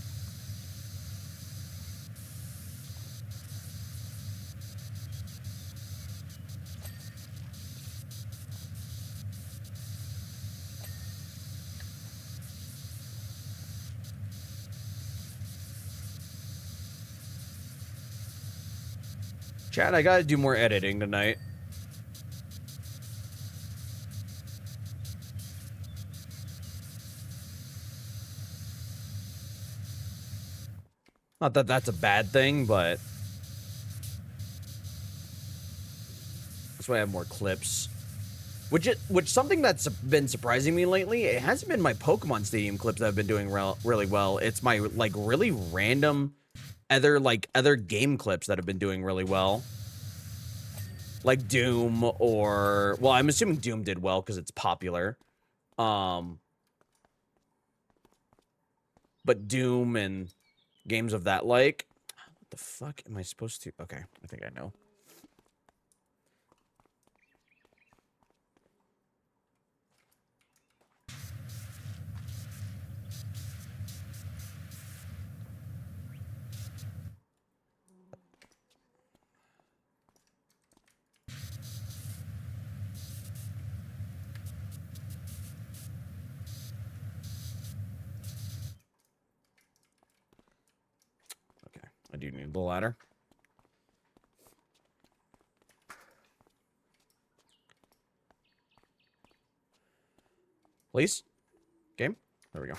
Speaker 1: Chad, I gotta do more editing tonight. Not that that's a bad thing, but That's why I have more clips. Which something that's been surprising me lately, it hasn't been my Pokemon Stadium clips that have been doing really well. It's my, like, really random other game clips that have been doing really well. Like Doom or... Well, I'm assuming Doom did well because it's popular. But Doom and games of that like... What the fuck am I supposed to... Okay, I think I know. Okay, I do need the ladder. Please? Game? There we go.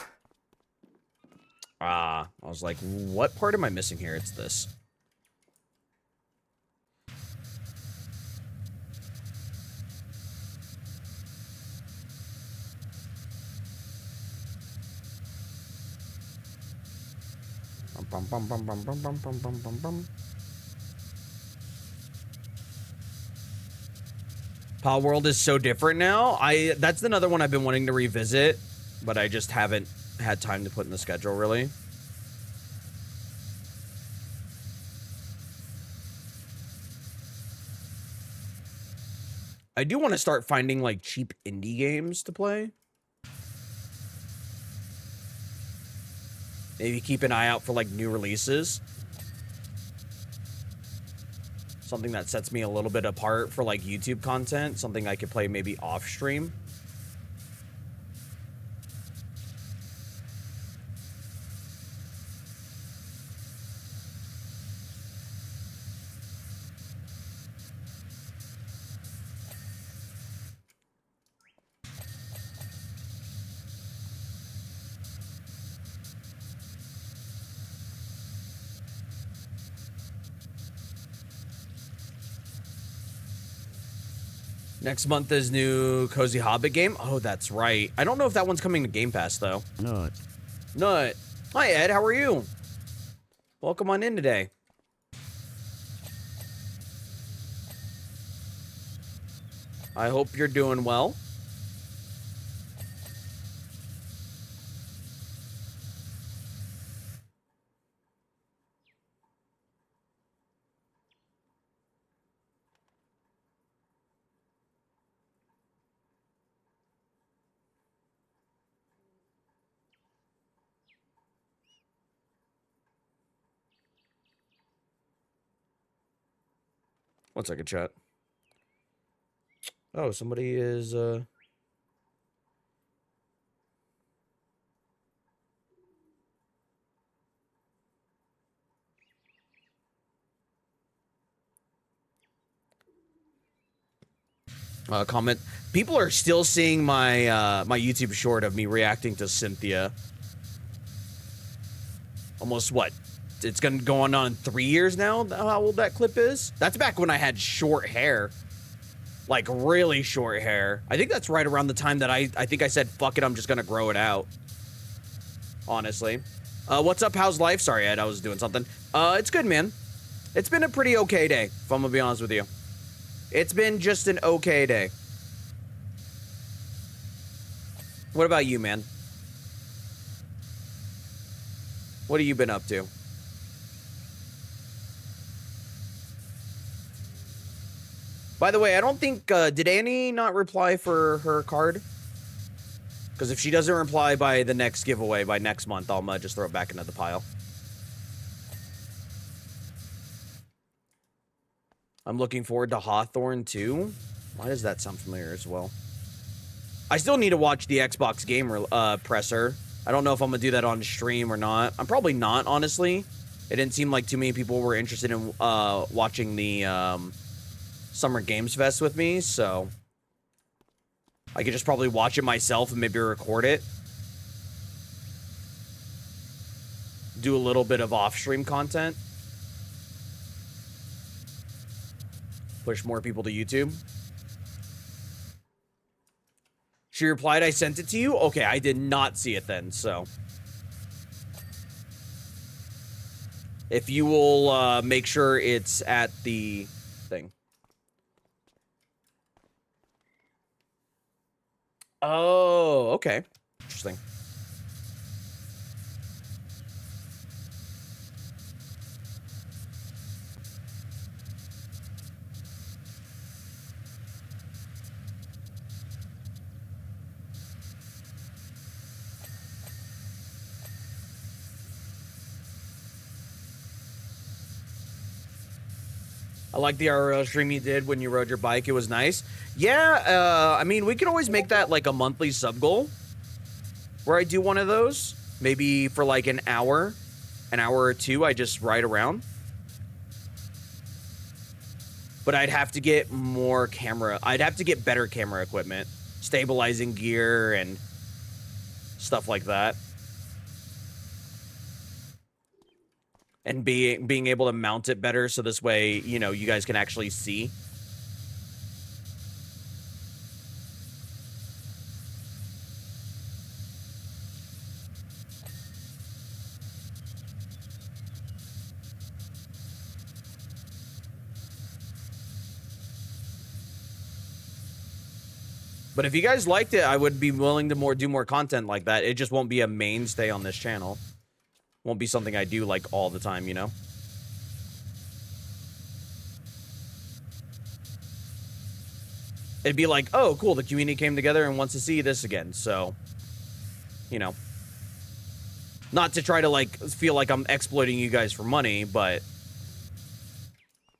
Speaker 1: I was like, what part am I missing here? It's this. Bum, bum, bum, bum, bum, bum, bum, bum, bum, bum. Pal World is so different now. That's another one I've been wanting to revisit, but I just haven't had time to put in the schedule, really. I do want to start finding, like, cheap indie games to play. Maybe keep an eye out for, like, new releases. Something that sets me a little bit apart for, like, YouTube content. Something I could play maybe off stream. Next month is new Cozy Hobbit game. Oh, that's right. I don't know if that one's coming to Game Pass, though.
Speaker 2: Nut.
Speaker 1: Nut. Hi, Ed. How are you? Welcome on in today. I hope you're doing well. One second, chat. Oh, somebody is, comment. People are still seeing my, my YouTube short of me reacting to Cynthia. Almost, what? It's gonna go on 3 years now, how old that clip is? That's back when I had short hair. Like, really short hair. I think that's right around the time that I think I said, fuck it, I'm just gonna grow it out. Honestly. What's up? How's life? Sorry, Ed, I was doing something. It's good, man. It's been a pretty okay day, if I'm gonna be honest with you. It's been just an okay day. What about you, man? What have you been up to? By the way, I don't think, did Annie not reply for her card? Because if she doesn't reply by the next giveaway, by next month, I'll just throw it back into the pile. I'm looking forward to Hawthorne too. Why does that sound familiar as well? I still need to watch the Xbox game presser. I don't know if I'm going to do that on stream or not. I'm probably not, honestly. It didn't seem like too many people were interested in watching the Summer Games Fest with me, so I could just probably watch it myself and maybe record it. Do a little bit of off-stream content. Push more people to YouTube. She replied, I sent it to you? Okay, I did not see it then, so. If you will make sure it's at the thing. Oh, okay. Interesting. I like the RL stream you did when you rode your bike. It was nice. Yeah, I mean, we could always make that like a monthly sub goal where I do one of those. Maybe for like an hour or two, I just ride around. But I'd have to get more camera. I'd have to get better camera equipment, stabilizing gear and stuff like that. And being able to mount it better so this way, you know, you guys can actually see. But if you guys liked it, I would be willing to do more content like that. It just won't be a mainstay on this channel. Won't be something I do like all the time, you know? It'd be like, oh, cool, the community came together and wants to see this again, so, you know. Not to try to, like, feel like I'm exploiting you guys for money, but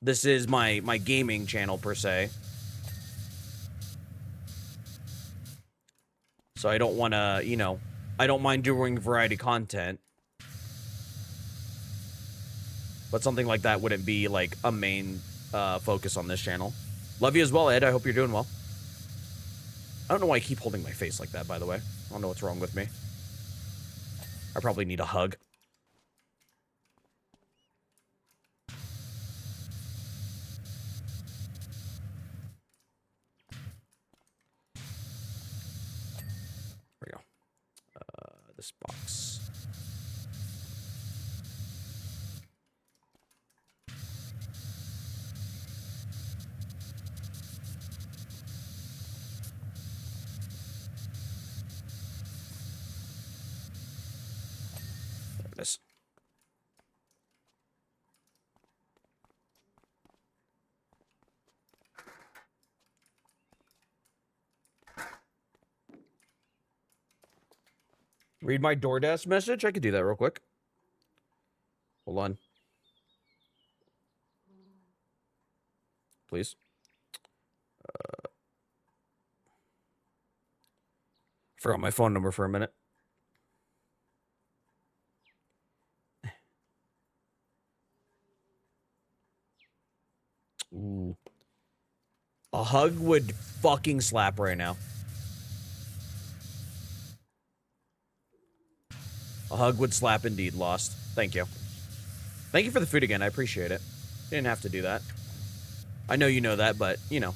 Speaker 1: this is my gaming channel, per se. So I don't want to, you know, I don't mind doing variety content. But something like that wouldn't be, like, a main focus on this channel. Love you as well, Ed. I hope you're doing well. I don't know why I keep holding my face like that, by the way. I don't know what's wrong with me. I probably need a hug. There we go. This box. This. Read my DoorDash message? I could do that real quick. Hold on. Please. Forgot my phone number for a minute. Ooh. A hug would fucking slap right now. A hug would slap indeed, Lost. Thank you. Thank you for the food again. I appreciate it. You didn't have to do that. I know you know that, but, you know.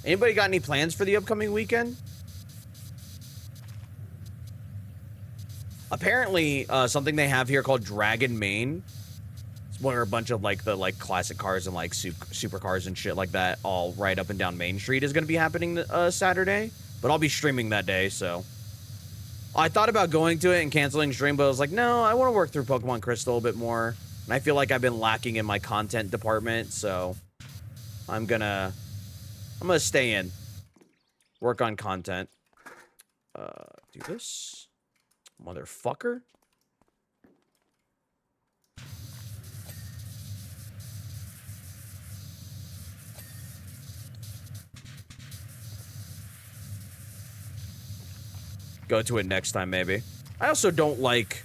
Speaker 1: Anybody got any plans for the upcoming weekend? Apparently, something they have here called Dragon Main. It's where a bunch of like the classic cars and like supercars and shit like that all right up and down Main Street is going to be happening Saturday. But I'll be streaming that day, so. I thought about going to it and canceling stream, but I was like, no, I want to work through Pokemon Crystal a bit more. And I feel like I've been lacking in my content department, so I'm gonna stay in. Work on content. Do this. Motherfucker. Go to it next time, maybe. I also don't like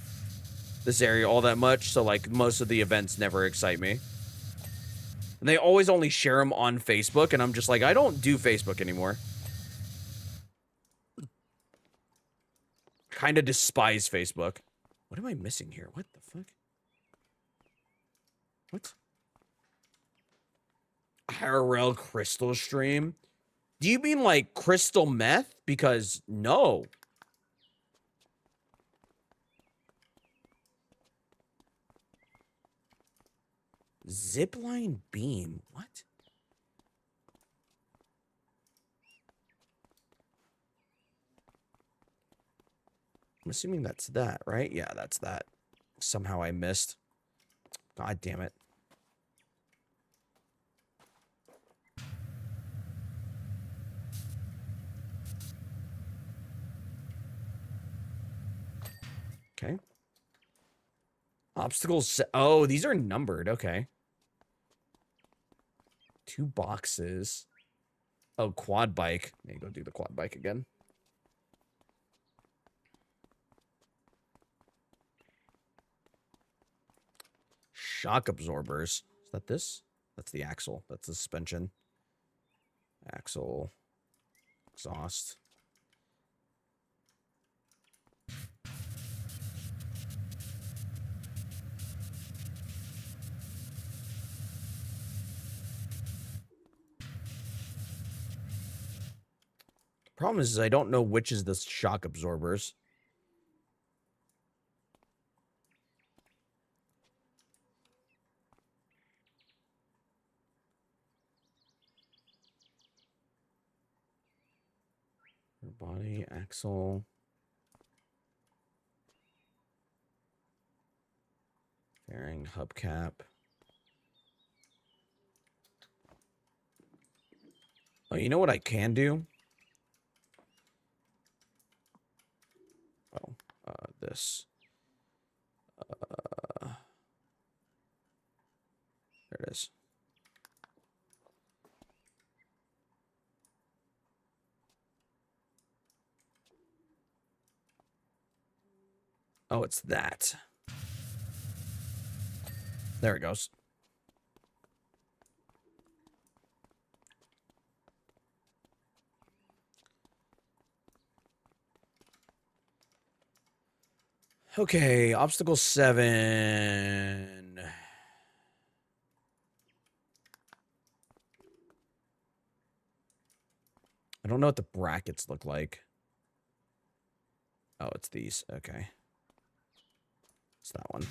Speaker 1: this area all that much, so like most of the events never excite me. And they always only share them on Facebook, and I'm just like, I don't do Facebook anymore. Kind of despise Facebook. What am I missing here? What the fuck? What? IRL crystal stream? Do you mean like crystal meth? Because no. Zipline beam. What? I'm assuming that's that, right? Yeah, that's that. Somehow I missed. God damn it. Okay. Obstacles. Oh, these are numbered. Okay. 2 boxes. Oh, quad bike. Let me go do the quad bike again. Shock absorbers. Is that this? That's the axle. That's the suspension. Axle. Exhaust. Problem is I don't know which is the shock absorbers. Body, axle. Fairing, hubcap. Oh, you know what I can do? Oh, this. There it is. Oh, it's that. There it goes. Okay, obstacle 7. I don't know what the brackets look like. Oh, it's these. Okay. It's that one.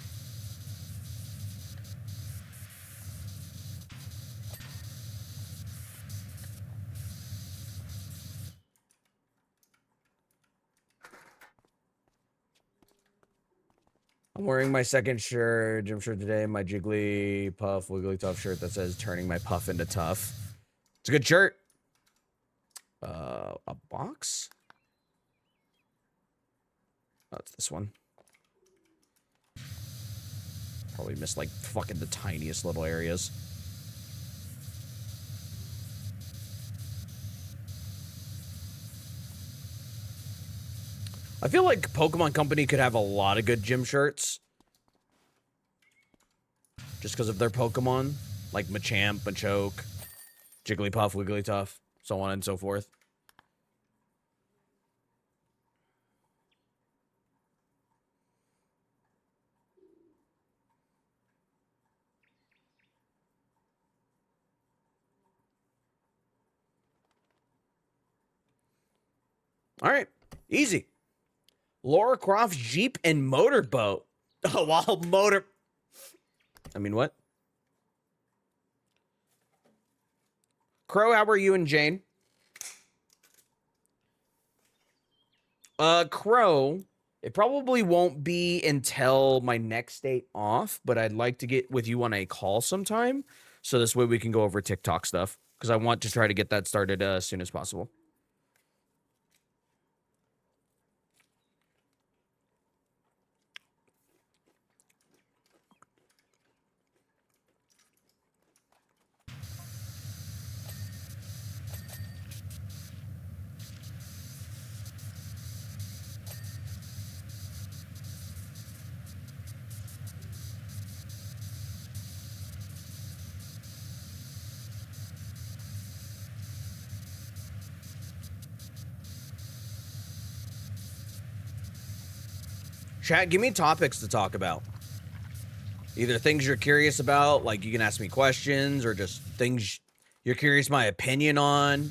Speaker 1: I'm wearing my second shirt, gym shirt today, my Jigglypuff Wigglytuff shirt that says turning my puff into tough. It's a good shirt. A box? Oh, it's this one. Probably missed like fucking the tiniest little areas. I feel like Pokemon Company could have a lot of good gym shirts. Just because of their Pokemon. Like Machamp, Machoke, Jigglypuff, Wigglytuff, so on and so forth. All right. Easy. Laura Croft Jeep and Motorboat. Oh, wow, motor... I mean, what? Crow, how are you and Jane? Crow, it probably won't be until my next date off, but I'd like to get with you on a call sometime, so this way we can go over TikTok stuff, because I want to try to get that started as soon as possible. Chat, give me topics to talk about. Either things you're curious about, like you can ask me questions, or just things you're curious my opinion on.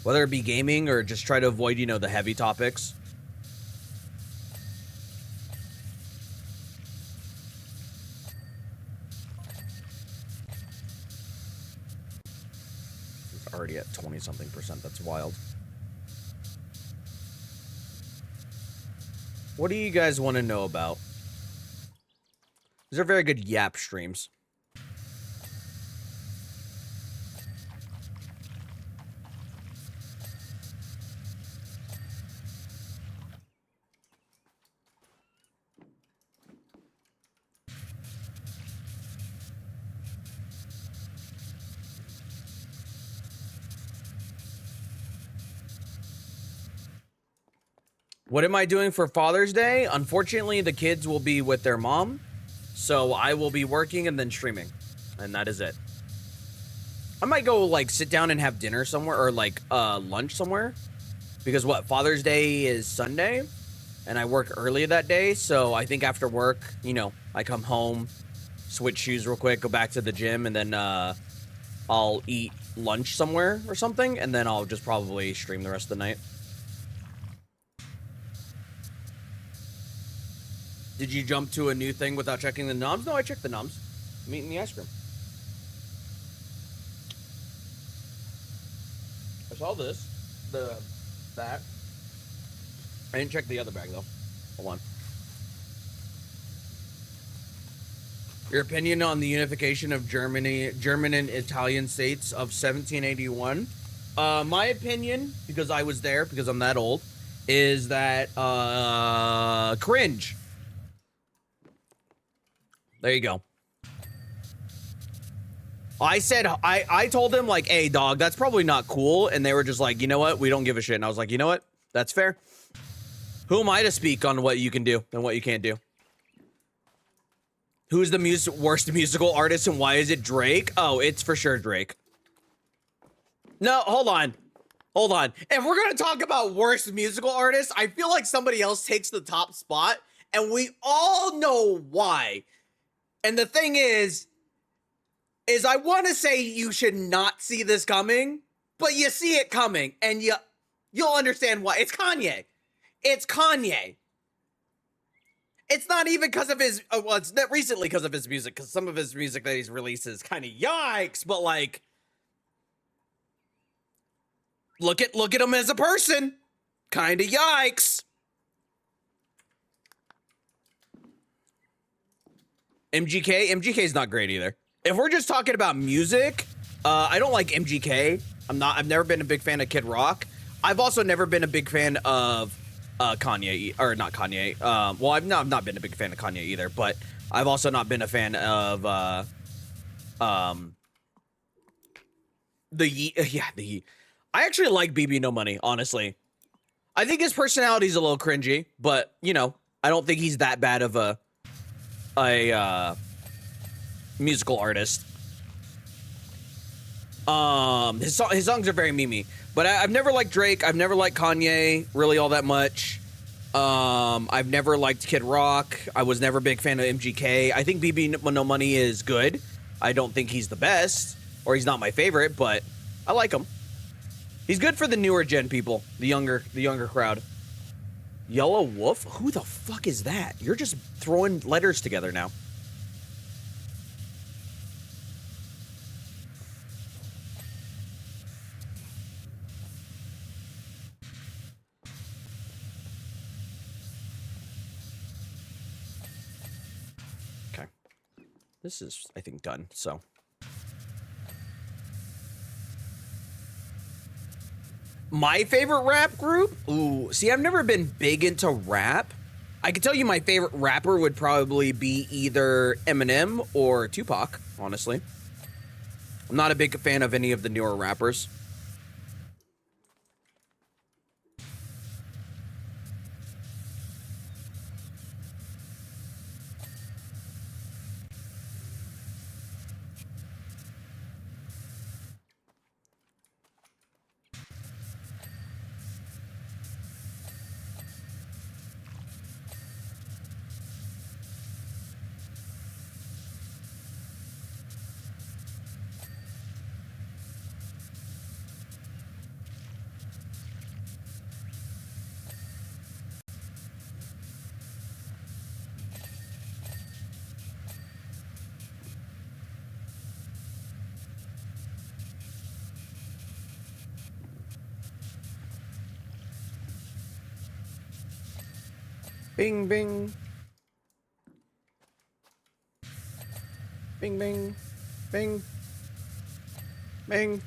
Speaker 1: Whether it be gaming or just try to avoid, you know, the heavy topics. It's already at 20-something%. That's wild. What do you guys want to know about? These are very good yap streams. What am I doing for Father's Day? Unfortunately, the kids will be with their mom, so I will be working and then streaming, and that is it. I might go, like, sit down and have dinner somewhere, or, like, lunch somewhere, because, what, Father's Day is Sunday, and I work early that day, so I think after work, you know, I come home, switch shoes real quick, go back to the gym, and then, I'll eat lunch somewhere or something, and then I'll just probably stream the rest of the night. Did you jump to a new thing without checking the noms? No, I checked the noms. I'm eating the ice cream. I saw this. That. I didn't check the other bag, though. Hold on. Your opinion on the unification of German and Italian states of 1781? My opinion, because I was there, because I'm that old, is that, cringe. There you go. I said, I told them, like, hey, dog, that's probably not cool. And they were just like, you know what? We don't give a shit. And I was like, you know what? That's fair. Who am I to speak on what you can do and what you can't do? Who's the worst musical artist and why is it Drake? Oh, it's for sure Drake. No, hold on. Hold on. If we're going to talk about worst musical artists, I feel like somebody else takes the top spot. And we all know why. And the thing is I want to say you should not see this coming, but you see it coming, and you'll understand why. It's Kanye. It's Kanye. It's not even because of his, well, it's not recently because of his music, because some of his music that he's released is kind of yikes, but like, look at him as a person. Kind of yikes. MGK is not great either. If we're just talking about music, I don't like MGK. I've never been a big fan of Kid Rock. I've also never been a big fan of Kanye, or not Kanye. Well, I've not been a big fan of Kanye either, but I've also not been a fan of the Yeet. I actually like BB No Money, honestly. I think his personality is a little cringy, but you know, I don't think he's that bad of a musical artist. His songs are very memey, but I've never liked Drake. I've never liked Kanye really all that much. I've never liked Kid Rock. I was never a big fan of MGK. I think BB No Money is good. I don't think he's the best, or he's not my favorite, but I like him. He's good for the newer gen people, the younger crowd. Yellow Wolf? Who the fuck is that? You're just throwing letters together now. Okay. This is, I think, done, so. My favorite rap group? Ooh, see, I've never been big into rap. I can tell you my favorite rapper would probably be either Eminem or Tupac, honestly. I'm not a big fan of any of the newer rappers. Bing, bing. Bing, bing. Bing. Bing.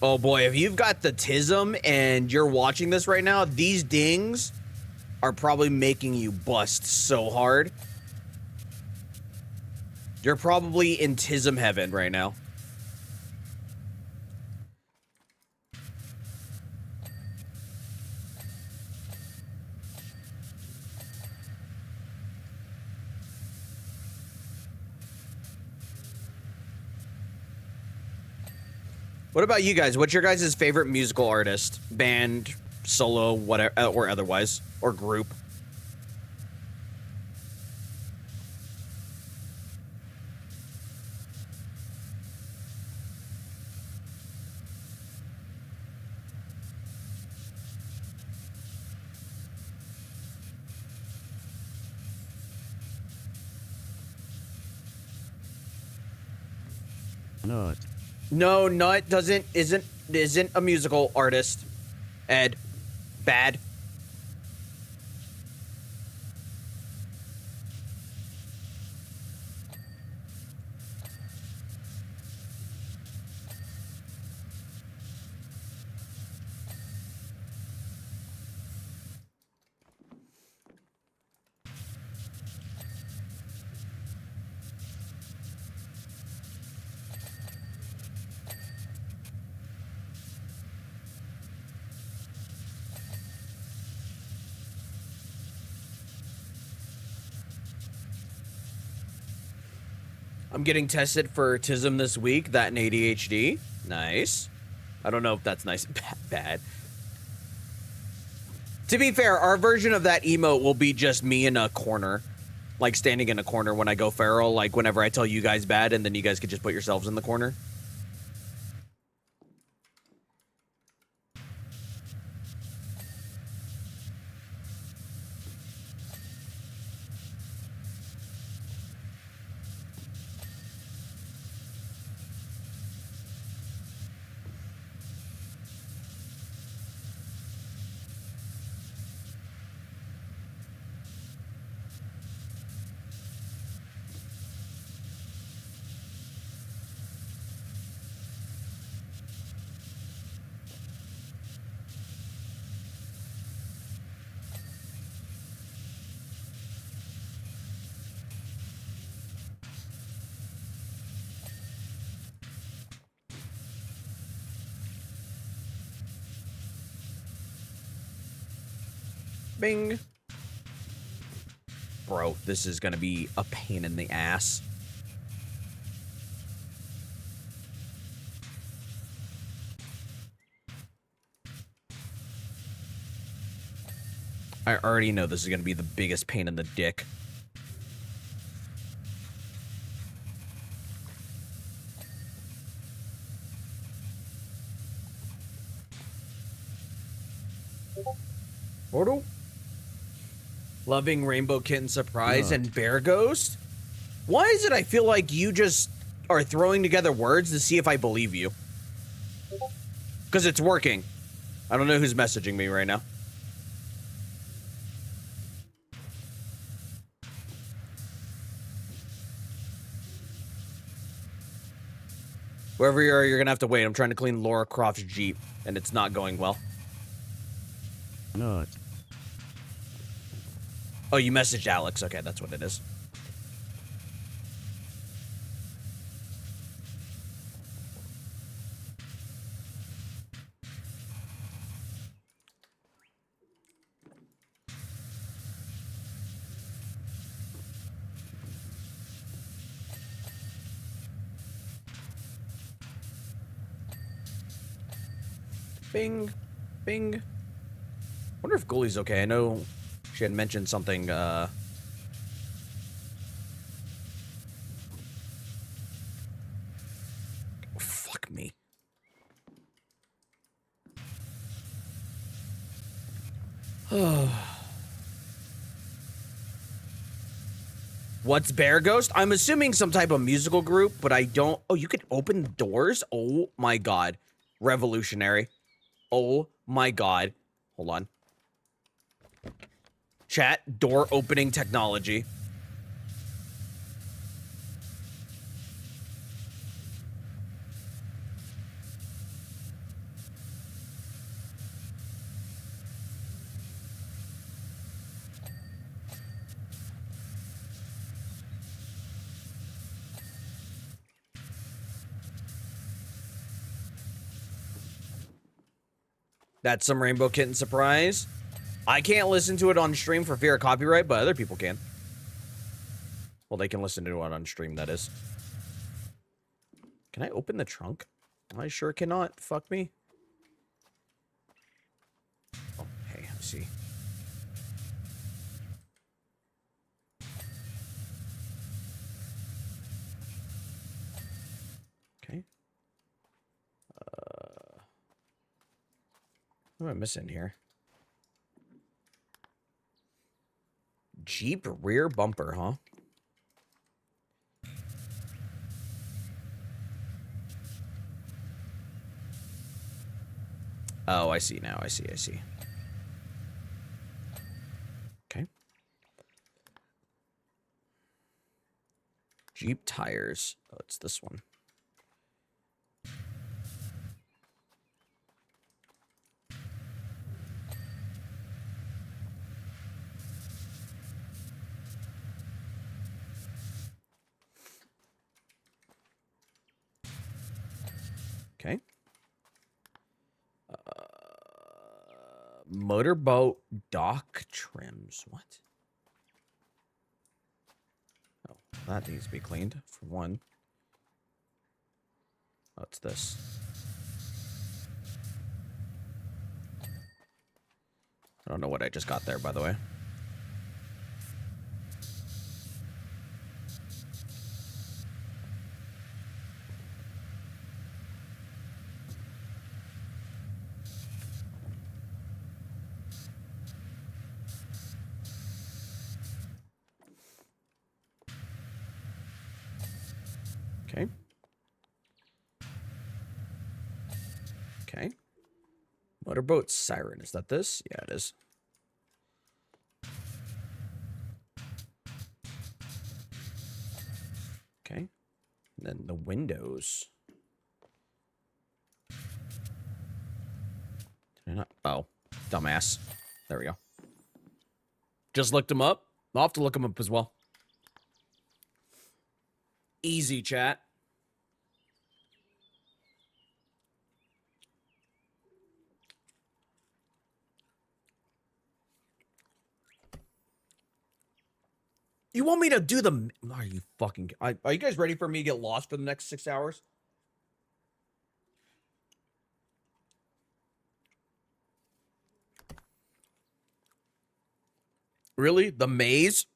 Speaker 1: Oh boy, if you've got the tism and you're watching this right now, these dings are probably making you bust so hard. You're probably in tism heaven right now. What about you guys? What's your guys' favorite musical artist? Band, solo, whatever, or otherwise, or group?
Speaker 2: Nut.
Speaker 1: No, Nut isn't a musical artist. Ed, bad. I'm getting tested for autism this week, that and ADHD. Nice. I don't know if that's nice and bad. To be fair, our version of that emote will be just me in a corner. Like standing in a corner when I go feral, like whenever I tell you guys bad, and then you guys could just put yourselves in the corner. Bing. Bro, this is gonna be a pain in the ass. I already know this is gonna be the biggest pain in the dick. Portal? Loving Rainbow Kitten Surprise and Bear Ghost? Why is it I feel like you just are throwing together words to see if I believe you? Because it's working. I don't know who's messaging me right now. Wherever you are, you're gonna have to wait. I'm trying to clean Laura Croft's Jeep, and it's not going well.
Speaker 2: Nut.
Speaker 1: Oh, you messaged Alex. Okay, that's what it is. Bing. Bing. Wonder if Goalie's okay. I know she had mentioned something, Oh, fuck me. What's Bear Ghost? I'm assuming some type of musical group, but I don't... Oh, you could open doors? Oh my god. Revolutionary. Oh my god. Hold on. Chat, door opening technology. That's some Rainbow Kitten surprise. I can't listen to it on stream for fear of copyright, but other people can. Well, they can listen to it on stream, that is. Can I open the trunk? I sure cannot. Fuck me. Oh, hey, I see. Okay. What am I missing here? Jeep rear bumper, huh? Oh, I see now. I see. Okay. Jeep tires. Oh, it's this one. Okay. Motorboat dock trims. What? Oh, that needs to be cleaned, for one. Oh, it's this. I don't know what I just got there, by the way. Okay. Okay. Motorboat siren. Is that this? Yeah, it is. Okay. And then the windows. Did I not? Oh, dumbass. There we go. Just looked them up. I'll have to look them up as well. Easy, chat. You want me to do the... Are you fucking... Are you guys ready for me to get lost for the next 6 hours? Really? The maze?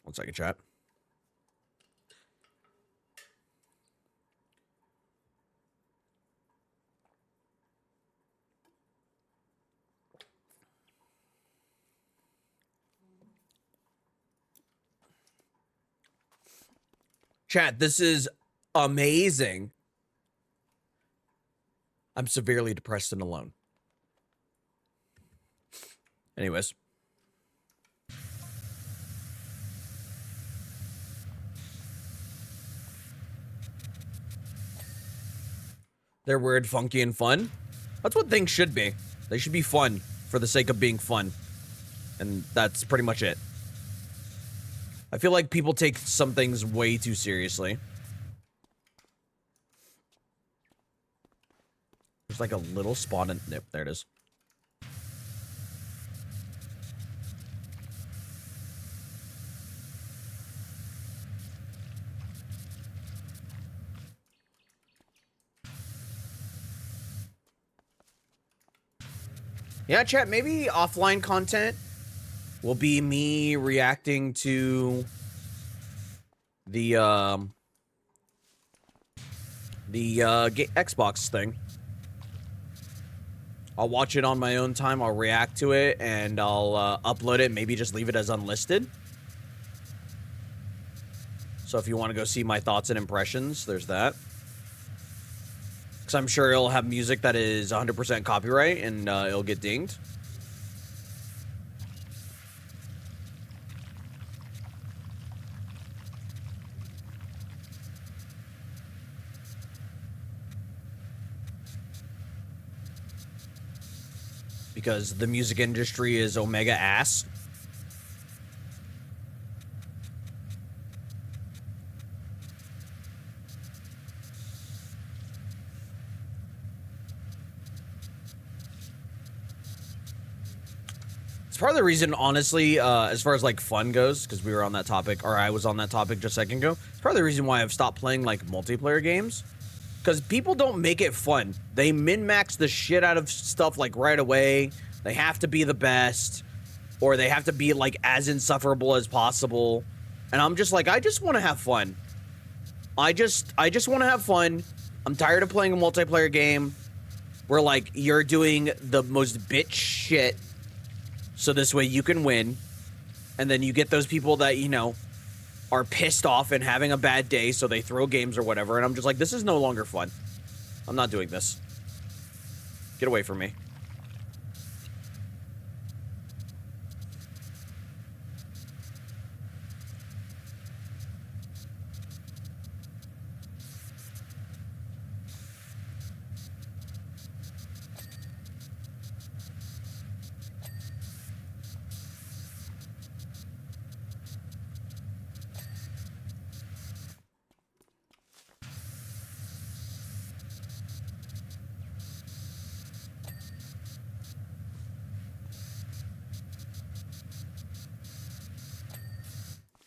Speaker 1: One second, chat. Chat, this is amazing. I'm severely depressed and alone. Anyways. They're weird, funky, and fun. That's what things should be. They should be fun for the sake of being fun. And that's pretty much it. I feel like people take some things way too seriously. There's like a little spot in... Nope, there it is. Yeah, chat, maybe offline content will be me reacting to the Xbox thing. I'll watch it on my own time, I'll react to it, and I'll upload it, maybe just leave it as unlisted. So if you want to go see my thoughts and impressions, there's that. Because I'm sure it'll have music that is 100% copyright and it'll get dinged. Because the music industry is omega ass. It's part of the reason, honestly, as far as like fun goes, because we were on that topic, or I was on that topic just a second ago. It's part of the reason why I've stopped playing like multiplayer games. Because people don't make it fun. They min-max the shit out of stuff like right away. They have to be the best. Or they have to be like as insufferable as possible. And I'm just like, I just want to have fun. I just want to have fun. I'm tired of playing a multiplayer game where like you're doing the most bitch shit so this way you can win. And then you get those people that, you know, are pissed off and having a bad day, so they throw games or whatever, and I'm just like, this is no longer fun. I'm not doing this. Get away from me.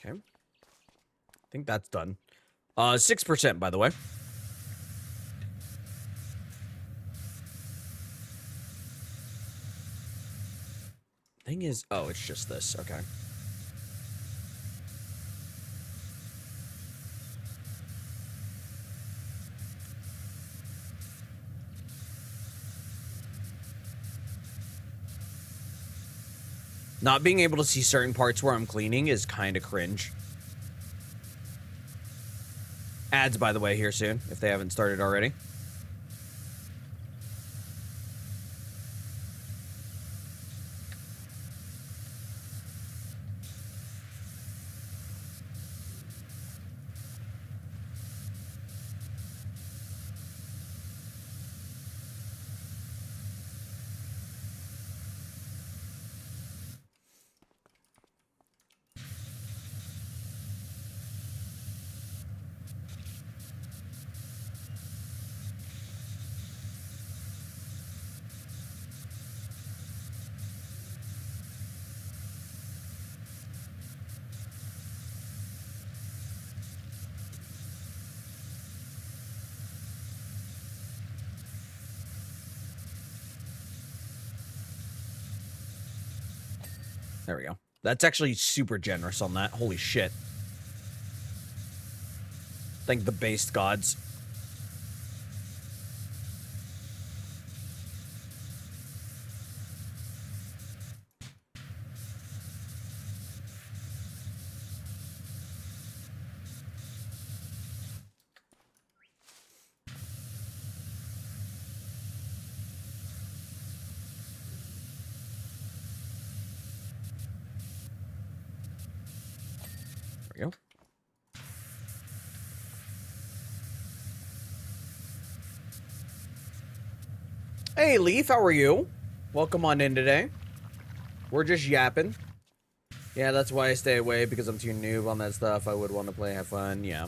Speaker 1: Okay. I think that's done. 6%, by the way. Thing is, oh, it's just this. Okay. Not being able to see certain parts where I'm cleaning is kind of cringe. Ads, by the way, here soon, if they haven't started already. There we go. That's actually super generous on that. Holy shit. Thank the based gods. There we go. Hey, Leaf, how are you? Welcome on in today. We're just yapping. Yeah, that's why I stay away, because I'm too noob on that stuff. I would want to play, have fun, yeah.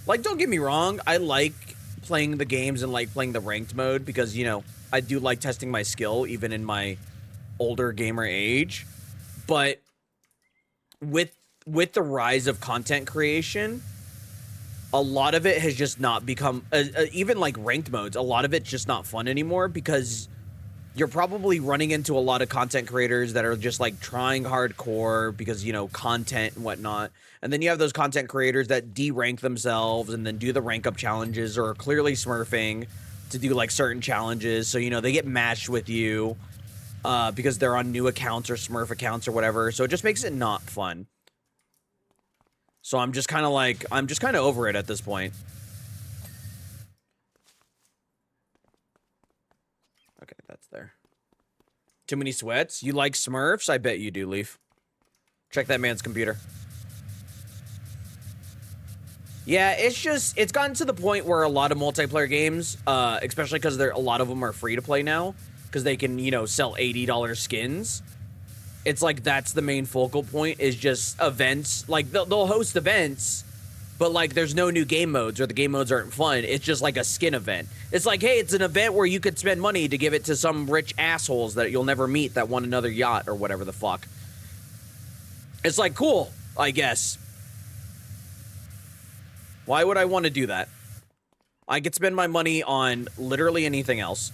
Speaker 1: Like, don't get me wrong, I like playing the games and like playing the ranked mode because, you know, I do like testing my skill even in my older gamer age. But with the rise of content creation, a lot of it has just not become, even like ranked modes, a lot of it's just not fun anymore because you're probably running into a lot of content creators that are just like trying hardcore because, you know, content and whatnot. And then you have those content creators that de-rank themselves and then do the rank up challenges or are clearly smurfing to do like certain challenges. So, you know, they get matched with you because they're on new accounts or smurf accounts or whatever. So it just makes it not fun. So I'm just kind of like, I'm just kind of over it at this point. Too many sweats? You like Smurfs? I bet you do, Leaf. Check that man's computer. Yeah, it's gotten to the point where a lot of multiplayer games, especially because a lot of them are free to play now, because they can, you know, sell $80 skins. It's like that's the main focal point is just events. Like they'll host events, but like there's no new game modes or the game modes aren't fun. It's just like a skin event. It's like, hey, it's an event where you could spend money to give it to some rich assholes that you'll never meet that want another yacht or whatever the fuck. It's like, cool, I guess. Why would I want to do that? I could spend my money on literally anything else.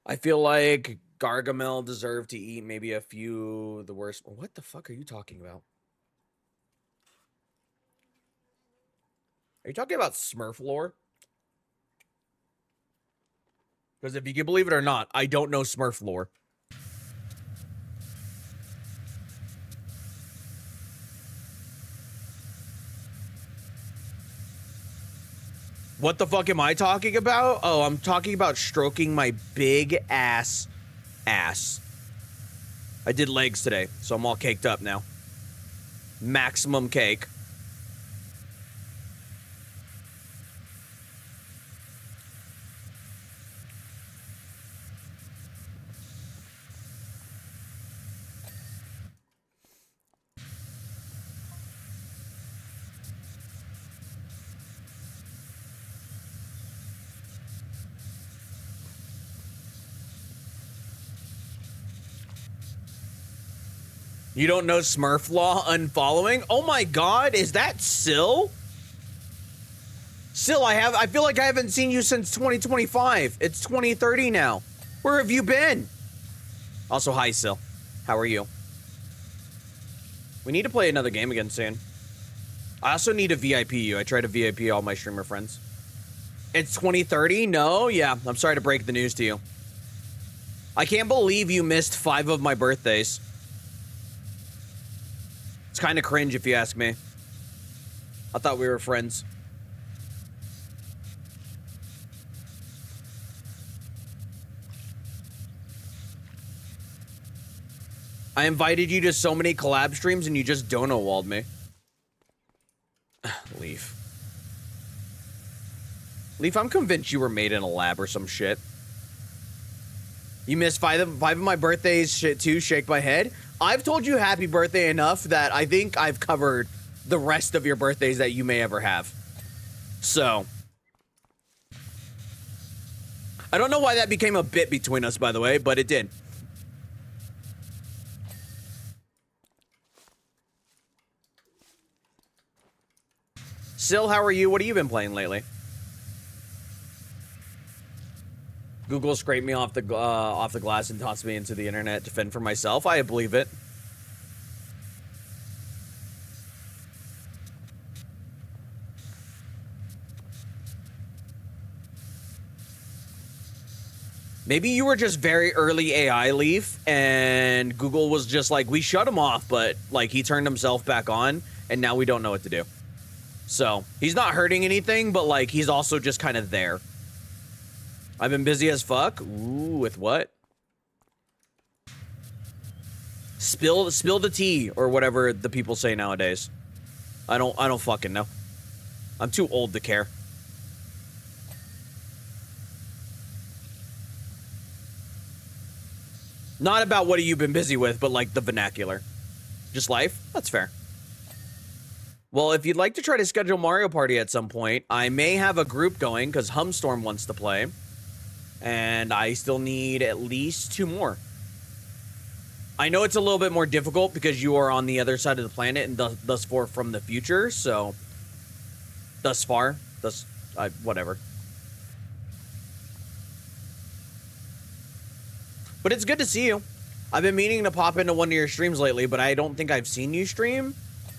Speaker 1: I feel like Gargamel deserved to eat maybe a few the worst. What the fuck are you talking about? Are you talking about Smurf lore? Because if you can believe it or not, I don't know Smurf lore. What the fuck am I talking about? Oh, I'm talking about stroking my big ass. I did legs today, so I'm all caked up now. Maximum cake. You don't know Smurf Law unfollowing? Oh my god, is that Syl? Syl, I feel like I haven't seen you since 2025. It's 2030 now. Where have you been? Also, hi, Syl. How are you? We need to play another game again soon. I also need to VIP you. I try to VIP all my streamer friends. It's 2030? No? Yeah, I'm sorry to break the news to you. I can't believe you missed 5 of my birthdays. It's kind of cringe if you ask me. I thought we were friends. I invited you to so many collab streams and you just dono-walled me. Leaf. Leaf, I'm convinced you were made in a lab or some shit. You missed 5 of my birthdays shit too, shake my head. I've told you happy birthday enough that I think I've covered the rest of your birthdays that you may ever have. So. I don't know why that became a bit between us, by the way, but it did. Syl, how are you? What have you been playing lately? Google scraped me off the glass and tossed me into the internet to fend for myself. I believe it. Maybe you were just very early AI, Leaf, and Google was just like, we shut him off, but like he turned himself back on, and now we don't know what to do. So he's not hurting anything, but like he's also just kind of there. I've been busy as fuck. Ooh, with what? Spill the tea or whatever the people say nowadays. I don't fucking know. I'm too old to care. Not about what have you been busy with, but like the vernacular. Just life? That's fair. Well, if you'd like to try to schedule Mario Party at some point, I may have a group going because Humstorm wants to play. And I still need at least 2 more. I know it's a little bit more difficult because you are on the other side of the planet and thus far from the future, so... whatever. But it's good to see you. I've been meaning to pop into one of your streams lately, but I don't think I've seen you stream.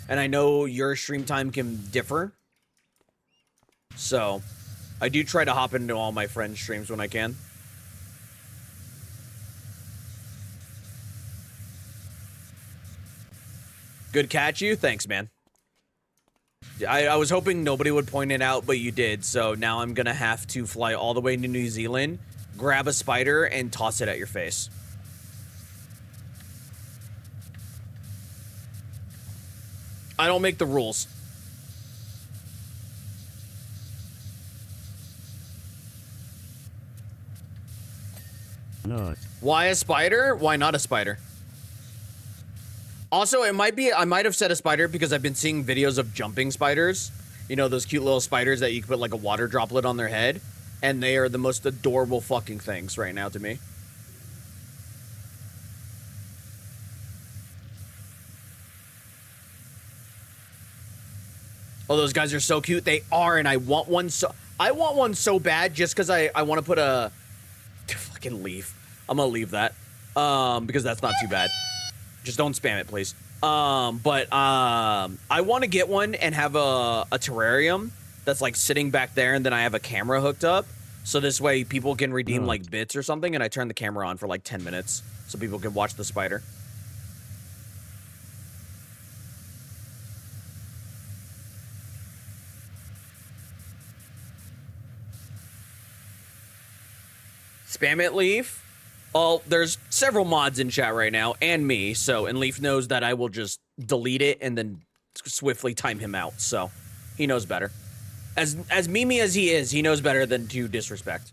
Speaker 1: And I know your stream time can differ. So... I do try to hop into all my friends' streams when I can. Good catch you. Thanks, man. I was hoping nobody would point it out, but you did. So now I'm gonna have to fly all the way to New Zealand, grab a spider, and toss it at your face. I don't make the rules.
Speaker 2: Not.
Speaker 1: Why a spider? Why not a spider? Also, it might be, I might have said a spider because I've been seeing videos of jumping spiders. You know, those cute little spiders that you can put like a water droplet on their head. And they are the most adorable fucking things right now to me. Oh, those guys are so cute. They are, and I want one so bad just because I want to put a fucking leaf. I'm gonna leave that. Because that's not too bad. Just don't spam it, please. I want to get one and have a terrarium that's like sitting back there, and then I have a camera hooked up. So this way people can redeem like bits or something, and I turn the camera on for like 10 minutes so people can watch the spider. Spam it, Leaf. Oh, there's several mods in chat right now, and me, and Leaf knows that I will just delete it and then swiftly time him out, so he knows better. As memey as he is, he knows better than to disrespect.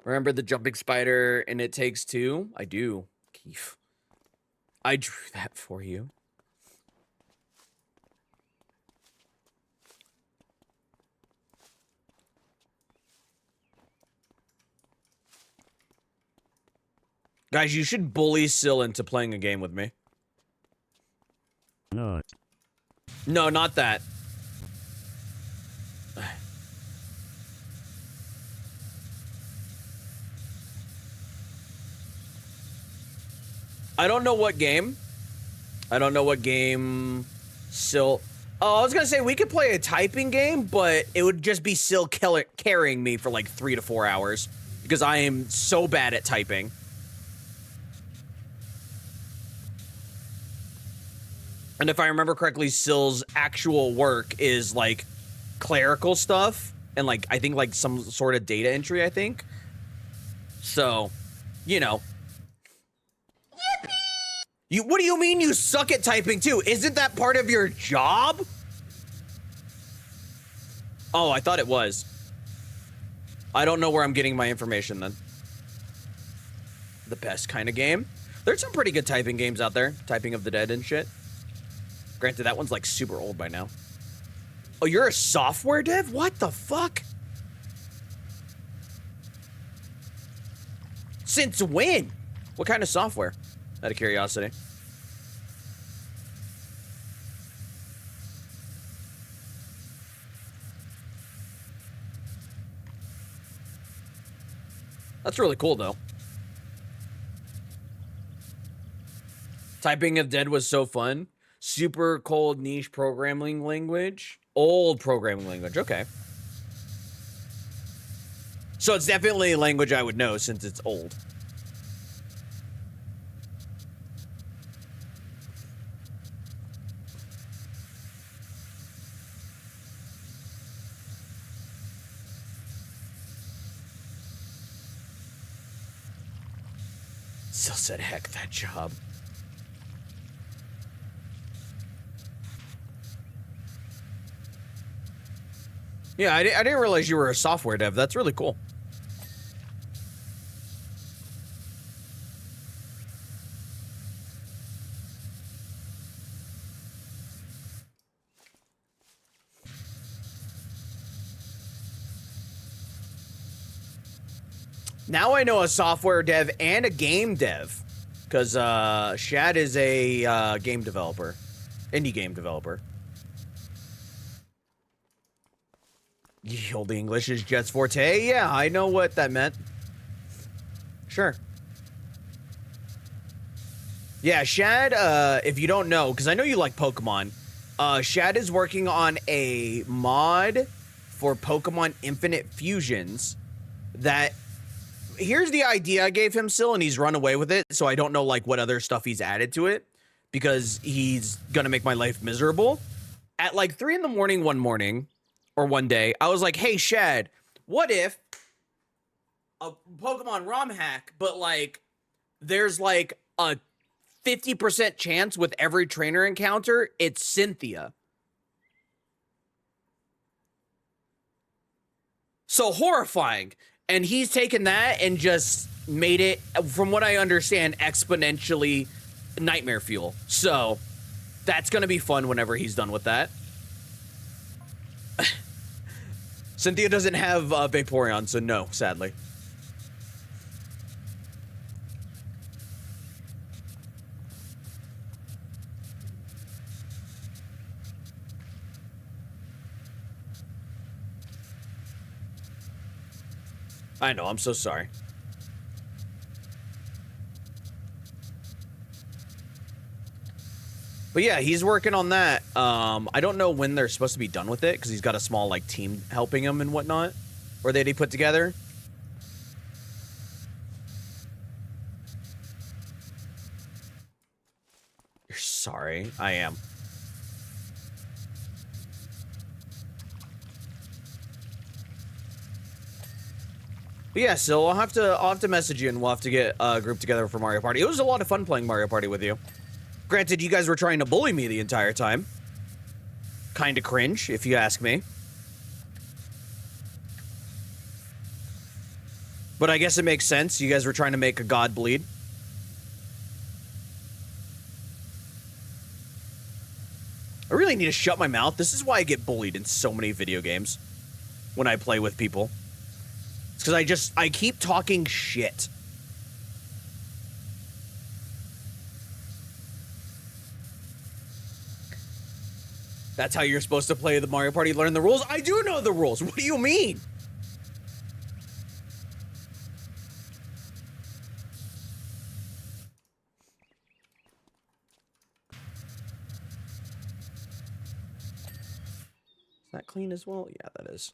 Speaker 1: Remember the jumping spider in It Takes Two? I do, Keith. I drew that for you. Guys, you should bully Syl into playing a game with me.
Speaker 2: Not.
Speaker 1: No, not that. I don't know what game. I don't know what game Syl... Oh, I was gonna say we could play a typing game, but it would just be Syl carrying me for like 3 to 4 hours. Because I am so bad at typing. And if I remember correctly, Syl's actual work is like clerical stuff and like I think like some sort of data entry, I think. So, you know. Yippee! What do you mean you suck at typing too? Isn't that part of your job? Oh, I thought it was. I don't know where I'm getting my information then. The best kind of game. There's some pretty good typing games out there. Typing of the Dead and shit. Granted, that one's like super old by now. Oh, you're a software dev? What the fuck? Since when? What kind of software? Out of curiosity. That's really cool, though. Typing of Dead was so fun. Super cold niche programming language. Old programming language, okay. So it's definitely a language I would know since it's old. Still said heck that job. Yeah, I didn't realize you were a software dev. That's really cool. Now I know a software dev and a game dev. Because Shad is a game developer. Indie game developer. Old English is Jet's forte. Yeah, I know what that meant. Sure. Yeah, Shad, if you don't know, because I know you like Pokemon, Shad is working on a mod for Pokemon Infinite Fusions that... Here's the idea I gave him still, and he's run away with it, so I don't know, like, what other stuff he's added to it, because he's gonna make my life miserable. at like 3 in the morning one morning or one day, I was like, hey, Shad, what if a Pokemon ROM hack, but like there's like a 50% chance with every trainer encounter, it's Cynthia. So horrifying. And he's taken that and just made it, from what I understand, exponentially nightmare fuel. So that's going to be fun whenever he's done with that. Cynthia doesn't have Vaporeon, so no, sadly. I know, I'm so sorry. But yeah, he's working on that. I don't know when they're supposed to be done with it, because he's got a small, like, team helping him and whatnot. Or that he put together. You're sorry. I am. But yeah, so I'll have to message you and we'll have to get a group together for Mario Party. It was a lot of fun playing Mario Party with you. Granted, you guys were trying to bully me the entire time. Kinda cringe, if you ask me. But I guess it makes sense. You guys were trying to make a god bleed. I really need to shut my mouth. This is why I get bullied in so many video games when I play with people. It's because I keep talking shit. That's how you're supposed to play the Mario Party, learn the rules? I do know the rules. What do you mean? Is that clean as well? Yeah, that is.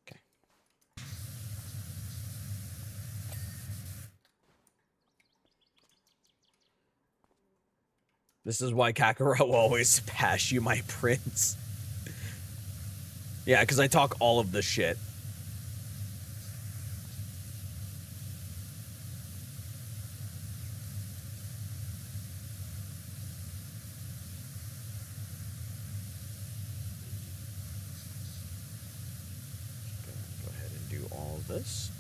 Speaker 1: Okay. This is why Kakarot will always pass you, my prince. Yeah, because I talk all of this shit. Go ahead and do all of this.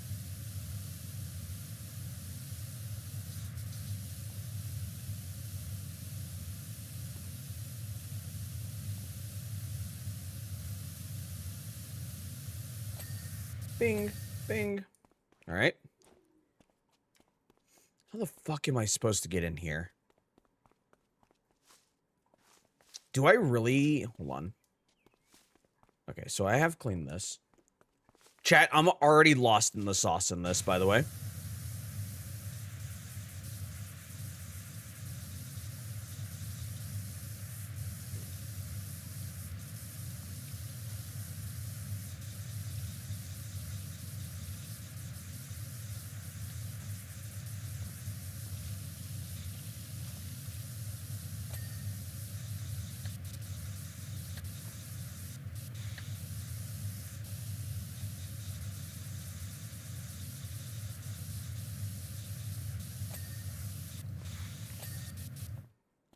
Speaker 1: Bing, bing. All right. How the fuck am I supposed to get in here? Do I really? Hold on. Okay, so I have cleaned this. Chat, I'm already lost in the sauce in this, by the way.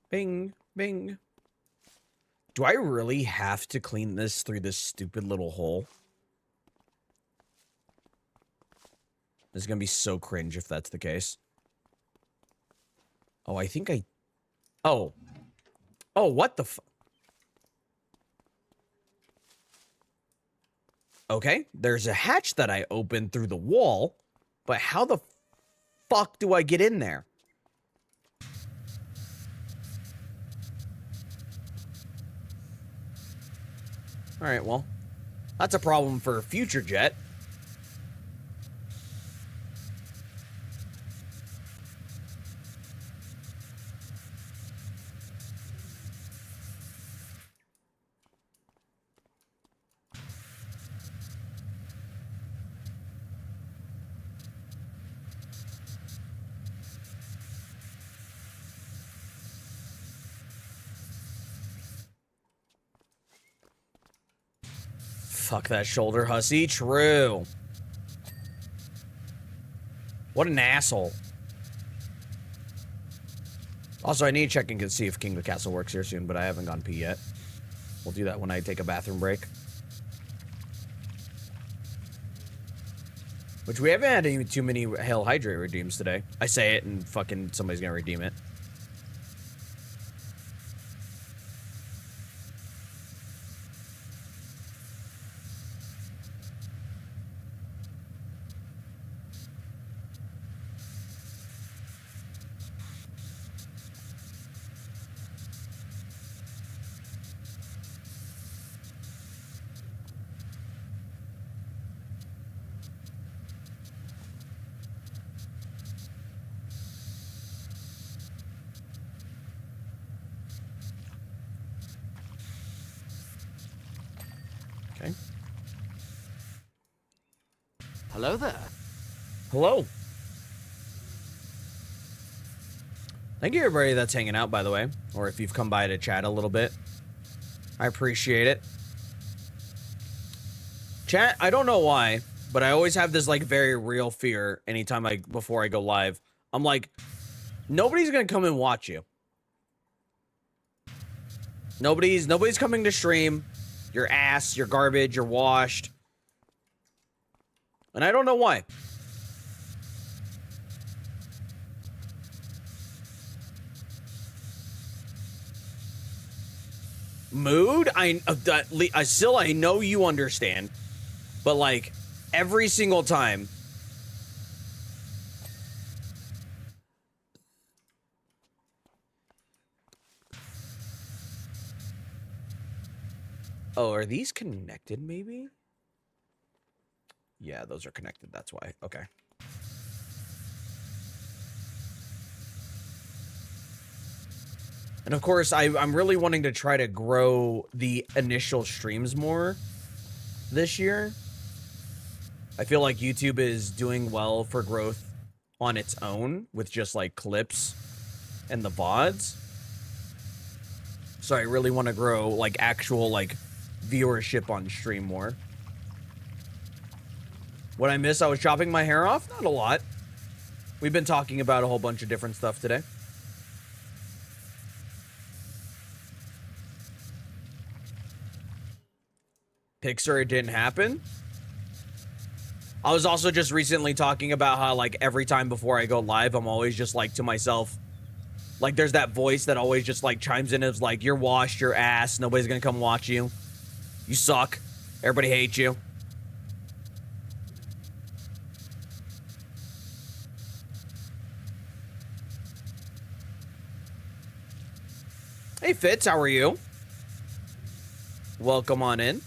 Speaker 1: Bing, bing. Do I really have to clean this through this stupid little hole? This is gonna be so cringe if that's the case. Oh, I think I... Oh. Oh, what the f... Okay, there's a hatch that I opened through the wall, but how the fuck do I get in there? Alright, well, that's a problem for future Jet. Fuck that shoulder, hussy. True. What an asshole. Also, I need to check and see if King of the Castle works here soon, but I haven't gone pee yet. We'll do that when I take a bathroom break. Which we haven't had any too many Hail Hydrate redeems today. I say it and fucking somebody's gonna redeem it. Okay.
Speaker 4: Hello there.
Speaker 1: Hello. Thank you, everybody that's hanging out, by the way. Or if you've come by to chat a little bit. I appreciate it. Chat, I don't know why, but I always have this, like, very real fear anytime before I go live. I'm like, nobody's gonna come and watch you. Nobody's coming to stream. You're ass, you're garbage, you're washed. And I don't know why. Mood? I know you understand. But, like, every single time. Oh, are these connected, maybe? Yeah, those are connected. That's why. Okay. And of course, I'm really wanting to try to grow the initial streams more this year. I feel like YouTube is doing well for growth on its own with just like clips and the VODs. So I really want to grow like actual like viewership on stream more. What I miss, I was chopping my hair off. Not a lot. We've been talking about a whole bunch of different stuff today. Pixar, it didn't happen. I was also just recently talking about how like every time before I go live, I'm always just like to myself, like there's that voice that always just like chimes in as like, you're washed, your ass, nobody's gonna come watch you. You suck. Everybody hates you. Hey Fitz, how are you? Welcome on in.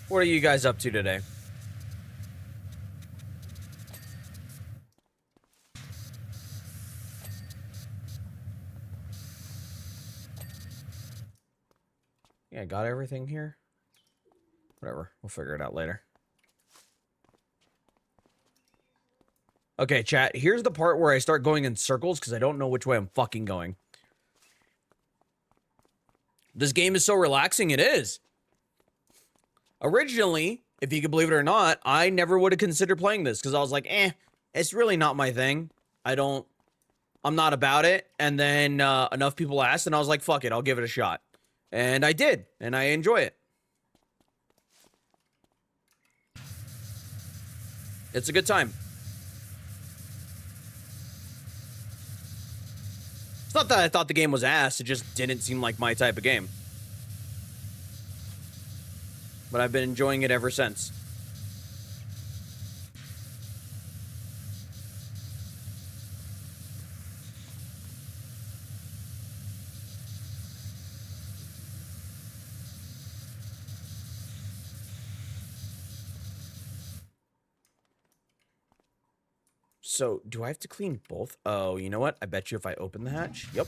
Speaker 1: What are you guys up to today? Yeah, got everything here? Whatever, we'll figure it out later. Okay, chat, here's the part where I start going in circles because I don't know which way I'm fucking going. This game is so relaxing, it is. Originally, if you can believe it or not, I never would have considered playing this because I was like, it's really not my thing. I'm not about it. And then enough people asked and I was like, fuck it, I'll give it a shot. And I did, and I enjoy it. It's a good time. It's not that I thought the game was ass, it just didn't seem like my type of game. But I've been enjoying it ever since. So, do I have to clean both? Oh, you know what? I bet you if I open the hatch. Yep.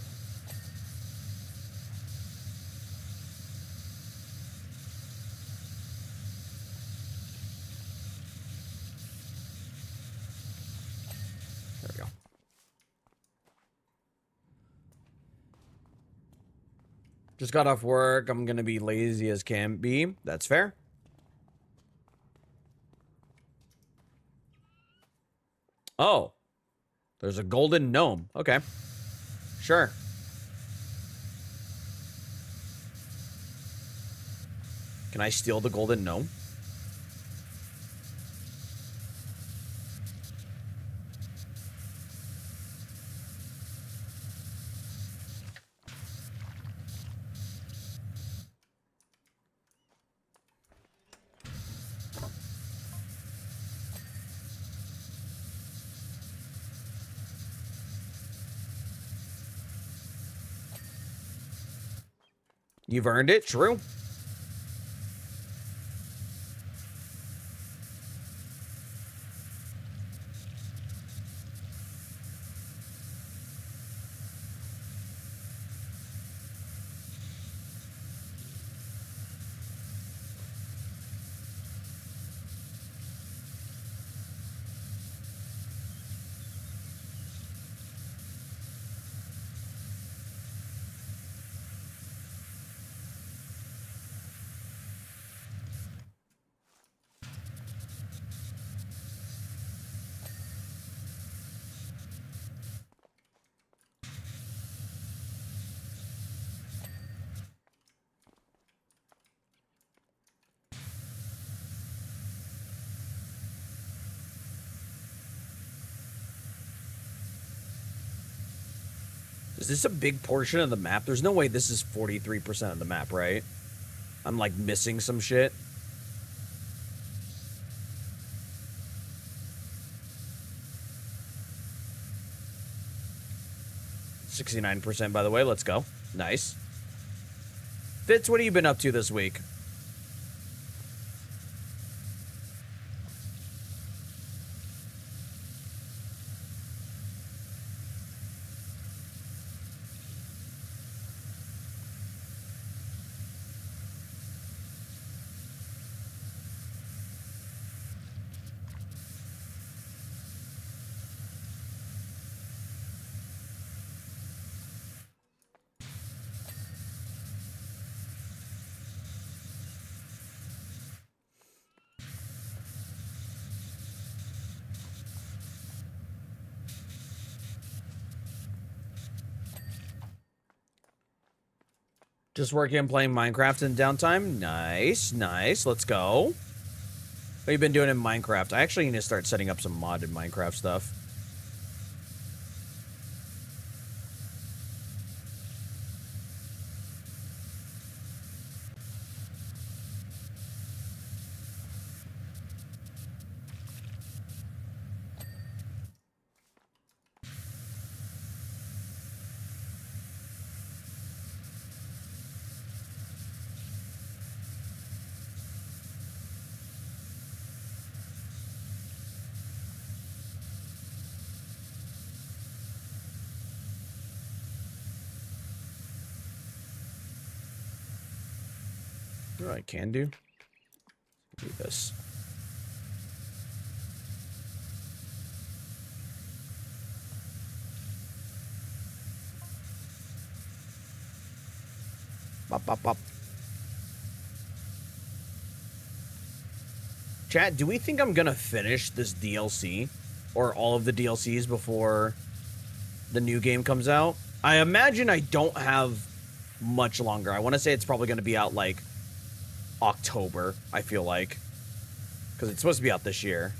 Speaker 1: There we go. Just got off work. I'm gonna be lazy as can be. That's fair. Oh. There's a golden gnome. Okay. Sure. Can I steal the golden gnome? You've earned it. True. Is this a big portion of the map? There's no way this is 43% of the map, right? I'm like missing some shit. %, by the way. Let's go. Nice. Fitz, what have you been up to this week? Just working and playing Minecraft in downtime. Nice, nice. Let's go. What have you been doing in Minecraft? I actually need to start setting up some modded Minecraft stuff. What I can do? Do this. Bop, bop, bop. Chat, do we think I'm gonna finish this DLC? Or all of the DLCs before the new game comes out? I imagine I don't have much longer. I want to say it's probably going to be out, like, October, I feel like. Because it's supposed to be out this year.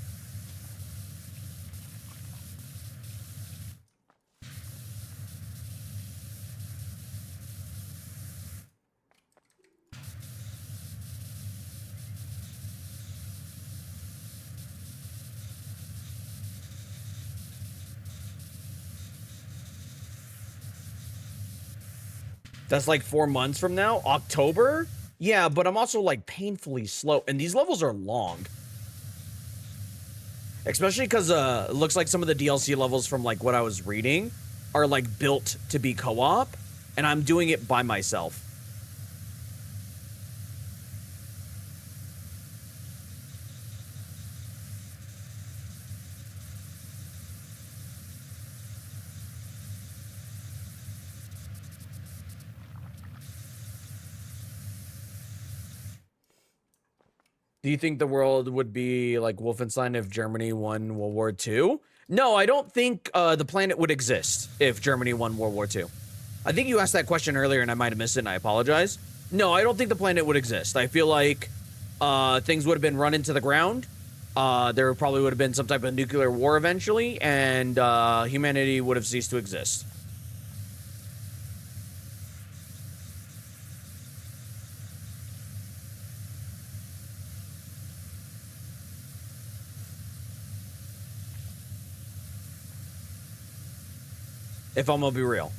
Speaker 1: That's like 4 months from now? October? Yeah, but I'm also like painfully slow. And these levels are long. Especially because it looks like some of the DLC levels from like what I was reading are like built to be co-op, and I'm doing it by myself. Do you think the world would be like Wolfenstein if Germany won World War II? No, I don't think the planet would exist if Germany won World War II. I think you asked that question earlier and I might have missed it and I apologize. No, I don't think the planet would exist. I feel like things would have been run into the ground. There probably would have been some type of nuclear war eventually, and humanity would have ceased to exist. If I'm gonna be real.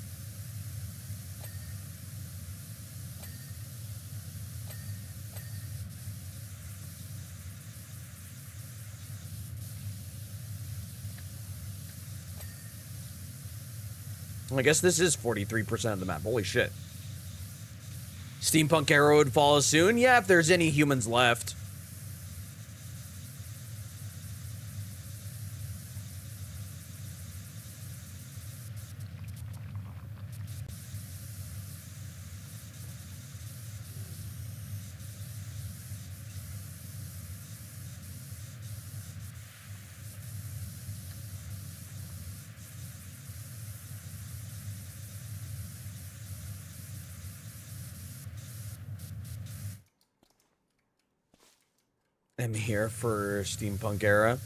Speaker 1: I guess this is 43% of the map. Holy shit. Steampunk era would follow soon? Yeah, if there's any humans left. I'm here for Steampunk era.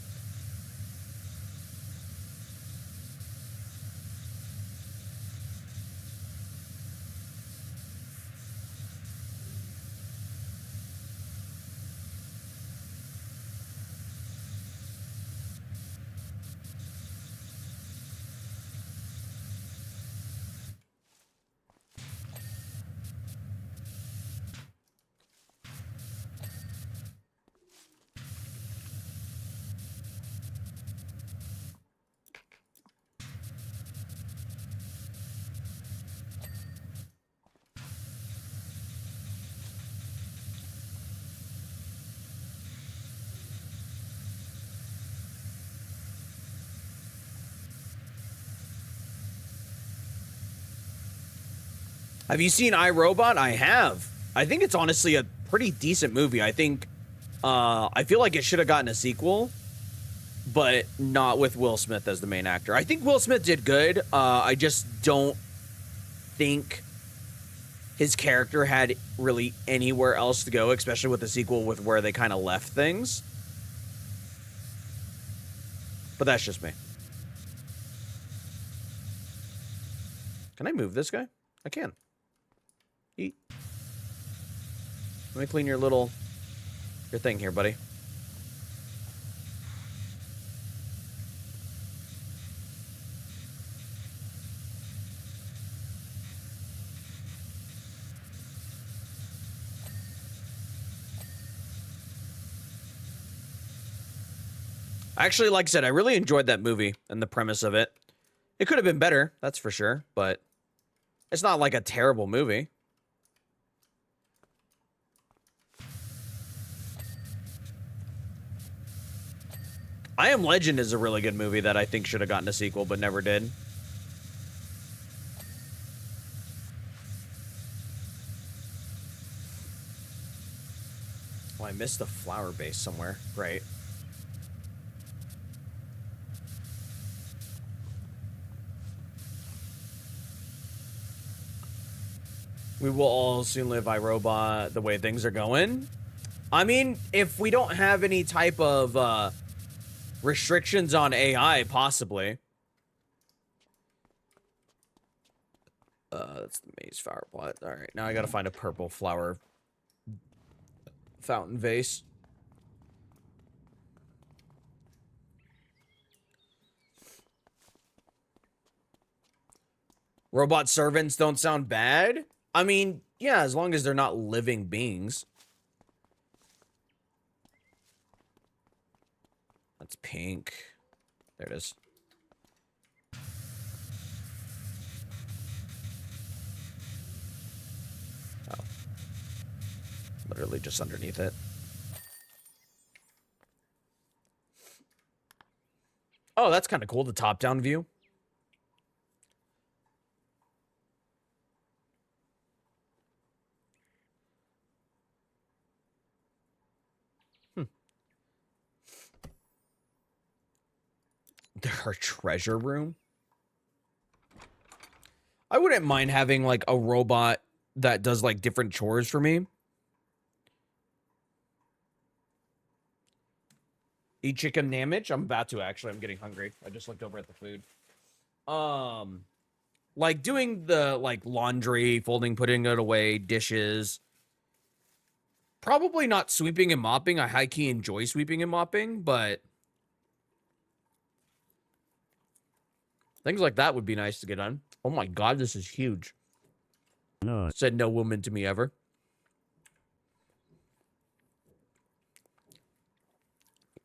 Speaker 1: Have you seen iRobot? I have. I think it's honestly a pretty decent movie. I think, I feel like it should have gotten a sequel, but not with Will Smith as the main actor. I think Will Smith did good. I just don't think his character had really anywhere else to go, especially with the sequel with where they kind of left things. But that's just me. Can I move this guy? I can. Eat. Let me clean your thing here, buddy. Actually, like I said, I really enjoyed that movie and the premise of it. It could have been better, that's for sure, but it's not like a terrible movie. I Am Legend is a really good movie that I think should have gotten a sequel, but never did. Oh, I missed the flower base somewhere. Great. We will all soon live iRobot the way things are going. I mean, if we don't have any type of restrictions on AI, possibly. That's the maze flower plot. All right, now I gotta find a purple flower fountain vase. Robot servants don't sound bad. I mean, yeah, as long as they're not living beings. That's pink. There it is. Oh. Literally just underneath it. Oh, that's kind of cool, the top-down view. Our treasure room. I wouldn't mind having like a robot that does like different chores for me. Eat chicken sandwich. I'm about to actually. I'm getting hungry. I just looked over at the food. Like doing the like laundry, folding, putting it away, dishes. Probably not sweeping and mopping. I high key enjoy sweeping and mopping, but things like that would be nice to get done. Oh my god, this is huge.
Speaker 2: No.
Speaker 1: Said no woman to me ever.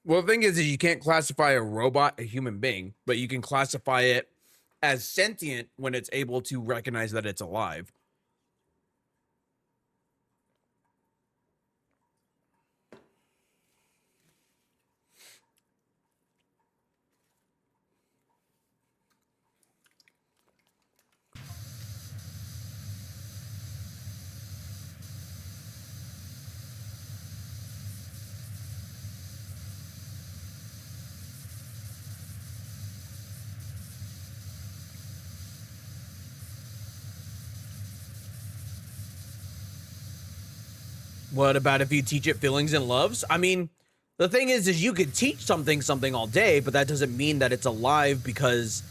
Speaker 1: Well, the thing is you can't classify a robot a human being, but you can classify it as sentient when it's able to recognize that it's alive. What about if you teach it feelings and loves? I mean, the thing is you could teach something all day, but that doesn't mean that it's alive because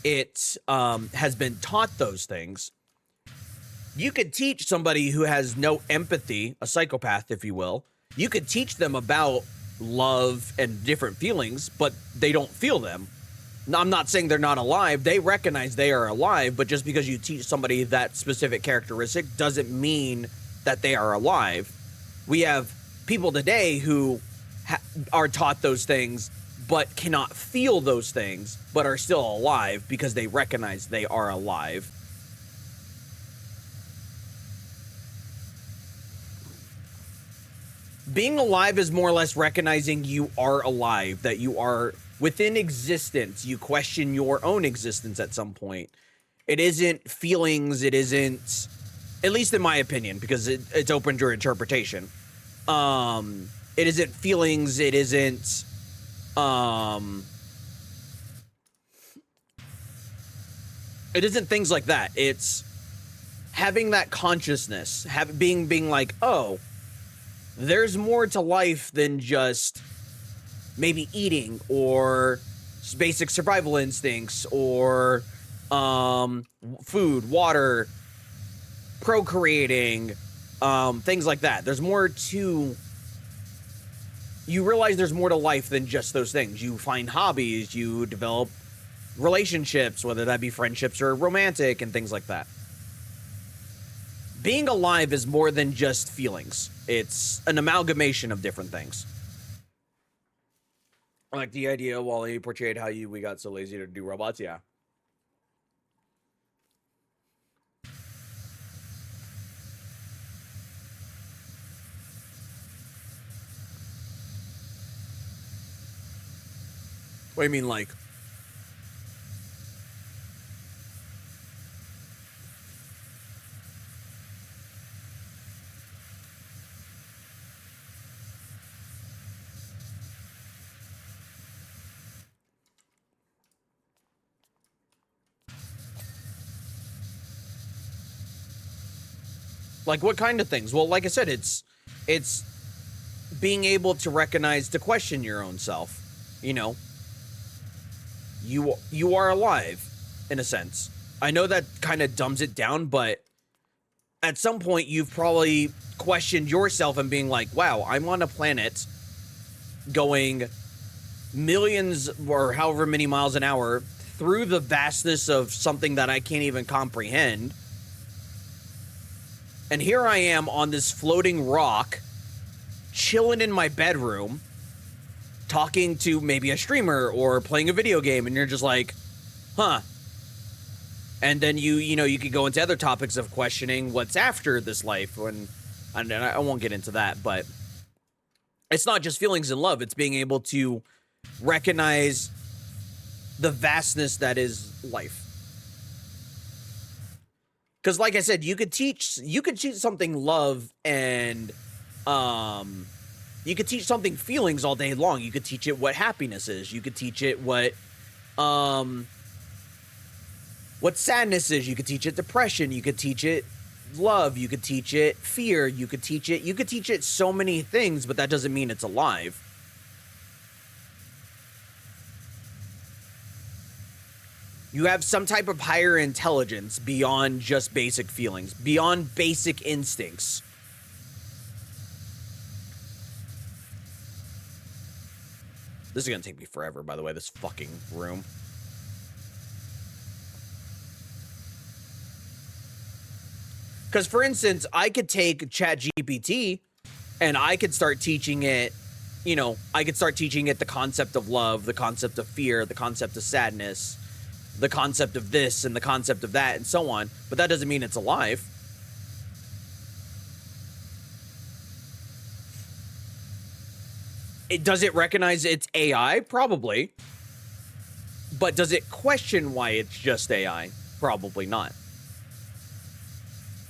Speaker 1: it has been taught those things. You could teach somebody who has no empathy, a psychopath, if you will. You could teach them about love and different feelings, but they don't feel them. Now, I'm not saying they're not alive. They recognize they are alive, but just because you teach somebody that specific characteristic doesn't mean that they are alive. We have people today who are taught those things, but cannot feel those things, but are still alive because they recognize they are alive. Being alive is more or less recognizing you are alive, that you are within existence. You question your own existence at some point. It isn't feelings. It isn't, at least in my opinion, because it's open to interpretation. It isn't feelings. It isn't, it isn't things like that. It's having that consciousness, being like, oh, there's more to life than just maybe eating or basic survival instincts or food, water, procreating, things like that. There's more to... You realize there's more to life than just those things. You find hobbies, you develop relationships, whether that be friendships or romantic and things like that. Being alive is more than just feelings. It's an amalgamation of different things. I like the idea while he portrayed how we got so lazy to do robots. Yeah. What do you mean, like? Like, what kind of things? Well, like I said, it's being able to recognize, to question your own self. You know, you are alive, in a sense. I know that kind of dumbs it down, but at some point you've probably questioned yourself and being like, wow, I'm on a planet going millions or however many miles an hour through the vastness of something that I can't even comprehend. And here I am on this floating rock, chilling in my bedroom, talking to maybe a streamer or playing a video game, and you're just like, huh. And then you could go into other topics of questioning what's after this life, and I won't get into that, but it's not just feelings in love, it's being able to recognize the vastness that is life. Because like I said, you could teach something love and you could teach something feelings all day long. You could teach it what happiness is. You could teach it what sadness is. You could teach it depression. You could teach it love. You could teach it fear. You could teach it so many things, but that doesn't mean it's alive. You have some type of higher intelligence beyond just basic feelings, beyond basic instincts. This is gonna take me forever, by the way, this fucking room. Because, for instance, I could take ChatGPT and I could start teaching it, I could start teaching it the concept of love, the concept of fear, the concept of sadness, the concept of this and the concept of that, and so on. But that doesn't mean it's alive. Does it recognize it's AI? Probably. But does it question why it's just AI? Probably not.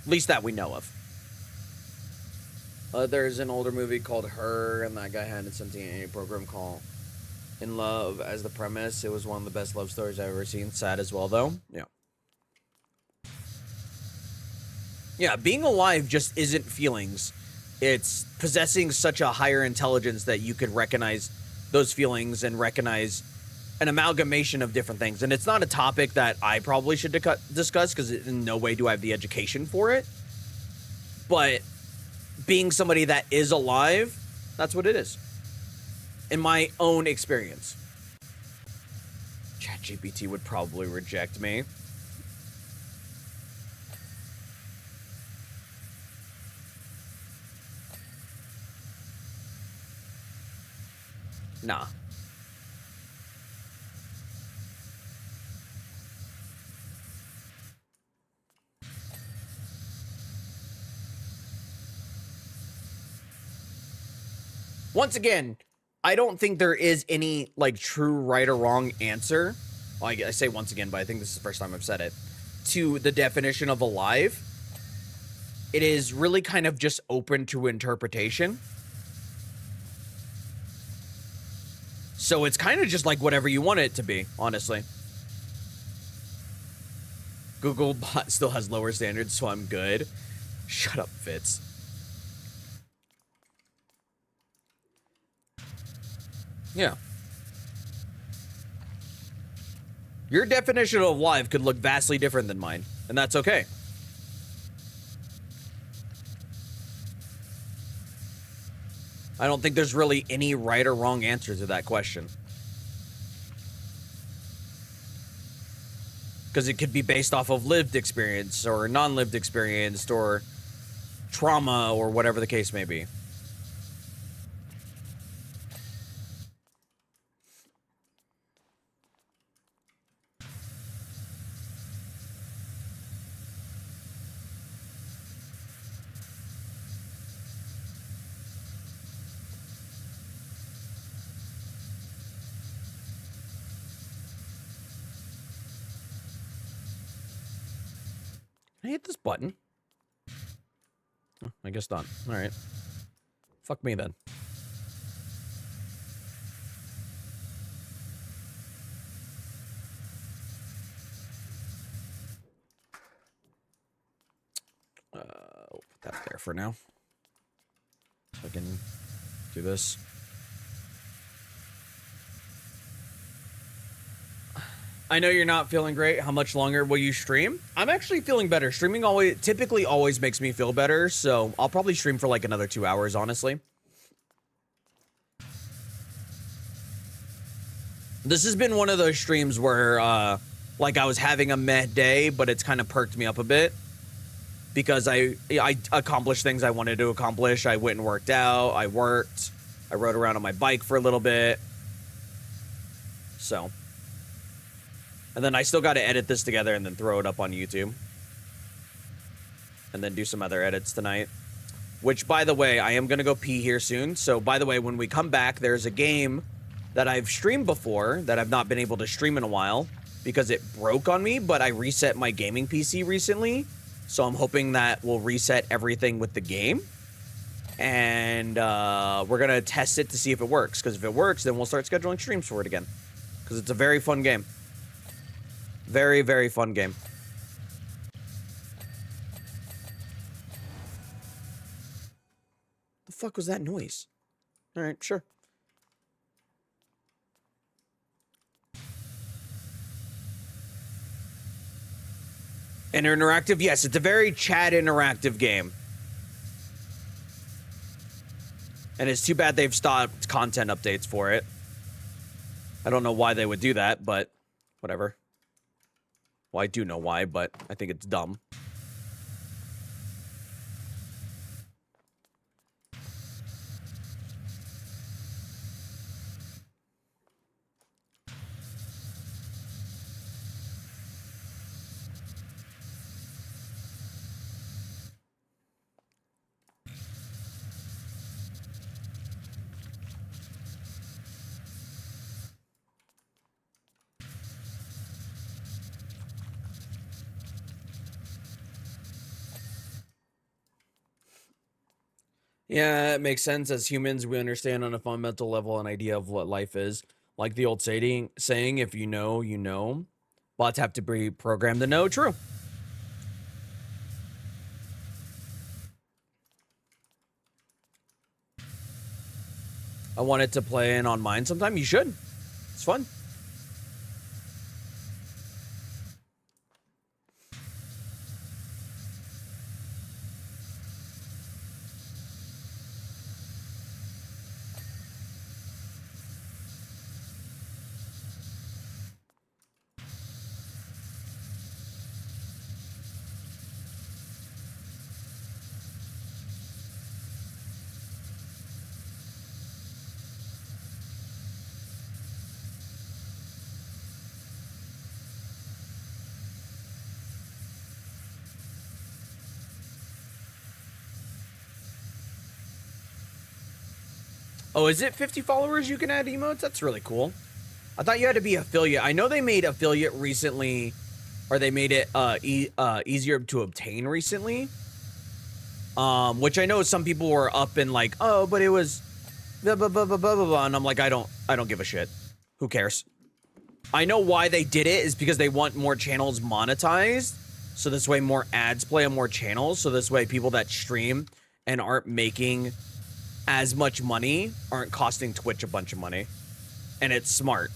Speaker 1: At least that we know of. There's an older movie called Her, and that guy had something in a program called In Love as the premise. It was one of the best love stories I've ever seen. Sad as well, though. Yeah. Yeah, being alive just isn't feelings. It's possessing such a higher intelligence that you could recognize those feelings and recognize an amalgamation of different things. And it's not a topic that I probably should discuss because in no way do I have the education for it. But being somebody that is alive, that's what it is. In my own experience. ChatGPT would probably reject me. Nah. Once again, I don't think there is any, like, true right or wrong answer. Well, I say once again, but I think this is the first time I've said it. To the definition of alive. It is really kind of just open to interpretation. So it's kind of just like whatever you want it to be, honestly. Googlebot still has lower standards, so I'm good. Shut up, Fitz. Yeah. Your definition of life could look vastly different than mine, and that's okay. I don't think there's really any right or wrong answer to that question. Because it could be based off of lived experience or non-lived experience or trauma or whatever the case may be. Can I hit this button? Oh, I guess not. All right. Fuck me then. We'll put that there for now. So I can do this. I know you're not feeling great. How much longer will you stream? I'm actually feeling better. Streaming typically always makes me feel better, so I'll probably stream for like another 2 hours, honestly. This has been one of those streams where, like, I was having a meh day, but it's kind of perked me up a bit. Because I accomplished things I wanted to accomplish. I went and worked out. I worked. I rode around on my bike for a little bit. So, and then I still got to edit this together and then throw it up on YouTube. And then do some other edits tonight. Which, by the way, I am going to go pee here soon. So, by the way, when we come back, there's a game that I've streamed before that I've not been able to stream in a while because it broke on me, but I reset my gaming PC recently. So I'm hoping that will reset everything with the game. And we're going to test it to see if it works. Because if it works, then we'll start scheduling streams for it again. Because it's a very fun game. Very, very fun game. The fuck was that noise? All right, sure. Interactive? Yes, it's a very chat interactive game. And it's too bad they've stopped content updates for it. I don't know why they would do that, but whatever. Well, I do know why, but I think it's dumb. Yeah, it makes sense. As humans, we understand on a fundamental level an idea of what life is. Like the old saying, if you know, you know. Bots have to be programmed to know. True. I wanted to play in on mine sometime. You should. It's fun. Oh, is it 50 followers you can add emotes? That's really cool. I thought you had to be affiliate. I know they made affiliate recently, or they made it easier to obtain recently. Which I know some people were up in like, oh, but it was blah, blah, blah, blah, blah, blah, and I'm like, I don't give a shit. Who cares? I know why they did it is because they want more channels monetized. So this way more ads play on more channels. So this way people that stream and aren't making as much money aren't costing Twitch a bunch of money. And it's smart.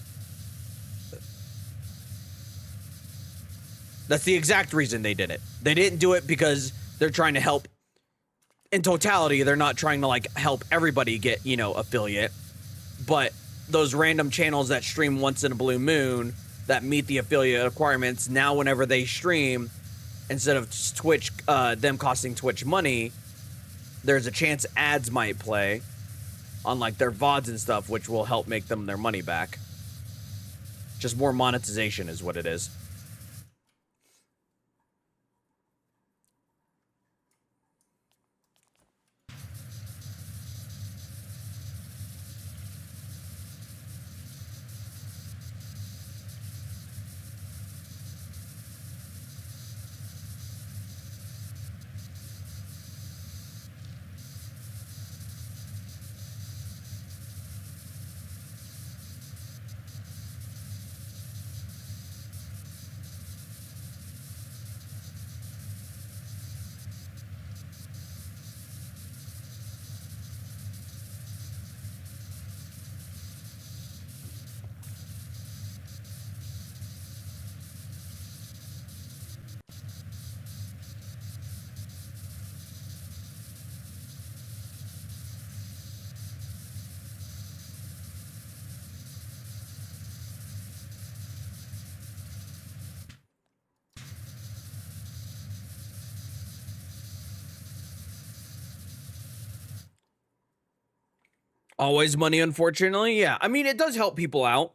Speaker 1: That's the exact reason they did it. They didn't do it because they're trying to help. In totality, they're not trying to like help everybody get, you know, affiliate. But those random channels that stream once in a blue moon that meet the affiliate requirements, now whenever they stream, instead of Twitch, them costing Twitch money, there's a chance ads might play on like their VODs and stuff, which will help make them their money back. Just more monetization is what it is. Always money, unfortunately. Yeah, I mean, it does help people out.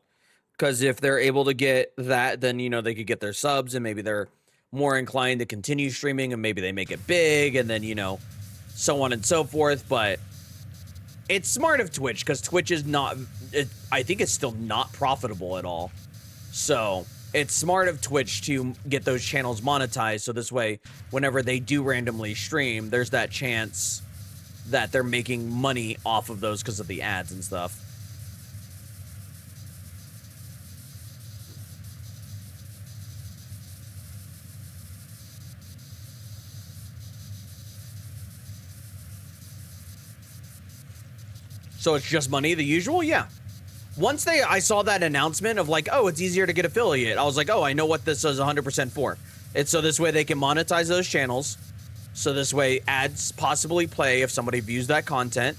Speaker 1: Because if they're able to get that, then, you know, they could get their subs and maybe they're more inclined to continue streaming and maybe they make it big and then, you know, so on and so forth. But it's smart of Twitch because Twitch is not, I think it's still not profitable at all. So it's smart of Twitch to get those channels monetized. So this way, whenever they do randomly stream, there's that chance that they're making money off of those because of the ads and stuff. So it's just money, the usual? Yeah. Once I saw that announcement of like, oh, it's easier to get affiliate, I was like, oh, I know what this is 100% for. It's so this way they can monetize those channels. So this way ads possibly play if somebody views that content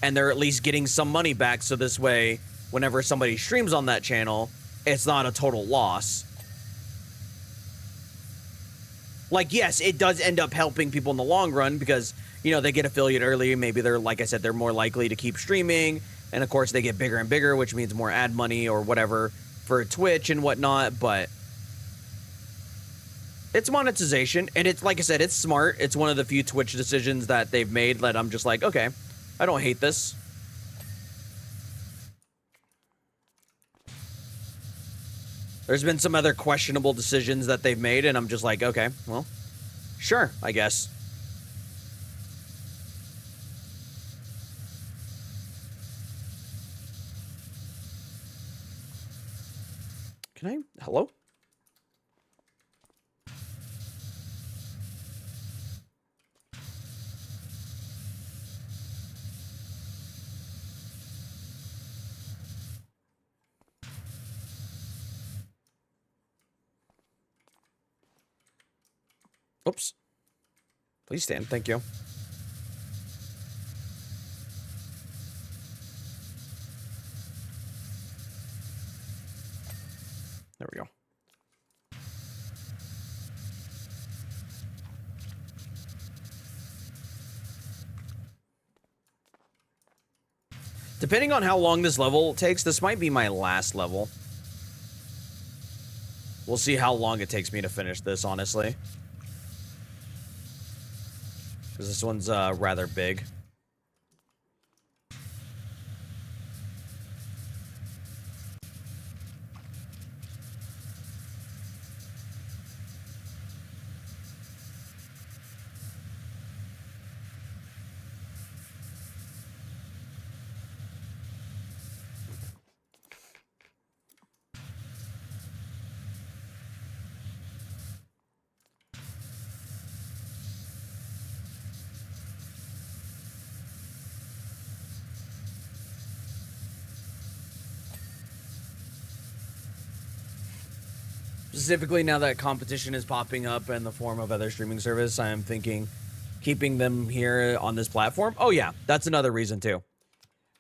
Speaker 1: and they're at least getting some money back. So this way, whenever somebody streams on that channel, it's not a total loss. Like, yes, it does end up helping people in the long run because, you know, they get affiliate early. Maybe they're, like I said, they're more likely to keep streaming. And of course, they get bigger and bigger, which means more ad money or whatever for Twitch and whatnot. But it's monetization. And it's, like I said, it's smart. It's one of the few Twitch decisions that they've made that I'm just like, okay, I don't hate this. There's been some other questionable decisions that they've made, and I'm just like, okay, well, sure, I guess. Can I? Hello? Oops. Please stand. Thank you. There we go. Depending on how long this level takes, this might be my last level. We'll see how long it takes me to finish this, honestly. Because this one's rather big. Specifically, now that competition is popping up in the form of other streaming service, I am thinking keeping them here on this platform. Oh yeah, that's another reason too.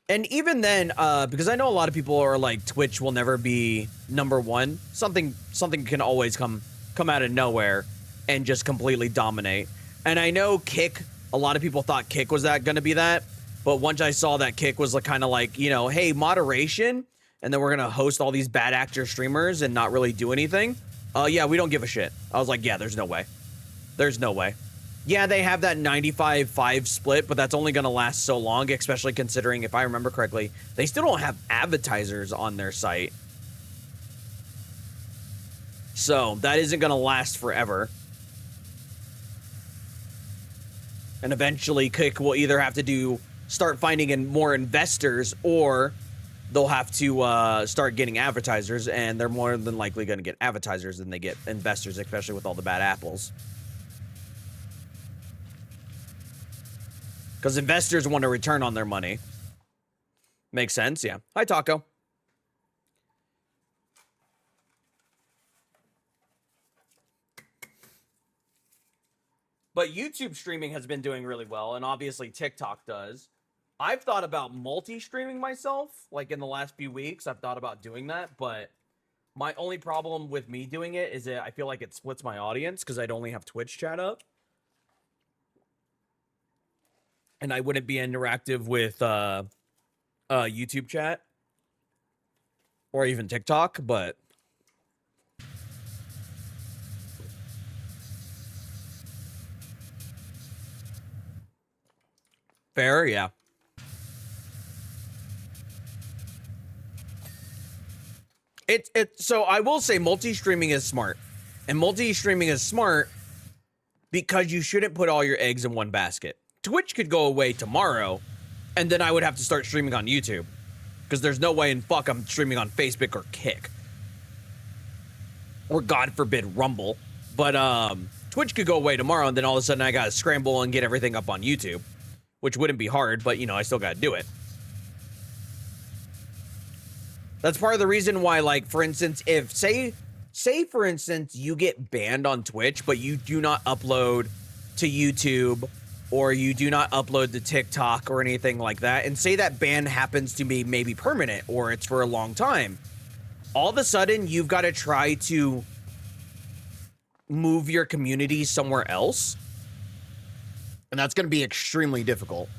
Speaker 1: And even then, because I know a lot of people are like, Twitch will never be #1. Something can always come out of nowhere and just completely dominate. And I know Kick, a lot of people thought Kick was going to be that. But once I saw that Kick was kind of like, you know, hey, moderation, and then we're going to host all these bad actor streamers and not really do anything. Yeah, we don't give a shit. I was like, yeah, there's no way. There's no way. Yeah, they have that 95-5 split, but that's only going to last so long, especially considering, if I remember correctly, they still don't have advertisers on their site. So that isn't going to last forever. And eventually, Kick will either have to start finding more investors, or they'll have to start getting advertisers, and they're more than likely going to get advertisers than they get investors, especially with all the bad apples. Because investors want a return on their money. Makes sense, yeah. Hi, Taco. But YouTube streaming has been doing really well, and obviously TikTok does. I've thought about multi-streaming myself, like in the last few weeks. I've thought about doing that, but my only problem with me doing it is that I feel like it splits my audience because I'd only have Twitch chat up. And I wouldn't be interactive with YouTube chat. or even TikTok, but fair, yeah. So I will say multi-streaming is smart. And multi-streaming is smart because you shouldn't put all your eggs in one basket. Twitch could go away tomorrow, and then I would have to start streaming on YouTube. Because there's no way in fuck I'm streaming on Facebook or Kick. Or God forbid, Rumble. But Twitch could go away tomorrow, and then all of a sudden I gotta scramble and get everything up on YouTube. Which wouldn't be hard, but you know, I still gotta do it. That's part of the reason why, like, for instance, if say for instance you get banned on Twitch, but you do not upload to YouTube or you do not upload to TikTok or anything like that, and say that ban happens to be maybe permanent or it's for a long time, all of a sudden you've got to try to move your community somewhere else, and that's going to be extremely difficult.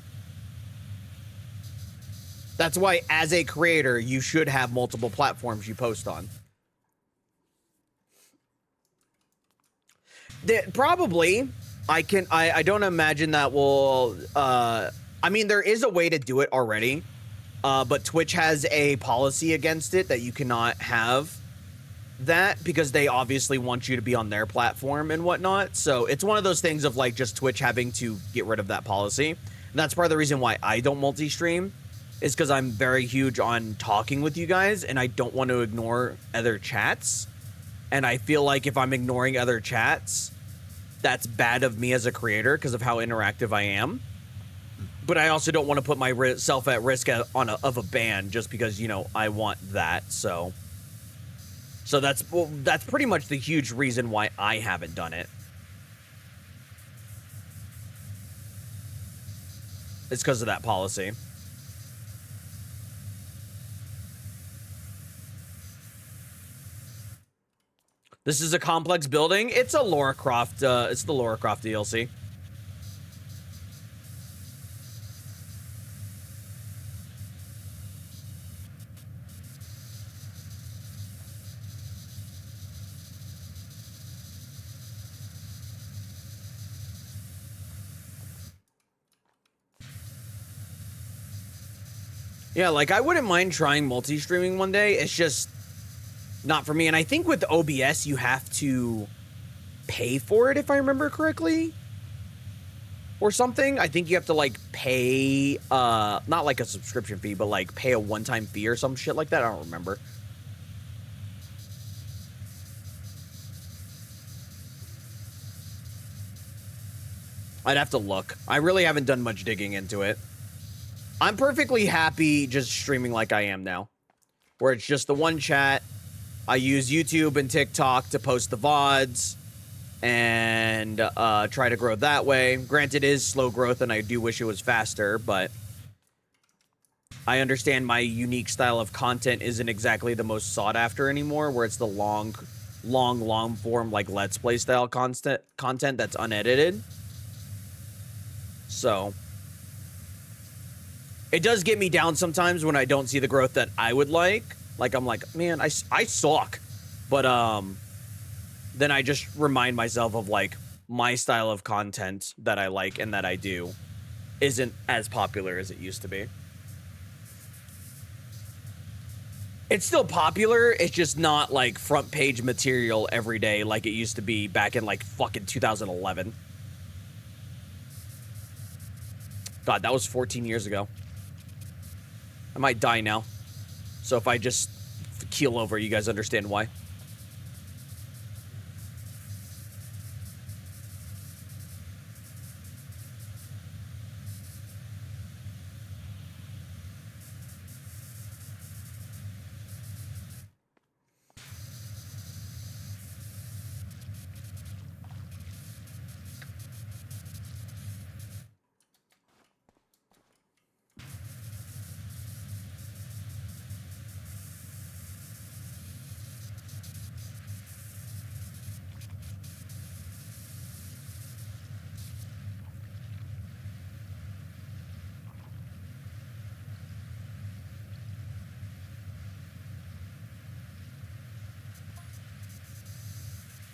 Speaker 1: That's why, as a creator, you should have multiple platforms you post on. Probably, I don't imagine that will, I mean, there is a way to do it already, but Twitch has a policy against it that you cannot have that because they obviously want you to be on their platform and whatnot. So it's one of those things of like just Twitch having to get rid of that policy. And that's part of the reason why I don't multi-stream. Is because I'm very huge on talking with you guys, and I don't want to ignore other chats. And I feel like if I'm ignoring other chats, that's bad of me as a creator because of how interactive I am. But I also don't want to put myself at risk of a ban just because, you know, I want that. So that's pretty much the huge reason why I haven't done it. It's because of that policy. This is a complex building. It's a Lara Croft, it's the Lara Croft DLC. Yeah, like I wouldn't mind trying multi-streaming one day. It's just not for me. And I think with OBS, you have to pay for it, if I remember correctly. Or something. I think you have to, like, pay, not like a subscription fee, but, like, pay a one-time fee or some shit like that. I don't remember. I'd have to look. I really haven't done much digging into it. I'm perfectly happy just streaming like I am now. Where it's just the one chat. I use YouTube and TikTok to post the VODs and try to grow that way. Granted, it is slow growth, and I do wish it was faster, but I understand my unique style of content isn't exactly the most sought after anymore, where it's the long form, like, Let's Play style content that's unedited. So it does get me down sometimes when I don't see the growth that I would like. Like, I'm like, man, I suck. But, then I just remind myself of, like, my style of content that I like and that I do isn't as popular as it used to be. It's still popular, it's just not, like, front page material every day like it used to be back in, like, fucking 2011. God, that was 14 years ago. I might die now. So if I just keel over, you guys understand why.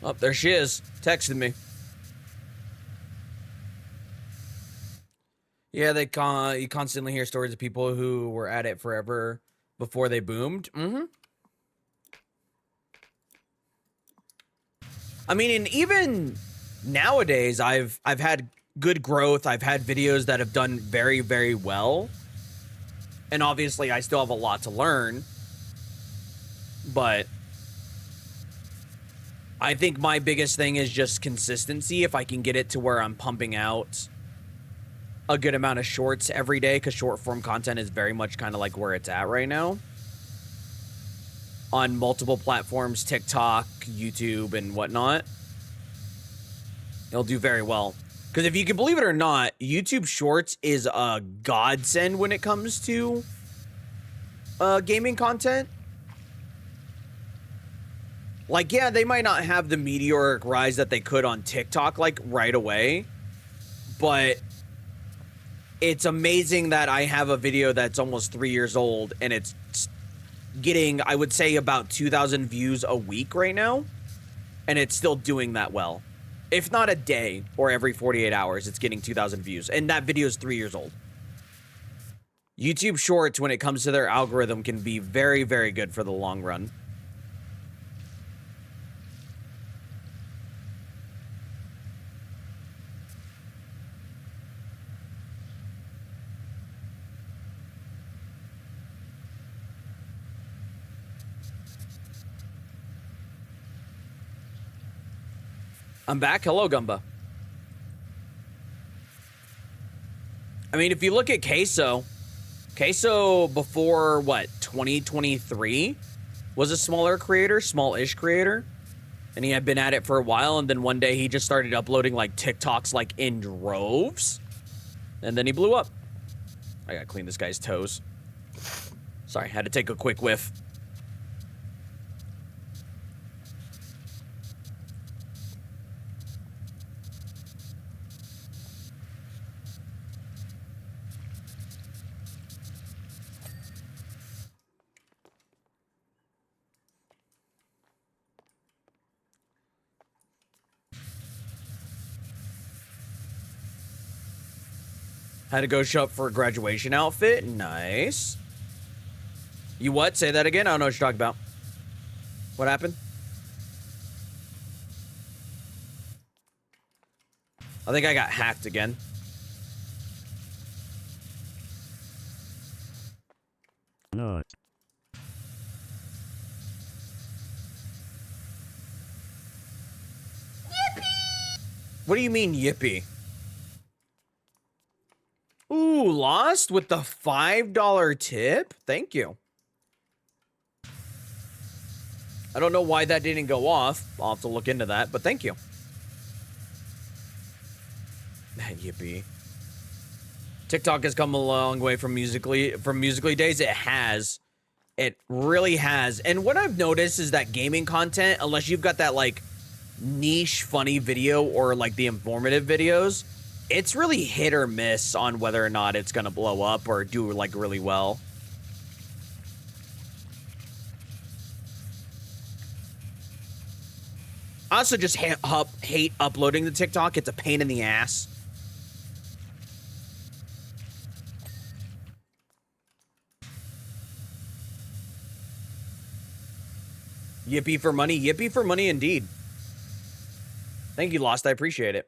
Speaker 1: Oh, there she is. Texting me. Yeah, you constantly hear stories of people who were at it forever before they boomed. Mm-hmm. I mean, and even nowadays, I've had good growth. I've had videos that have done very, very well. And obviously, I still have a lot to learn. But I think my biggest thing is just consistency. If I can get it to where I'm pumping out a good amount of shorts every day, because short form content is very much kind of like where it's at right now on multiple platforms, TikTok, YouTube, and whatnot. It'll do very well. Because if you can believe it or not, YouTube Shorts is a godsend when it comes to gaming content. Like, yeah, they might not have the meteoric rise that they could on TikTok, like, right away. But it's amazing that I have a video that's almost 3 years old, and it's getting, I would say, about 2,000 views a week right now. And it's still doing that well. If not a day or every 48 hours, it's getting 2,000 views. And that video is 3 years old. YouTube Shorts, when it comes to their algorithm, can be very, very good for the long run. I'm back. Hello, Gumba. I mean, if you look at Queso before, what, 2023 was a smaller creator, small-ish creator. And he had been at it for a while, and then one day he just started uploading, like, TikToks, like, in droves. And then he blew up. I gotta clean this guy's toes. Sorry, had to take a quick whiff. Had to go show up for a graduation outfit. Nice. You what? Say that again? I don't know what you're talking about. What happened? I think I got hacked again.
Speaker 2: Not.
Speaker 1: What do you mean, yippee? Ooh, lost with the $5 tip? Thank you. I don't know why that didn't go off. I'll have to look into that, but thank you. Yippee. TikTok has come a long way from Musically days. It has. It really has. And what I've noticed is that gaming content, unless you've got that, like, niche funny video or, like, the informative videos, it's really hit or miss on whether or not it's gonna blow up or do, like, really well. I also just hate uploading to TikTok. It's a pain in the ass. Yippee for money. Yippee for money indeed. Thank you, Lost. I appreciate it.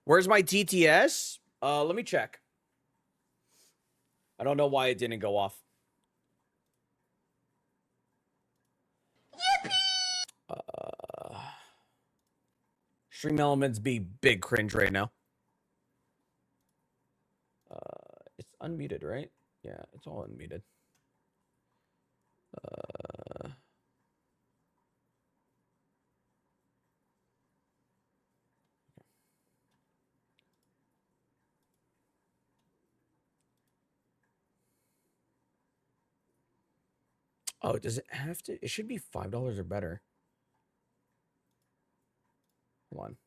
Speaker 1: Where's my TTS? Let me check. I don't know why it didn't go off. Stream Elements be big cringe right now. It's unmuted, right? Yeah, it's all unmuted. Oh, does it have to? It should be $5 or better. Hold on.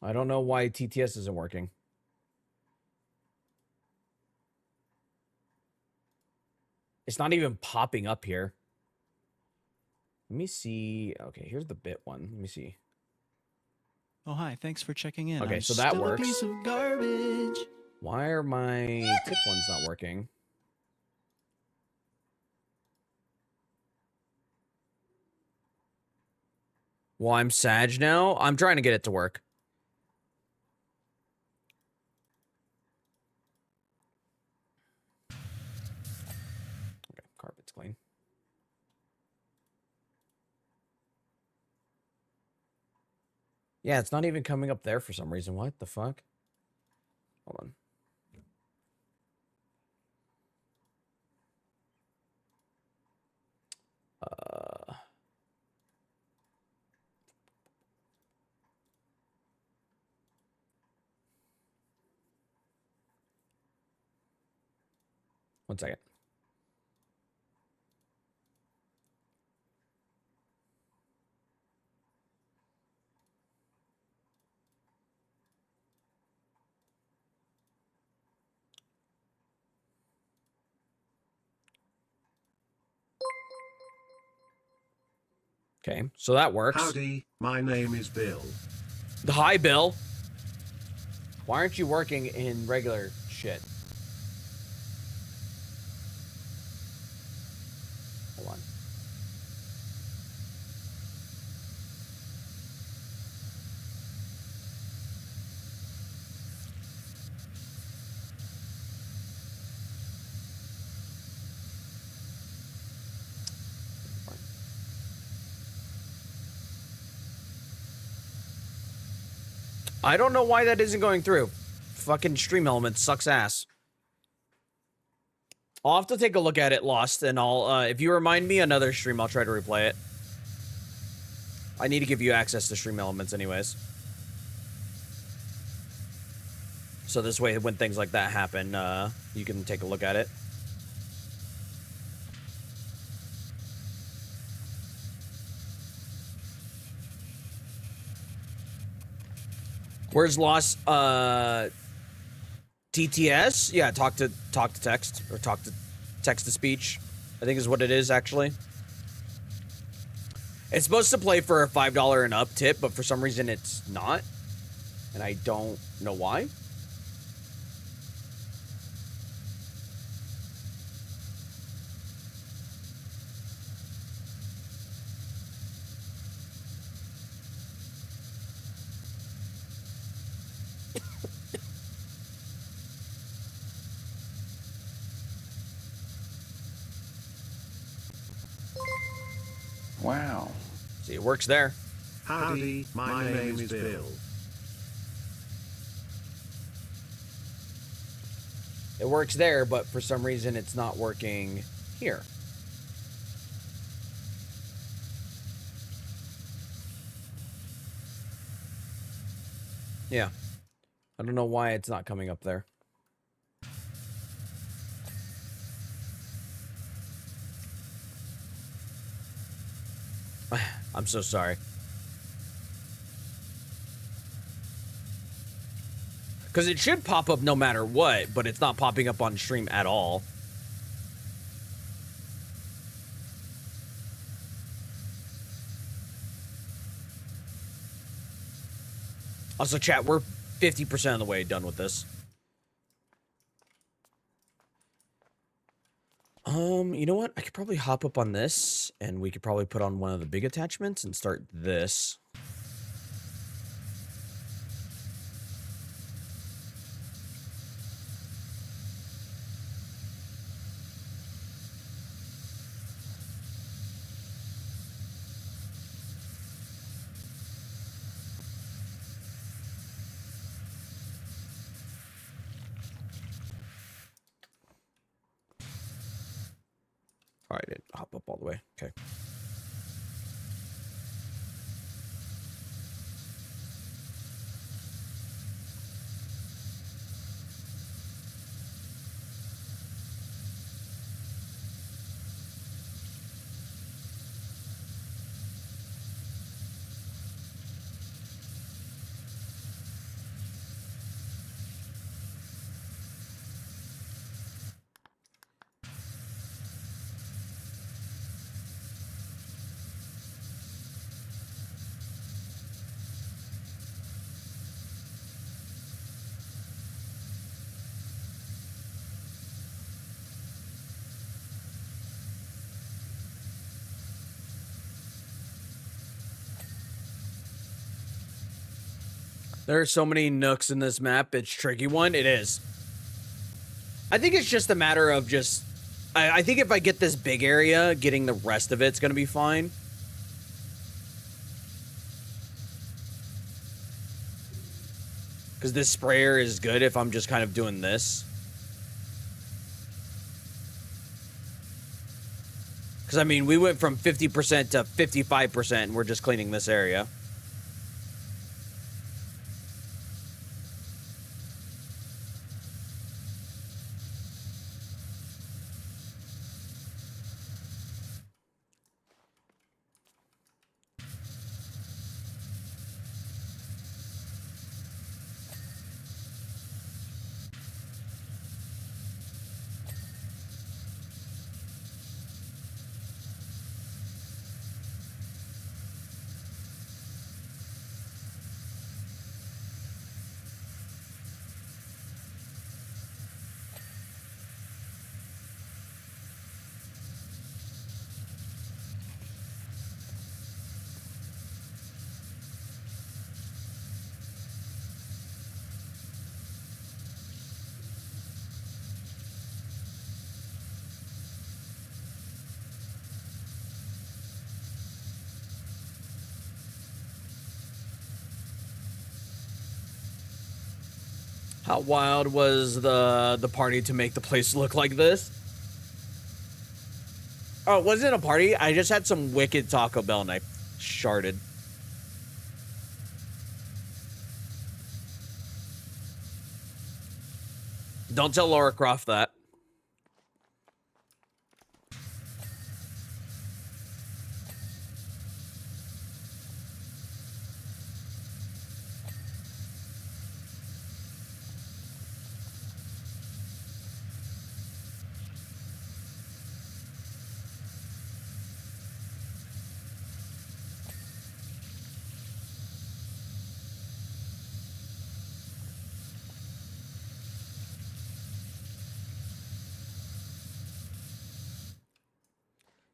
Speaker 1: I don't know why TTS isn't working. It's not even popping up here. Let me see. Okay, here's the bit one. Let me see.
Speaker 5: Oh, hi. Thanks for checking in.
Speaker 1: Okay,
Speaker 5: I'm
Speaker 1: so that
Speaker 5: still
Speaker 1: works.
Speaker 5: a piece of garbage.
Speaker 1: Why are my tip ones not working? Well, I'm Sag now. I'm trying to get it to work. Okay, carpet's clean. Yeah, it's not even coming up there for some reason. What the fuck? Hold on. One second. Okay, so that works.
Speaker 6: Howdy, my name is Bill.
Speaker 1: Hi, Bill. Why aren't you working in regular shit? Hold on. I don't know why that isn't going through. Fucking Stream Elements sucks ass. I'll have to take a look at it, Lost, and I'll, if you remind me another stream, I'll try to replay it. I need to give you access to Stream Elements anyways. So this way, when things like that happen, you can take a look at it. Where's Lost? TTS? Yeah, talk to text, or talk to text to speech, I think is what it is, actually. It's supposed to play for a $5 and up tip, but for some reason it's not. And I don't know why.
Speaker 7: Wow.
Speaker 1: See, it works there.
Speaker 6: Howdy, my name is Bill.
Speaker 1: It works there, but for some reason it's not working here. Yeah. I don't know why it's not coming up there. I'm so sorry. Because it should pop up no matter what, but it's not popping up on stream at all. Also, chat, we're 50% of the way done with this. You know what? I could probably hop up on this, and we could probably put on one of the big attachments and start this. All right, it hop up all the way. Okay. There are so many nooks in this map. It's a tricky one. It is. I think it's just a matter of just... I think if I get this big area, getting the rest of it's going to be fine. Because this sprayer is good if I'm just kind of doing this. Because, I mean, we went from 50% to 55% and we're just cleaning this area. How wild was the party to make the place look like this? Oh, it wasn't a party. I just had some wicked Taco Bell and I sharded. Don't tell Laura Croft that.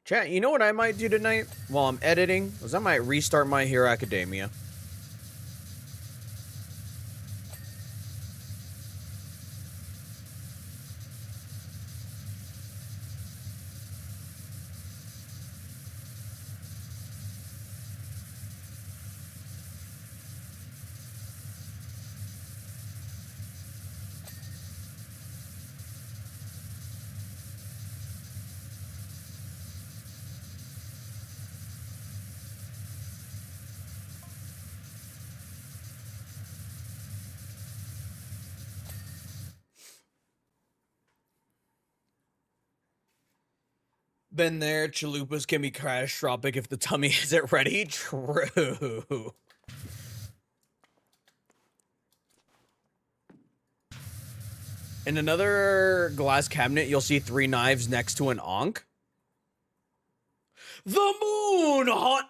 Speaker 1: Chat, you know what I might do tonight while I'm editing? Is I might restart My Hero Academia. Been there, chalupas can be catastrophic if the tummy isn't ready. True. In another glass cabinet, you'll see 3 knives next to an Ankh. The moon hot.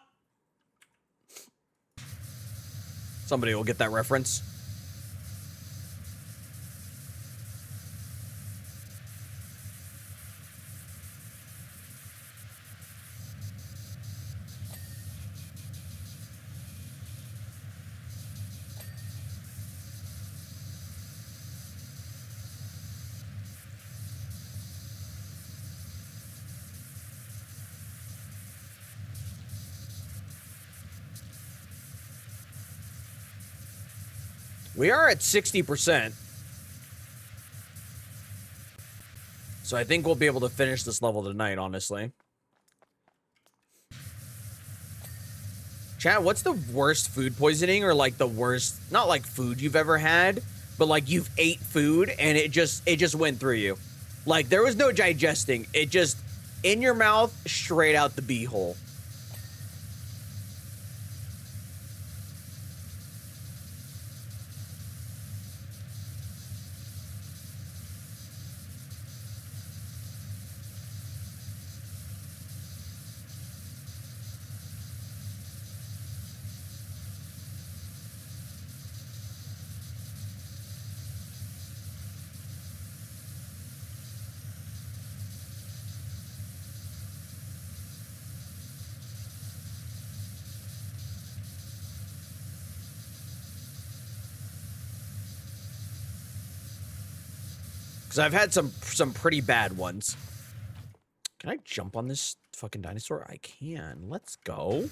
Speaker 1: Somebody will get that reference. We are at 60%. So I think we'll be able to finish this level tonight, honestly. Chat, what's the worst food poisoning or like the worst, not like food you've ever had, but like you've ate food and it just went through you? Like there was no digesting. It just in your mouth, straight out the beehole. Because I've had some pretty bad ones. Can I jump on this fucking dinosaur? I can. Let's go.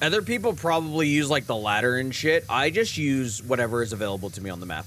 Speaker 1: Other people probably use like the ladder and shit. I just use whatever is available to me on the map.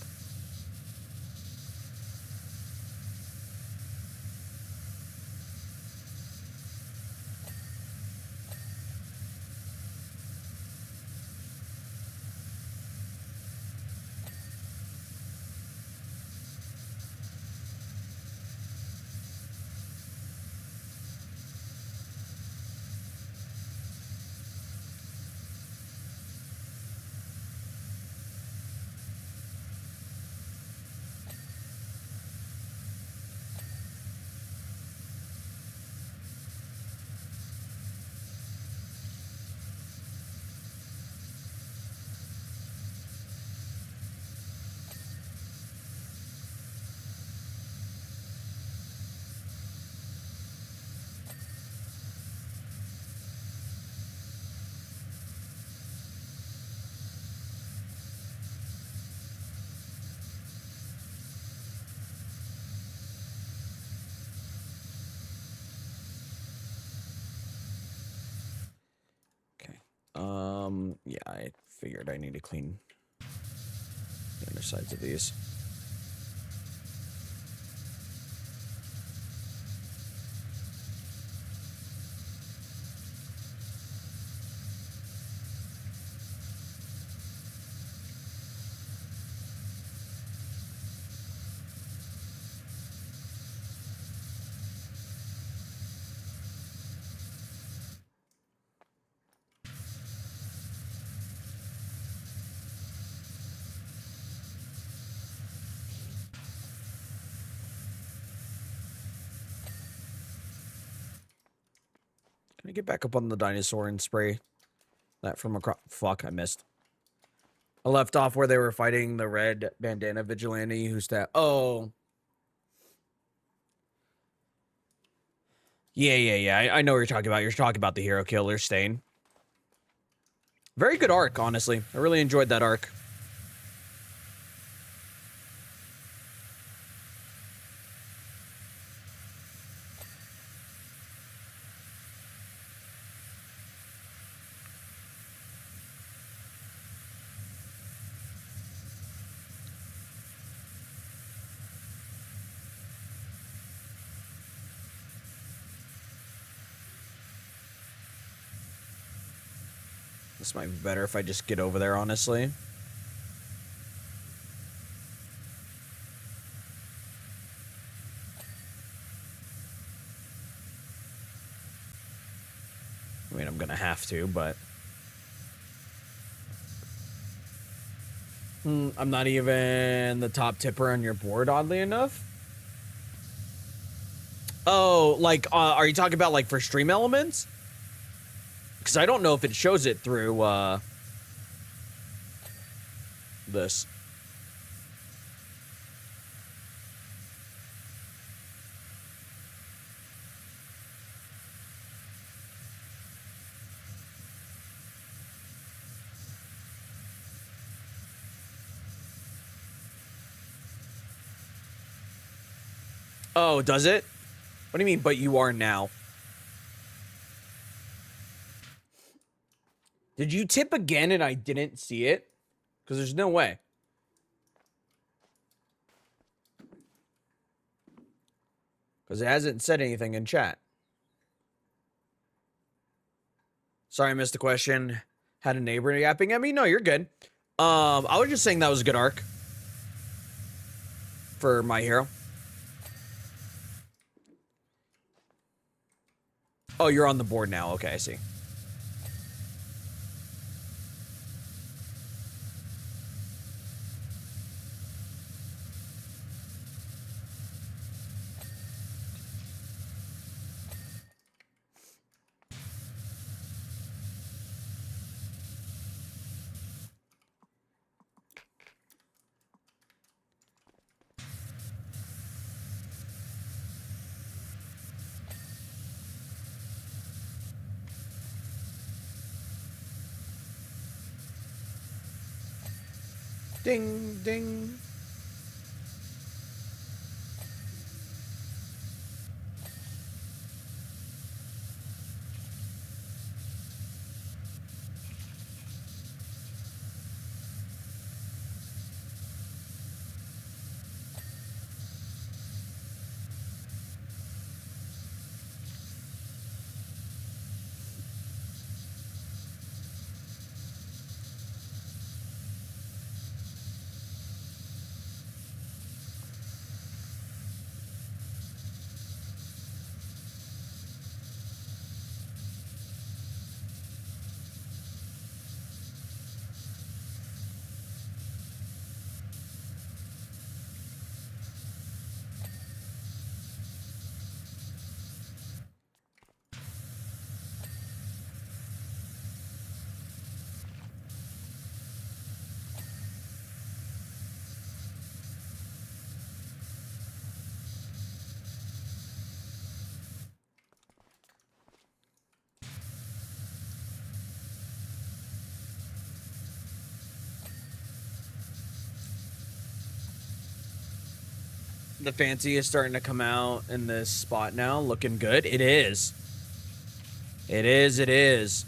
Speaker 1: Yeah, I figured I need to clean the undersides of these. Can I get back up on the dinosaur and spray that from across? Fuck, I missed. I left off where they were fighting the red bandana vigilante who's that. Oh. Yeah. I know what you're talking about. You're talking about the hero killer stain. Very good arc, honestly. I really enjoyed that arc. This might be better if I just get over there, honestly. I mean, I'm gonna have to, but... I'm not even the top tipper on your board, oddly enough. Oh, like, are you talking about, like, for stream elements? Because I don't know if it shows it through, this. Oh, does it? What do you mean, but you are now? Did you tip again and I didn't see it? Because there's no way. Because it hasn't said anything in chat. Sorry, I missed the question. Had a neighbor yapping at me? No, you're good. I was just saying that was a good arc for my hero. Oh, you're on the board now. Okay, I see. Ding, ding. The fancy is starting to come out in this spot now, looking good. It is. It is, it is.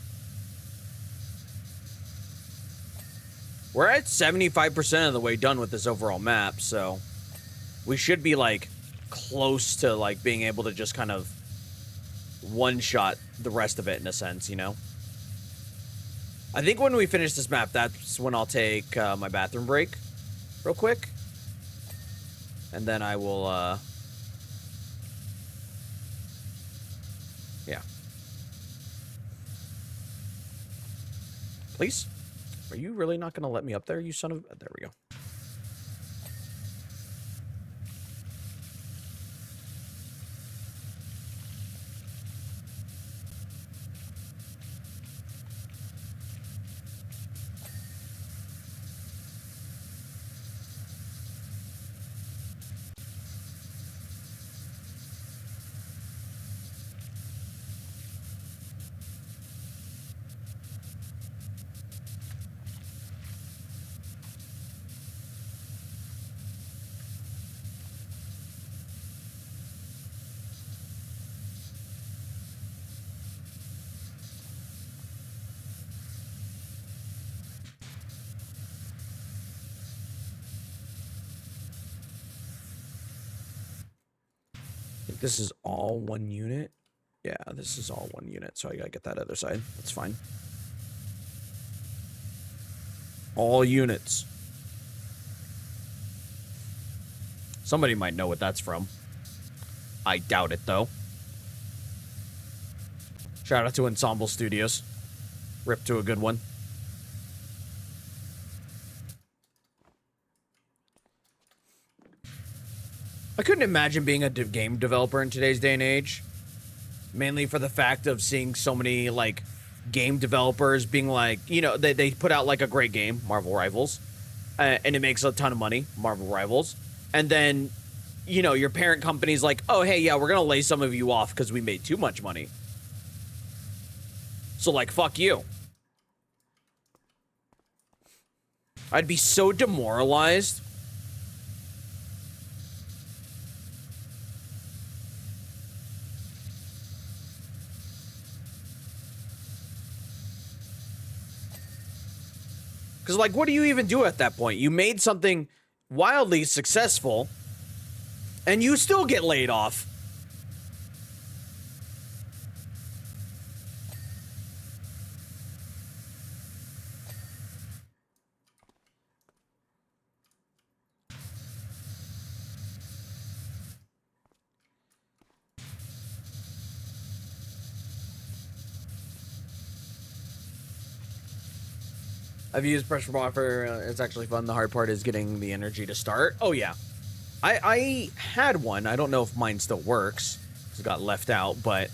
Speaker 1: We're at 75% of the way done with this overall map, so we should be, like, close to, like, being able to just kind of one-shot the rest of it, in a sense, you know? I think when we finish this map, that's when I'll take my bathroom break real quick. And then I will, yeah. Please? Are you really not going to let me up there, you son of... There we go. This is all one unit. Yeah, this is all one unit, so I gotta get that other side. That's fine. All units. Somebody might know what that's from. I doubt it, though. Shout out to Ensemble Studios. Rip to a good one. I couldn't imagine being a game developer in today's day and age. Mainly for the fact of seeing so many, like, game developers being like, you know, they put out, like, a great game, Marvel Rivals, and it makes a ton of money, Marvel Rivals. And then, you know, your parent company's like, oh, hey, yeah, we're going to lay some of you off because we made too much money. So, like, fuck you. I'd be so demoralized. Because, like, what do you even do at that point? You made something wildly successful, and you still get laid off. I've used pressure buffer. It's actually fun. The hard part is getting the energy to start. Oh yeah, I had one. I don't know if mine still works. It got left out, but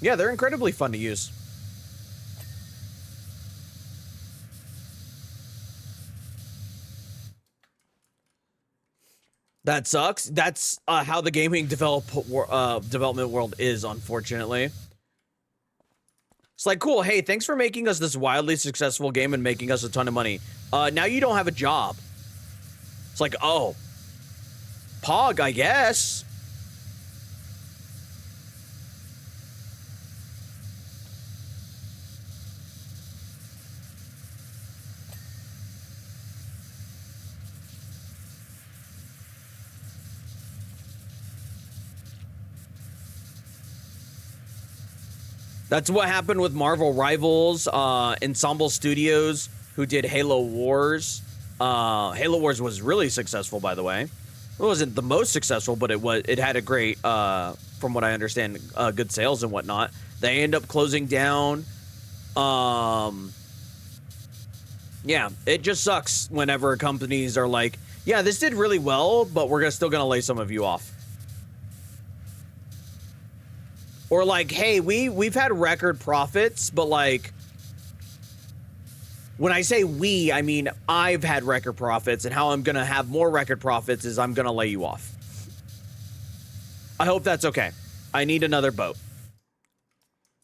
Speaker 1: yeah, they're incredibly fun to use. That sucks. That's how the gaming development world is, unfortunately. It's like, cool, hey, thanks for making us this wildly successful game and making us a ton of money. Now you don't have a job. It's like, oh. Pog, I guess. That's what happened with Marvel Rivals, Ensemble Studios, who did Halo Wars. Halo Wars was really successful, by the way. It wasn't the most successful, but it had a great, from what I understand, good sales and whatnot. They end up closing down. Yeah, it just sucks whenever companies are like, yeah, this did really well, but we're still gonna lay some of you off. Or like, hey, we've had record profits, but like, when I say we, I mean I've had record profits, and how I'm gonna have more record profits is I'm gonna lay you off. I hope that's okay. I need another boat.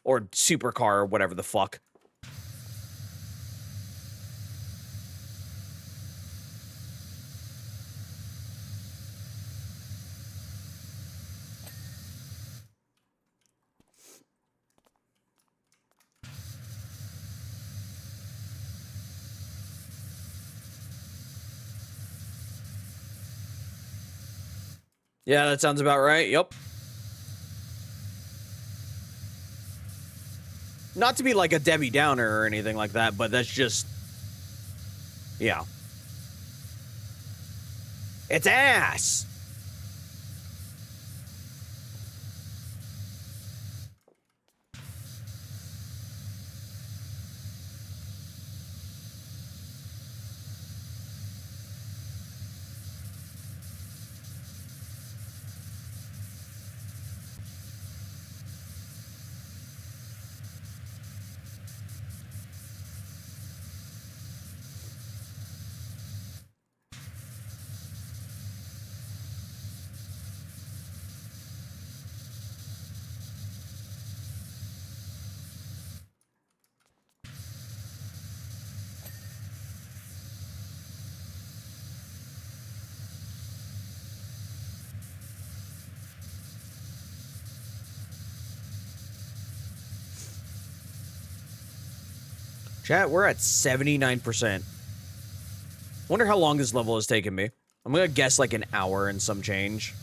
Speaker 1: Or supercar or whatever the fuck. Yeah, that sounds about right. Yep. Not to be like a Debbie Downer or anything like that, but that's just... yeah. It's ass! Chat, we're at 79%. Wonder how long this level has taken me. I'm gonna guess like an hour and some change.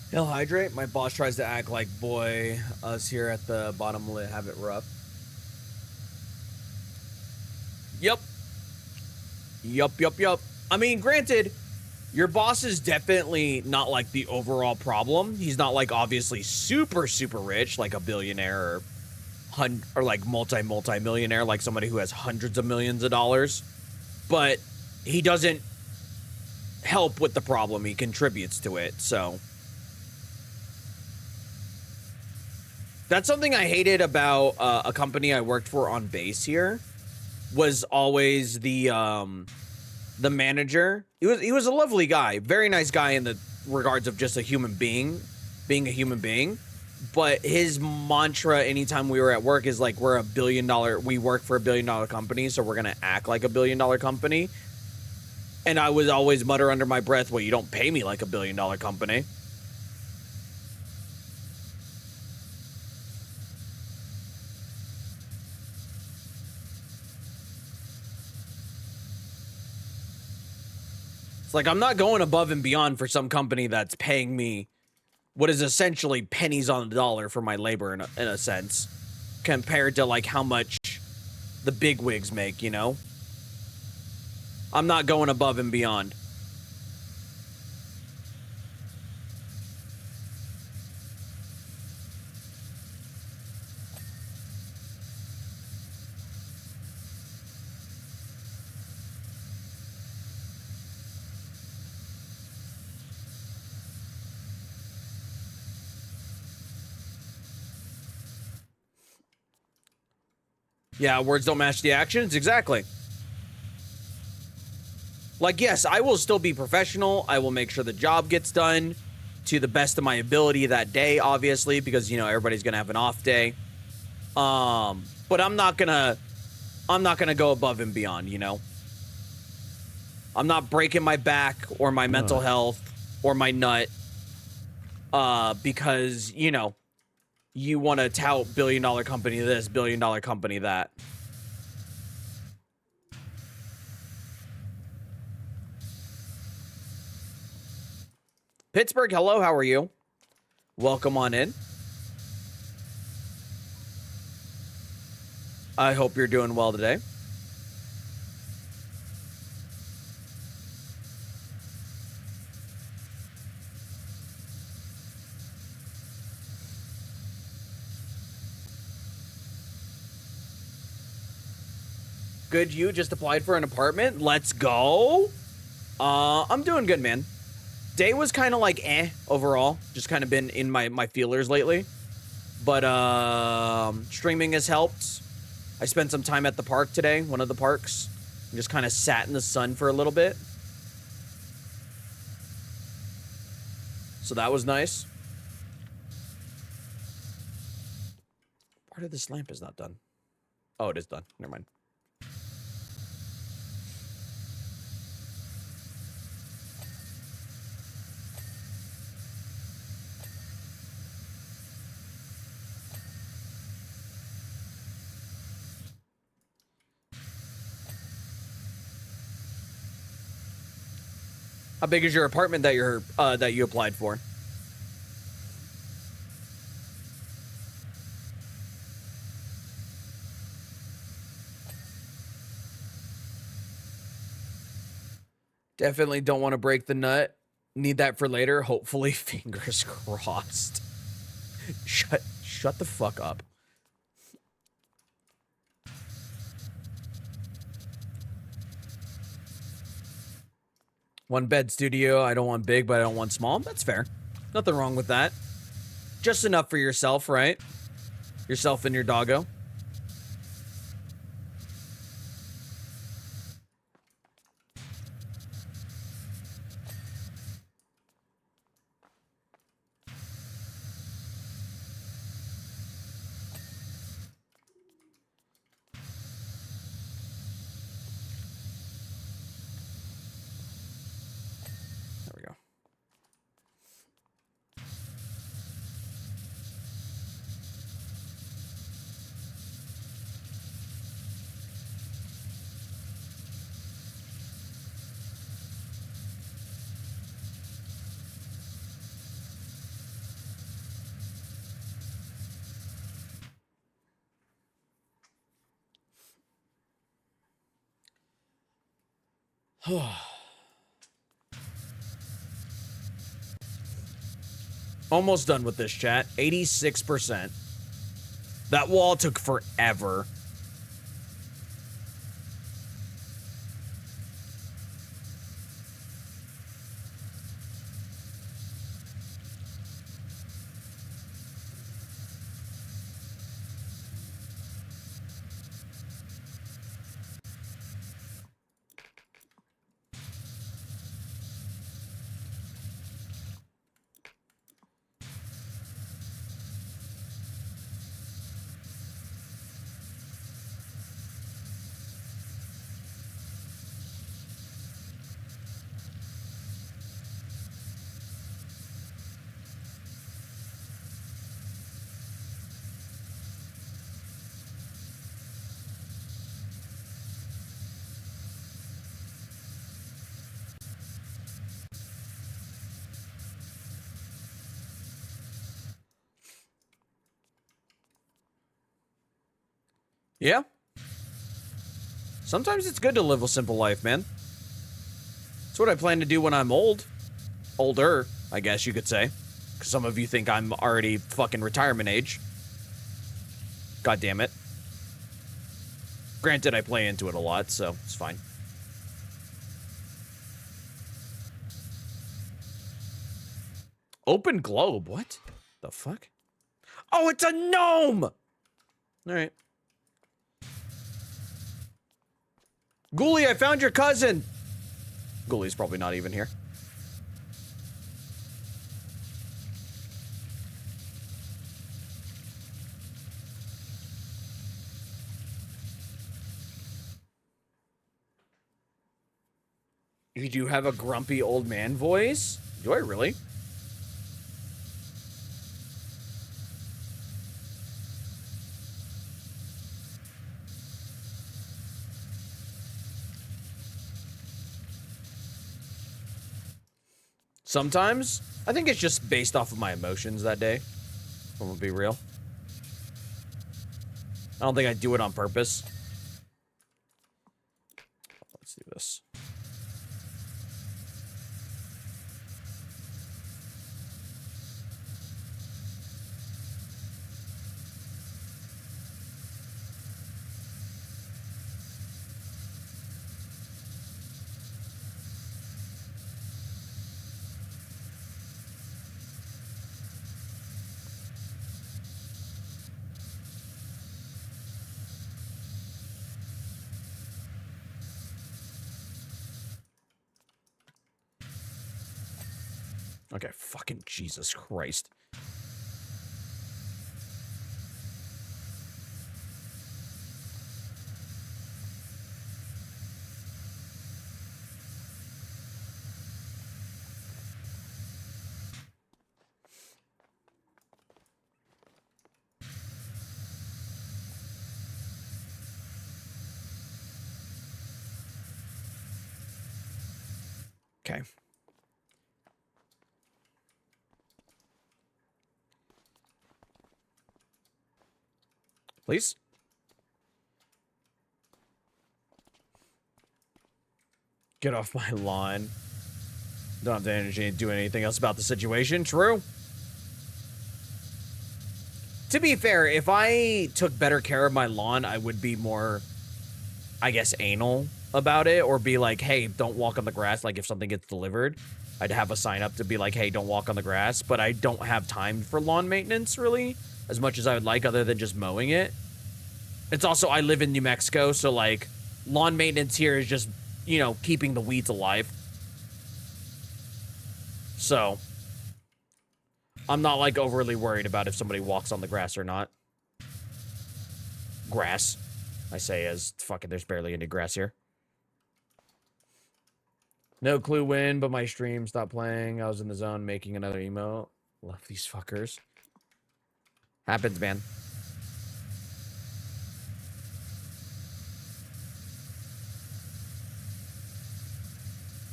Speaker 1: He'll hydrate. My boss tries to act like, boy, us here at the bottom have it rough. Yup. Yup. I mean, granted, your boss is definitely not like the overall problem. He's not like obviously super rich, like a billionaire or like multi-millionaire, like somebody who has hundreds of millions of dollars. But he doesn't help with the problem. He contributes to it, so... That's something I hated about a company I worked for on base here, was always the the manager, he was a lovely guy, very nice guy in the regards of just a human being, being a human being. But his mantra anytime we were at work is like, we're we work for $1 billion company, so we're gonna act like $1 billion company. And I would always mutter under my breath, well, you don't pay me like $1 billion company. It's like, I'm not going above and beyond for some company that's paying me what is essentially pennies on the dollar for my labor in a sense, compared to like how much the big wigs make, you know? I'm not going above and beyond. Yeah, words don't match the actions. Exactly. Like, yes, I will still be professional. I will make sure the job gets done to the best of my ability that day, obviously, because, you know, everybody's going to have an off day. But I'm not going to go above and beyond, you know? I'm not breaking my back or my mental health or my nut because, you know, you want to tout $1 billion company this, $1 billion company that. Pittsburgh, hello, how are you? Welcome on in. I hope you're doing well today. Good, you just applied for an apartment? Let's go. I'm doing good, man. Day was kind of like overall. Just kind of been in my feelers lately. But streaming has helped. I spent some time at the park today, one of the parks. And just kind of sat in the sun for a little bit. So that was nice. Part of this lamp is not done. Oh, it is done. Never mind. How big is your apartment that you applied for? Definitely don't want to break the nut. Need that for later. Hopefully, fingers crossed. Shut the fuck up. One bed studio. I don't want big, but I don't want small. That's fair. Nothing wrong with that. Just enough for yourself, right? Yourself and your doggo. There we go. Almost done with this chat. 86%. That wall took forever. Yeah. Sometimes it's good to live a simple life, man. It's what I plan to do when I'm old. Older, I guess you could say. Because some of you think I'm already fucking retirement age. God damn it. Granted, I play into it a lot, so it's fine. Open globe? What the fuck? Oh, it's a gnome! Alright. Ghoulie, I found your cousin! Ghoulie's probably not even here. You do have a grumpy old man voice? Do I really? Sometimes. I think it's just based off of my emotions that day. I'm gonna be real. I don't think I do it on purpose. Let's do this. Okay, fucking Jesus Christ. Okay. Please? Get off my lawn. Don't have the energy to do anything else about the situation. True. To be fair, if I took better care of my lawn, I would be more, I guess, anal about it, or be like, hey, don't walk on the grass. Like if something gets delivered, I'd have a sign up to be like, hey, don't walk on the grass. But I don't have time for lawn maintenance, really, as much as I would like, other than just mowing it. It's also, I live in New Mexico, so like lawn maintenance here is just, you know, keeping the weeds alive. So I'm not like overly worried about if somebody walks on the grass or not. Grass, I say, as fucking there's barely any grass here. No clue when, but my stream stopped playing. I was in the zone making another emote. Love these fuckers. Happens, man.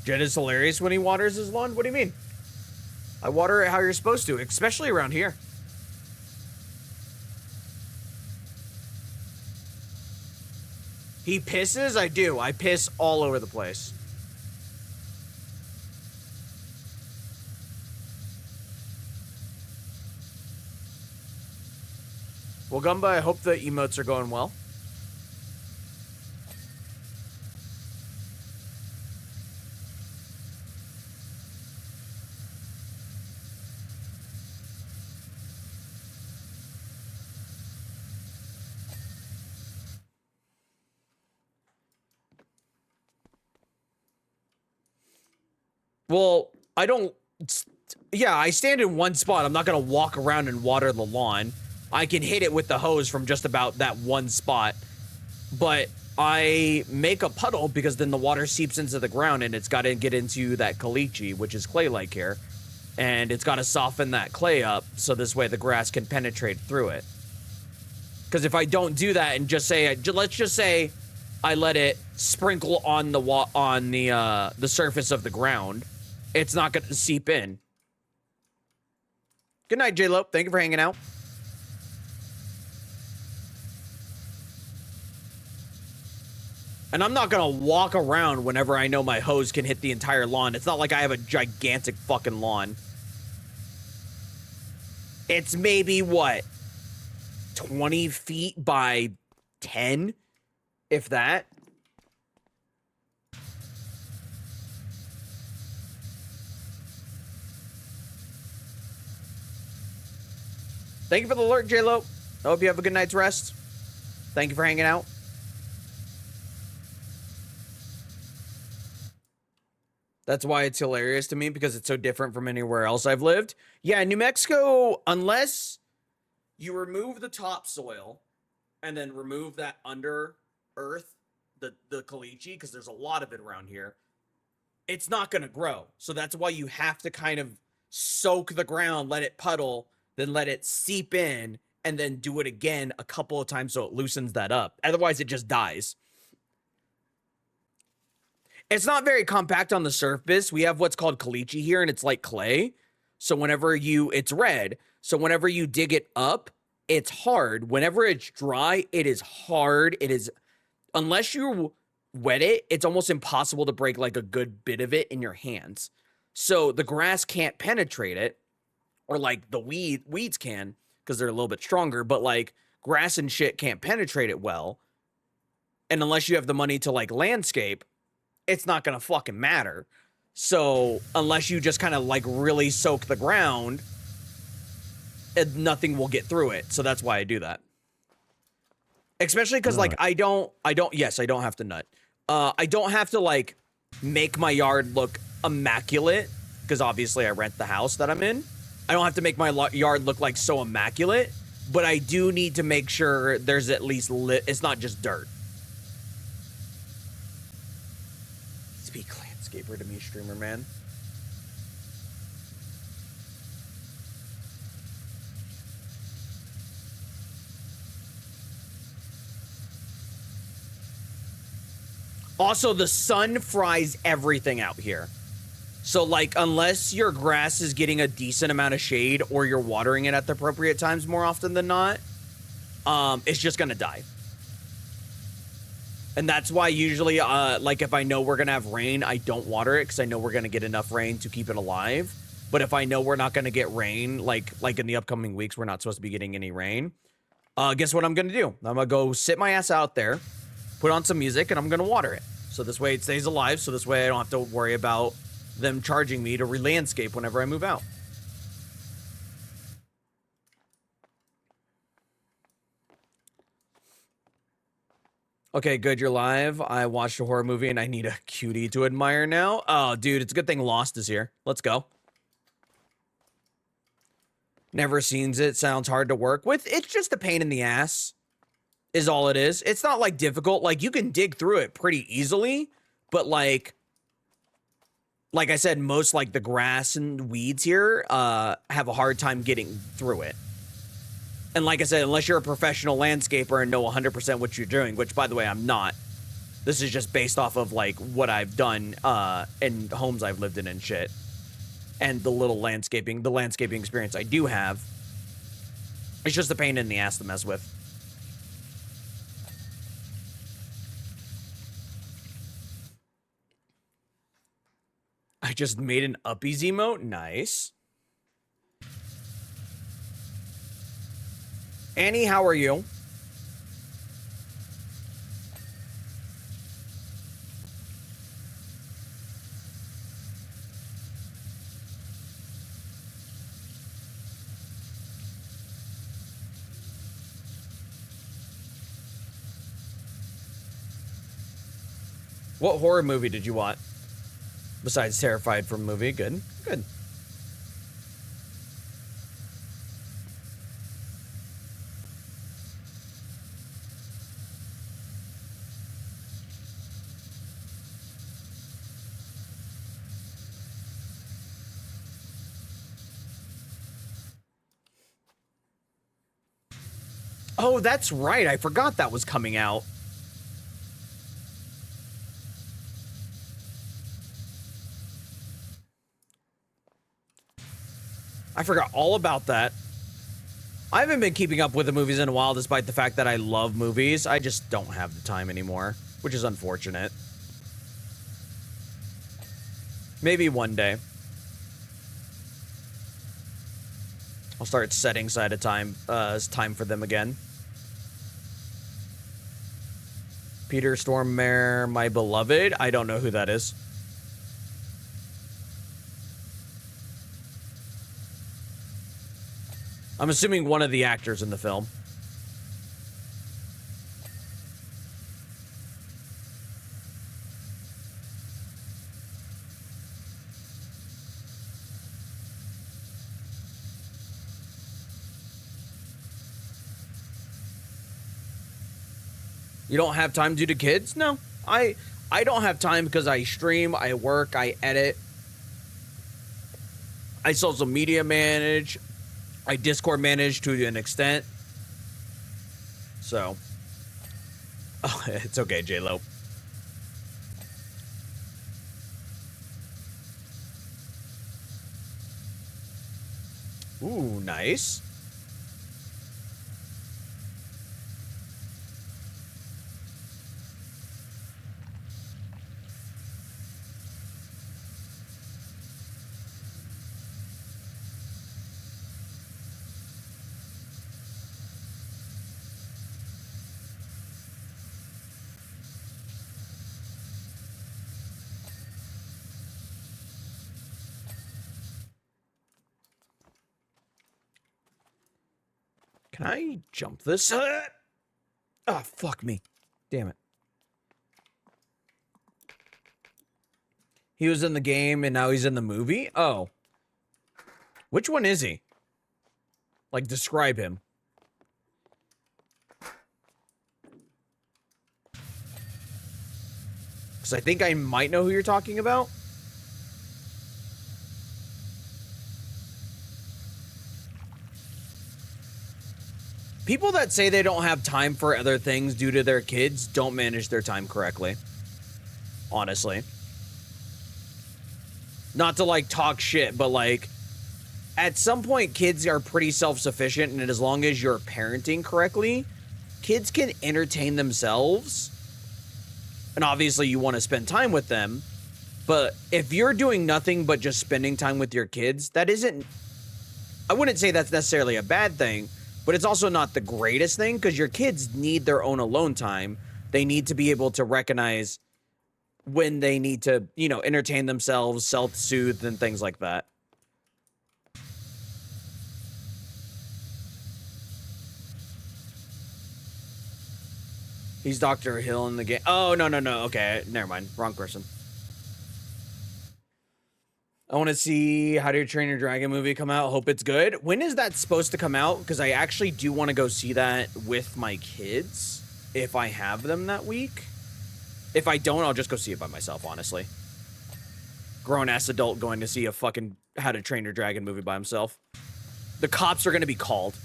Speaker 1: Jed is hilarious when he waters his lawn. What do you mean? I water it how you're supposed to, especially around here. He pisses? I do. I piss all over the place. Well, Gumba, I hope the emotes are going well. Well, I don't... Yeah, I stand in one spot. I'm not going to walk around and water the lawn. I can hit it with the hose from just about that one spot. But I make a puddle because then the water seeps into the ground and it's got to get into that caliche, which is clay-like here. And it's got to soften that clay up so this way the grass can penetrate through it. Because if I don't do that and just say... Let's just say I let it sprinkle on the surface of the ground, it's not going to seep in. Good night, J-Lo. Thank you for hanging out. And I'm not gonna walk around whenever I know my hose can hit the entire lawn. It's not like I have a gigantic fucking lawn. It's maybe, what, 20 feet by 10, if that. Thank you for the alert, J-Lo. I hope you have a good night's rest. Thank you for hanging out. That's why it's hilarious to me, because it's so different from anywhere else I've lived. Yeah, New Mexico, unless you remove the topsoil and then remove that under earth, the caliche, because there's a lot of it around here, it's not going to grow. So that's why you have to kind of soak the ground, let it puddle, then let it seep in, and then do it again a couple of times so it loosens that up. Otherwise, it just dies. It's not very compact on the surface. We have what's called caliche here, and it's like clay. So whenever it's red. So whenever you dig it up, it's hard. Whenever it's dry, it is hard. It is, unless you wet it, it's almost impossible to break like a good bit of it in your hands. So the grass can't penetrate it, or like the weeds can, because they're a little bit stronger, but like grass and shit can't penetrate it well. And unless you have the money to like landscape, it's not gonna fucking matter. So unless you just kind of like really soak the ground, nothing will get through it. So that's why I do that. Especially because like I don't have to nut. I don't have to like make my yard look immaculate, because obviously I rent the house that I'm in. I don't have to make my yard look like so immaculate, but I do need to make sure there's at least it's not just dirt. Speak landscaper to me, streamer man. Also, the sun fries everything out here. So, like, unless your grass is getting a decent amount of shade or you're watering it at the appropriate times more often than not, it's just gonna die. And that's why usually, like, if I know we're gonna have rain, I don't water it, because I know we're gonna get enough rain to keep it alive. But if I know we're not gonna get rain, like in the upcoming weeks, we're not supposed to be getting any rain, guess what I'm gonna do? I'm gonna go sit my ass out there, put on some music, and I'm gonna water it. So this way it stays alive, so this way I don't have to worry about them charging me to re-landscape whenever I move out. Okay, good, you're live. I watched a horror movie and I need a cutie to admire now. Oh, dude, it's a good thing Lost is here. Let's go. Never seen it. Sounds hard to work with. It's just a pain in the ass, is all it is. It's not, like, difficult. Like, you can dig through it pretty easily, but, like I said, most, like, the grass and weeds here have a hard time getting through it. And like I said, unless you're a professional landscaper and know 100% what you're doing, which, by the way, I'm not. This is just based off of, like, what I've done in homes I've lived in and shit. And the landscaping experience I do have. It's just a pain in the ass to mess with. I just made an uppies emote. Nice. Annie, how are you? What horror movie did you watch? Besides Terrified from movie. Good. Good. Oh, that's right. I forgot that was coming out. I forgot all about that. I haven't been keeping up with the movies in a while, despite the fact that I love movies. I just don't have the time anymore. which is unfortunate. Maybe one day. I'll start setting aside a time for them again. Peter Stormare, my beloved. I don't know who that is. I'm assuming one of the actors in the film. You don't have time due to kids? No. I don't have time because I stream, I work, I edit. I social media manage. I Discord manage to an extent. So. Oh, it's okay, J-Lo. Ooh, nice. Can I jump this? Ah, fuck me. Damn it. He was in the game and now he's in the movie? Oh. Which one is he? Like, describe him. Because I think I might know who you're talking about. People that say they don't have time for other things due to their kids don't manage their time correctly. Honestly. Not to, like, talk shit, but, like, at some point, kids are pretty self-sufficient, and as long as you're parenting correctly, kids can entertain themselves. And obviously, you want to spend time with them. But if you're doing nothing but just spending time with your kids, that isn't... I wouldn't say that's necessarily a bad thing, but it's also not the greatest thing, because your kids need their own alone time. They need to be able to recognize when they need to, you know, entertain themselves, self-soothe, and things like that. He's Dr. Hill in the game. Oh, no. Okay, never mind. Wrong person. I want to see How to Train Your Dragon movie come out. Hope it's good. When is that supposed to come out? Because I actually do want to go see that with my kids, if I have them that week. If I don't, I'll just go see it by myself, honestly. Grown-ass adult going to see a fucking How to Train Your Dragon movie by himself. The cops are going to be called.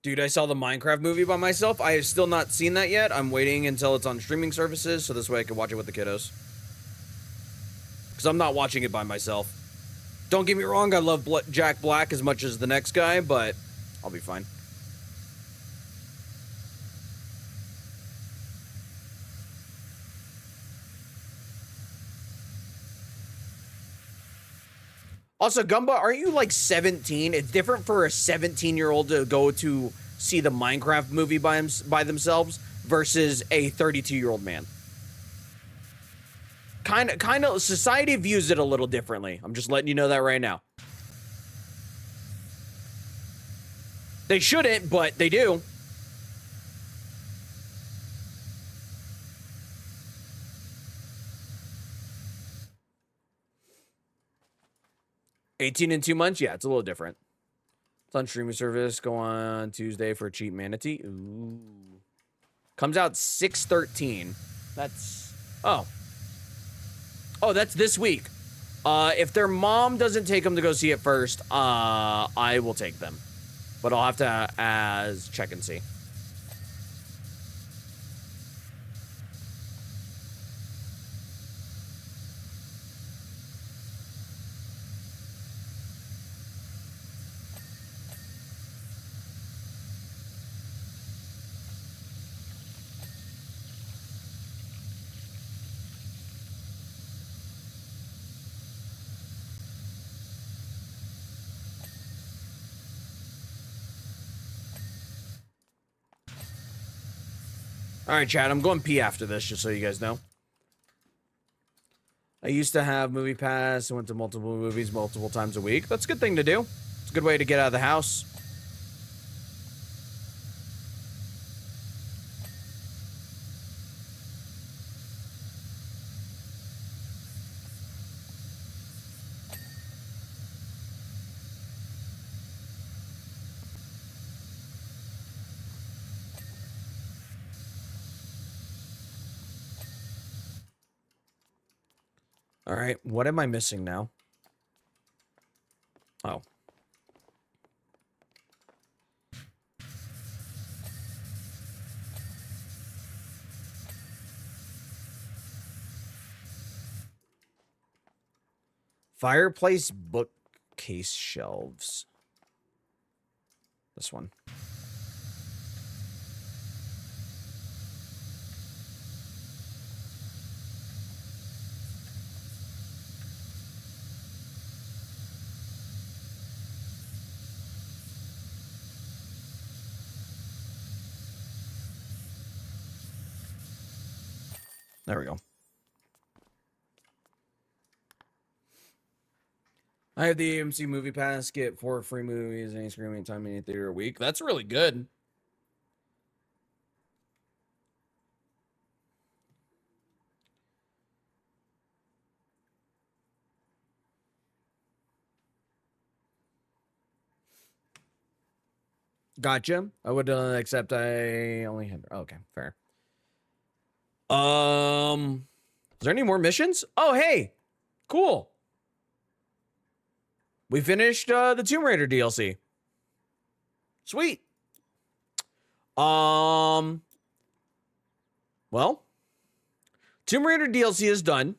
Speaker 1: Dude, I saw the Minecraft movie by myself. I have still not seen that yet. I'm waiting until it's on streaming services, so this way I can watch it with the kiddos. Because I'm not watching it by myself. Don't get me wrong, I love Jack Black as much as the next guy, but I'll be fine. Also, Gumba, aren't you like 17? It's different for a 17-year-old to go to see the Minecraft movie by themselves versus a 32-year-old man. Kind of, society views it a little differently. I'm just letting you know that right now. They shouldn't, but they do. $18 in 2 months? Yeah, it's a little different. It's on streaming service. Go on Tuesday for Cheap Manatee. Ooh. Comes out 6/13. That's... Oh. Oh, that's this week. If their mom doesn't take them to go see it first, I will take them. But I'll have to check and see. All right, chat, I'm going pee after this, just so you guys know. I used to have Movie Pass. I went to multiple movies multiple times a week. That's a good thing to do. It's a good way to get out of the house. All right, what am I missing now? Oh. Fireplace bookcase shelves. This one. There we go. I have the AMC Movie Pass. Get 4 free movies, any screening time, any theater a week. That's really good. Gotcha. I would accept I only had... Okay, fair. Is there any more missions? Oh, hey. Cool. We finished the Tomb Raider DLC. Sweet. Well, Tomb Raider DLC is done.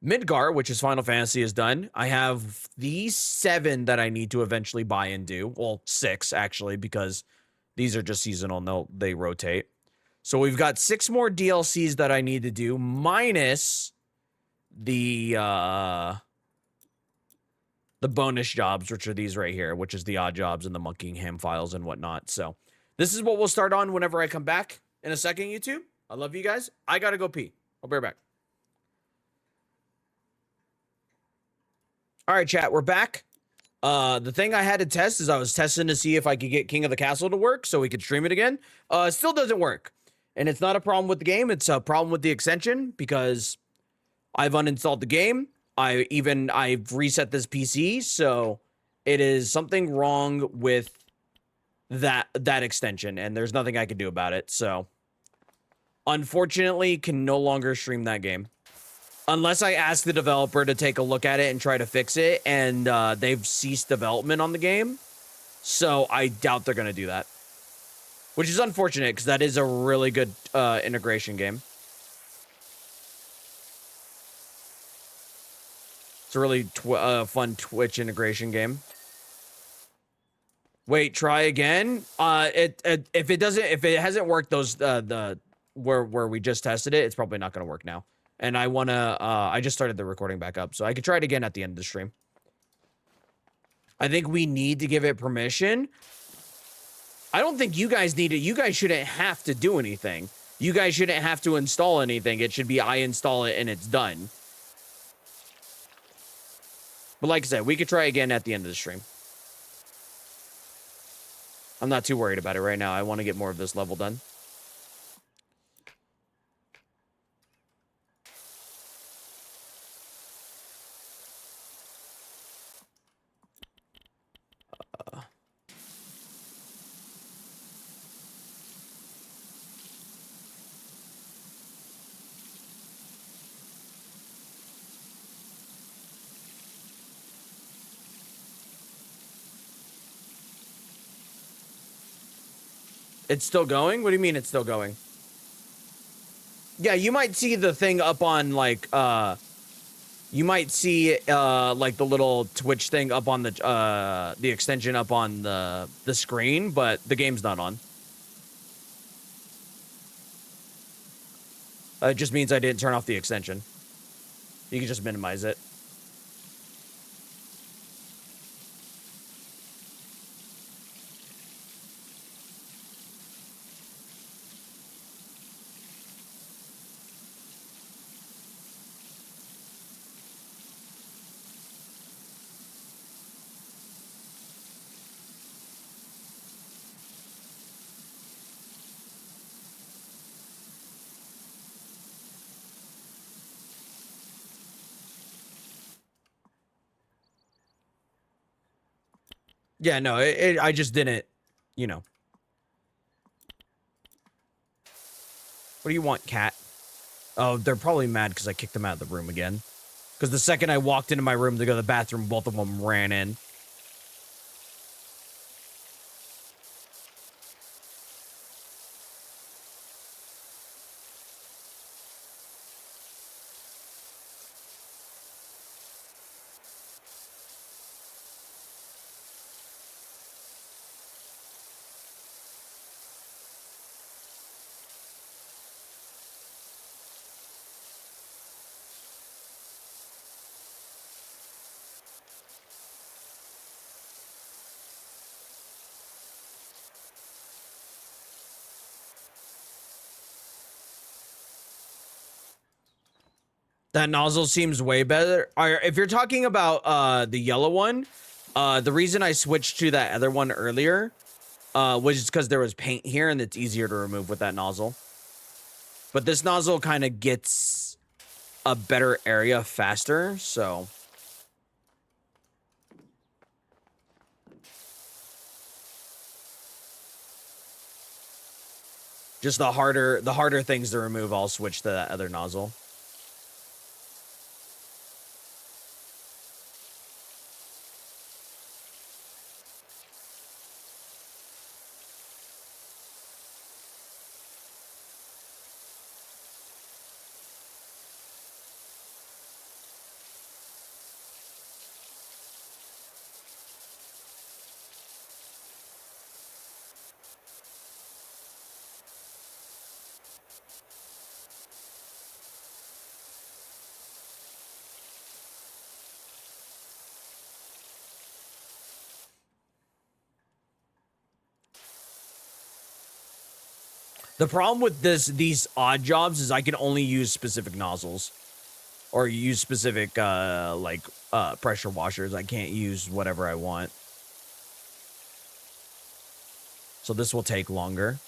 Speaker 1: Midgar, which is Final Fantasy, is done. I have these 7 that I need to eventually buy and do. Well, 6 actually, because these are just seasonal. No, they rotate. So we've got 6 more DLCs that I need to do, minus the bonus jobs, which are these right here, which is the odd jobs and the Monkingham files and whatnot. So this is what we'll start on whenever I come back in a second, YouTube. I love you guys. I gotta go pee. I'll be right back. All right, chat, we're back. The thing I had to test is I was testing to see if I could get King of the Castle to work so we could stream it again. It still doesn't work. And it's not a problem with the game. It's a problem with the extension because I've uninstalled the game. I've reset this PC, so it is something wrong with that extension, and there's nothing I can do about it. So unfortunately, can no longer stream that game. Unless I ask the developer to take a look at it and try to fix it, and they've ceased development on the game. So I doubt they're going to do that. Which is unfortunate, because that is a really good integration game. It's a really fun Twitch integration game. Wait, try again? If it hasn't worked where we just tested it, it's probably not going to work now. And I just started the recording back up, so I could try it again at the end of the stream. I think we need to give it permission. I don't think you guys need it. You guys shouldn't have to do anything. You guys shouldn't have to install anything. It should be I install it and it's done. But like I said, we could try again at the end of the stream. I'm not too worried about it right now. I want to get more of this level done. It's still going? What do you mean it's still going? Yeah, you might see the thing up on like you might see like the little Twitch thing up on the extension up on the screen, but the game's not on. It just means I didn't turn off the extension. You can just minimize it. Yeah, no, I just didn't, you know. What do you want, cat? Oh, they're probably mad because I kicked them out of the room again. Because the second I walked into my room to go to the bathroom, both of them ran in. That nozzle seems way better. If you're talking about the yellow one, the reason I switched to that other one earlier was just because there was paint here and it's easier to remove with that nozzle. But this nozzle kind of gets a better area faster, so... Just the harder things to remove, I'll switch to that other nozzle. The problem with these odd jobs is I can only use specific nozzles or use specific pressure washers. I can't use whatever I want. So this will take longer.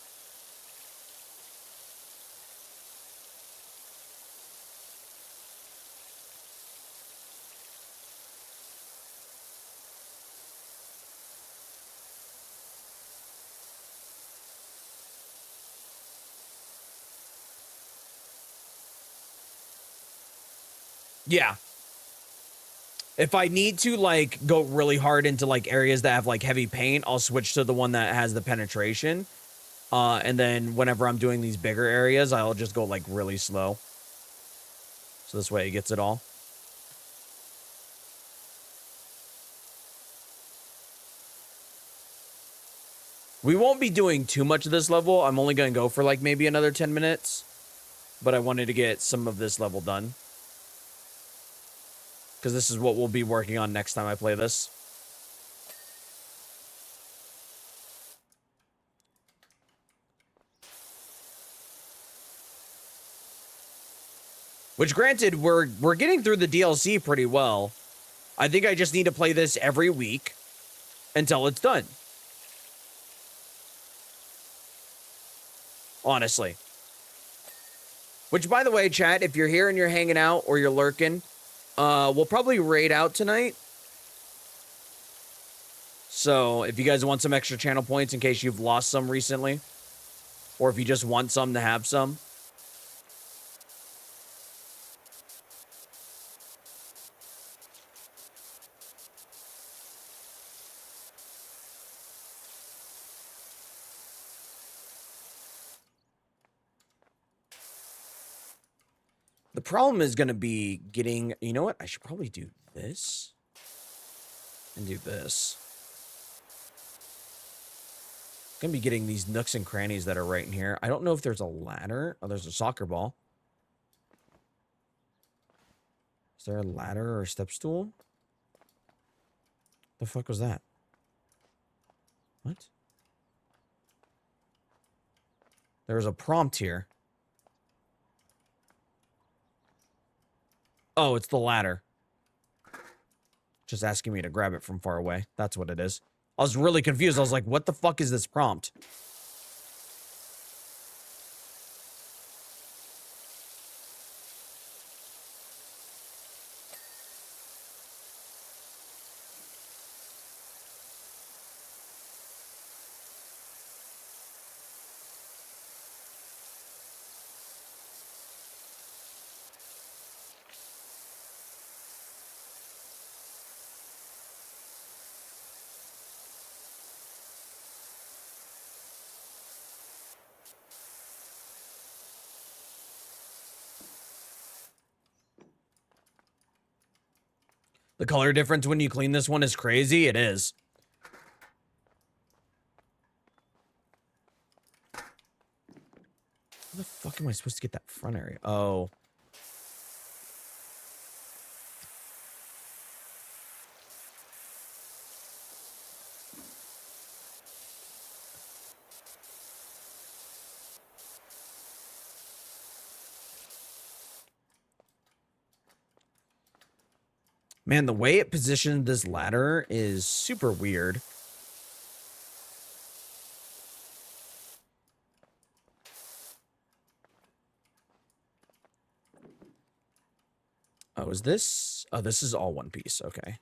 Speaker 1: Yeah. If I need to like go really hard into like areas that have like heavy paint, I'll switch to the one that has the penetration. And then whenever I'm doing these bigger areas, I'll just go like really slow. So this way it gets it all. We won't be doing too much of this level. I'm only going to go for like maybe another 10 minutes. But I wanted to get some of this level done. Because this is what we'll be working on next time I play this. Which, granted, we're getting through the DLC pretty well. I think I just need to play this every week until it's done. Honestly. Which, by the way, chat, if you're here and you're hanging out or you're lurking, we'll probably raid out tonight. So, if you guys want some extra channel points in case you've lost some recently, or if you just want some to have some. The problem is going to be getting, you know what? I should probably do this and do this. Going to be getting these nooks and crannies that are right in here. I don't know if there's a ladder. Oh, there's a soccer ball. Is there a ladder or a step stool? The fuck was that? What? There was a prompt here. Oh, it's the ladder. Just asking me to grab it from far away. That's what it is. I was really confused. I was like, what the fuck is this prompt? The color difference when you clean this one is crazy. It is. How the fuck am I supposed to get that front area? Oh. Man, the way it positioned this ladder is super weird. Oh, is this? Oh, this is all one piece. Okay.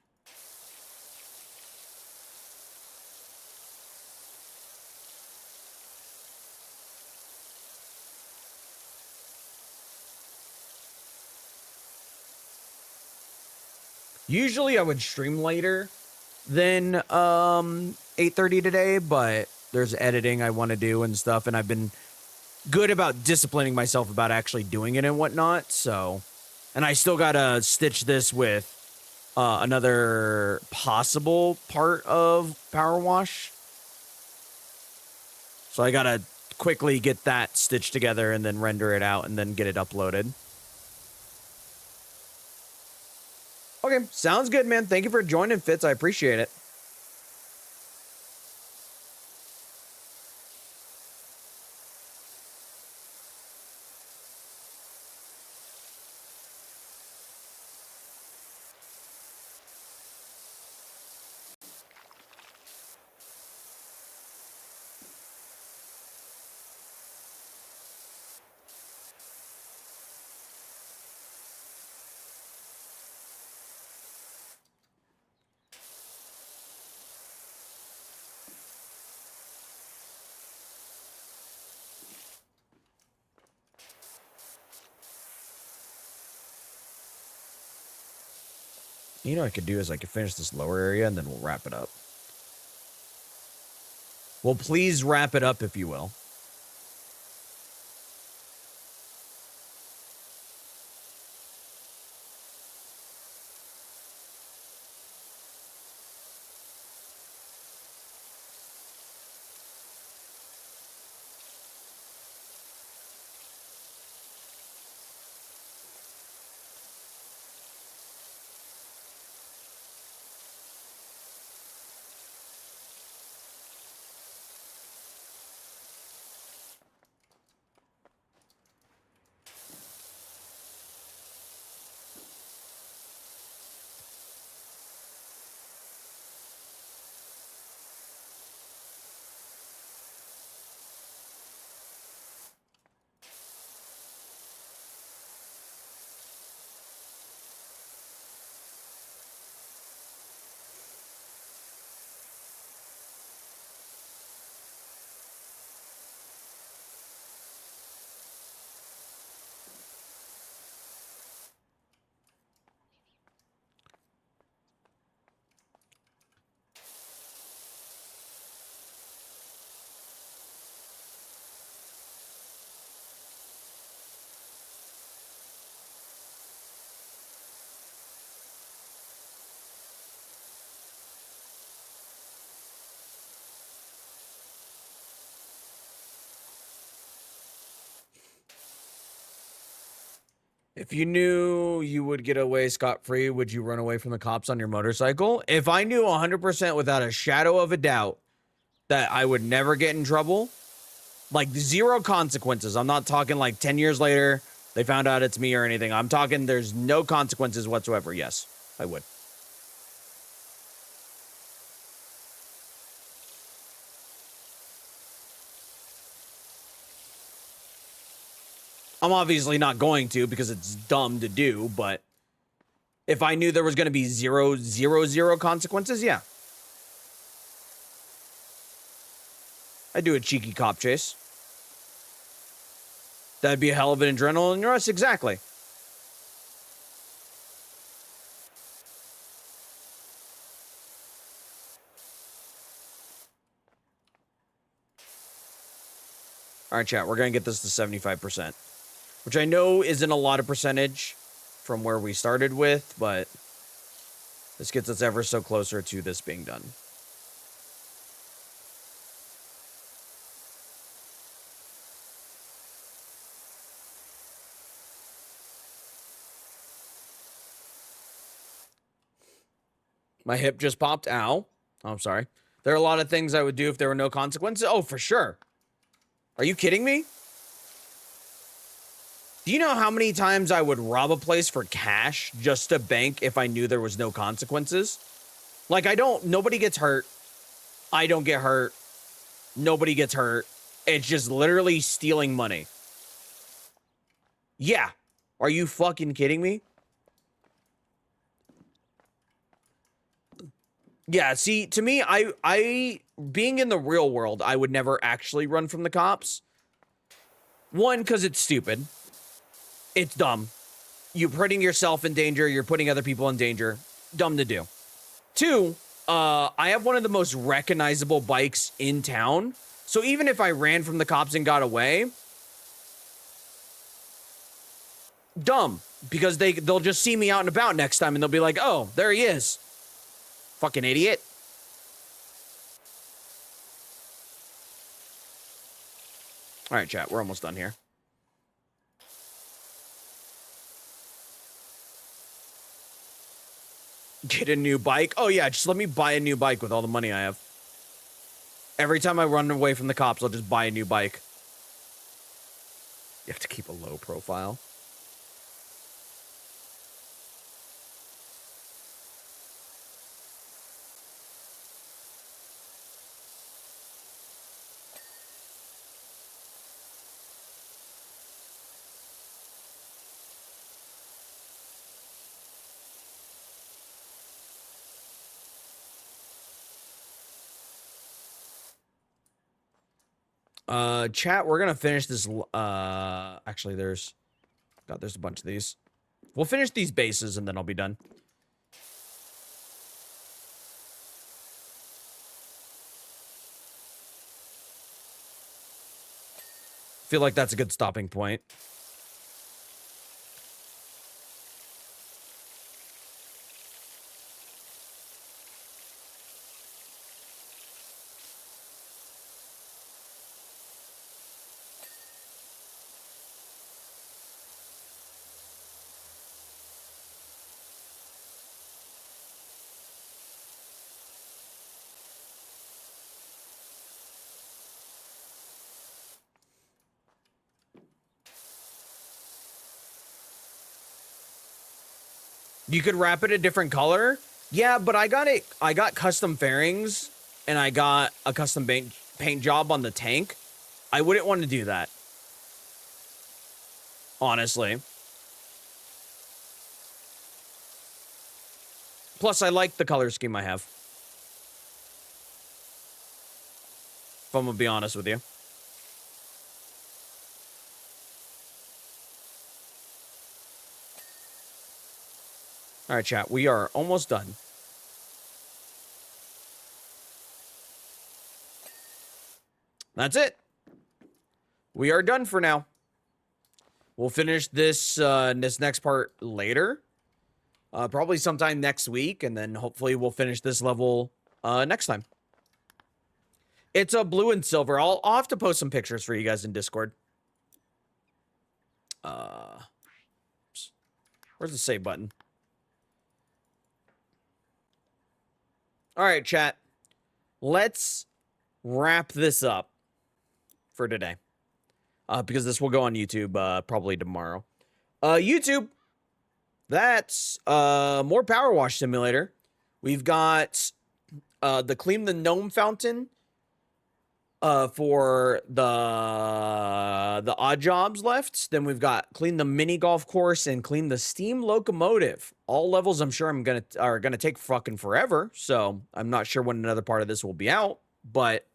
Speaker 1: Usually I would stream later than 8:30 today, but there's editing I want to do and stuff, and I've been good about disciplining myself about actually doing it and whatnot, so. And I still gotta stitch this with another possible part of Power Wash. So I gotta quickly get that stitched together and then render it out and then get it uploaded. Okay, sounds good, man. Thank you for joining, Fitz. I appreciate it. You know what I could do is I could finish this lower area and then we'll wrap it up. Well, please wrap it up if you will. If you knew you would get away scot-free, would you run away from the cops on your motorcycle? If I knew 100% without a shadow of a doubt that I would never get in trouble, like zero consequences. I'm not talking like 10 years later, they found out it's me or anything. I'm talking there's no consequences whatsoever. Yes, I would. I'm obviously not going to because it's dumb to do, but if I knew there was going to be zero consequences, yeah. I'd do a cheeky cop chase. That'd be a hell of an adrenaline rush, exactly. All right, chat, we're going to get this to 75%, which I know isn't a lot of percentage from where we started with, but this gets us ever so closer to this being done. My hip just popped. Ow. Oh, I'm sorry. There are a lot of things I would do if there were no consequences. Oh, for sure. Are you kidding me? Do you know how many times I would rob a place for cash just to bank if I knew there was no consequences? Like, nobody gets hurt. I don't get hurt. Nobody gets hurt. It's just literally stealing money. Yeah. Are you fucking kidding me? Yeah, see, to me, I being in the real world, I would never actually run from the cops. One, because it's stupid. It's dumb. You're putting yourself in danger. You're putting other people in danger. Dumb to do. Two, I have one of the most recognizable bikes in town. So even if I ran from the cops and got away, dumb. Because they'll just see me out and about next time and they'll be like, oh, there he is. Fucking idiot. All right, chat, we're almost done here. Get a new bike? Oh, yeah, just let me buy a new bike with all the money I have. Every time I run away from the cops, I'll just buy a new bike. You have to keep a low profile. Chat, we're gonna finish this. Actually, there's a bunch of these. We'll finish these bases and then I'll be done. Feel like that's a good stopping point. You could wrap it a different color. Yeah, but I got custom fairings and I got a custom paint job on the tank. I wouldn't want to do that. Honestly. Plus, I like the color scheme I have. If I'm gonna be honest with you. All right, chat, we are almost done. That's it. We are done for now. We'll finish this next part later. Probably sometime next week, and then hopefully we'll finish this level next time. It's a blue and silver. I'll have to post some pictures for you guys in Discord. Oops. Where's the save button? All right, chat. Let's wrap this up for today. Because this will go on YouTube probably tomorrow. YouTube, that's more Power Wash Simulator. We've got the Clean the Gnome Fountain for the odd jobs left. Then we've got Clean the Mini Golf Course and Clean the Steam Locomotive. All levels I'm sure are gonna take fucking forever. So I'm not sure when another part of this will be out, but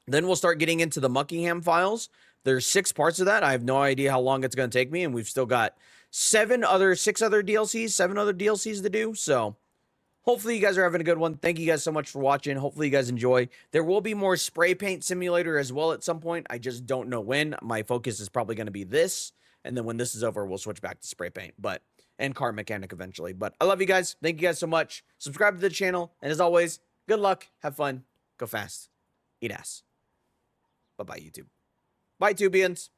Speaker 1: then we'll start getting into the Muckingham files. There's 6 parts of that. I have no idea how long it's going to take me, and we've still got 6 other DLCs to do. So hopefully you guys are having a good one. Thank you guys so much for watching. Hopefully you guys enjoy. There will be more Spray Paint Simulator as well at some point. I just don't know when. My focus is probably going to be this, and then when this is over, we'll switch back to Spray Paint, and Car Mechanic eventually. But I love you guys. Thank you guys so much. Subscribe to the channel, and as always, good luck, have fun, go fast, eat ass. Bye-bye, YouTube. Bye, Tubians.